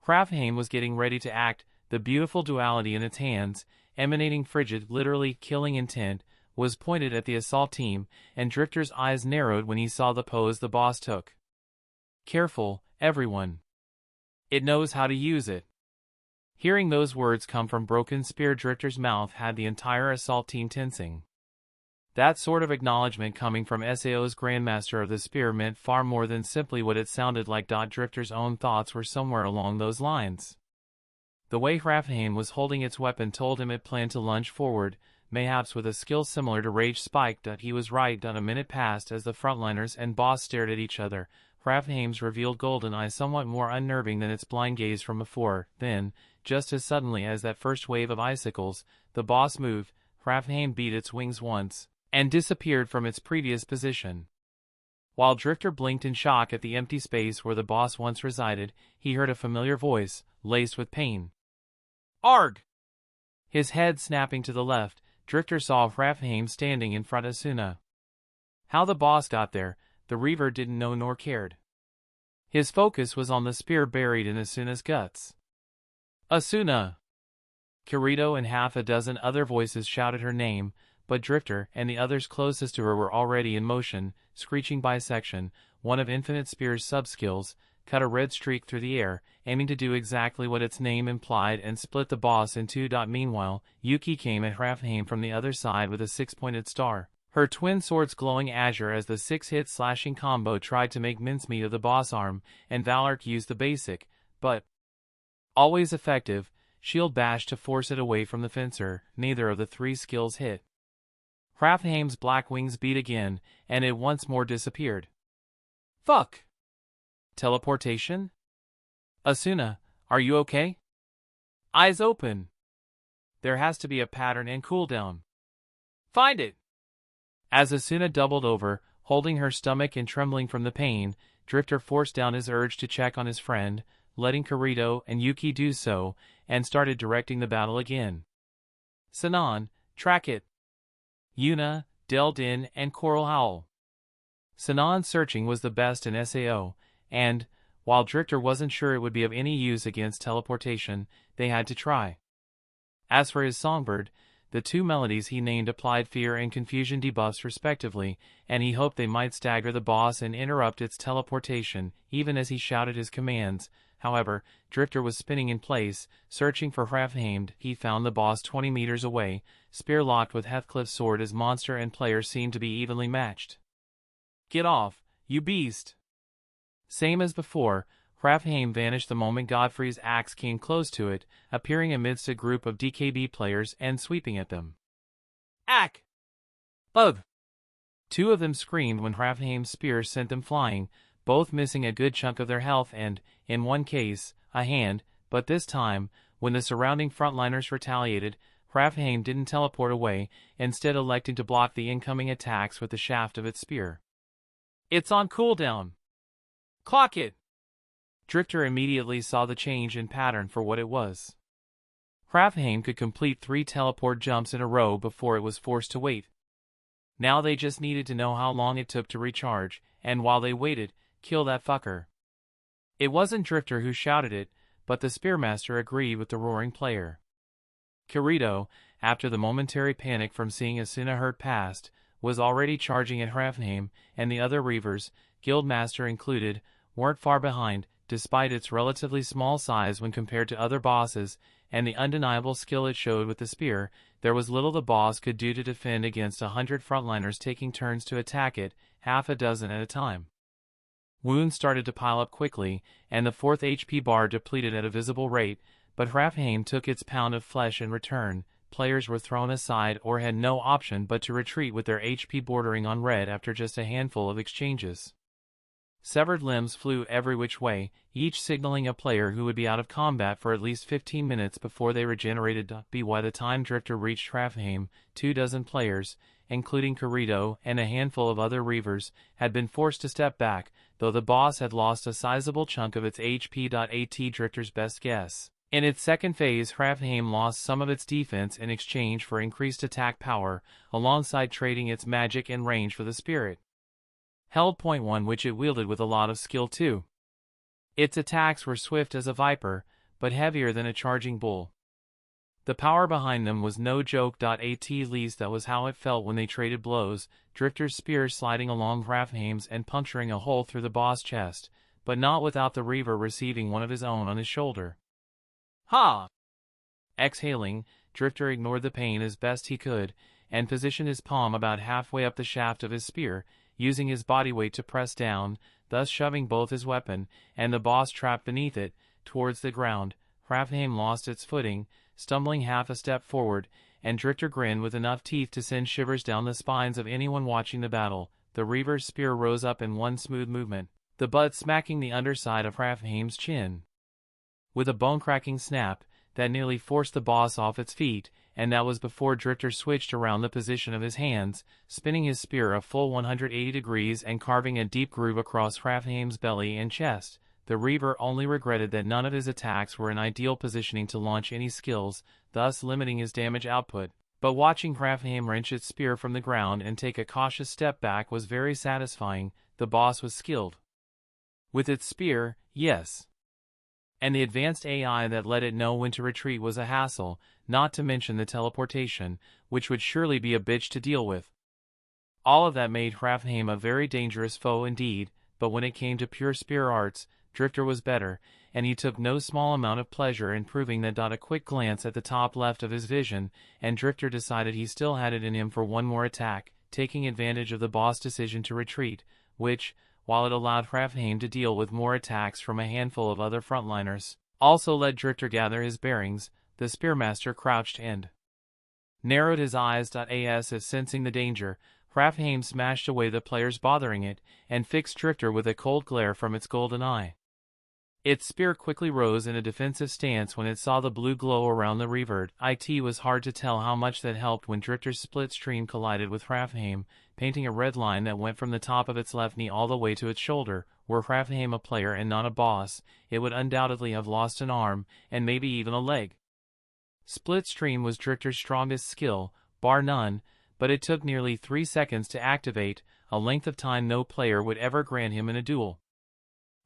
Speaker 1: Hrafnheim was getting ready to act. The beautiful duality in its hands, emanating frigid, literally killing intent, was pointed at the assault team, and Drifter's eyes narrowed when he saw the pose the boss took. "Careful, everyone. It knows how to use it." Hearing those words come from Broken Spear, Drifter's mouth had the entire assault team tensing. That sort of acknowledgement coming from SAO's Grandmaster of the Spear meant far more than simply what it sounded like. Drifter's own thoughts were somewhere along those lines. The way Hrafnheim was holding its weapon told him it planned to lunge forward, mayhaps with a skill similar to Rage Spike. He was right. A minute passed as the frontliners and boss stared at each other. Hrafnheim's revealed golden eye somewhat more unnerving than its blind gaze from before. Then, just as suddenly as that first wave of icicles, the boss moved. Hrafnheim beat its wings once, and disappeared from its previous position. While Drifter blinked in shock at the empty space where the boss once resided, he heard a familiar voice, laced with pain. "Arg!" His head snapping to the left, Drifter saw Hrafnheim standing in front of Asuna. How the boss got there, the Reaver didn't know nor cared. His focus was on the spear buried in Asuna's guts. "Asuna!" Kirito and half a dozen other voices shouted her name, but Drifter and the others closest to her were already in motion. Screeching Bisection, one of Infinite Spear's sub-skills, cut a red streak through the air, aiming to do exactly what its name implied and split the boss in two. Meanwhile, Yuki came at Hrafnheim from the other side with a six-pointed star, her twin swords glowing azure as the six-hit slashing combo tried to make mincemeat of the boss arm, and Valork used the basic, but always effective, shield bash to force it away from the fencer. Neither of the three skills hit. Hrafnheim's black wings beat again, and it once more disappeared. "Fuck! Teleportation? Asuna, are you okay? Eyes open. There has to be a pattern and cooldown. Find it!" As Asuna doubled over, holding her stomach and trembling from the pain, Drifter forced down his urge to check on his friend. letting Kirito and Yuki do so, and started directing the battle again. Sinon, track it. Yuna, delved in, and Coral Howl. Sinon's searching was the best in SAO, and, while Drifter wasn't sure it would be of any use against teleportation, they had to try. As for his songbird, the two melodies he named applied fear and confusion debuffs respectively, and he hoped they might stagger the boss and interrupt its teleportation, even as he shouted his commands. However, Drifter was spinning in place, searching for Hrafnheim. He found the boss 20 meters away, spear locked with Heathcliff's sword as monster and player seemed to be evenly matched. "Get off, you beast!" Same as before, Hrafnheim vanished the moment Godfrey's axe came close to it, appearing amidst a group of DKB players and sweeping at them. "Ack! Ugh!" Two of them screamed when Hrafnheim's spear sent them flying, both missing a good chunk of their health and, in one case, a hand, but this time, when the surrounding frontliners retaliated, Hrafnheim didn't teleport away, instead electing to block the incoming attacks with the shaft of its spear. "It's on cooldown! Clock it!" Drifter immediately saw the change in pattern for what it was. Hrafnheim could complete 3 teleport jumps in a row before it was forced to wait. Now they just needed to know how long it took to recharge, and while they waited, kill that fucker. It wasn't Drifter who shouted it, but the Spearmaster agreed with the roaring player. Kirito, after the momentary panic from seeing Asuna hurt past, was already charging at Hrafnheim, and the other Reavers, Guildmaster included, weren't far behind, despite its relatively small size when compared to other bosses, and the undeniable skill it showed with the spear. There was little the boss could do to defend against 100 frontliners taking turns to attack it, half a dozen at a time. Wounds started to pile up quickly, and the 4th HP bar depleted at a visible rate, but Hrafnheim took its pound of flesh in return. Players were thrown aside or had no option but to retreat with their HP bordering on red after just a handful of exchanges. Severed limbs flew every which way, each signaling a player who would be out of combat for at least 15 minutes before they regenerated. By the time Drifter reached Hrafnheim, 24 players, including Kirito and a handful of other Reavers, had been forced to step back, though the boss had lost a sizable chunk of its HP. At Drifter's best guess. In its second phase, Hrafnheim lost some of its defense in exchange for increased attack power, alongside trading its magic and range for the spirit. Held point 1, which it wielded with a lot of skill too. Its attacks were swift as a viper, but heavier than a charging bull. The power behind them was no joke. At least that was how it felt when they traded blows, Drifter's spear sliding along Hrafnheim's and puncturing a hole through the boss chest, but not without the Reaver receiving one of his own on his shoulder. "Ha!" Exhaling, Drifter ignored the pain as best he could, and positioned his palm about halfway up the shaft of his spear, using his body weight to press down, thus shoving both his weapon, and the boss trapped beneath it, towards the ground. Hrafnheim lost its footing, stumbling half a step forward, and Drifter grinned with enough teeth to send shivers down the spines of anyone watching the battle. The Reaver's spear rose up in one smooth movement, the butt smacking the underside of Hrafnheim's chin. With a bone-cracking snap, that nearly forced the boss off its feet, and that was before Drifter switched around the position of his hands, spinning his spear a full 180 degrees and carving a deep groove across Hrafnheim's belly and chest. The Reaver only regretted that none of his attacks were in ideal positioning to launch any skills, thus limiting his damage output, but watching Hrafnheim wrench its spear from the ground and take a cautious step back was very satisfying. The boss was skilled. With its spear, yes. And the advanced AI that let it know when to retreat was a hassle, not to mention the teleportation, which would surely be a bitch to deal with. All of that made Hrafnheim a very dangerous foe indeed, but when it came to pure spear arts, Drifter was better, and he took no small amount of pleasure in proving that. A quick glance at the top left of his vision, and Drifter decided he still had it in him for one more attack, taking advantage of the boss' decision to retreat, which, while it allowed Hrafnheim to deal with more attacks from a handful of other frontliners, also let Drifter gather his bearings. The Spearmaster crouched and narrowed his eyes. As if sensing the danger, Hrafnheim smashed away the players bothering it, and fixed Drifter with a cold glare from its golden eye. Its spear quickly rose in a defensive stance when it saw the blue glow around the Reaver. It was hard to tell how much that helped when Drifter's split stream collided with Hrafnheim, painting a red line that went from the top of its left knee all the way to its shoulder, were Hrafnheim a player and not a boss, it would undoubtedly have lost an arm, and maybe even a leg. Split Stream was Drifter's strongest skill, bar none, but it took nearly 3 seconds to activate, a length of time no player would ever grant him in a duel.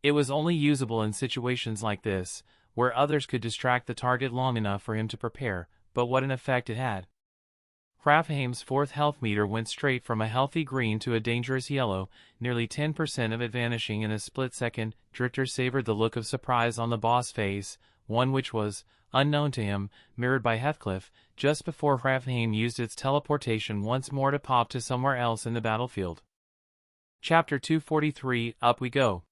Speaker 1: It was only usable in situations like this, where others could distract the target long enough for him to prepare, but what an effect it had. Hrafnheim's fourth health meter went straight from a healthy green to a dangerous yellow, nearly 10% of it vanishing in a split second. Drifter savored the look of surprise on the boss face, one which was, unknown to him, mirrored by Heathcliff, just before Hrafnheim used its teleportation once more to pop to somewhere else in the battlefield. Chapter 243, Up We Go.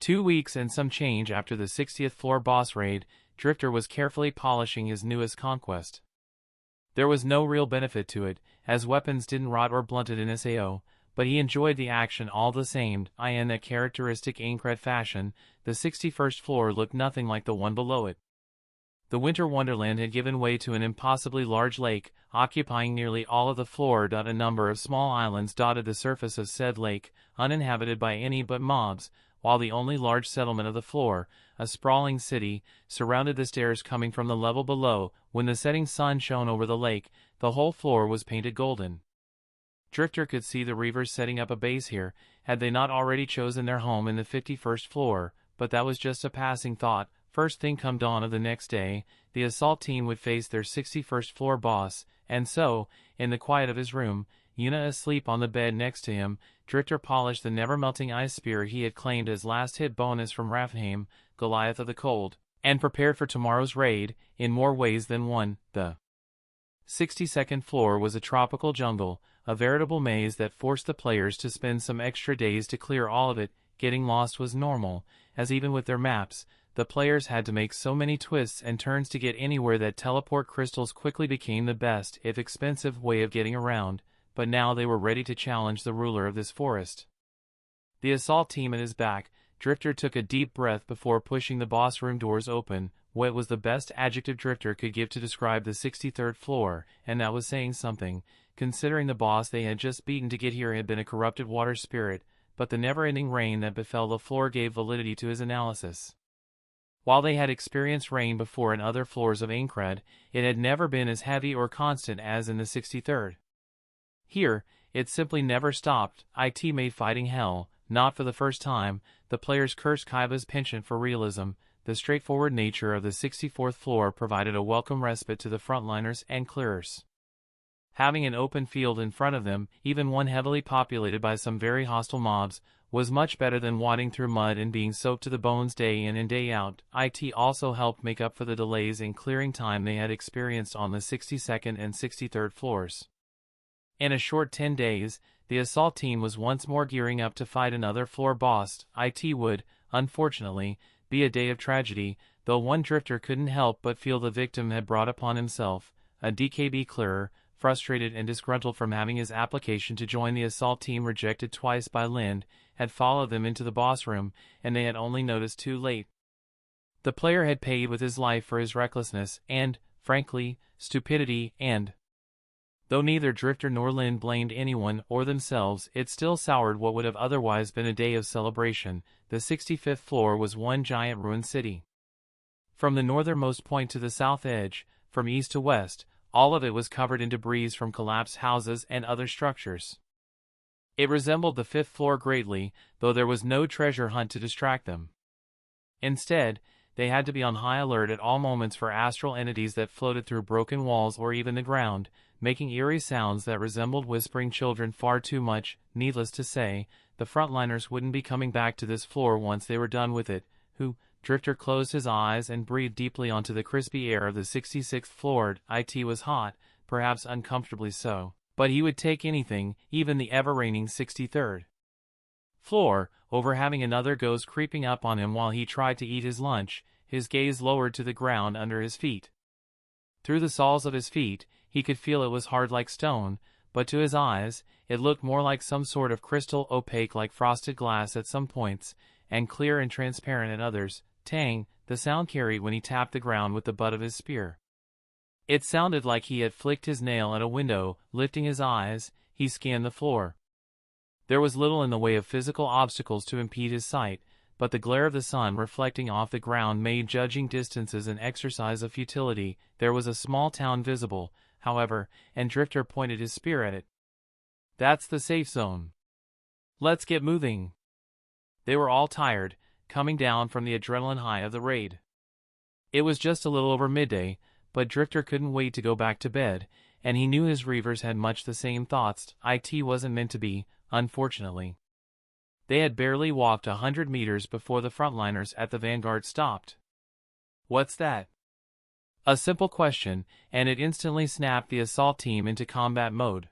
Speaker 1: 2 weeks and some change after the 60th floor boss raid, Drifter was carefully polishing his newest conquest. There was no real benefit to it, as weapons didn't rot or blunted in SAO, but he enjoyed the action all the same. In that characteristic Aincrad fashion, the 61st floor looked nothing like the one below it. The winter wonderland had given way to an impossibly large lake, occupying nearly all of the floor. A number of small islands dotted the surface of said lake, uninhabited by any but mobs, while the only large settlement of the floor, a sprawling city, surrounded the stairs coming from the level below. When the setting sun shone over the lake, the whole floor was painted golden. Drifter could see the Reavers setting up a base here, had they not already chosen their home in the 51st floor, but that was just a passing thought. First thing come dawn of the next day, the assault team would face their 61st floor boss, and so, in the quiet of his room, Yuna asleep on the bed next to him, Drifter polished the never-melting ice spear he had claimed as last hit bonus from Hrafnheim, Goliath of the Cold, and prepared for tomorrow's raid, in more ways than one. The 62nd floor was a tropical jungle, a veritable maze that forced the players to spend some extra days to clear all of it. Getting lost was normal, as even with their maps, the players had to make so many twists and turns to get anywhere that teleport crystals quickly became the best, if expensive, way of getting around. But now they were ready to challenge the ruler of this forest. The assault team at his back, Drifter took a deep breath before pushing the boss room doors open. What was the best adjective Drifter could give to describe the 63rd floor, and that was saying something, considering the boss they had just beaten to get here had been a corrupted water spirit, but the never-ending rain that befell the floor gave validity to his analysis. While they had experienced rain before in other floors of Aincrad, it had never been as heavy or constant as in the 63rd. Here, it simply never stopped. It made fighting hell. Not for the first time, the players cursed Kaiba's penchant for realism. The straightforward nature of the 64th floor provided a welcome respite to the frontliners and clearers. Having an open field in front of them, even one heavily populated by some very hostile mobs, was much better than wading through mud and being soaked to the bones day in and day out. It also helped make up for the delays in clearing time they had experienced on the 62nd and 63rd floors. In a short 10 days, the assault team was once more gearing up to fight another floor boss. It would, unfortunately, be a day of tragedy, though one Drifter couldn't help but feel the victim had brought upon himself. A DKB clearer, frustrated and disgruntled from having his application to join the assault team rejected twice by Lind, had followed them into the boss room, and they had only noticed too late. The player had paid with his life for his recklessness and, frankly, stupidity, and though neither Drifter nor Lind blamed anyone or themselves, it still soured what would have otherwise been a day of celebration. The 65th floor was one giant ruined city. From the northernmost point to the south edge, from east to west, all of it was covered in debris from collapsed houses and other structures. It resembled the 5th floor greatly, though there was no treasure hunt to distract them. Instead, they had to be on high alert at all moments for astral entities that floated through broken walls or even the ground, making eerie sounds that resembled whispering children far too much. Needless to say, the frontliners wouldn't be coming back to this floor once they were done with it. Drifter closed his eyes and breathed deeply onto the crispy air of the 66th floor. It was hot, perhaps uncomfortably so, but he would take anything, even the ever-reigning 63rd floor, over having another ghost creeping up on him while he tried to eat his lunch, his gaze lowered to the ground under his feet. Through the soles of his feet, he could feel it was hard like stone, but to his eyes, it looked more like some sort of crystal, opaque like frosted glass at some points, and clear and transparent at others. Tang, the sound carried when he tapped the ground with the butt of his spear. It sounded like he had flicked his nail at a window. Lifting his eyes, he scanned the floor. There was little in the way of physical obstacles to impede his sight, but the glare of the sun reflecting off the ground made judging distances an exercise of futility. There was a small town visible, however, and Drifter pointed his spear at it. "That's the safe zone. Let's get moving." They were all tired, coming down from the adrenaline high of the raid. It was just a little over midday, but Drifter couldn't wait to go back to bed, and he knew his reavers had much the same thoughts. It wasn't meant to be, unfortunately. They had barely walked 100 meters before the frontliners at the vanguard stopped. "What's that?" A simple question, and it instantly snapped the assault team into combat mode.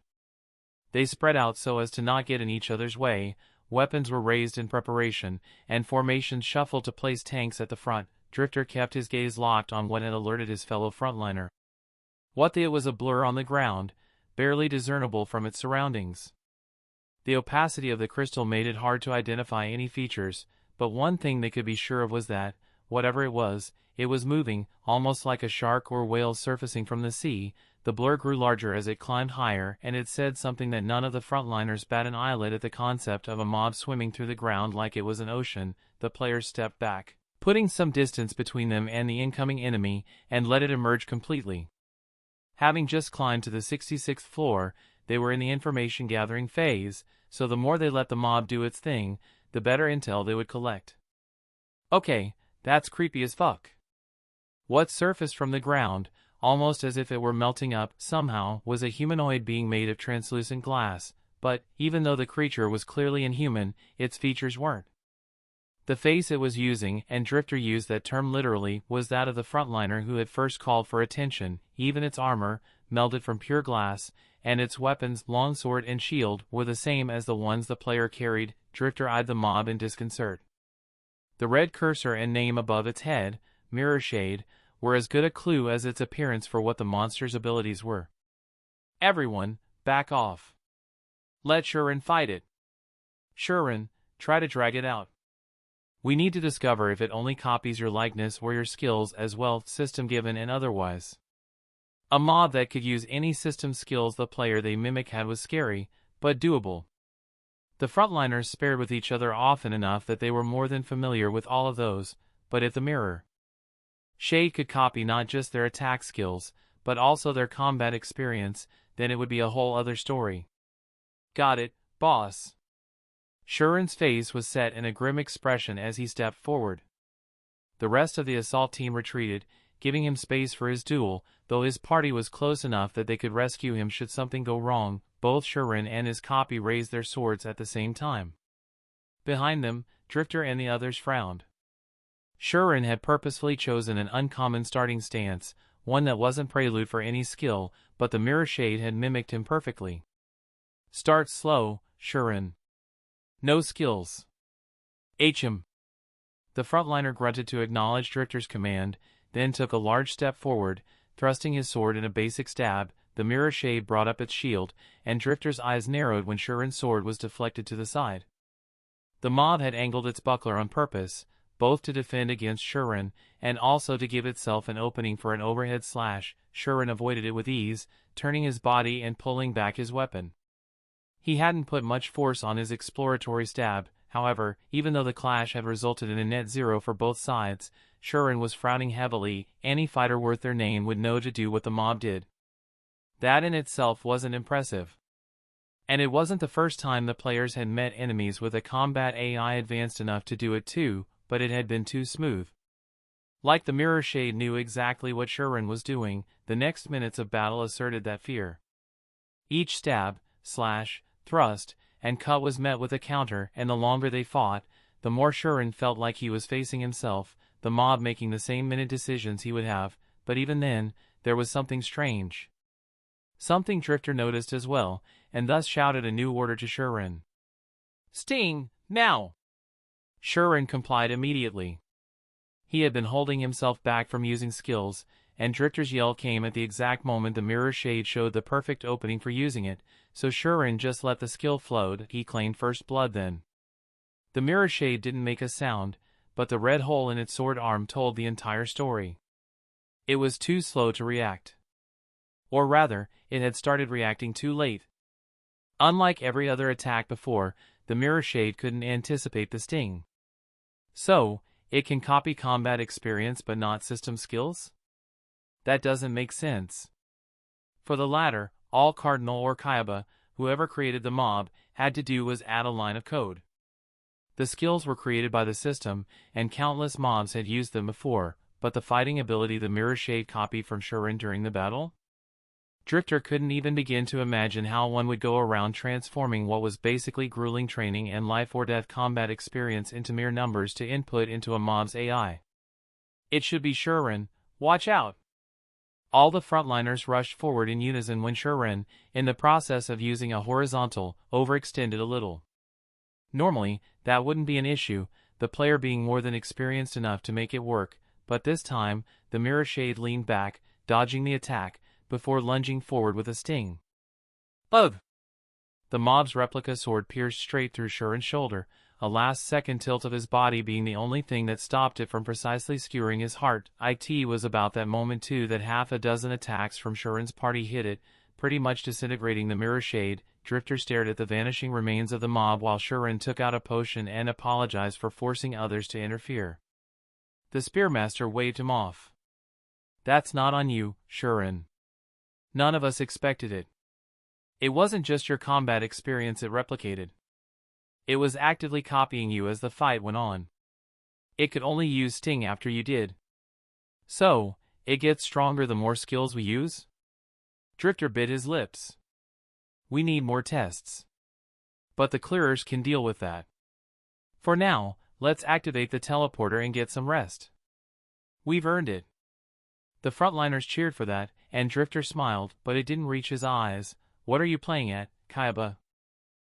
Speaker 1: They spread out so as to not get in each other's way, weapons were raised in preparation, and formations shuffled to place tanks at the front. Drifter kept his gaze locked on what had alerted his fellow frontliner. It was a blur on the ground, barely discernible from its surroundings. The opacity of the crystal made it hard to identify any features, but one thing they could be sure of was that, whatever it was moving, almost like a shark or whale surfacing from the sea. The blur grew larger as it climbed higher, and it said something that none of the frontliners bat an eyelid at. The concept of a mob swimming through the ground like it was an ocean. The players stepped back, putting some distance between them and the incoming enemy, and let it emerge completely. Having just climbed to the 66th floor, they were in the information-gathering phase, so the more they let the mob do its thing, the better intel they would collect. "Okay, that's creepy as fuck." What surfaced from the ground, almost as if it were melting up somehow, was a humanoid being made of translucent glass, but, even though the creature was clearly inhuman, its features weren't. The face it was using, and Drifter used that term literally, was that of the frontliner who had first called for attention. Even its armor, melded from pure glass, and its weapons, longsword and shield, were the same as the ones the player carried. Drifter eyed the mob in disconcert. The red cursor and name above its head, Mirror Shade, were as good a clue as its appearance for what the monster's abilities were. "Everyone, back off. Let Shuren fight it. Shuren, try to drag it out. We need to discover if it only copies your likeness or your skills as well, system given and otherwise." A mob that could use any system skills the player they mimic had was scary, but doable. The frontliners spared with each other often enough that they were more than familiar with all of those, but if the Mirror Shade could copy not just their attack skills, but also their combat experience, then it would be a whole other story. "Got it, boss." Shuren's face was set in a grim expression as he stepped forward. The rest of the assault team retreated, giving him space for his duel, though his party was close enough that they could rescue him should something go wrong. Both Shuren and his copy raised their swords at the same time. Behind them, Drifter and the others frowned. Shuren had purposefully chosen an uncommon starting stance, one that wasn't prelude for any skill, but the Mirror Shade had mimicked him perfectly. "Start slow, Shuren. No skills. Him." The frontliner grunted to acknowledge Drifter's command, then took a large step forward, thrusting his sword in a basic stab. The Mirror Shade brought up its shield, and Drifter's eyes narrowed when Shuren's sword was deflected to the side. The mob had angled its buckler on purpose, both to defend against Shuren, and also to give itself an opening for an overhead slash. Shuren avoided it with ease, turning his body and pulling back his weapon. He hadn't put much force on his exploratory stab, however, even though the clash had resulted in a net zero for both sides. Shuren was frowning heavily. Any fighter worth their name would know to do what the mob did. That in itself wasn't impressive. And it wasn't the first time the players had met enemies with a combat AI advanced enough to do it too, but it had been too smooth. Like the Mirror Shade knew exactly what Shuren was doing, the next minutes of battle asserted that fear. Each stab, slash, thrust, and cut was met with a counter, and the longer they fought, the more Shuren felt like he was facing himself, the mob making the same minute decisions he would have, but even then, there was something strange. Something Drifter noticed as well, and thus shouted a new order to Shuren. "Sting, now!" Shuren complied immediately. He had been holding himself back from using skills, and Drifter's yell came at the exact moment the Mirror Shade showed the perfect opening for using it, so Shuren just let the skill flow. He claimed first blood then. The Mirror Shade didn't make a sound, but the red hole in its sword arm told the entire story. It was too slow to react. Or rather, it had started reacting too late. Unlike every other attack before, the mirror shade couldn't anticipate the sting. So, it can copy combat experience but not system skills? That doesn't make sense. For the latter, all Cardinal or Kaiba, whoever created the mob, had to do was add a line of code. The skills were created by the system, and countless mobs had used them before, but the fighting ability the mirror shade copied from Shuren during the battle? Drifter couldn't even begin to imagine how one would go around transforming what was basically grueling training and life-or-death combat experience into mere numbers to input into a mob's AI. It should be Shuren, watch out! All the frontliners rushed forward in unison when Shuren, in the process of using a horizontal, overextended a little. Normally, that wouldn't be an issue, the player being more than experienced enough to make it work, but this time, the mirror shade leaned back, dodging the attack, before lunging forward with a sting. Ugh! The mob's replica sword pierced straight through Shuren's shoulder, a last-second tilt of his body being the only thing that stopped it from precisely skewering his heart. It was about that moment too that half a dozen attacks from Shuren's party hit it, pretty much disintegrating the mirror shade. Drifter stared at the vanishing remains of the mob while Shuren took out a potion and apologized for forcing others to interfere. The Spearmaster waved him off. That's not on you, Shuren. None of us expected it. It wasn't just your combat experience it replicated. It was actively copying you as the fight went on. It could only use sting after you did. So, it gets stronger the more skills we use? Drifter bit his lips. We need more tests. But the clearers can deal with that. For now, let's activate the teleporter and get some rest. We've earned it. The frontliners cheered for that, and Drifter smiled, but it didn't reach his eyes. What are you playing at, Kaiba?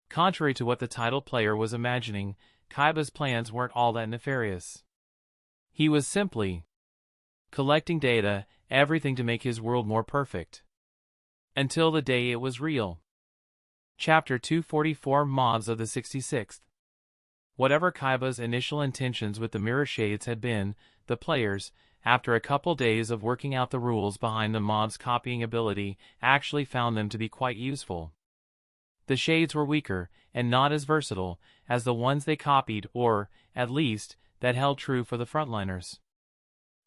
Speaker 1: Contrary to what the title player was imagining, Kaiba's plans weren't all that nefarious. He was simply collecting data, everything to make his world more perfect. Until the day it was real. Chapter 244 Mobs of the 66th. Whatever Kaiba's initial intentions with the mirror shades had been, the players, after a couple days of working out the rules behind the mob's copying ability, actually found them to be quite useful. The shades were weaker, and not as versatile, as the ones they copied or, at least, that held true for the frontliners.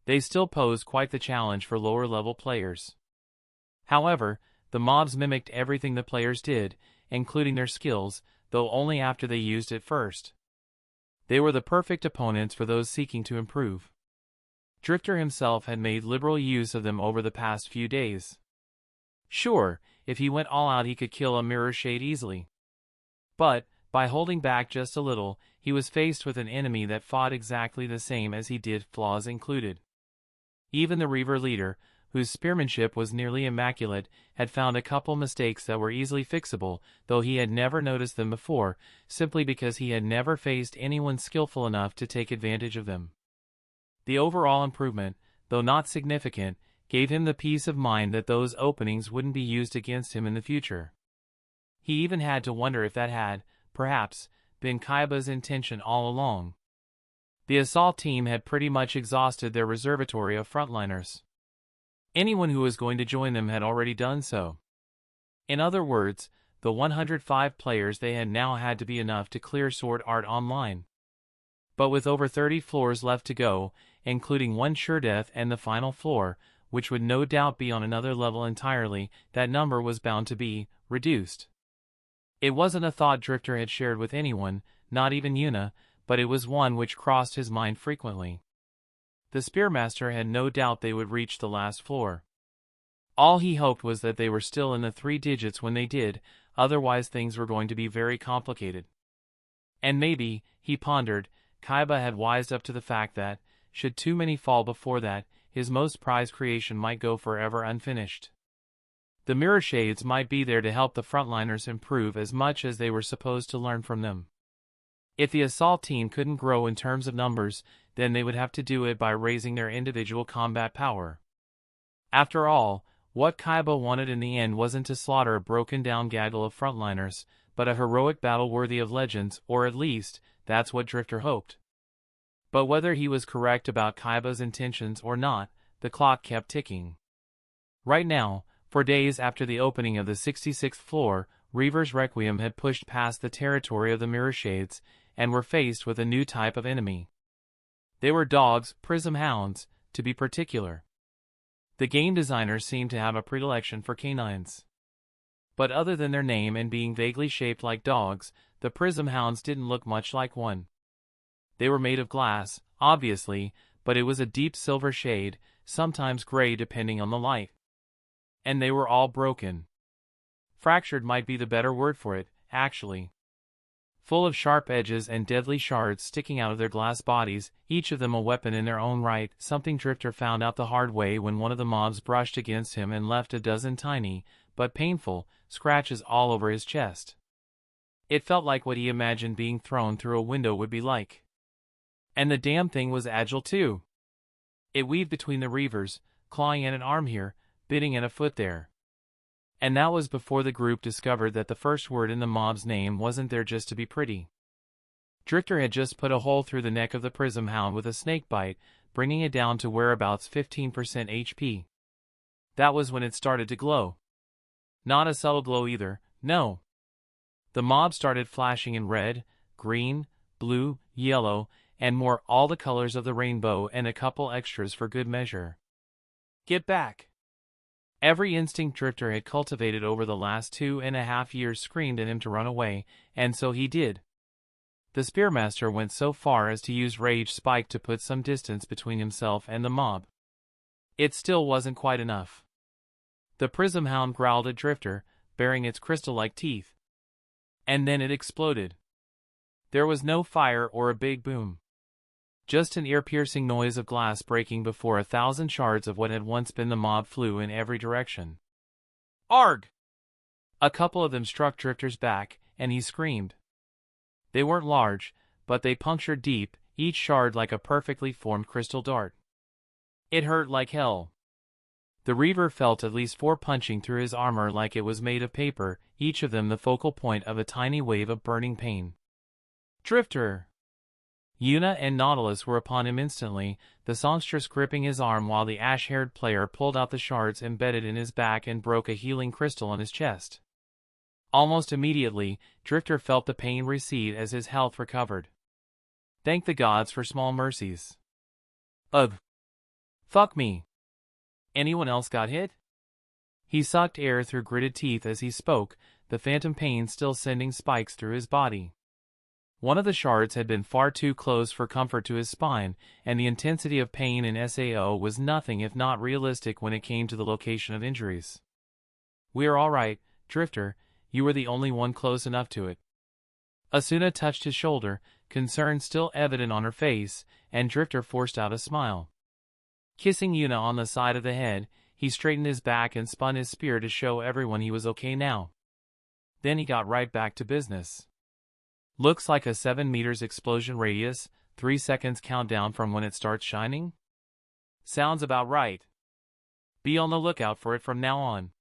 Speaker 1: They still posed quite the challenge for lower-level players. However, the mobs mimicked everything the players did, including their skills, though only after they used it first. They were the perfect opponents for those seeking to improve. Drifter himself had made liberal use of them over the past few days. Sure, if he went all out he could kill a mirror shade easily. But, by holding back just a little, he was faced with an enemy that fought exactly the same as he did, flaws included. Even the Reaver leader, whose spearmanship was nearly immaculate, had found a couple mistakes that were easily fixable, though he had never noticed them before, simply because he had never faced anyone skillful enough to take advantage of them. The overall improvement, though not significant, gave him the peace of mind that those openings wouldn't be used against him in the future. He even had to wonder if that had, perhaps, been Kaiba's intention all along. The assault team had pretty much exhausted their reservatory of frontliners. Anyone who was going to join them had already done so. In other words, the 105 players they had now had to be enough to clear Sword Art Online. But with over 30 floors left to go, including one sure death and the final floor, which would no doubt be on another level entirely, that number was bound to be reduced. It wasn't a thought Drifter had shared with anyone, not even Yuna, but it was one which crossed his mind frequently. The Spearmaster had no doubt they would reach the last floor. All he hoped was that they were still in the 3 digits when they did, otherwise things were going to be very complicated. And maybe, he pondered, Kaiba had wised up to the fact that, should too many fall before that, his most prized creation might go forever unfinished. The mirror shades might be there to help the frontliners improve as much as they were supposed to learn from them. If the assault team couldn't grow in terms of numbers, then they would have to do it by raising their individual combat power. After all, what Kaiba wanted in the end wasn't to slaughter a broken-down gaggle of frontliners, but a heroic battle worthy of legends, or at least, that's what Drifter hoped. But whether he was correct about Kaiba's intentions or not, the clock kept ticking. Right now, for days after the opening of the 66th floor, Reaver's Requiem had pushed past the territory of the Mirror Shades, and were faced with a new type of enemy. They were dogs, prism hounds, to be particular. The game designers seemed to have a predilection for canines. But other than their name and being vaguely shaped like dogs, the prism hounds didn't look much like one. They were made of glass, obviously, but it was a deep silver shade, sometimes gray depending on the light. And they were all broken. Fractured might be the better word for it, actually. Full of sharp edges and deadly shards sticking out of their glass bodies, each of them a weapon in their own right, something Drifter found out the hard way when one of the mobs brushed against him and left a dozen tiny, but painful, scratches all over his chest. It felt like what he imagined being thrown through a window would be like. And the damn thing was agile too. It weaved between the Reavers, clawing at an arm here, biting at a foot there. And that was before the group discovered that the first word in the mob's name wasn't there just to be pretty. Drifter had just put a hole through the neck of the prism hound with a snake bite, bringing it down to whereabouts 15% HP. That was when it started to glow. Not a subtle glow either, no. The mob started flashing in red, green, blue, yellow, and more, all the colors of the rainbow, and a couple extras for good measure. Get back! Every instinct Drifter had cultivated over the last 2.5 years screamed at him to run away, and so he did. The Spearmaster went so far as to use Rage Spike to put some distance between himself and the mob. It still wasn't quite enough. The Prism Hound growled at Drifter, baring its crystal-like teeth. And then it exploded. There was no fire or a big boom. Just an ear-piercing noise of glass breaking before 1,000 shards of what had once been the mob flew in every direction. Arg! A couple of them struck Drifter's back, and he screamed. They weren't large, but they punctured deep, each shard like a perfectly formed crystal dart. It hurt like hell. The Reaver felt at least 4 punching through his armor like it was made of paper, each of them the focal point of a tiny wave of burning pain. Drifter! Yuna and Nautilus were upon him instantly, the songstress gripping his arm while the ash-haired player pulled out the shards embedded in his back and broke a healing crystal on his chest. Almost immediately, Drifter felt the pain recede as his health recovered. Thank the gods for small mercies. Ugh. Fuck me. Anyone else got hit? He sucked air through gritted teeth as he spoke, the phantom pain still sending spikes through his body. One of the shards had been far too close for comfort to his spine, and the intensity of pain in SAO was nothing if not realistic when it came to the location of injuries. "We're all right, Drifter, you were the only one close enough to it." Asuna touched his shoulder, concern still evident on her face, and Drifter forced out a smile. Kissing Yuna on the side of the head, he straightened his back and spun his spear to show everyone he was okay now. Then he got right back to business. Looks like a 7 meters explosion radius, 3 seconds countdown from when it starts shining? Sounds about right. Be on the lookout for it from now on.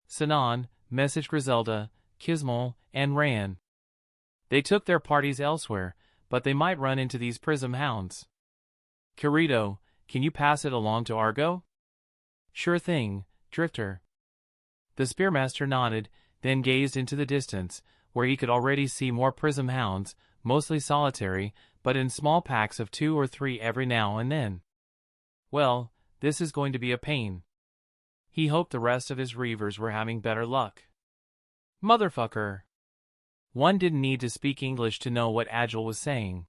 Speaker 1: Sinan, messaged Griselda, Kismol, and Ran. They took their parties elsewhere, but they might run into these prism hounds. Kirito, can you pass it along to Argo? Sure thing, Drifter. The Spearmaster nodded, then gazed into the distance, where he could already see more prism hounds, mostly solitary, but in small packs of 2 or 3 every now and then. Well, this is going to be a pain. He hoped the rest of his Reavers were having better luck. Motherfucker. One didn't need to speak English to know what Agile was saying.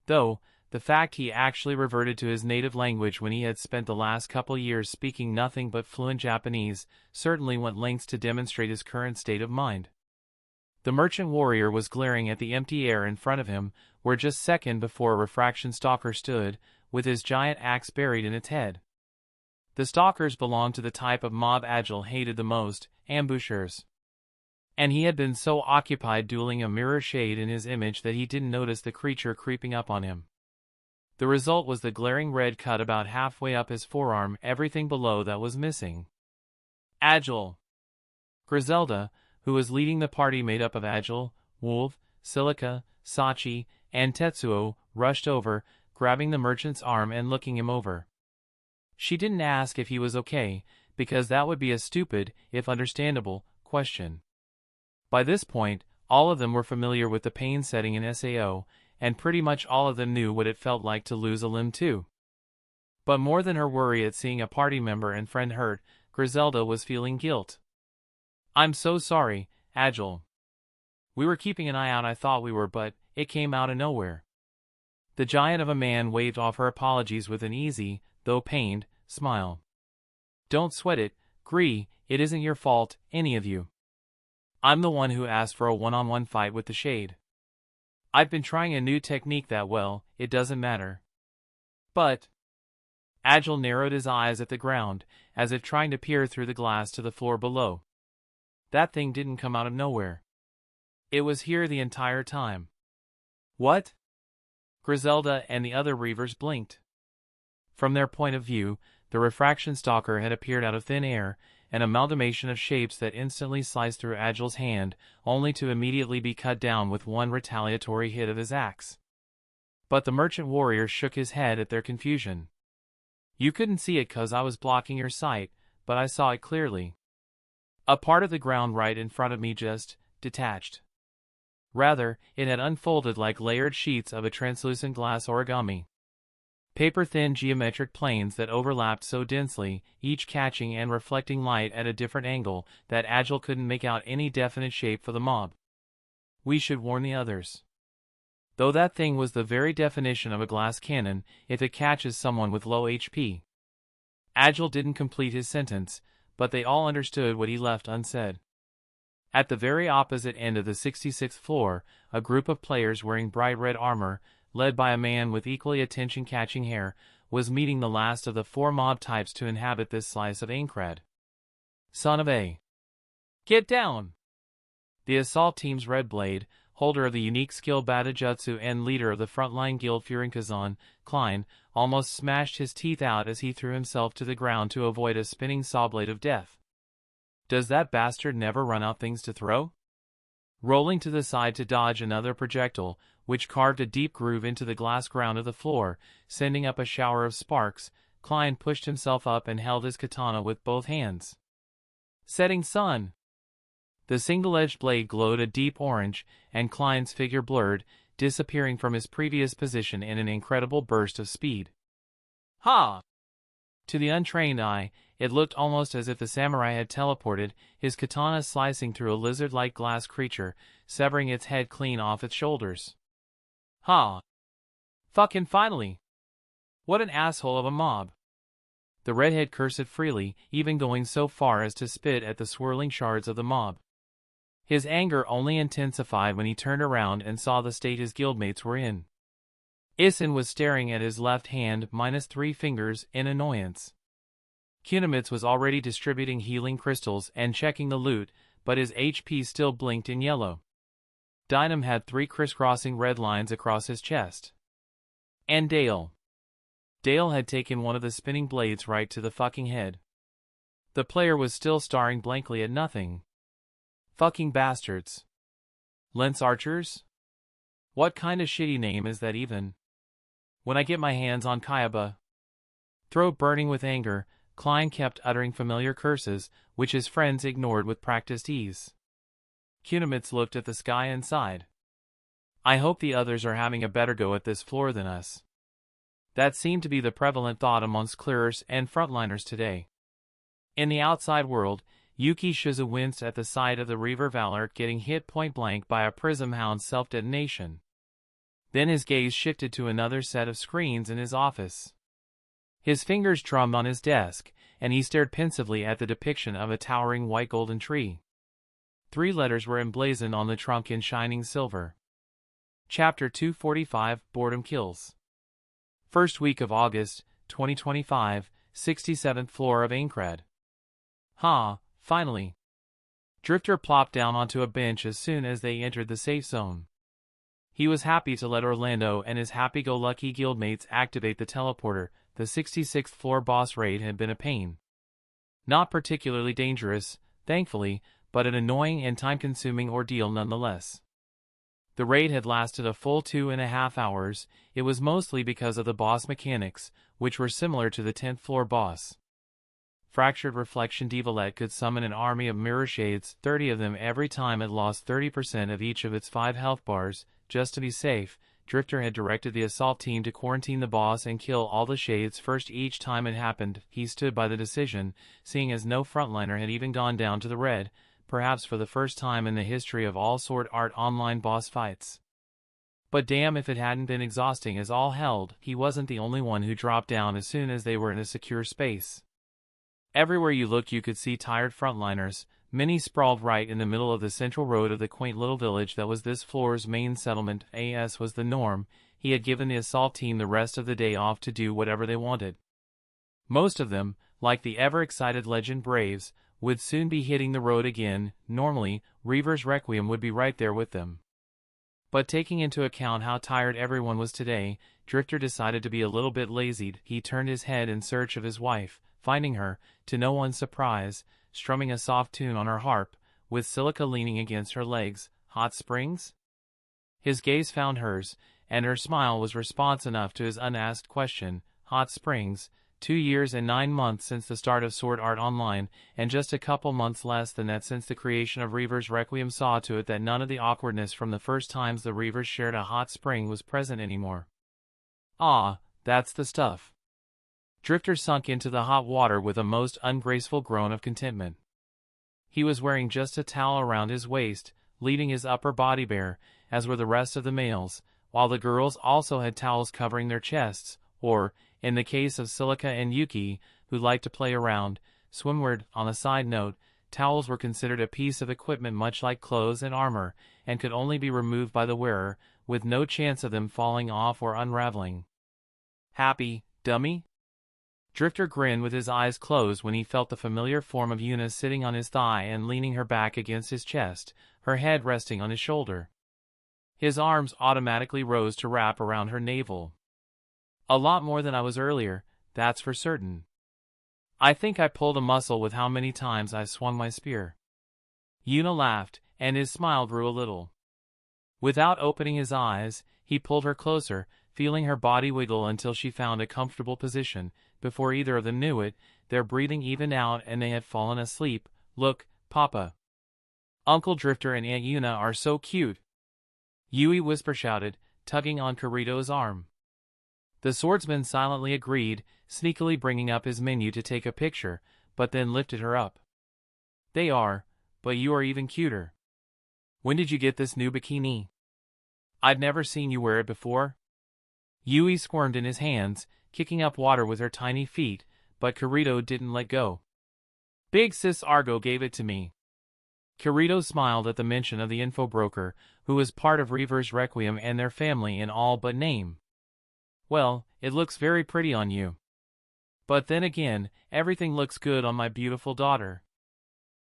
Speaker 1: Though, the fact he actually reverted to his native language when he had spent the last couple years speaking nothing but fluent Japanese certainly went lengths to demonstrate his current state of mind. The merchant warrior was glaring at the empty air in front of him, where just second before a refraction stalker stood, with his giant axe buried in its head. The stalkers belonged to the type of mob Agile hated the most, ambushers. And he had been so occupied dueling a mirror shade in his image that he didn't notice the creature creeping up on him. The result was the glaring red cut about halfway up his forearm, everything below that was missing. Agile. Griselda, who was leading the party made up of Agile, Wolf, Silica, Sachi, and Tetsuo, rushed over, grabbing the merchant's arm and looking him over. She didn't ask if he was okay, because that would be a stupid, if understandable, question. By this point, all of them were familiar with the pain setting in SAO, and pretty much all of them knew what it felt like to lose a limb too. But more than her worry at seeing a party member and friend hurt, Griselda was feeling guilt. "I'm so sorry, Agile. We were keeping an eye out, I thought we were, but it came out of nowhere." The giant of a man waved off her apologies with an easy, though pained, smile. "Don't sweat it, Gree, it isn't your fault, any of you. I'm the one who asked for a one-on-one fight with the Shade. I've been trying a new technique that, well, it doesn't matter. But..." Agile narrowed his eyes at the ground, as if trying to peer through the glass to the floor below. "That thing didn't come out of nowhere. It was here the entire time." "What?" Griselda and the other Reavers blinked. From their point of view, the refraction stalker had appeared out of thin air, an amalgamation of shapes that instantly sliced through Agile's hand, only to immediately be cut down with one retaliatory hit of his axe. But the merchant warrior shook his head at their confusion. "You couldn't see it 'cause I was blocking your sight, but I saw it clearly. A part of the ground right in front of me just detached. Rather, it had unfolded like layered sheets of a translucent glass origami. Paper-thin geometric planes that overlapped so densely, each catching and reflecting light at a different angle, that Agile couldn't make out any definite shape for the mob. We should warn the others. Though that thing was the very definition of a glass cannon, if it catches someone with low HP." Agile didn't complete his sentence, but they all understood what he left unsaid. At the very opposite end of the 66th floor, a group of players wearing bright red armor, led by a man with equally attention-catching hair, was meeting the last of the 4 mob types to inhabit this slice of Aincrad. "Son of a... Get down!" The assault team's Red Blade, holder of the unique skill Batajutsu and leader of the frontline guild Furinkazan, Klein, almost smashed his teeth out as he threw himself to the ground to avoid a spinning sawblade of death. Does that bastard never run out things to throw? Rolling to the side to dodge another projectile, which carved a deep groove into the glass ground of the floor, sending up a shower of sparks, Klein pushed himself up and held his katana with both hands. "Setting sun!" The single-edged blade glowed a deep orange, and Klein's figure blurred, disappearing from his previous position in an incredible burst of speed. "Ha!" To the untrained eye, it looked almost as if the samurai had teleported, his katana slicing through a lizard-like glass creature, severing its head clean off its shoulders. "Ha! Fucking finally! What an asshole of a mob!" The redhead cursed freely, even going so far as to spit at the swirling shards of the mob. His anger only intensified when he turned around and saw the state his guildmates were in. Isin was staring at his left hand minus 3 fingers in annoyance. Kunimitz was already distributing healing crystals and checking the loot, but his HP still blinked in yellow. Dynam had 3 crisscrossing red lines across his chest. And Dale. Dale had taken one of the spinning blades right to the fucking head. The player was still staring blankly at nothing. Fucking bastards. Lance archers? What kind of shitty name is that even? When I get my hands on Kayaba. Throat burning with anger, Klein kept uttering familiar curses, which his friends ignored with practiced ease. Kunimitz looked at the sky and sighed. "I hope the others are having a better go at this floor than us." That seemed to be the prevalent thought amongst clearers and frontliners today. In the outside world, Yuki Shizu winced at the sight of the Reaver Valor getting hit point-blank by a Prism Hound's self-detonation. Then his gaze shifted to another set of screens in his office. His fingers drummed on his desk, and he stared pensively at the depiction of a towering white golden tree. 3 letters were emblazoned on the trunk in shining silver. Chapter 245, Boredom Kills. First week of August, 2025, 67th floor of Aincrad. "Ha, finally." Drifter plopped down onto a bench as soon as they entered the safe zone. He was happy to let Orlando and his happy-go-lucky guildmates activate the teleporter. The 66th floor boss raid had been a pain. Not particularly dangerous, thankfully, but an annoying and time-consuming ordeal nonetheless. The raid had lasted a full 2.5 hours. It was mostly because of the boss mechanics, which were similar to the 10th floor boss. Fractured Reflection Divalet could summon an army of mirror shades, 30 of them every time it lost 30% of each of its 5 health bars. Just to be safe, Drifter had directed the assault team to quarantine the boss and kill all the shades first each time it happened. He stood by the decision, seeing as no frontliner had even gone down to the red, perhaps for the first time in the history of all Sword Art Online boss fights. But damn if it hadn't been exhausting as all held, he wasn't the only one who dropped down as soon as they were in a secure space. Everywhere you looked you could see tired frontliners, many sprawled right in the middle of the central road of the quaint little village that was this floor's main settlement. As was the norm, he had given the assault team the rest of the day off to do whatever they wanted. Most of them, like the ever-excited Legend Braves, would soon be hitting the road again. Normally, Reaver's Requiem would be right there with them. But taking into account how tired everyone was today, Drifter decided to be a little bit lazy. He turned his head in search of his wife, finding her, to no one's surprise, strumming a soft tune on her harp, with Silica leaning against her legs. Hot springs? His gaze found hers, and her smile was response enough to his unasked question. Hot springs, 2 years and 9 months since the start of Sword Art Online, and just a couple months less than that since the creation of Reaver's Requiem saw to it that none of the awkwardness from the first times the Reavers shared a hot spring was present anymore. Ah, that's the stuff. Drifter sunk into the hot water with a most ungraceful groan of contentment. He was wearing just a towel around his waist, leaving his upper body bare, as were the rest of the males, while the girls also had towels covering their chests, or, in the case of Silica and Yuki, who liked to play around, swimwear. On a side note, towels were considered a piece of equipment much like clothes and armor, and could only be removed by the wearer, with no chance of them falling off or unraveling. Happy, dummy? Drifter grinned with his eyes closed when he felt the familiar form of Yuna sitting on his thigh and leaning her back against his chest, her head resting on his shoulder. His arms automatically rose to wrap around her navel. A lot more than I was earlier, that's for certain. I think I pulled a muscle with how many times I swung my spear. Yuna laughed, and his smile grew a little. Without opening his eyes, he pulled her closer, feeling her body wiggle until she found a comfortable position. Before either of them knew it, their breathing evened out and they had fallen asleep. Look, Papa. Uncle Drifter and Aunt Yuna are so cute. Yui whisper-shouted, tugging on Kirito's arm. The swordsman silently agreed, sneakily bringing up his menu to take a picture, but then lifted her up. They are, but you are even cuter. When did you get this new bikini? I'd never seen you wear it before. Yui squirmed in his hands, kicking up water with her tiny feet, but Kirito didn't let go. Big sis Argo gave it to me. Kirito smiled at the mention of the info broker, who was part of Reaver's Requiem and their family in all but name. Well, it looks very pretty on you. But then again, everything looks good on my beautiful daughter.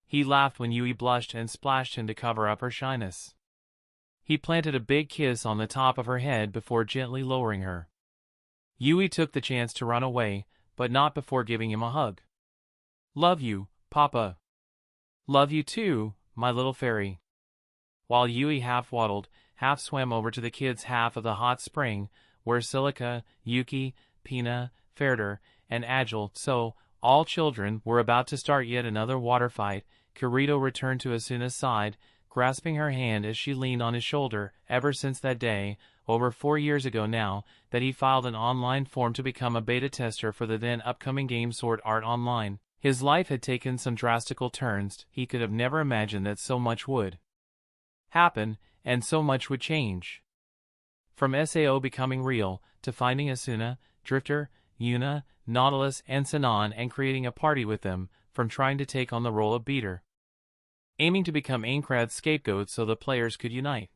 Speaker 1: He laughed when Yui blushed and splashed him to cover up her shyness. He planted a big kiss on the top of her head before gently lowering her. Yui took the chance to run away, but not before giving him a hug. Love you, Papa. Love you too, my little fairy. While Yui half waddled, half swam over to the kids' half of the hot spring, where Silica, Yuki, Pina, Ferder, and Agile, so, all children, were about to start yet another water fight, Kirito returned to Asuna's side, grasping her hand as she leaned on his shoulder. Ever since that day, over 4 years ago now, that he filed an online form to become a beta tester for the then upcoming game Sword Art Online, his life had taken some drastical turns. He could have never imagined that so much would happen, and so much would change. From SAO becoming real, to finding Asuna, Drifter, Yuna, Nautilus, and Sinan and creating a party with them, from trying to take on the role of beater, aiming to become Aincrad's scapegoat so the players could unite,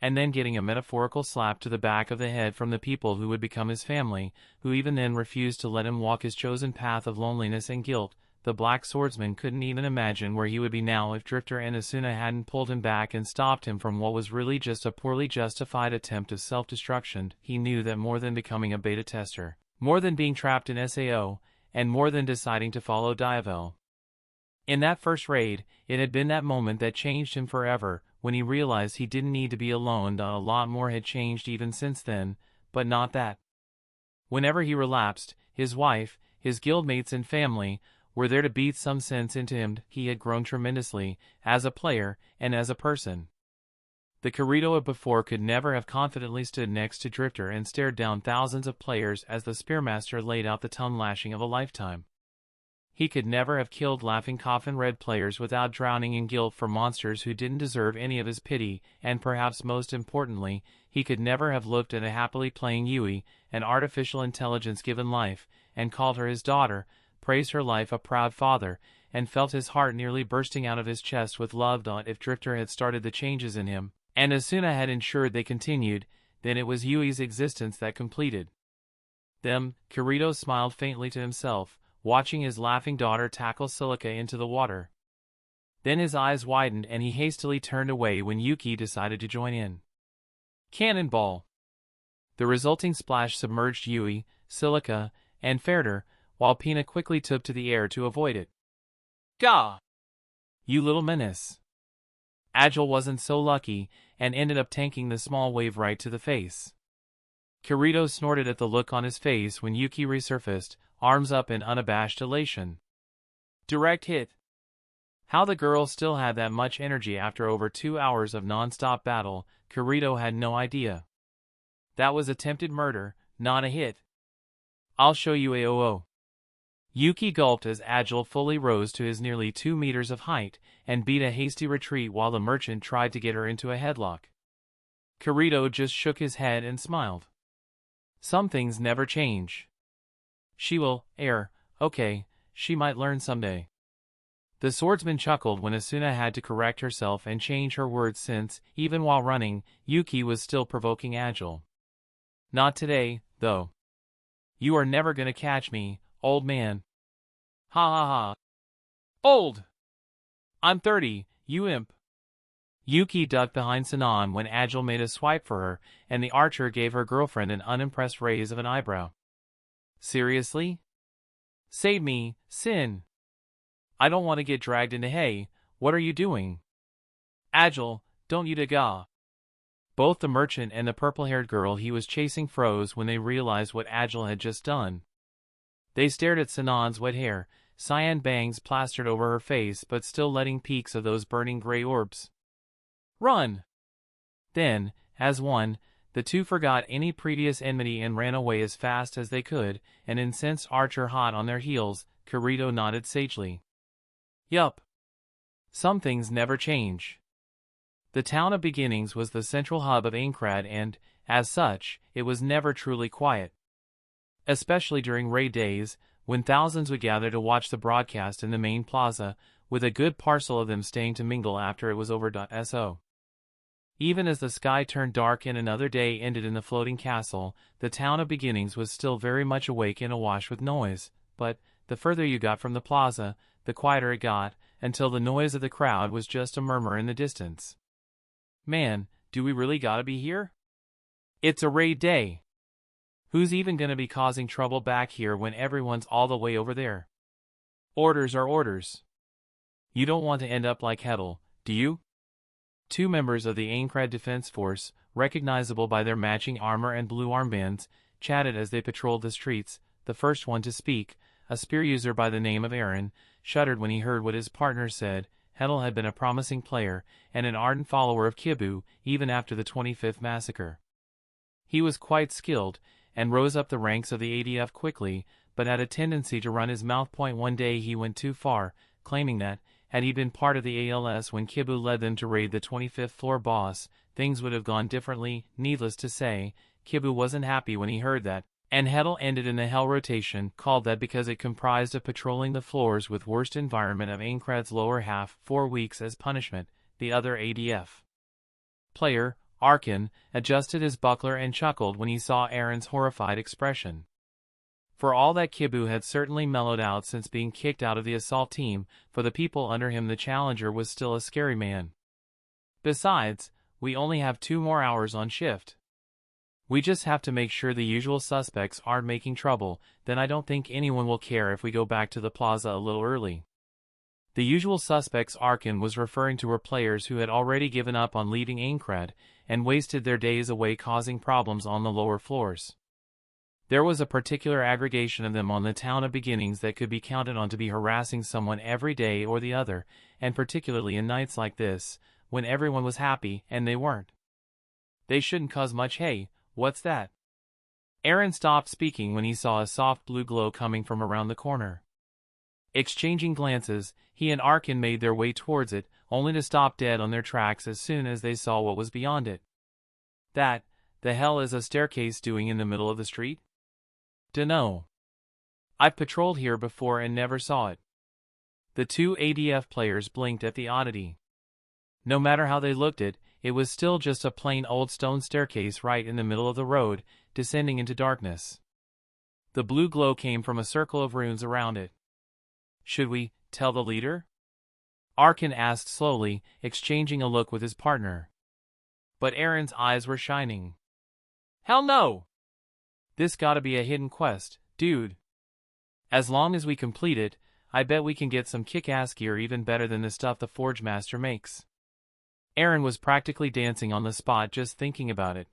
Speaker 1: and then getting a metaphorical slap to the back of the head from the people who would become his family, who even then refused to let him walk his chosen path of loneliness and guilt. The Black Swordsman couldn't even imagine where he would be now if Drifter and Asuna hadn't pulled him back and stopped him from what was really just a poorly justified attempt of self-destruction. He knew that more than becoming a beta tester, more than being trapped in SAO, and more than deciding to follow Diavel. In that first raid, it had been that moment that changed him forever, when he realized he didn't need to be alone. A lot more had changed even since then, but not that. Whenever he relapsed, his wife, his guildmates and family, were there to beat some sense into him. He had grown tremendously, as a player, and as a person. The Kirito of before could never have confidently stood next to Drifter and stared down thousands of players as the Spearmaster laid out the tongue lashing of a lifetime. He could never have killed Laughing Coffin Red players without drowning in guilt for monsters who didn't deserve any of his pity, and perhaps most importantly, he could never have looked at a happily playing Yui, an artificial intelligence given life, and called her his daughter, praised her life a proud father, and felt his heart nearly bursting out of his chest with love. If Drifter had started the changes in him, and Asuna had ensured they continued, then it was Yui's existence that completed them. Kirito smiled faintly to himself, watching his laughing daughter tackle Silica into the water. Then his eyes widened and he hastily turned away when Yuki decided to join in. Cannonball! The resulting splash submerged Yui, Silica, and Ferder, while Pina quickly took to the air to avoid it. Gah! You little menace! Agile wasn't so lucky, and ended up tanking the small wave right to the face. Kirito snorted at the look on his face when Yuki resurfaced, arms up in unabashed elation. Direct hit. How the girl still had that much energy after over 2 hours of non-stop battle, Kirito had no idea. That was attempted murder, not a hit. I'll show you AOO. Yuki gulped as Agile fully rose to his nearly 2 meters of height, and beat a hasty retreat while the merchant tried to get her into a headlock. Kirito just shook his head and smiled. Some things never change. She will, okay, she might learn someday. The swordsman chuckled when Asuna had to correct herself and change her words since, even while running, Yuki was still provoking Agile. Not today, though. You are never gonna catch me, old man. Ha ha ha. Old! I'm 30, you imp. Yuki ducked behind Sinon when Agile made a swipe for her, and the archer gave her girlfriend an unimpressed raise of an eyebrow. Seriously? Save me, Sin. I don't want to get dragged into hay. What are you doing? Agile, don't you daga. Both the merchant and the purple-haired girl he was chasing froze when they realized what Agile had just done. They stared at Sinon's wet hair, cyan bangs plastered over her face but still letting peeks of those burning gray orbs. Run! Then, as one, the two forgot any previous enmity and ran away as fast as they could, an incensed archer hot on their heels. Kirito nodded sagely. Yup. Some things never change. The town of beginnings was the central hub of Aincrad and, as such, it was never truly quiet. Especially during raid days, when thousands would gather to watch the broadcast in the main plaza, with a good parcel of them staying to mingle after it was over. So. Even as the sky turned dark and another day ended in the floating castle, the town of beginnings was still very much awake and awash with noise, but, the further you got from the plaza, the quieter it got, until the noise of the crowd was just a murmur in the distance. Man, do we really gotta be here? It's a raid day. Who's even gonna be causing trouble back here when everyone's all the way over there? Orders are orders. You don't want to end up like Hettel, do you? Two members of the Aincrad Defense Force, recognizable by their matching armor and blue armbands, chatted as they patrolled the streets. The first one to speak, a spear user by the name of Aaron, shuddered when he heard what his partner said. Hettel had been a promising player, and an ardent follower of Kibu, even after the 25th massacre. He was quite skilled, and rose up the ranks of the ADF quickly, but had a tendency to run his mouth. One day he went too far, claiming that, had he been part of the ALS when Kibu led them to raid the 25th floor boss, things would have gone differently. Needless to say, Kibu wasn't happy when he heard that, and Hettel ended in the Hell rotation, called that because it comprised of patrolling the floors with worst environment of Aincrad's lower half, 4 weeks as punishment. The other ADF player, Arkin, adjusted his buckler and chuckled when he saw Aaron's horrified expression. For all that Kibu had certainly mellowed out since being kicked out of the assault team, for the people under him the challenger was still a scary man. Besides, we only have 2 more hours on shift. We just have to make sure the usual suspects aren't making trouble, then I don't think anyone will care if we go back to the plaza a little early. The usual suspects Arkin was referring to were players who had already given up on leaving Aincrad, and wasted their days away causing problems on the lower floors. There was a particular aggregation of them on the town of beginnings that could be counted on to be harassing someone every day or the other, and particularly in nights like this, when everyone was happy and they weren't. They shouldn't cause much. Hey, what's that? Aaron stopped speaking when he saw a soft blue glow coming from around the corner. Exchanging glances, he and Arkin made their way towards it, only to stop dead on their tracks as soon as they saw what was beyond it. That, the hell is a staircase doing in the middle of the street? Dunno. I've patrolled here before and never saw it. The two ADF players blinked at the oddity. No matter how they looked at it, it was still just a plain old stone staircase right in the middle of the road, descending into darkness. The blue glow came from a circle of runes around it. Should we tell the leader? Arkin asked slowly, exchanging a look with his partner. But Aaron's eyes were shining. Hell no! This gotta be a hidden quest, dude. As long as we complete it, I bet we can get some kick-ass gear even better than the stuff the Forge Master makes. Aaron was practically dancing on the spot just thinking about it.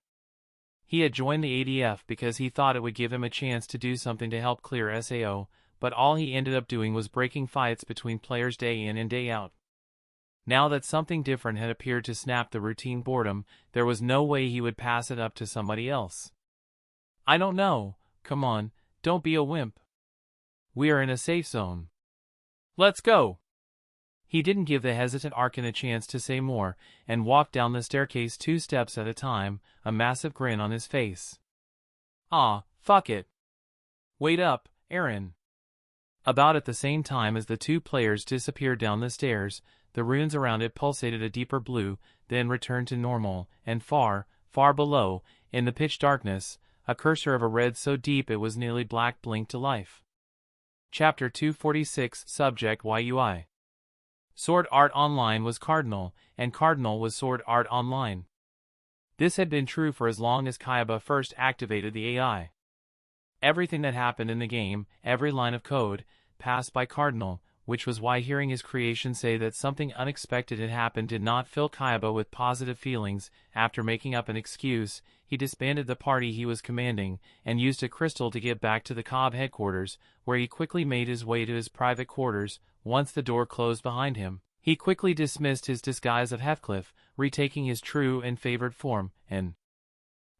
Speaker 1: He had joined the ADF because he thought it would give him a chance to do something to help clear SAO, but all he ended up doing was breaking fights between players day in and day out. Now that something different had appeared to snap the routine boredom, there was no way he would pass it up to somebody else. I don't know, come on, don't be a wimp. We are in a safe zone. Let's go! He didn't give the hesitant Arkin a chance to say more, and walked down the staircase 2 steps at a time, a massive grin on his face. Ah, fuck it. Wait up, Aaron. About at the same time as the two players disappeared down the stairs, the runes around it pulsated a deeper blue, then returned to normal, and far, far below, in the pitch darkness, a cursor of a red so deep it was nearly black blinked to life. Chapter 246 Subject YUI. Sword Art Online was Cardinal, and Cardinal was Sword Art Online. This had been true for as long as Kaiba first activated the AI. Everything that happened in the game, every line of code, passed by Cardinal, which was why hearing his creation say that something unexpected had happened did not fill Kaiba with positive feelings. After making up an excuse, he disbanded the party he was commanding, and used a crystal to get back to the Cobb headquarters, where he quickly made his way to his private quarters. Once the door closed behind him, he quickly dismissed his disguise of Heathcliff, retaking his true and favored form, an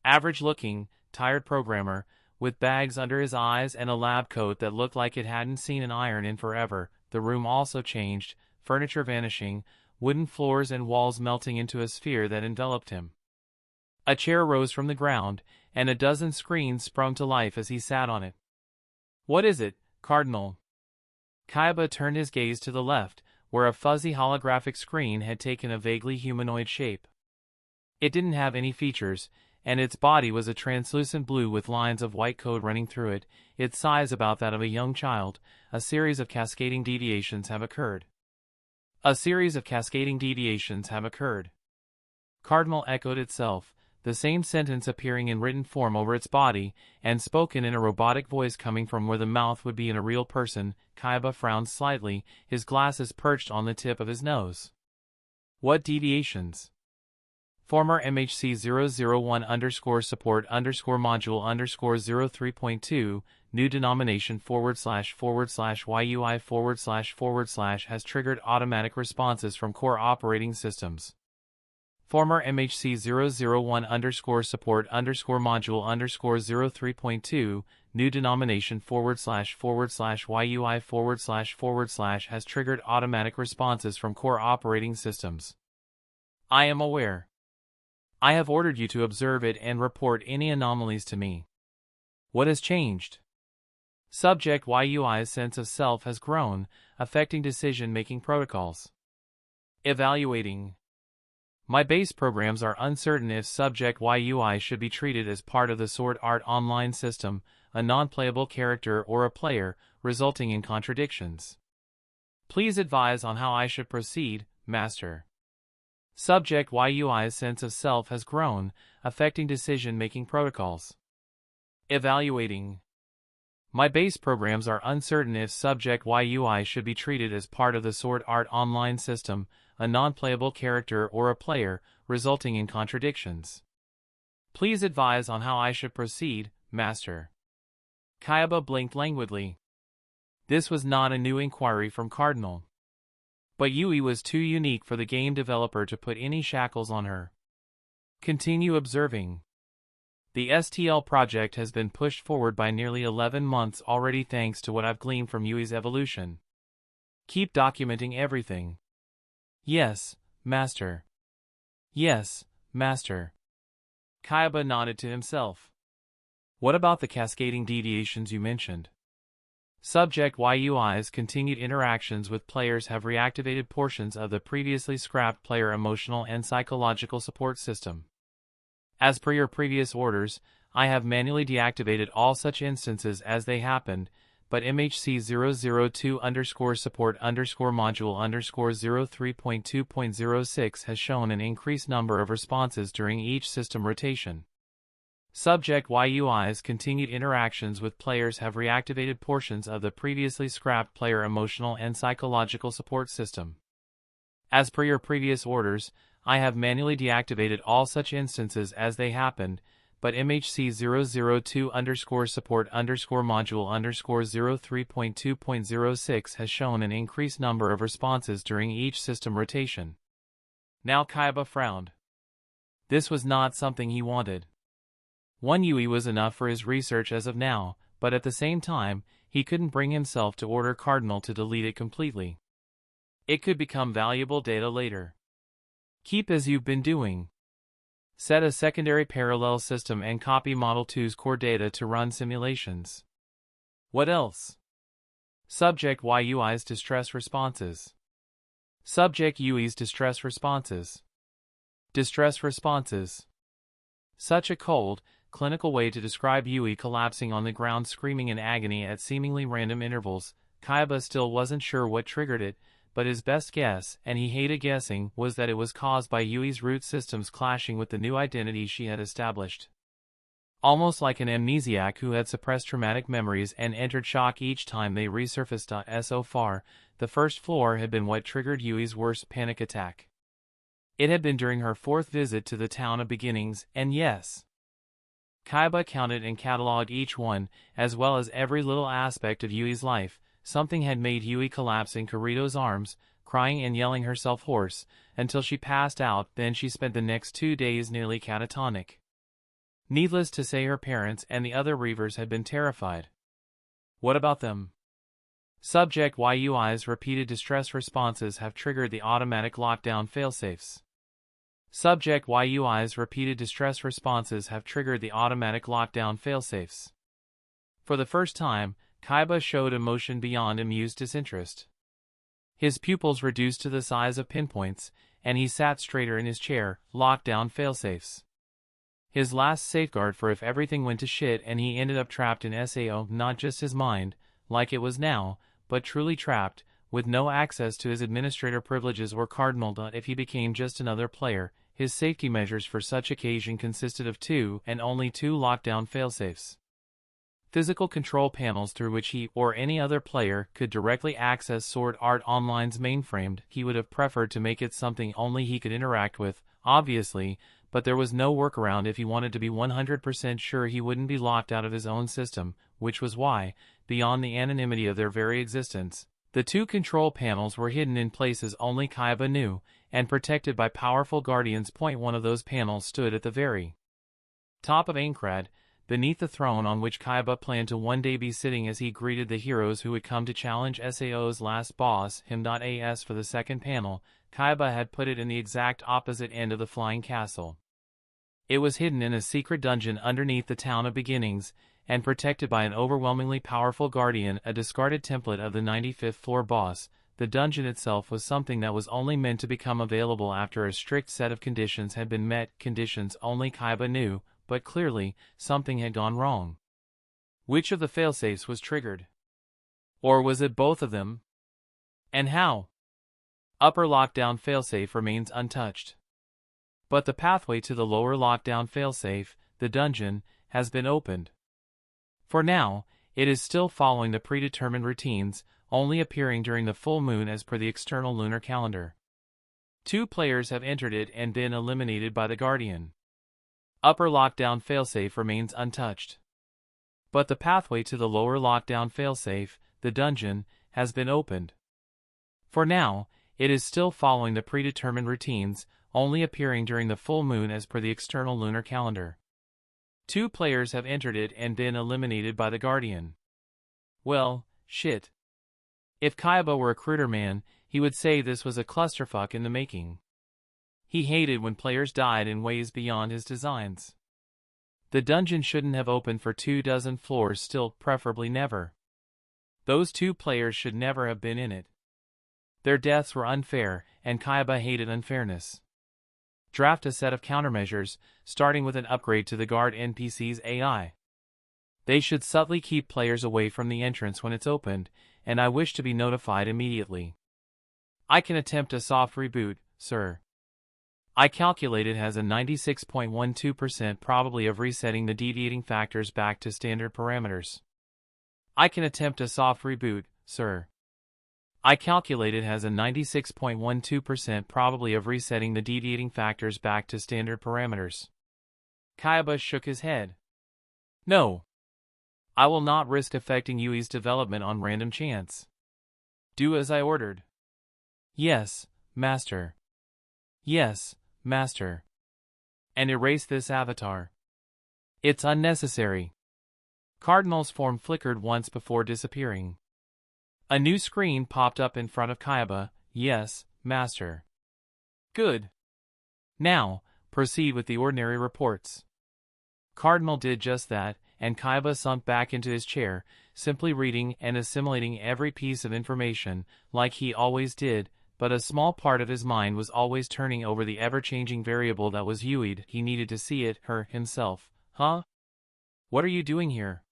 Speaker 1: average-looking, tired programmer, with bags under his eyes and a lab coat that looked like it hadn't seen an iron in forever. The room also changed, furniture vanishing, wooden floors and walls melting into a sphere that enveloped him. A chair rose from the ground, and a dozen screens sprung to life as he sat on it. What is it, Cardinal? Kaiba turned his gaze to the left, where a fuzzy holographic screen had taken a vaguely humanoid shape. It didn't have any features, and its body was a translucent blue with lines of white code running through it, its size about that of a young child. A series of cascading deviations have occurred. A series of cascading deviations have occurred. Cardinal echoed itself, the same sentence appearing in written form over its body, and spoken in a robotic voice coming from where the mouth would be in a real person. Kaiba frowned slightly, his glasses perched on the tip of his nose. What deviations? Former MHC001_support_module_03.2, new denomination / YUI / has triggered automatic responses from core operating systems. Former MHC001_support_module_03.2, new denomination / YUI / has triggered automatic responses from core operating systems. I am aware. I have ordered you to observe it and report any anomalies to me. What has changed? Subject YUI's sense of self has grown, affecting decision-making protocols. Evaluating. My base programs are uncertain if Subject YUI should be treated as part of the Sword Art Online system, a non-playable character or a player, resulting in contradictions. Please advise on how I should proceed, Master. Subject YUI's sense of self has grown, affecting decision-making protocols. Evaluating. My base programs are uncertain if Subject YUI should be treated as part of the Sword Art Online system, a non-playable character or a player, resulting in contradictions. Please advise on how I should proceed, Master. Kayaba blinked languidly. This was not a new inquiry from Cardinal. But Yui was too unique for the game developer to put any shackles on her. Continue observing. The STL project has been pushed forward by nearly 11 months already thanks to what I've gleaned from Yui's evolution. Keep documenting everything. Yes, Master. Yes, Master. Kayaba nodded to himself. What about the cascading deviations you mentioned? Subject YUI's continued interactions with players have reactivated portions of the previously scrapped player emotional and psychological support system. As per your previous orders, I have manually deactivated all such instances as they happened, but MHC002_support_module_03.2.06 has shown an increased number of responses during each system rotation. Subject YUI's continued interactions with players have reactivated portions of the previously scrapped player emotional and psychological support system. As per your previous orders, I have manually deactivated all such instances as they happened, but MHC002_support_module_03.2.06 has shown an increased number of responses during each system rotation. Now Kayaba frowned. This was not something he wanted. One Yui was enough for his research as of now, but at the same time, he couldn't bring himself to order Cardinal to delete it completely. It could become valuable data later. Keep as you've been doing. Set a secondary parallel system and copy Model 2's core data to run simulations. What else? Subject YUI's distress responses. Subject UI's distress responses. Distress responses. Such a cold, clinical way to describe Yui collapsing on the ground screaming in agony at seemingly random intervals. Kayaba still wasn't sure what triggered it, but his best guess, and he hated guessing, was that it was caused by Yui's root systems clashing with the new identity she had established. Almost like an amnesiac who had suppressed traumatic memories and entered shock each time they resurfaced. So far, the first floor had been what triggered Yui's worst panic attack. It had been during her 4th visit to the town of beginnings, and yes. Kayaba counted and cataloged each one, as well as every little aspect of Yui's life. Something had made Yui collapse in Kirito's arms, crying and yelling herself hoarse, until she passed out. Then she spent the next 2 days nearly catatonic. Needless to say, her parents and the other Reavers had been terrified. What about them? Subject YUI's repeated distress responses have triggered the automatic lockdown failsafes. Subject YUI's repeated distress responses have triggered the automatic lockdown failsafes. For the first time, Kayaba showed emotion beyond amused disinterest. His pupils reduced to the size of pinpoints, and he sat straighter in his chair. Lockdown failsafes. His last safeguard for if everything went to shit and he ended up trapped in SAO, not just his mind, like it was now, but truly trapped, with no access to his administrator privileges or Cardinal. If he became just another player, his safety measures for such occasion consisted of 2 and only 2 lockdown failsafes. Physical control panels through which he or any other player could directly access Sword Art Online's mainframe. He would have preferred to make it something only he could interact with, obviously, but there was no workaround if he wanted to be 100% sure he wouldn't be locked out of his own system, which was why, beyond the anonymity of their very existence, the 2 control panels were hidden in places only Kayaba knew, and protected by powerful guardians. One of those panels stood at the very top of Aincrad, beneath the throne on which Kayaba planned to one day be sitting as he greeted the heroes who would come to challenge SAO's last boss, him. As for the second panel, Kayaba had put it in the exact opposite end of the flying castle. It was hidden in a secret dungeon underneath the town of beginnings, and protected by an overwhelmingly powerful guardian, a discarded template of the 95th floor boss. The dungeon itself was something that was only meant to become available after a strict set of conditions had been met, conditions only Kayaba knew, but clearly, something had gone wrong. Which of the failsafes was triggered? Or was it both of them? And how? Upper lockdown failsafe remains untouched. But the pathway to the lower lockdown failsafe, the dungeon, has been opened. For now, it is still following the predetermined routines, only appearing during the full moon as per the external lunar calendar. 2 players have entered it and been eliminated by the Guardian. Upper lockdown failsafe remains untouched. But the pathway to the lower lockdown failsafe, the dungeon, has been opened. For now, it is still following the predetermined routines, only appearing during the full moon as per the external lunar calendar. 2 players have entered it and been eliminated by the Guardian. Well, shit. If Kaiba were a cruder man, he would say this was a clusterfuck in the making. He hated when players died in ways beyond his designs. The dungeon shouldn't have opened for 24 floors, still preferably never. Those 2 players should never have been in it. Their deaths were unfair, and Kaiba hated unfairness. Draft a set of countermeasures, starting with an upgrade to the guard NPC's AI. They should subtly keep players away from the entrance when it's opened, and I wish to be notified immediately. I can attempt a soft reboot, sir. I calculate it has a 96.12% probability of resetting the deviating factors back to standard parameters. I can attempt a soft reboot, sir. I calculate it has a 96.12% probability of resetting the deviating factors back to standard parameters. Kaiba shook his head. No. I will not risk affecting Yui's development on random chance. Do as I ordered. Yes, master. Yes, master. And erase this avatar. It's unnecessary. Cardinal's form flickered once before disappearing. A new screen popped up in front of Kaiba. Yes, master. Good. Now, proceed with the ordinary reports. Cardinal did just that, and Kaiba sunk back into his chair, simply reading and assimilating every piece of information, like he always did, but a small part of his mind was always turning over the ever-changing variable that was Yui. He needed to see it, her, himself. Huh? What are you doing here?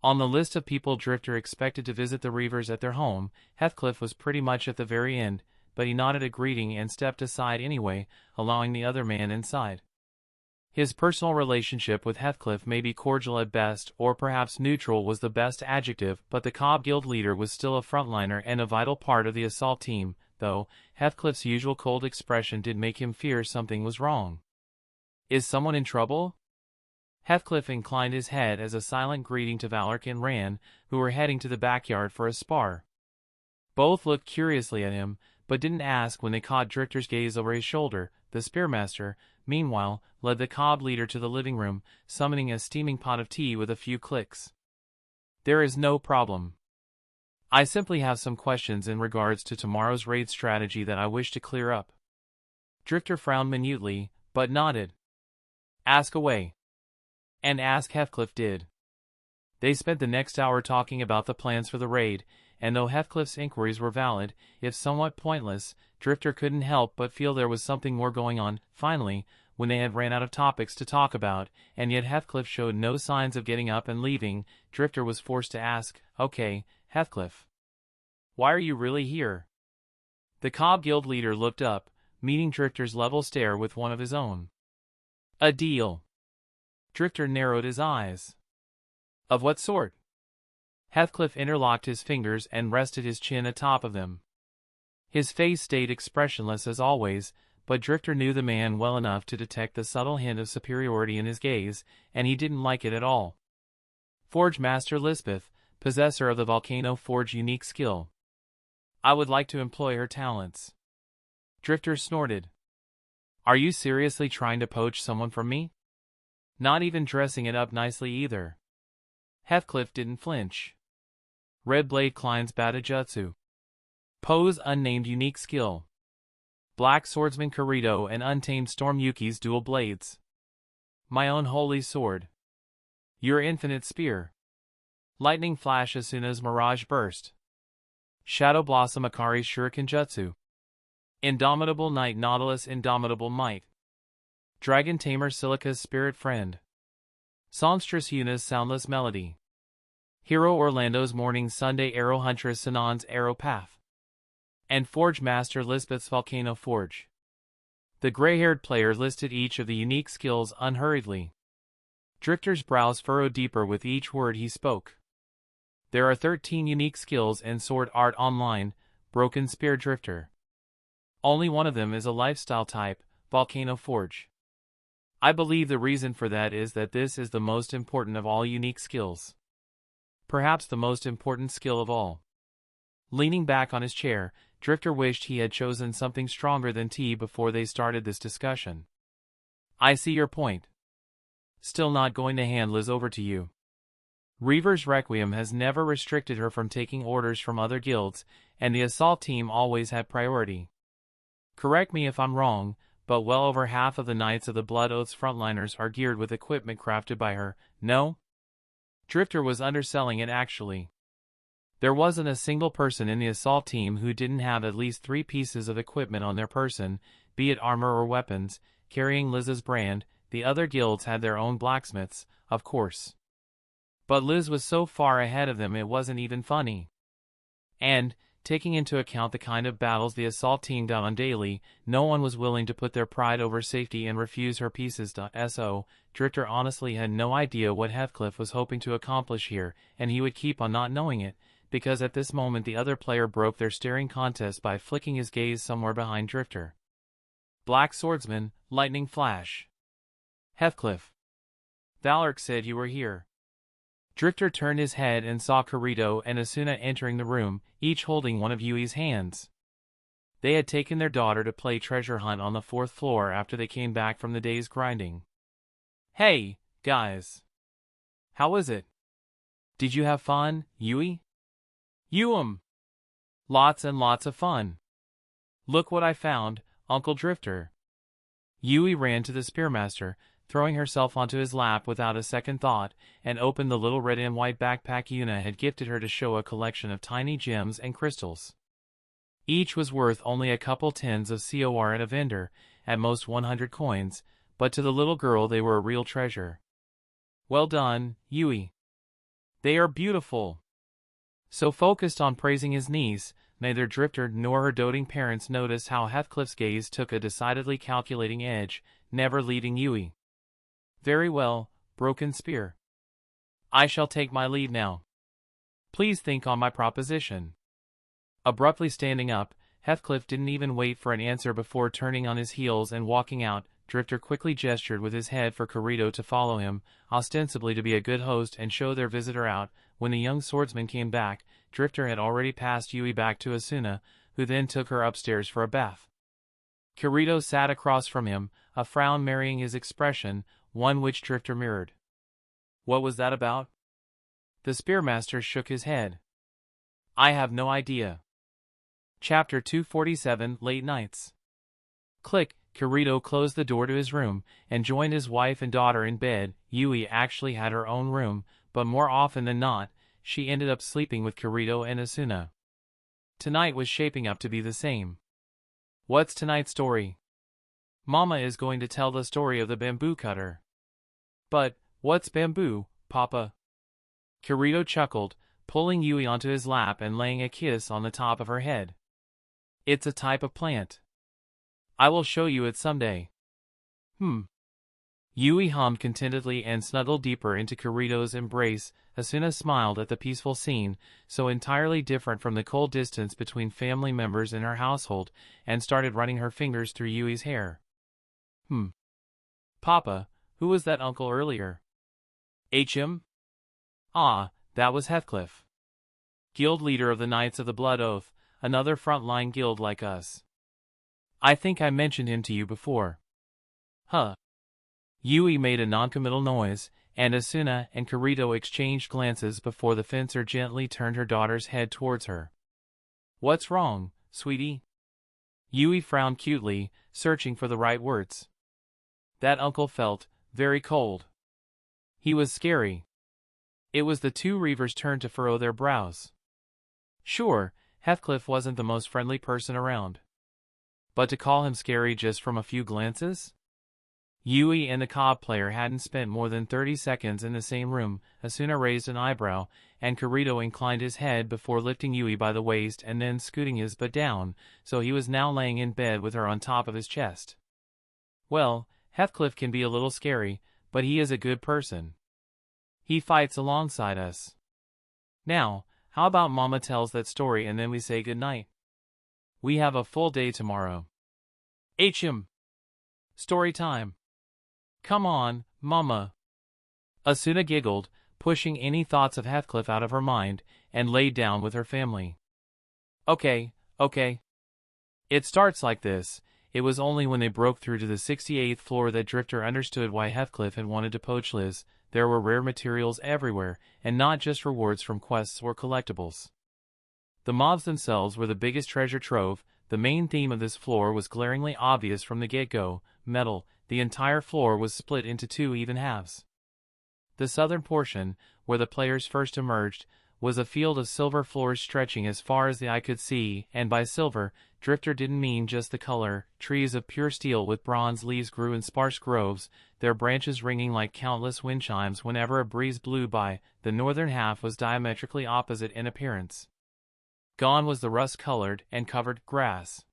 Speaker 1: On the list of people Drifter expected to visit the Reavers at their home, Heathcliff was pretty much at the very end, but he nodded a greeting and stepped aside anyway, allowing the other man inside. His personal relationship with Heathcliff may be cordial at best, or perhaps neutral was the best adjective, but the Cobb Guild leader was still a frontliner and a vital part of the assault team, though Heathcliff's usual cold expression did make him fear something was wrong. Is someone in trouble? Heathcliff inclined his head as a silent greeting to Valork and Ran, who were heading to the backyard for a spar. Both looked curiously at him, but didn't ask when they caught Drifter's gaze over his shoulder. The Spearmaster, meanwhile, led the Cobb leader to the living room, summoning a steaming pot of tea with a few clicks. There is no problem. I simply have some questions in regards to tomorrow's raid strategy that I wish to clear up. Drifter frowned minutely, but nodded. Ask away. And ask Heathcliff did. They spent the next hour talking about the plans for the raid, and though Heathcliff's inquiries were valid, if somewhat pointless, Drifter couldn't help but feel there was something more going on. Finally, when they had ran out of topics to talk about, and yet Heathcliff showed no signs of getting up and leaving, Drifter was forced to ask, Okay, Heathcliff. Why are you really here? The Cobb Guild leader looked up, meeting Drifter's level stare with one of his own. A deal. Drifter narrowed his eyes. Of what sort? Heathcliff interlocked his fingers and rested his chin atop of them. His face stayed expressionless as always, but Drifter knew the man well enough to detect the subtle hint of superiority in his gaze, and he didn't like it at all. Forge Master Lisbeth, possessor of the Volcano Forge unique skill. I would like to employ her talents. Drifter snorted. Are you seriously trying to poach someone from me? Not even dressing it up nicely either. Heathcliff didn't flinch. Red Blade Klein's Batajutsu. Pose unnamed unique skill. Black Swordsman Kirito and Untamed Storm Yuki's dual blades. My own holy sword. Your infinite spear. Lightning Flash Asuna's Mirage Burst. Shadow Blossom Akari's Shuriken Jutsu. Indomitable Knight Nautilus Indomitable Might. Dragon Tamer Silica's Spirit Friend. Songstress Yuna's Soundless Melody. Hero Orlando's Morning Sunday Arrow Huntress Sinan's Arrow Path. And Forge Master Lisbeth's Volcano Forge. The gray-haired player listed each of the unique skills unhurriedly. Drifter's brows furrowed deeper with each word he spoke. There are 13 unique skills in Sword Art Online, Broken Spear Drifter. Only one of them is a lifestyle type, Volcano Forge. I believe the reason for that is that this is the most important of all unique skills. Perhaps the most important skill of all. Leaning back on his chair, Drifter wished he had chosen something stronger than tea before they started this discussion. I see your point. Still not going to hand Liz over to you. Reaver's Requiem has never restricted her from taking orders from other guilds, and the assault team always had priority. Correct me if I'm wrong, but well over half of the Knights of the Blood Oath's frontliners are geared with equipment crafted by her, no? Drifter was underselling it actually. There wasn't a single person in the assault team who didn't have at least 3 pieces of equipment on their person, be it armor or weapons, carrying Liz's brand. The other guilds had their own blacksmiths, of course. But Liz was so far ahead of them it wasn't even funny. And, taking into account the kind of battles the assault team done on daily, no one was willing to put their pride over safety and refuse her pieces. So, Drifter honestly had no idea what Heathcliff was hoping to accomplish here, and he would keep on not knowing it, because at this moment the other player broke their staring contest by flicking his gaze somewhere behind Drifter. Black Swordsman, lightning flash. Heathcliff. Valorc said you were here. Drifter turned his head and saw Kirito and Asuna entering the room, each holding one of Yui's hands. They had taken their daughter to play treasure hunt on the 4th floor after they came back from the day's grinding. Hey, guys. How was it? Did you have fun, Yui? Lots and lots of fun. Look what I found, Uncle Drifter. Yui ran to the Spearmaster, throwing herself onto his lap without a second thought, and opened the little red and white backpack Yuna had gifted her to show a collection of tiny gems and crystals. Each was worth only a couple tens of COR at a vendor, at most 100 coins, but to the little girl they were a real treasure. Well done, Yui. They are beautiful. So focused on praising his niece, neither Drifter nor her doting parents noticed how Heathcliff's gaze took a decidedly calculating edge, never leaving Yui. Very well, Broken Spear. I shall take my leave now. Please think on my proposition. Abruptly standing up, Heathcliff didn't even wait for an answer before turning on his heels and walking out. Drifter quickly gestured with his head for Kirito to follow him, ostensibly to be a good host and show their visitor out. When the young swordsman came back, Drifter had already passed Yui back to Asuna, who then took her upstairs for a bath. Kirito sat across from him, a frown marrying his expression, one which Drifter mirrored. What was that about? The Spearmaster shook his head. I have no idea. Chapter 247, Late Nights. Click. Kirito closed the door to his room, and joined his wife and daughter in bed. Yui actually had her own room, but more often than not, she ended up sleeping with Kirito and Asuna. Tonight was shaping up to be the same. What's tonight's story? Mama is going to tell the story of the bamboo cutter. But, what's bamboo, Papa? Kirito chuckled, pulling Yui onto his lap and laying a kiss on the top of her head. It's a type of plant. I will show you it someday. Yui hummed contentedly and snuggled deeper into Kirito's embrace. Asuna smiled at the peaceful scene, so entirely different from the cold distance between family members in her household, and started running her fingers through Yui's hair. Papa, who was that uncle earlier? Him? Ah, that was Heathcliff. Guild leader of the Knights of the Blood Oath, another front-line guild like us. I think I mentioned him to you before. Huh. Yui made a noncommittal noise, and Asuna and Kirito exchanged glances before the fencer gently turned her daughter's head towards her. What's wrong, sweetie? Yui frowned cutely, searching for the right words. That uncle felt very cold. He was scary. It was the two Reavers' turn to furrow their brows. Sure, Heathcliff wasn't the most friendly person around. But to call him scary just from a few glances? Yui and the cob player hadn't spent more than 30 seconds in the same room. Asuna raised an eyebrow, and Kirito inclined his head before lifting Yui by the waist and then scooting his butt down, so he was now laying in bed with her on top of his chest. Well, Heathcliff can be a little scary, but he is a good person. He fights alongside us. Now, how about Mama tells that story and then we say goodnight? We have a full day tomorrow. Story time. Come on, Mama. Asuna giggled, pushing any thoughts of Heathcliff out of her mind, and laid down with her family. Okay. It starts like this. It was only when they broke through to the 68th floor that Drifter understood why Heathcliff had wanted to poach Liz. There were rare materials everywhere, and not just rewards from quests or collectibles. The mobs themselves were the biggest treasure trove. The main theme of this floor was glaringly obvious from the get-go: metal. The entire floor was split into two even halves. The southern portion, where the players first emerged, was a field of silver floors stretching as far as the eye could see, and by silver, Drifter didn't mean just the color. Trees of pure steel with bronze leaves grew in sparse groves, their branches ringing like countless wind chimes whenever a breeze blew by. The northern half was diametrically opposite in appearance. Gone was the rust-colored and covered grass.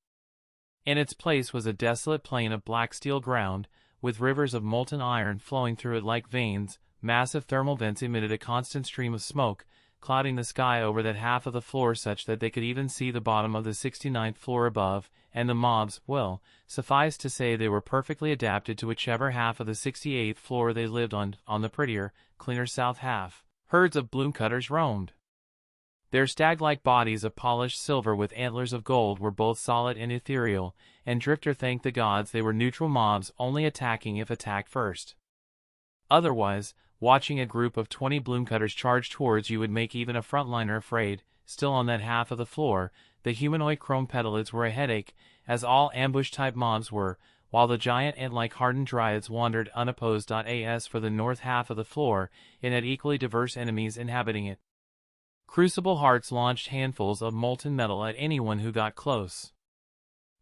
Speaker 1: In its place was a desolate plain of black steel ground, with rivers of molten iron flowing through it like veins. Massive thermal vents emitted a constant stream of smoke, clouding the sky over that half of the floor such that they could even see the bottom of the 69th floor above, and the mobs, well, suffice to say they were perfectly adapted to whichever half of the 68th floor they lived on the prettier, cleaner south half. Herds of bloomcutters roamed. Their stag-like bodies of polished silver with antlers of gold were both solid and ethereal, and Drifter thanked the gods they were neutral mobs, only attacking if attacked first. Otherwise, watching a group of 20 bloomcutters charge towards you would make even a frontliner afraid. Still on that half of the floor, the humanoid chrome petalids were a headache, as all ambush-type mobs were, while the giant ant-like hardened dryads wandered unopposed. As for the north half of the floor, it had equally diverse enemies inhabiting it. Crucible hearts launched handfuls of molten metal at anyone who got close.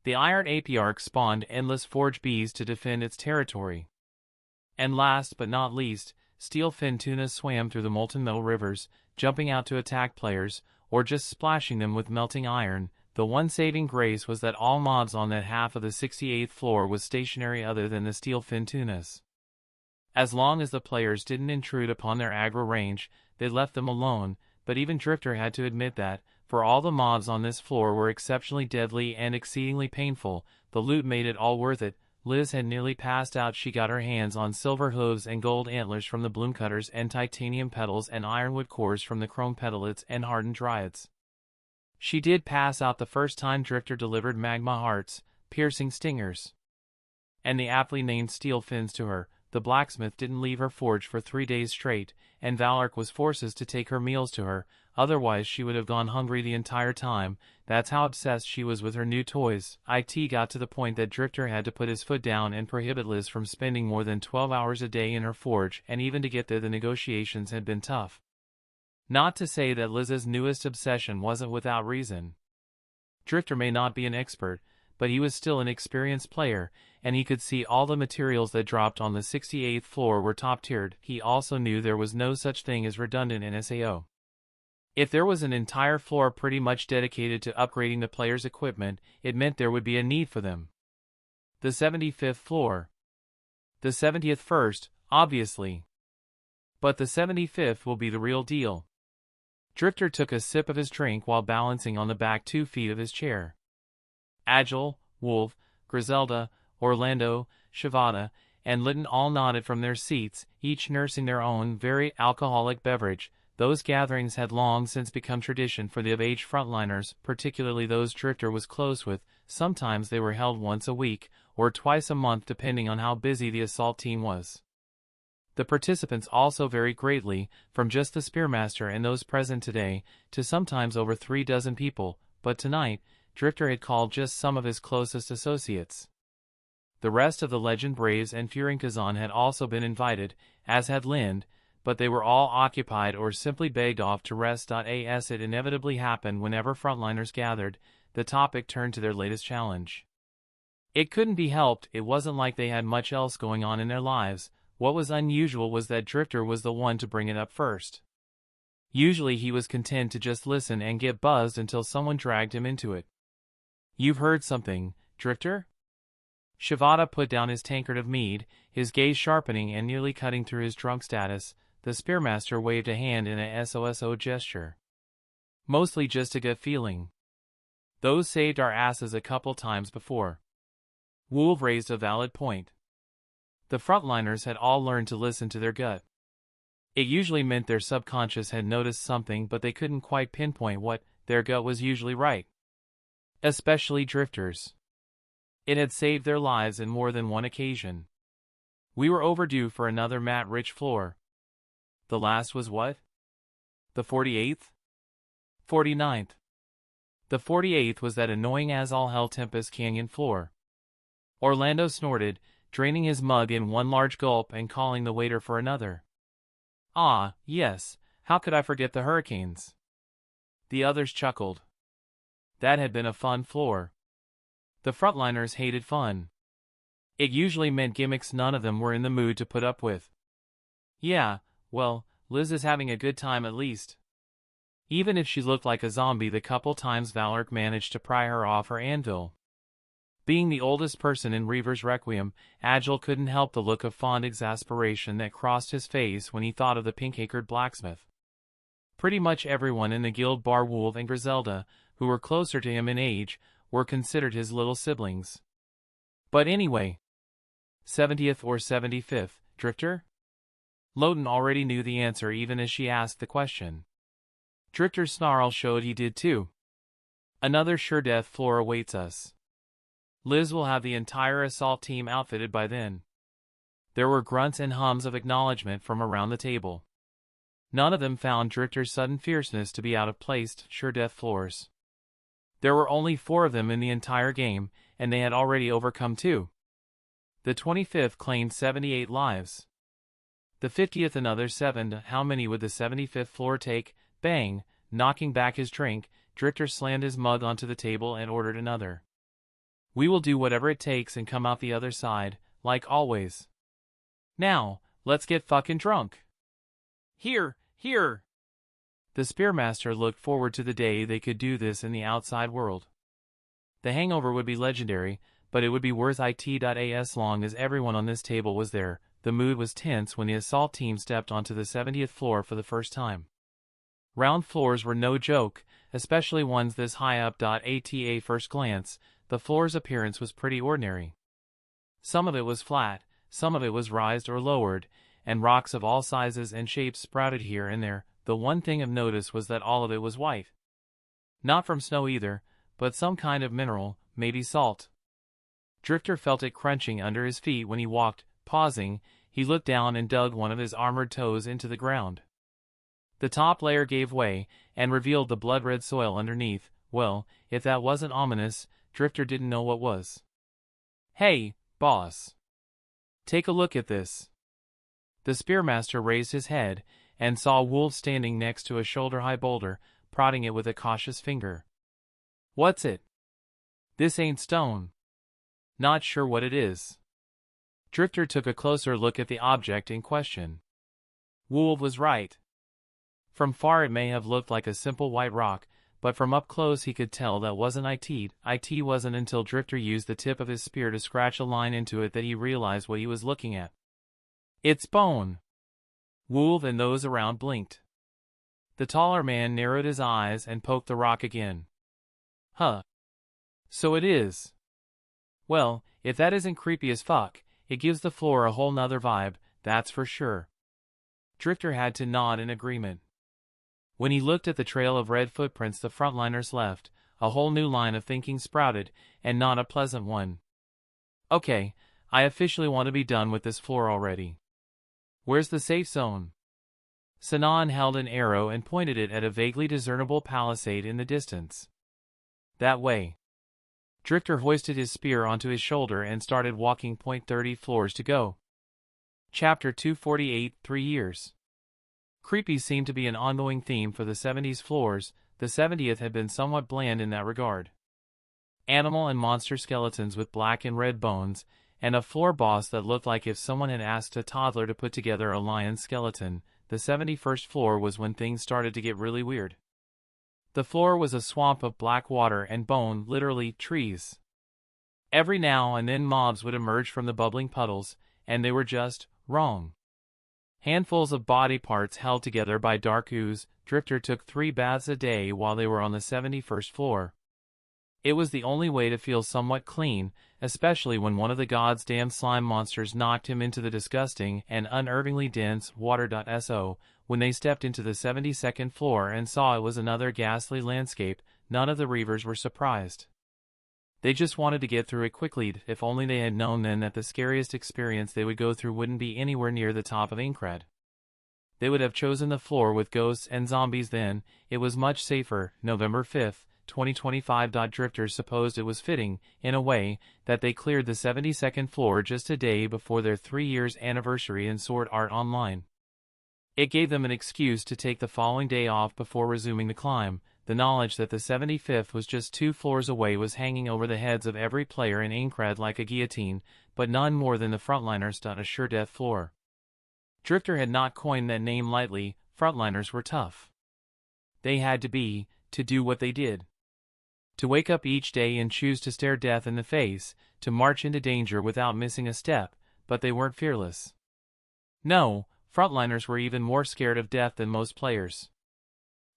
Speaker 1: The iron apiarch spawned endless forge bees to defend its territory. And last but not least, steel fin tunas swam through the molten metal rivers, jumping out to attack players, or just splashing them with melting iron. The one saving grace was that all mobs on that half of the 68th floor was stationary other than the steel fin tunas. As long as the players didn't intrude upon their aggro range, they left them alone, but even Drifter had to admit that, for all the mobs on this floor were exceptionally deadly and exceedingly painful, the loot made it all worth it. Liz had nearly passed out. She got her hands on silver hooves and gold antlers from the bloomcutters and titanium petals and ironwood cores from the chrome petalids and hardened dryads. She did pass out the first time Drifter delivered magma hearts, piercing stingers, and the aptly named steel fins to her. The blacksmith didn't leave her forge for 3 days straight, and Valork was forced to take her meals to her, otherwise she would have gone hungry the entire time. That's how obsessed she was with her new toys. It got to the point that Drifter had to put his foot down and prohibit Liz from spending more than 12 hours a day in her forge, and even to get there the negotiations had been tough. Not to say that Liz's newest obsession wasn't without reason. Drifter may not be an expert, but he was still an experienced player, and he could see all the materials that dropped on the 68th floor were top-tiered. He also knew there was no such thing as redundant in SAO. If there was an entire floor pretty much dedicated to upgrading the player's equipment, it meant there would be a need for them. The 75th floor. The 70th first, obviously. But the 75th will be the real deal. Drifter took a sip of his drink while balancing on the back 2 feet of his chair. Agile, Wolf, Griselda, Orlando, Shivada, and Lytton all nodded from their seats, each nursing their own very alcoholic beverage. Those gatherings had long since become tradition for the of-age frontliners, particularly those Drifter was close with. Sometimes they were held once a week, or twice a month depending on how busy the assault team was. The participants also varied greatly, from just the Spearmaster and those present today, to sometimes over 3 dozen people, but tonight, Drifter had called just some of his closest associates. The rest of the Legend Braves and Fearing Kazan had also been invited, as had Lind, but they were all occupied or simply begged off to rest. As it inevitably happened whenever frontliners gathered, the topic turned to their latest challenge. It couldn't be helped, it wasn't like they had much else going on in their lives. What was unusual was that Drifter was the one to bring it up first. Usually he was content to just listen and get buzzed until someone dragged him into it. "You've heard something, Drifter?" Shivada put down his tankard of mead, his gaze sharpening and nearly cutting through his drunk status. The Spearmaster waved a hand in a SOSO gesture. "Mostly just a gut feeling. Those saved our asses a couple times before." Wolf raised a valid point. The frontliners had all learned to listen to their gut. It usually meant their subconscious had noticed something, but they couldn't quite pinpoint what. Their gut was usually right. Especially drifters. It had saved their lives in more than one occasion. We were overdue for another mat-rich floor. The last was what? The 48th? 49th. The 48th was that annoying as-all-hell Tempest Canyon floor. Orlando snorted, draining his mug in one large gulp and calling the waiter for another. Ah, yes, how could I forget the hurricanes? The others chuckled. That had been a fun floor. The frontliners hated fun. It usually meant gimmicks none of them were in the mood to put up with. Yeah, well, Liz is having a good time at least. Even if she looked like a zombie the couple times Valeric managed to pry her off her anvil. Being the oldest person in Reaver's Requiem, Agile couldn't help the look of fond exasperation that crossed his face when he thought of the pink-haired blacksmith. Pretty much everyone in the guild bar Wolf and Griselda, who were closer to him in age, were considered his little siblings. But anyway, 70th or 75th, Drifter? Lowton already knew the answer even as she asked the question. Drifter's snarl showed he did too. Another sure death floor awaits us. Liz will have the entire assault team outfitted by then. There were grunts and hums of acknowledgement from around the table. None of them found Drifter's sudden fierceness to be out of place. Sure death floors. There were only 4 of them in the entire game, and they had already overcome 2. The 25th claimed 78 lives. The 50th another 7. How many would the 75th floor take? Bang! Knocking back his drink, Drifter slammed his mug onto the table and ordered another. We will do whatever it takes and come out the other side, like always. Now, let's get fucking drunk. Here! The Spearmaster looked forward to the day they could do this in the outside world. The hangover would be legendary, but it would be worth it as long as everyone on this table was there. The mood was tense when the assault team stepped onto the 70th floor for the first time. Round floors were no joke, especially ones this high up. At a first glance, the floor's appearance was pretty ordinary. Some of it was flat, some of it was raised or lowered, and rocks of all sizes and shapes sprouted here and there. The one thing of notice was that all of it was white. Not from snow either, but some kind of mineral, maybe salt. Drifter felt it crunching under his feet when he walked. Pausing, he looked down and dug one of his armored toes into the ground. The top layer gave way, and revealed the blood-red soil underneath. Well, if that wasn't ominous, Drifter didn't know what was. Hey, boss. Take a look at this. The Spearmaster raised his head, and saw Wolf standing next to a shoulder-high boulder, prodding it with a cautious finger. What's it? This ain't stone. Not sure what it is. Drifter took a closer look at the object in question. Wolf was right. From far it may have looked like a simple white rock, but from up close he could tell that wasn't it. It wasn't until Drifter used the tip of his spear to scratch a line into it that he realized what he was looking at. It's bone. Wolf and those around blinked. The taller man narrowed his eyes and poked the rock again. Huh. So it is. Well, if that isn't creepy as fuck, it gives the floor a whole nother vibe, that's for sure. Drifter had to nod in agreement. When he looked at the trail of red footprints the frontliners left, a whole new line of thinking sprouted, and not a pleasant one. Okay, I officially want to be done with this floor already. Where's the safe zone? Sinan held an arrow and pointed it at a vaguely discernible palisade in the distance. That way. Drifter hoisted his spear onto his shoulder and started walking. 30 floors to go. Chapter 248, 3 years. Creepy seemed to be an ongoing theme for the 70s floors. The 70th had been somewhat bland in that regard. Animal and monster skeletons with black and red bones, and a floor boss that looked like if someone had asked a toddler to put together a lion skeleton. The 71st floor was when things started to get really weird. The floor was a swamp of black water and bone, literally trees. Every now and then mobs would emerge from the bubbling puddles, and they were just wrong. Handfuls of body parts held together by dark ooze. Drifter took 3 baths a day while they were on the 71st floor. It was the only way to feel somewhat clean, especially when one of the god's damn slime monsters knocked him into the disgusting and unnervingly dense water. When they stepped into the 72nd floor and saw it was another ghastly landscape, none of the Reavers were surprised. They just wanted to get through it quickly. If only they had known then that the scariest experience they would go through wouldn't be anywhere near the top of Aincrad. They would have chosen the floor with ghosts and zombies then. It was much safer. November 5th, 2025. Drifters supposed it was fitting, in a way, that they cleared the 72nd floor just a day before their 3 years anniversary in Sword Art Online. It gave them an excuse to take the following day off before resuming the climb. The knowledge that the 75th was just 2 floors away was hanging over the heads of every player in Aincrad like a guillotine, but none more than the frontliners. A sure death floor. Drifter had not coined that name lightly. Frontliners were tough. They had to be, to do what they did. To wake up each day and choose to stare death in the face, to march into danger without missing a step, but they weren't fearless. No, frontliners were even more scared of death than most players.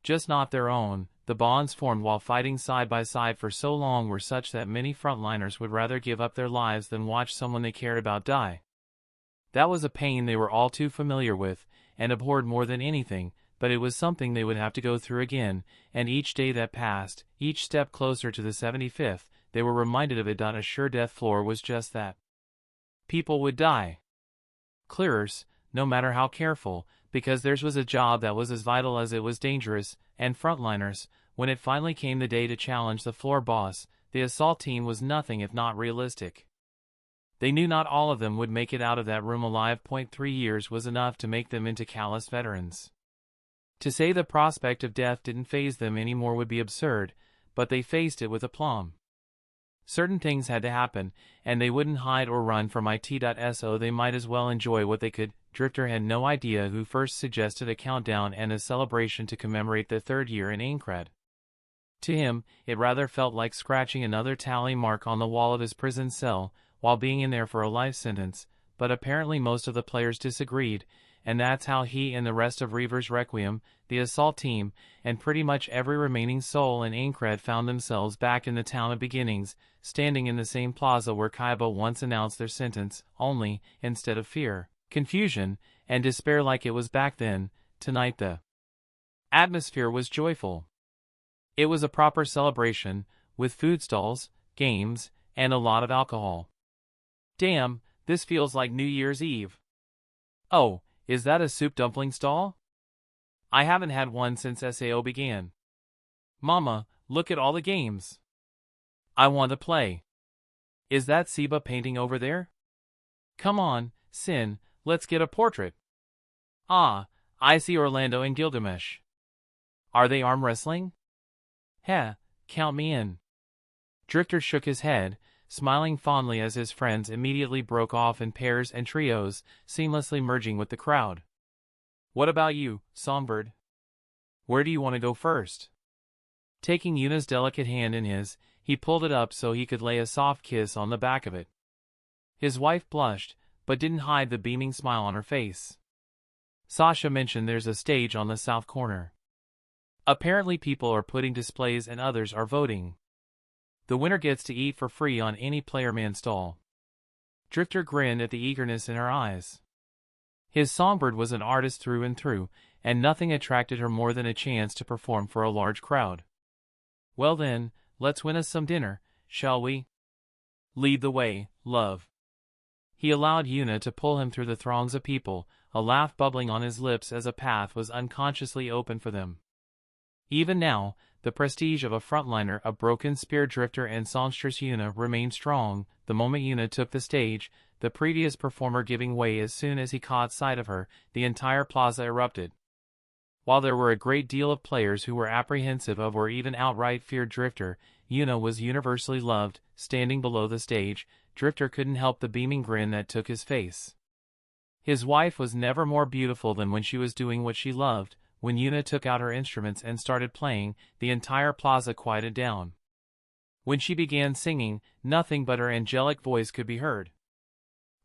Speaker 1: Just not their own. The bonds formed while fighting side by side for so long were such that many frontliners would rather give up their lives than watch someone they cared about die. That was a pain they were all too familiar with, and abhorred more than anything, but it was something they would have to go through again, and each day that passed, each step closer to the 75th, they were reminded of it. A sure death floor was just that. People would die. Clearers, no matter how careful, because theirs was a job that was as vital as it was dangerous, and frontliners, when it finally came the day to challenge the floor boss, the assault team was nothing if not realistic. They knew not all of them would make it out of that room alive. 3 years was enough to make them into callous veterans. To say the prospect of death didn't faze them anymore would be absurd, but they faced it with aplomb. Certain things had to happen, and they wouldn't hide or run from it. So they might as well enjoy what they could. Drifter had no idea who first suggested a countdown and a celebration to commemorate the 3rd year in Aincrad. To him, it rather felt like scratching another tally mark on the wall of his prison cell, while being in there for a life sentence, but apparently most of the players disagreed, and that's how he and the rest of Reaver's Requiem, the assault team, and pretty much every remaining soul in Aincrad found themselves back in the town of beginnings, standing in the same plaza where Kaiba once announced their sentence, only, instead of fear, confusion, and despair like it was back then, tonight the atmosphere was joyful. It was a proper celebration, with food stalls, games, and a lot of alcohol. Damn, this feels like New Year's Eve. Oh, is that a soup dumpling stall? I haven't had one since SAO began. Mama, look at all the games. I want to play. Is that Seba painting over there? Come on, Sin, let's get a portrait. Ah, I see Orlando and Gilgamesh. Are they arm wrestling? Heh, count me in. Drifter shook his head, smiling fondly as his friends immediately broke off in pairs and trios, seamlessly merging with the crowd. What about you, Songbird? Where do you want to go first? Taking Yuna's delicate hand in his, he pulled it up so he could lay a soft kiss on the back of it. His wife blushed, but didn't hide the beaming smile on her face. Sasha mentioned there's a stage on the south corner. Apparently people are putting displays and others are voting. The winner gets to eat for free on any Playerman stall. Drifter grinned at the eagerness in her eyes. His Songbird was an artist through and through, and nothing attracted her more than a chance to perform for a large crowd. Well then, let's win us some dinner, shall we? Lead the way, love. He allowed Yuna to pull him through the throngs of people, a laugh bubbling on his lips as a path was unconsciously open for them. Even now, the prestige of a frontliner, a broken spear drifter and songstress Yuna remained strong. The moment Yuna took the stage, the previous performer giving way as soon as he caught sight of her, the entire plaza erupted. While there were a great deal of players who were apprehensive of or even outright feared Drifter, Yuna was universally loved. Standing below the stage, Drifter couldn't help the beaming grin that took his face. His wife was never more beautiful than when she was doing what she loved. When Yuna took out her instruments and started playing, the entire plaza quieted down. When she began singing, nothing but her angelic voice could be heard.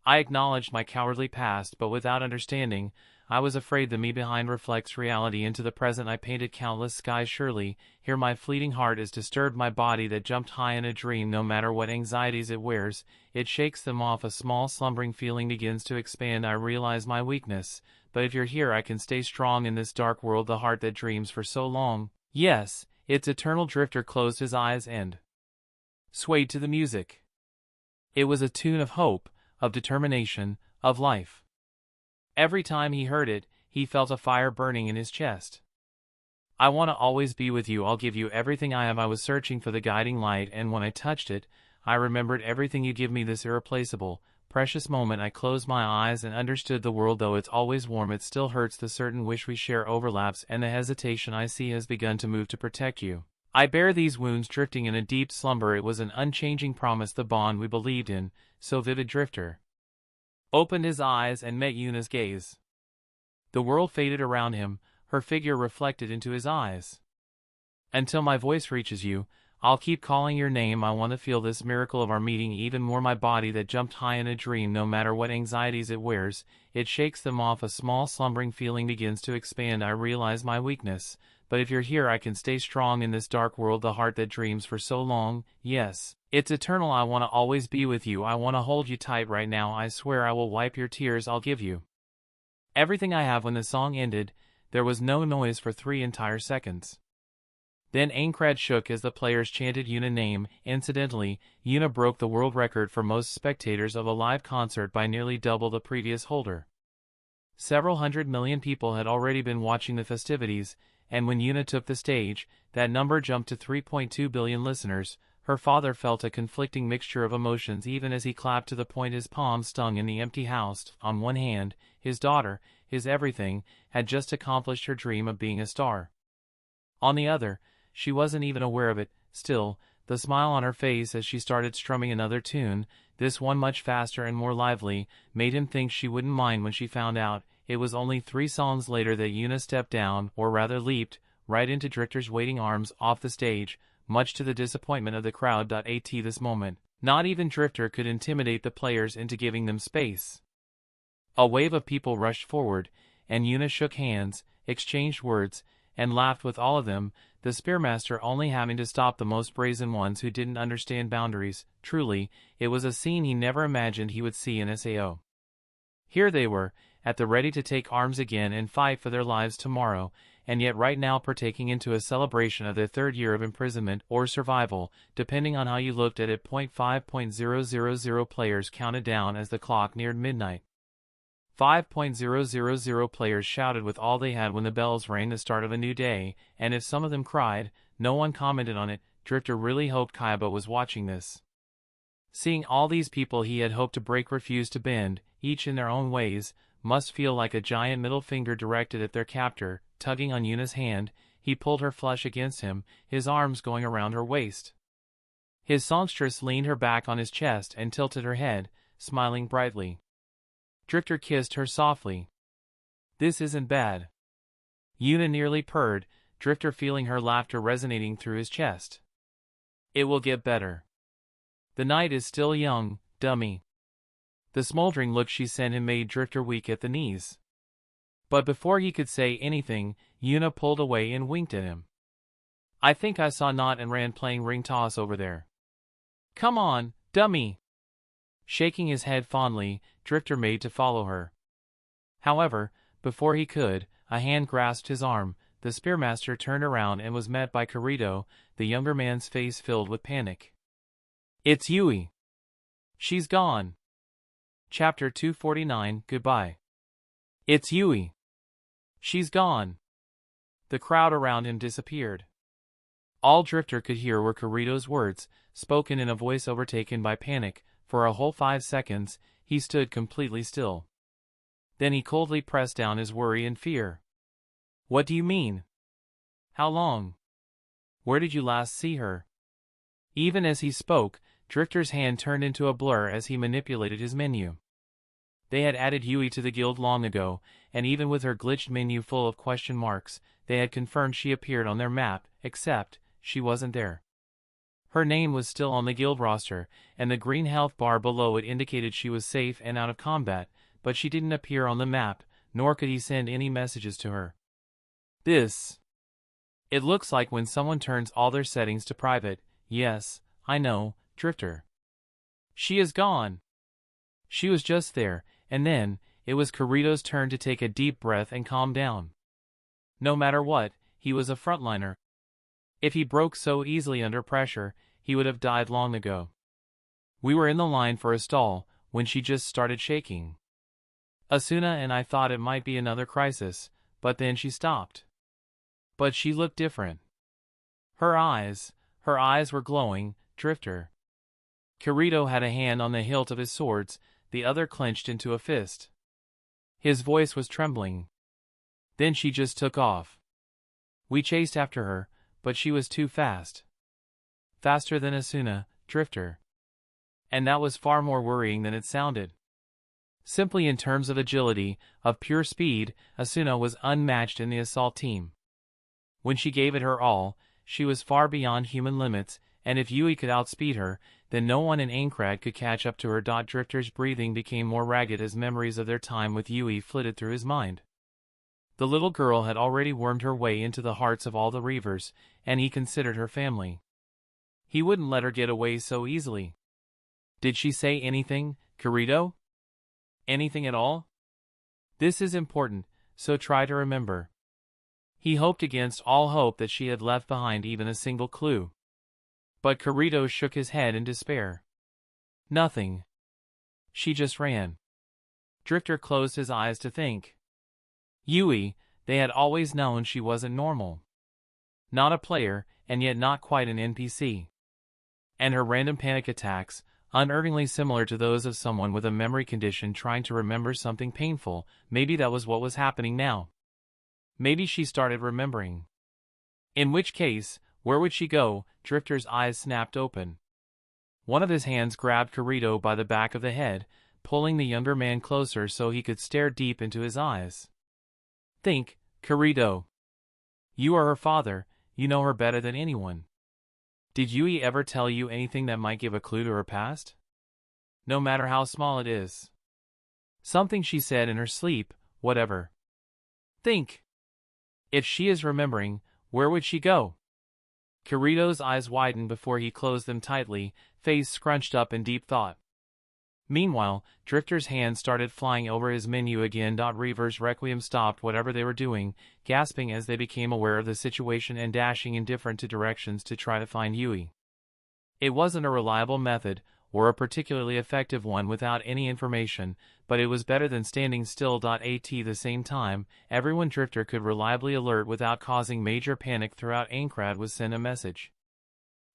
Speaker 1: I acknowledged my cowardly past, but without understanding. I was afraid the me behind reflects reality into the present. I painted countless skies surely. Here my fleeting heart is disturbed, my body that jumped high in a dream. No matter what anxieties it wears, it shakes them off. A small slumbering feeling begins to expand. I realize my weakness. But if you're here I can stay strong in this dark world. The heart that dreams for so long. Yes, its eternal. Drifter closed his eyes and swayed to the music. It was a tune of hope, of determination, of life. Every time he heard it, he felt a fire burning in his chest. I want to always be with you. I'll give you everything I have. I was searching for the guiding light, and when I touched it, I remembered everything you give me. This irreplaceable, precious moment. I closed my eyes and understood the world. Though it's always warm, it still hurts. The certain wish we share overlaps, and the hesitation I see has begun to move to protect you. I bear these wounds, drifting in a deep slumber. It was an unchanging promise, the bond we believed in, so vivid. Drifter opened his eyes and met Yuna's gaze. The world faded around him, her figure reflected into his eyes. Until my voice reaches you, I'll keep calling your name. I want to feel this miracle of our meeting even more. My body that jumped high in a dream. No matter what anxieties it wears, it shakes them off. A small slumbering feeling begins to expand. I realize my weakness. But if you're here I can stay strong in this dark world. The heart that dreams for so long, yes, it's eternal. I want to always be with you. I want to hold you tight right now. I swear I will wipe your tears. I'll give you everything I have. When the song ended, there was no noise for 3 entire seconds. Then Aincrad shook as the players chanted Yuna's name. Incidentally, Yuna broke the world record for most spectators of a live concert by nearly double the previous holder. Several 100 million people had already been watching the festivities, and when Yuna took the stage, that number jumped to 3.2 billion listeners. Her father felt a conflicting mixture of emotions even as he clapped, to the point his palms stung in the empty house. On one hand, his daughter, his everything, had just accomplished her dream of being a star. On the other, she wasn't even aware of it. Still, the smile on her face as she started strumming another tune, this one much faster and more lively, made him think she wouldn't mind when she found out. It was only 3 songs later that Yuna stepped down, or rather leaped, right into Drifter's waiting arms off the stage, much to the disappointment of the crowd. At this moment, not even Drifter could intimidate the players into giving them space. A wave of people rushed forward, and Yuna shook hands, exchanged words, and laughed with all of them, the Spearmaster only having to stop the most brazen ones who didn't understand boundaries. Truly, it was a scene he never imagined he would see in SAO. Here they were, at the ready to take arms again and fight for their lives tomorrow, and yet right now partaking into a celebration of their 3rd year of imprisonment, or survival, depending on how you looked at it. 5.000 players counted down as the clock neared midnight. 5.000 players shouted with all they had when the bells rang, the start of a new day, and if some of them cried, no one commented on it. Drifter really hoped Kaiba was watching this. Seeing all these people he had hoped to break refused to bend, each in their own ways, must feel like a giant middle finger directed at their captor. Tugging on Yuna's hand, he pulled her flush against him, his arms going around her waist. His songstress leaned her back on his chest and tilted her head, smiling brightly. Drifter kissed her softly. This isn't bad. Yuna nearly purred, Drifter feeling her laughter resonating through his chest. It will get better. The night is still young, dummy. The smoldering look she sent him made Drifter weak at the knees. But before he could say anything, Yuna pulled away and winked at him. I think I saw Knot and Rand playing ring toss over there. Come on, dummy. Shaking his head fondly, Drifter made to follow her. However, before he could, a hand grasped his arm. The Spearmaster turned around and was met by Kirito, the younger man's face filled with panic. It's Yui. She's gone. Chapter 249, Goodbye. It's Yui. She's gone. The crowd around him disappeared. All Drifter could hear were Kirito's words, spoken in a voice overtaken by panic. For a whole 5 seconds, he stood completely still. Then he coldly pressed down his worry and fear. What do you mean? How long? Where did you last see her? Even as he spoke, Drifter's hand turned into a blur as he manipulated his menu. They had added Yui to the guild long ago, and even with her glitched menu full of question marks, they had confirmed she appeared on their map, except, she wasn't there. Her name was still on the guild roster, and the green health bar below it indicated she was safe and out of combat, but she didn't appear on the map, nor could he send any messages to her. It looks like when someone turns all their settings to private. Yes, I know, Drifter. She is gone. She was just there, and then, it was Kirito's turn to take a deep breath and calm down. No matter what, he was a frontliner. If he broke so easily under pressure, he would have died long ago. We were in the line for a stall, when she just started shaking. Asuna and I thought it might be another crisis, but then she stopped. But she looked different. Her eyes were glowing, Drifter. Kirito had a hand on the hilt of his swords, the other clenched into a fist. His voice was trembling. Then she just took off. We chased after her, but she was too fast. Faster than Asuna, Drifter. And that was far more worrying than it sounded. Simply in terms of agility, of pure speed, Asuna was unmatched in the assault team. When she gave it her all, she was far beyond human limits, and if Yui could outspeed her, then no one in Aincrad could catch up to her. Drifter's breathing became more ragged as memories of their time with Yui flitted through his mind. The little girl had already wormed her way into the hearts of all the Reavers, and he considered her family. He wouldn't let her get away so easily. Did she say anything, Kirito? Anything at all? This is important, so try to remember. He hoped against all hope that she had left behind even a single clue. But Kirito shook his head in despair. Nothing. She just ran. Drifter closed his eyes to think. Yui, they had always known she wasn't normal. Not a player, and yet not quite an NPC. And her random panic attacks, unerringly similar to those of someone with a memory condition trying to remember something painful, maybe that was what was happening now. Maybe she started remembering. In which case, where would she go? Drifter's eyes snapped open. One of his hands grabbed Kirito by the back of the head, pulling the younger man closer so he could stare deep into his eyes. Think, Kirito. You are her father, you know her better than anyone. Did Yui ever tell you anything that might give a clue to her past? No matter how small it is. Something she said in her sleep, whatever. Think. If she is remembering, where would she go? Kirito's eyes widened before he closed them tightly, face scrunched up in deep thought. Meanwhile, Drifter's hands started flying over his menu again. Reaver's Requiem stopped whatever they were doing, gasping as they became aware of the situation and dashing in different directions to try to find Yui. It wasn't a reliable method, or a particularly effective one without any information, but it was better than standing still. At the same time, everyone Drifter could reliably alert without causing major panic throughout Aincrad was sent a message.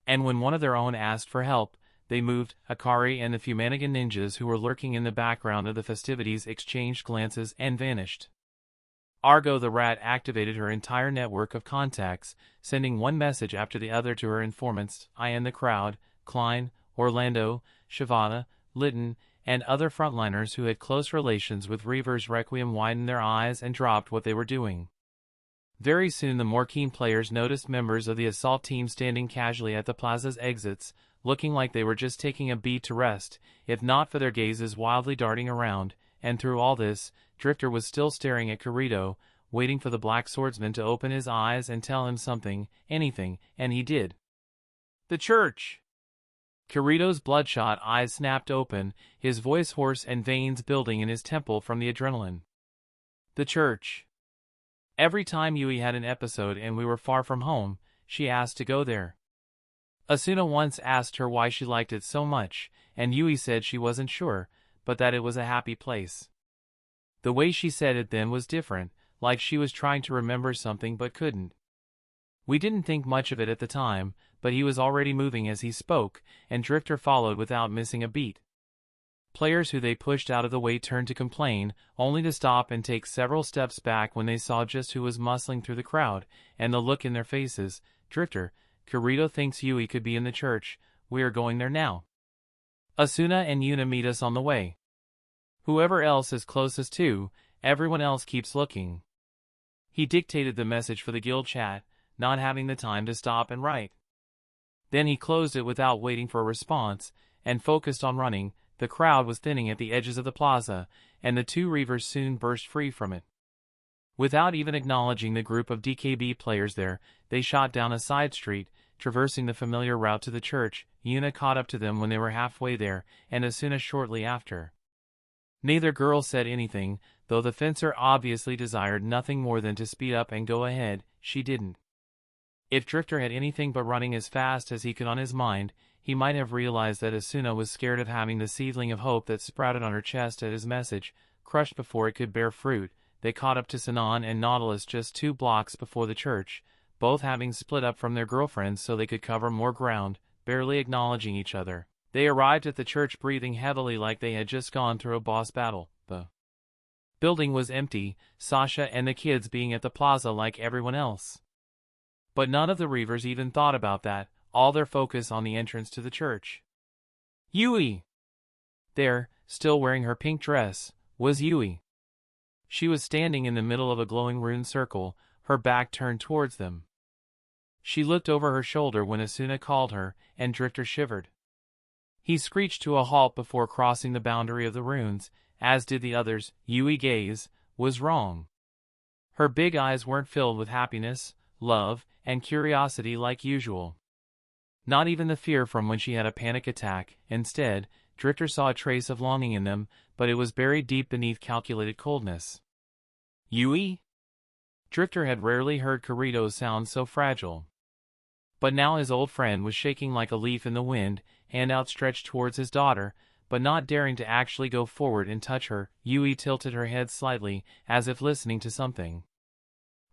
Speaker 1: And when one of their own asked for help, they moved. Akari and the Fumanigan ninjas who were lurking in the background of the festivities exchanged glances and vanished. Argo the rat activated her entire network of contacts, sending one message after the other to her informants, I and the crowd, Klein, Orlando, Shivana, Litton, and other frontliners who had close relations with Reaver's Requiem widened their eyes and dropped what they were doing. Very soon the more keen players noticed members of the assault team standing casually at the plaza's exits, looking like they were just taking a beat to rest, if not for their gazes wildly darting around, and through all this, Drifter was still staring at Kirito, waiting for the black swordsman to open his eyes and tell him something, anything, and he did. The church! Kirito's bloodshot eyes snapped open, his voice hoarse and veins building in his temple from the adrenaline. The church. Every time Yui had an episode and we were far from home, she asked to go there. Asuna once asked her why she liked it so much, and Yui said she wasn't sure, but that it was a happy place. The way she said it then was different, like she was trying to remember something but couldn't. We didn't think much of it at the time, but he was already moving as he spoke, and Drifter followed without missing a beat. Players who they pushed out of the way turned to complain, only to stop and take several steps back when they saw just who was muscling through the crowd, and the look in their faces. Drifter, Kirito thinks Yui could be in the church, we are going there now. Asuna and Yuna meet us on the way. Whoever else is closest to, everyone else keeps looking. He dictated the message for the guild chat, not having the time to stop and write. Then he closed it without waiting for a response, and focused on running. The crowd was thinning at the edges of the plaza, and the two Reavers soon burst free from it. Without even acknowledging the group of DKB players there, they shot down a side street, traversing the familiar route to the church. Yuna caught up to them when they were halfway there, and Asuna shortly after. Neither girl said anything, though the fencer obviously desired nothing more than to speed up and go ahead. She didn't. If Drifter had anything but running as fast as he could on his mind, he might have realized that Asuna was scared of having the seedling of hope that sprouted on her chest at his message crushed before it could bear fruit. They caught up to Sinan and Nautilus just 2 blocks before the church, both having split up from their girlfriends so they could cover more ground, barely acknowledging each other. They arrived at the church breathing heavily like they had just gone through a boss battle. The building was empty, Sasha and the kids being at the plaza like everyone else. But none of the Reavers even thought about that, all their focus on the entrance to the church. Yui! There, still wearing her pink dress, was Yui. She was standing in the middle of a glowing rune circle, her back turned towards them. She looked over her shoulder when Asuna called her, and Drifter shivered. He screeched to a halt before crossing the boundary of the runes, as did the others. Yui's gaze was wrong. Her big eyes weren't filled with happiness, love, and curiosity like usual. Not even the fear from when she had a panic attack. Instead, Drifter saw a trace of longing in them, but it was buried deep beneath calculated coldness. Yui? Drifter had rarely heard Kirito sound so fragile. But now his old friend was shaking like a leaf in the wind, hand outstretched towards his daughter, but not daring to actually go forward and touch her. Yui tilted her head slightly, as if listening to something.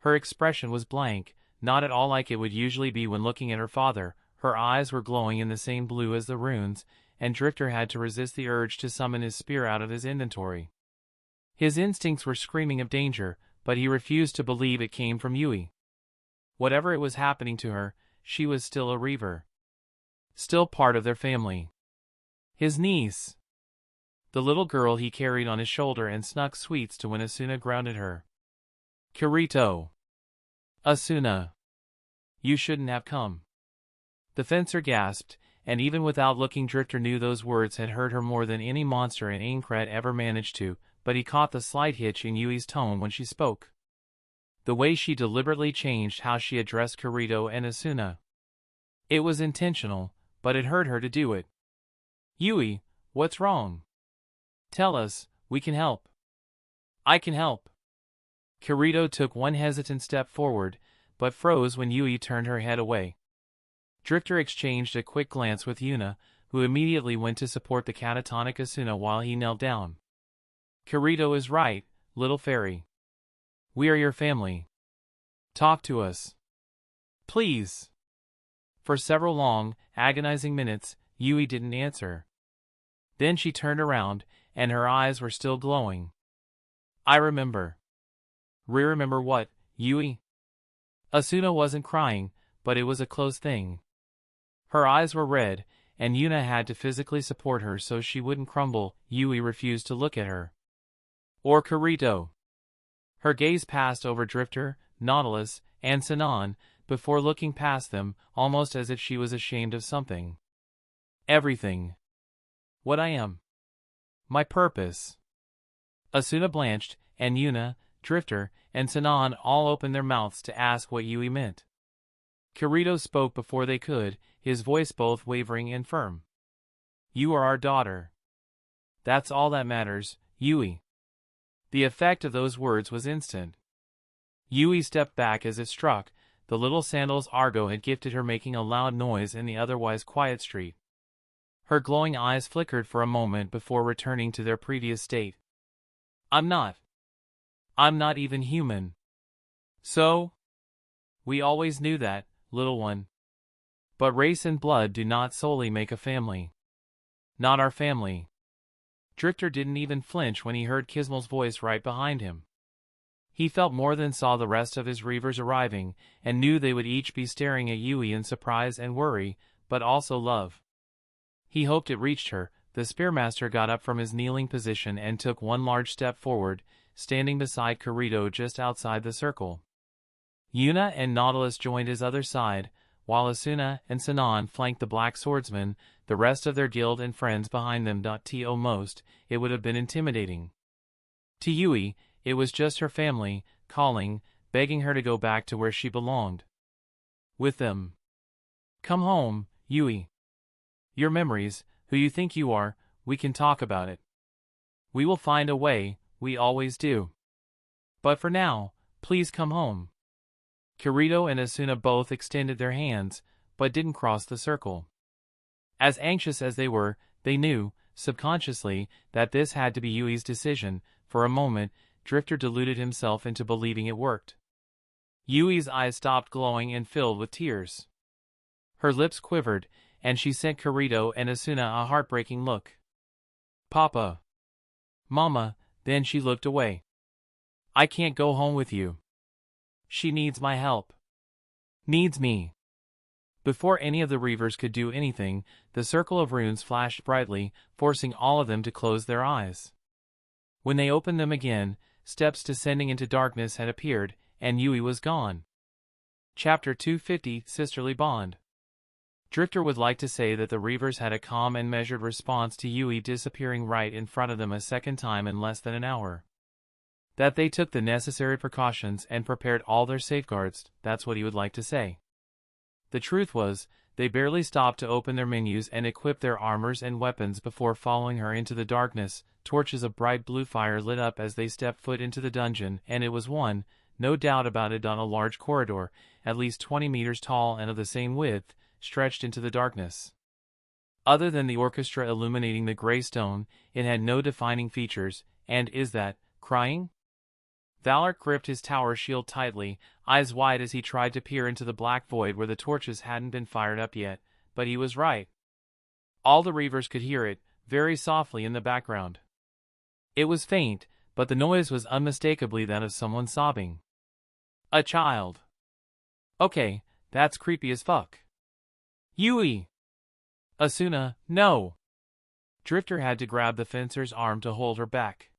Speaker 1: Her expression was blank, not at all like it would usually be when looking at her father. Her eyes were glowing in the same blue as the runes, and Drifter had to resist the urge to summon his spear out of his inventory. His instincts were screaming of danger, but he refused to believe it came from Yui. Whatever it was happening to her, she was still a Reaver. Still part of their family. His niece. The little girl he carried on his shoulder and snuck sweets to when Asuna grounded her. Kirito. Asuna. You shouldn't have come. The fencer gasped, and even without looking Drifter knew those words had hurt her more than any monster in Aincrad ever managed to, but he caught the slight hitch in Yui's tone when she spoke. The way she deliberately changed how she addressed Kirito and Asuna. It was intentional, but it hurt her to do it. Yui, what's wrong? Tell us, we can help. I can help. Kirito took one hesitant step forward, but froze when Yui turned her head away. Drifter exchanged a quick glance with Yuna, who immediately went to support the catatonic Asuna while he knelt down. Kirito is right, little fairy. We are your family. Talk to us. Please. For several long, agonizing minutes, Yui didn't answer. Then she turned around, and her eyes were still glowing. I remember. Remember what, Yui? Asuna wasn't crying, but it was a close thing. Her eyes were red, and Yuna had to physically support her so she wouldn't crumble. Yui refused to look at her. Or Kirito. Her gaze passed over Drifter, Nautilus, and Sinan, before looking past them, almost as if she was ashamed of something. Everything. What I am. My purpose. Asuna blanched, and Yuna, Drifter, and Sinan all opened their mouths to ask what Yui meant. Kirito spoke before they could, his voice both wavering and firm. You are our daughter. That's all that matters, Yui. The effect of those words was instant. Yui stepped back as it struck, the little sandals Argo had gifted her making a loud noise in the otherwise quiet street. Her glowing eyes flickered for a moment before returning to their previous state. I'm not even human. So? We always knew that, little one. But race and blood do not solely make a family. Not our family. Drifter didn't even flinch when he heard Kismel's voice right behind him. He felt more than saw the rest of his Reavers arriving, and knew they would each be staring at Yui in surprise and worry, but also love. He hoped it reached her. The Spearmaster got up from his kneeling position and took one large step forward, standing beside Kirito just outside the circle. Yuna and Nautilus joined his other side, while Asuna and Sinan flanked the Black Swordsman, the rest of their guild and friends behind them. To most, it would have been intimidating. To Yui, It was just her family, calling, begging her to go back to where she belonged. With them. Come home, Yui. Your memories, who you think you are, we can talk about it. We will find a way, we always do. But for now, please come home. Kirito and Asuna both extended their hands, but didn't cross the circle. As anxious as they were, they knew, subconsciously, that this had to be Yui's decision. For a moment, Drifter deluded himself into believing it worked. Yui's eyes stopped glowing and filled with tears. Her lips quivered, and she sent Kirito and Asuna a heartbreaking look. Papa. Mama, then she looked away. I can't go home with you. She needs my help. Needs me. Before any of the Reavers could do anything, the circle of runes flashed brightly, forcing all of them to close their eyes. When they opened them again, steps descending into darkness had appeared, and Yui was gone. Chapter 250 Sisterly Bond. Drifter would like to say that the Reavers had a calm and measured response to Yui disappearing right in front of them a second time in less than an hour. That they took the necessary precautions and prepared all their safeguards, that's what he would like to say. The truth was, they barely stopped to open their menus and equip their armors and weapons before following her into the darkness. Torches of bright blue fire lit up as they stepped foot into the dungeon, and it was one, no doubt about it, on a large corridor, at least 20 meters tall and of the same width, stretched into the darkness. Other than the orchestra illuminating the gray stone, it had no defining features. And is that crying? Valor gripped his tower shield tightly, eyes wide as he tried to peer into the black void where the torches hadn't been fired up yet, but he was right. All the Reavers could hear it, very softly in the background. It was faint, but the noise was unmistakably that of someone sobbing. A child. Okay, that's creepy as fuck. Yui! Asuna, no! Drifter had to grab the fencer's arm to hold her back.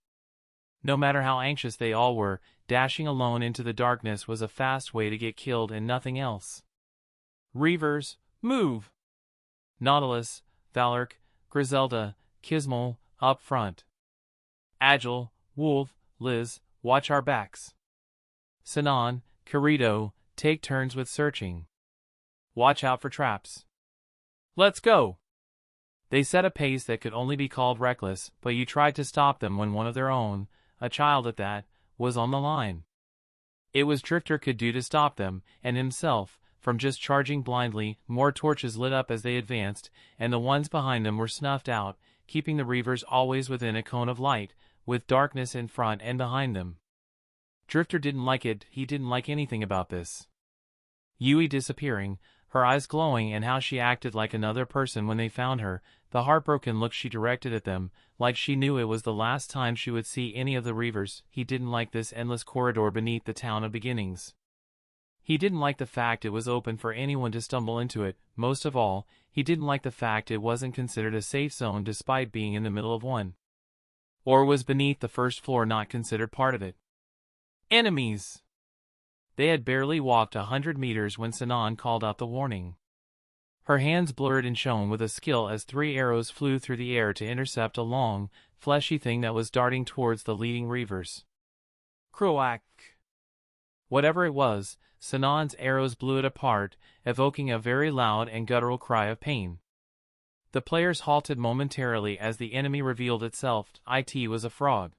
Speaker 1: No matter how anxious they all were, dashing alone into the darkness was a fast way to get killed and nothing else. Reavers, move! Nautilus, Valork, Griselda, Kismol, up front. Agile, Wolf, Liz, watch our backs. Sinon, Kirito, take turns with searching. Watch out for traps. Let's go! They set a pace that could only be called reckless, but you tried to stop them when one of their own, a child at that, was on the line. It was Drifter could do to stop them, and himself, from just charging blindly. More torches lit up as they advanced, and the ones behind them were snuffed out, keeping the Reavers always within a cone of light, with darkness in front and behind them. Drifter didn't like it, he didn't like anything about this. Yui disappearing, her eyes glowing, and how she acted like another person when they found her, the heartbroken look she directed at them, like she knew it was the last time she would see any of the Reavers. He didn't like this endless corridor beneath the town of beginnings. He didn't like the fact it was open for anyone to stumble into it. Most of all, he didn't like the fact it wasn't considered a safe zone despite being in the middle of one. Or was beneath the first floor not considered part of it. Enemies! They had barely walked 100 meters when Sinon called out the warning. Her hands blurred and shone with a skill as 3 arrows flew through the air to intercept a long, fleshy thing that was darting towards the leading Reavers. Croak! Whatever it was, Sinon's arrows blew it apart, evoking a very loud and guttural cry of pain. The players halted momentarily as the enemy revealed itself. It was a frog.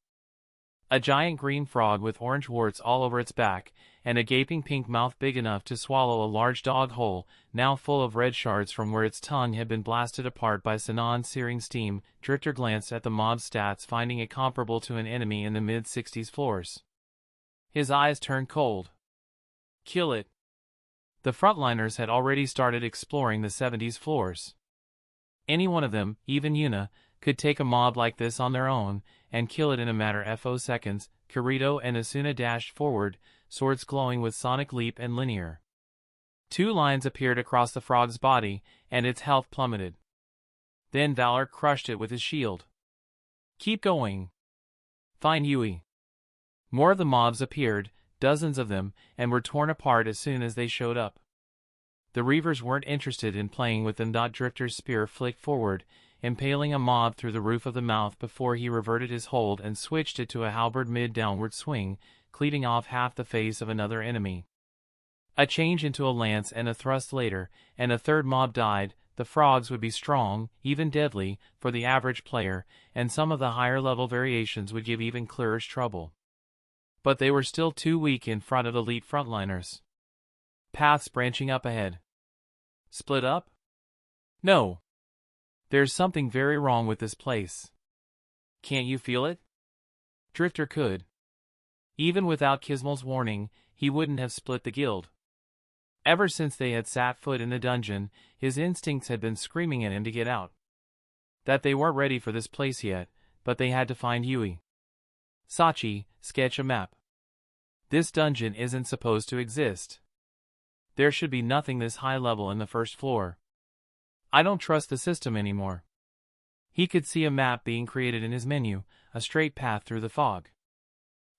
Speaker 1: A giant green frog with orange warts all over its back, and a gaping pink mouth big enough to swallow a large dog hole, now full of red shards from where its tongue had been blasted apart by Sinon's searing steam. Drifter glanced at the mob's stats, finding it comparable to an enemy in the mid-60s floors. His eyes turned cold. Kill it. The frontliners had already started exploring the 70s floors. Any one of them, even Yuna, could take a mob like this on their own, and kill it in a matter of seconds. Kirito and Asuna dashed forward, swords glowing with sonic leap and linear. 2 lines appeared across the frog's body, and its health plummeted. Then Valor crushed it with his shield. Keep going. Find Yui. More of the mobs appeared, dozens of them, and were torn apart as soon as they showed up. The Reavers weren't interested in playing with them. Drifter's spear flicked forward, impaling a mob through the roof of the mouth before he reverted his hold and switched it to a halberd mid-downward swing, cleaving off half the face of another enemy. A change into a lance and a thrust later, and a third mob died. The frogs would be strong, even deadly, for the average player, and some of the higher-level variations would give even clearers trouble. But they were still too weak in front of elite frontliners. Paths branching up ahead. Split up? No. There's something very wrong with this place. Can't you feel it? Drifter could. Even without Kismel's warning, he wouldn't have split the guild. Ever since they had set foot in the dungeon, his instincts had been screaming at him to get out. That they weren't ready for this place yet, but they had to find Yui. Sachi, sketch a map. This dungeon isn't supposed to exist. There should be nothing this high level in the first floor. I don't trust the system anymore. He could see a map being created in his menu, a straight path through the fog.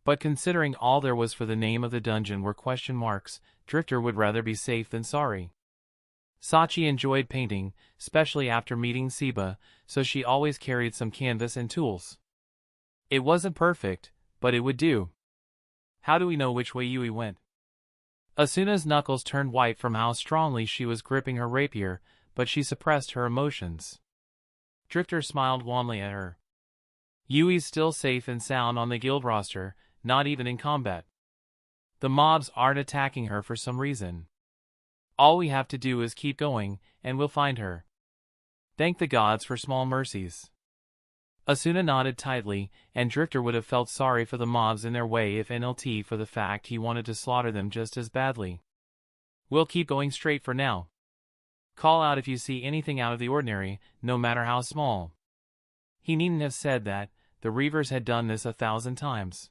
Speaker 1: But considering all there was for the name of the dungeon were question marks, Drifter would rather be safe than sorry. Sachi enjoyed painting, especially after meeting Siba, so she always carried some canvas and tools. It wasn't perfect, but it would do. How do we know which way Yui went? Asuna's knuckles turned white from how strongly she was gripping her rapier, but she suppressed her emotions. Drifter smiled wanly at her. Yui's still safe and sound on the guild roster, not even in combat. The mobs aren't attacking her for some reason. All we have to do is keep going, and we'll find her. Thank the gods for small mercies. Asuna nodded tightly, and Drifter would have felt sorry for the mobs in their way if NLT for the fact he wanted to slaughter them just as badly. We'll keep going straight for now. Call out if you see anything out of the ordinary, no matter how small. He needn't have said that, the Reavers had done this 1,000 times.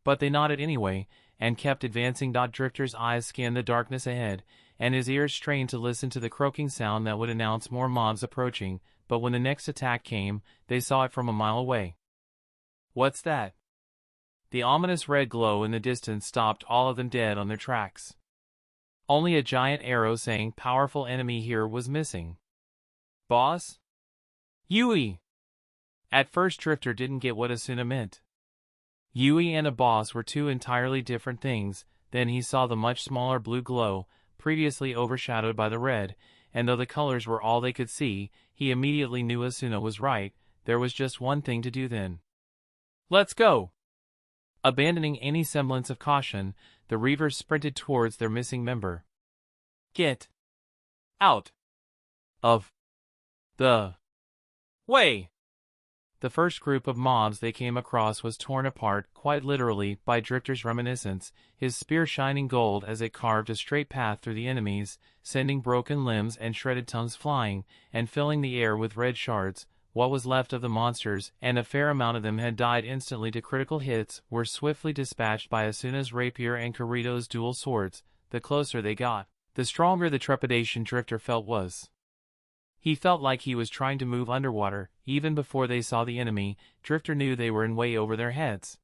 Speaker 1: But they nodded anyway, and kept advancing. Drifter's eyes scanned the darkness ahead, and his ears strained to listen to the croaking sound that would announce more mobs approaching, but when the next attack came, they saw it from a mile away. What's that? The ominous red glow in the distance stopped all of them dead on their tracks. Only a giant arrow saying "Powerful enemy here" was missing. Boss? Yui! At first Drifter didn't get what Asuna meant. Yui and a boss were two entirely different things. Then he saw the much smaller blue glow, previously overshadowed by the red, and though the colors were all they could see, he immediately knew Asuna was right. There was just one thing to do then. Let's go! Abandoning any semblance of caution, the Reavers sprinted towards their missing member. Get out of the way! The first group of mobs they came across was torn apart, quite literally, by Drifter's reminiscence, his spear shining gold as it carved a straight path through the enemies, sending broken limbs and shredded tongues flying, and filling the air with red shards. What was left of the monsters, and a fair amount of them had died instantly to critical hits, were swiftly dispatched by Asuna's rapier and Kirito's dual swords. The closer they got, the stronger the trepidation Drifter felt was. He felt like he was trying to move underwater. Even before they saw the enemy, Drifter knew they were in way over their heads.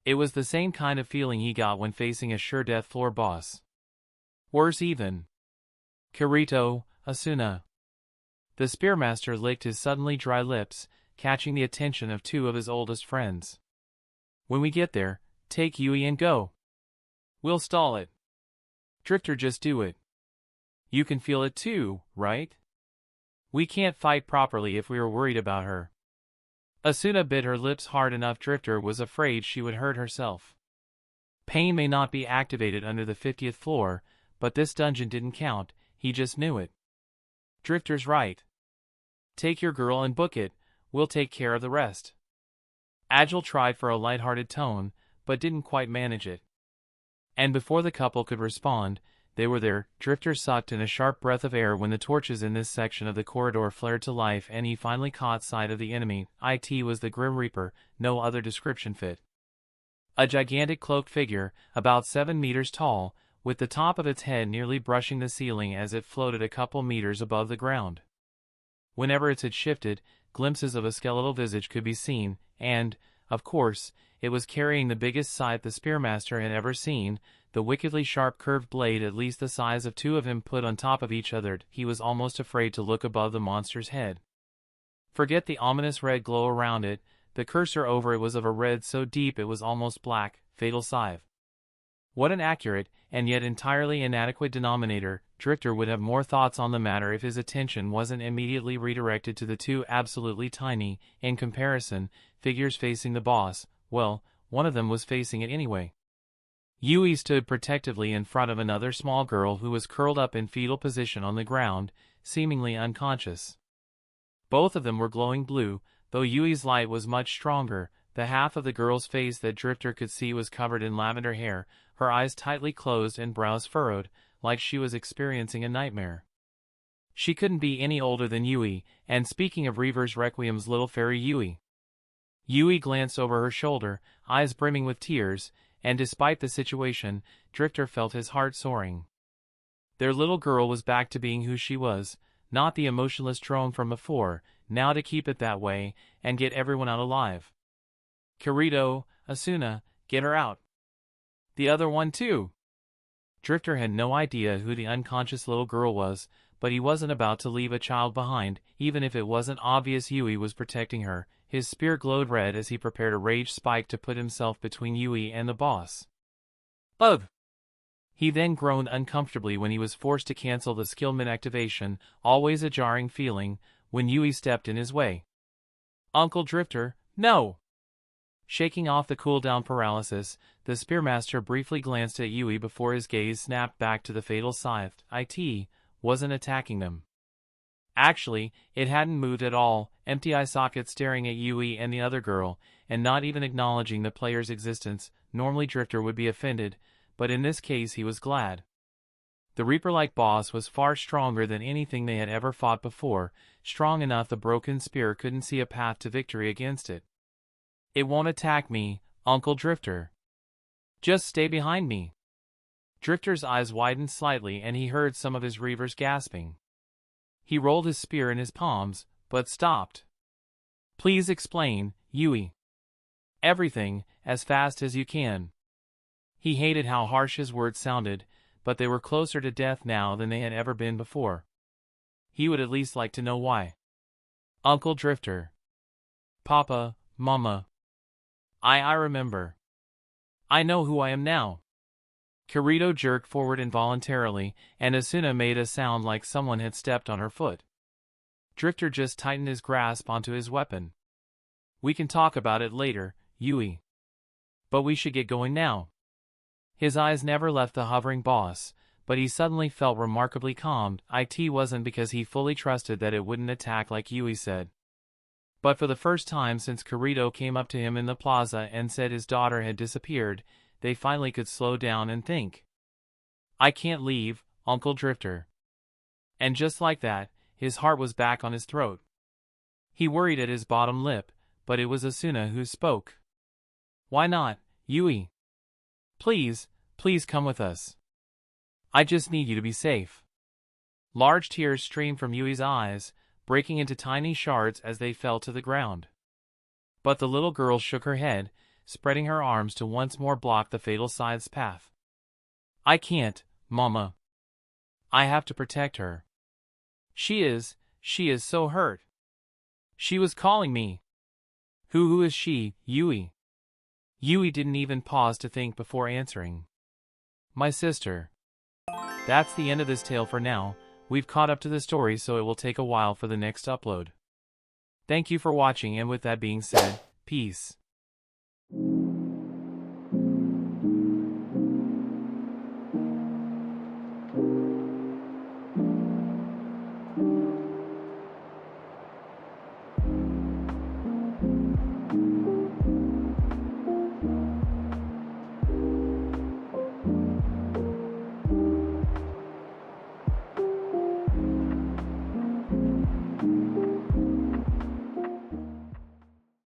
Speaker 1: It was the same kind of feeling he got when facing a sure death floor boss. Worse even. Kirito, Asuna. The Spearmaster licked his suddenly dry lips, catching the attention of two of his oldest friends. When we get there, take Yui and go. We'll stall it. Drifter, just do it. You can feel it too, right? We can't fight properly if we were worried about her. Asuna bit her lips hard enough. Drifter was afraid she would hurt herself. Pain may not be activated under the 50th floor, but this dungeon didn't count. He just knew it. Drifter's right. Take your girl and book it. We'll take care of the rest. Agile tried for a light-hearted tone, but didn't quite manage it. And before the couple could respond, they were there. Drifter sucked in a sharp breath of air when the torches in this section of the corridor flared to life and he finally caught sight of the enemy. It was the Grim Reaper, no other description fit. A gigantic cloaked figure, about 7 meters tall, with the top of its head nearly brushing the ceiling as it floated a couple meters above the ground. Whenever its head shifted, glimpses of a skeletal visage could be seen, and, of course, it was carrying the biggest scythe the Spearmaster had ever seen, the wickedly sharp curved blade at least the size of two of him put on top of each other. He was almost afraid to look above the monster's head. Forget the ominous red glow around it, the cursor over it was of a red so deep it was almost black, fatal scythe. What an accurate, and yet entirely inadequate denominator. Drifter would have more thoughts on the matter if his attention wasn't immediately redirected to the two absolutely tiny, in comparison, figures facing the boss. Well, one of them was facing it anyway. Yui stood protectively in front of another small girl who was curled up in fetal position on the ground, seemingly unconscious. Both of them were glowing blue, though Yui's light was much stronger. The half of the girl's face that Drifter could see was covered in lavender hair, her eyes tightly closed and brows furrowed, like she was experiencing a nightmare. She couldn't be any older than Yui, and speaking of Reaver's Requiem's little fairy Yui. Yui glanced over her shoulder, eyes brimming with tears, and despite the situation, Drifter felt his heart soaring. Their little girl was back to being who she was, not the emotionless drone from before, now to keep it that way, and get everyone out alive. Kirito, Asuna, get her out. The other one too. Drifter had no idea who the unconscious little girl was, but he wasn't about to leave a child behind, even if it wasn't obvious Yui was protecting her. His spear glowed red as he prepared a rage spike to put himself between Yui and the boss. Ugh! He then groaned uncomfortably when he was forced to cancel the skillman activation, always a jarring feeling, when Yui stepped in his way. Uncle Drifter, no! Shaking off the cooldown paralysis, the Spearmaster briefly glanced at Yui before his gaze snapped back to the fatal scythe. It wasn't attacking them. Actually, it hadn't moved at all, empty eye socket staring at Yui and the other girl, and not even acknowledging the player's existence. Normally Drifter would be offended, but in this case he was glad. The Reaper-like boss was far stronger than anything they had ever fought before, strong enough the broken spear couldn't see a path to victory against it. It won't attack me, Uncle Drifter. Just stay behind me. Drifter's eyes widened slightly and he heard some of his Reavers gasping. He rolled his spear in his palms, but stopped. Please explain, Yui. Everything, as fast as you can. He hated how harsh his words sounded, but they were closer to death now than they had ever been before. He would at least like to know why. Uncle Drifter. Papa, Mama. I remember. I know who I am now. Kirito jerked forward involuntarily, and Asuna made a sound like someone had stepped on her foot. Drifter just tightened his grasp onto his weapon. We can talk about it later, Yui. But we should get going now. His eyes never left the hovering boss, but he suddenly felt remarkably calmed. It wasn't because he fully trusted that it wouldn't attack like Yui said. But for the first time since Kirito came up to him in the plaza and said his daughter had disappeared, they finally could slow down and think. I can't leave, Uncle Drifter. And just like that, his heart was back on his throat. He worried at his bottom lip, but it was Asuna who spoke. Why not, Yui? Please, please come with us. I just need you to be safe. Large tears streamed from Yui's eyes, breaking into tiny shards as they fell to the ground. But the little girl shook her head, spreading her arms to once more block the fatal scythe's path. I can't, Mama. I have to protect her. She is so hurt. She was calling me. Who is she, Yui? Yui didn't even pause to think before answering. My sister. That's the end of this tale for now. We've caught up to the story, so it will take a while for the next upload. Thank you for watching, and with that being said, peace.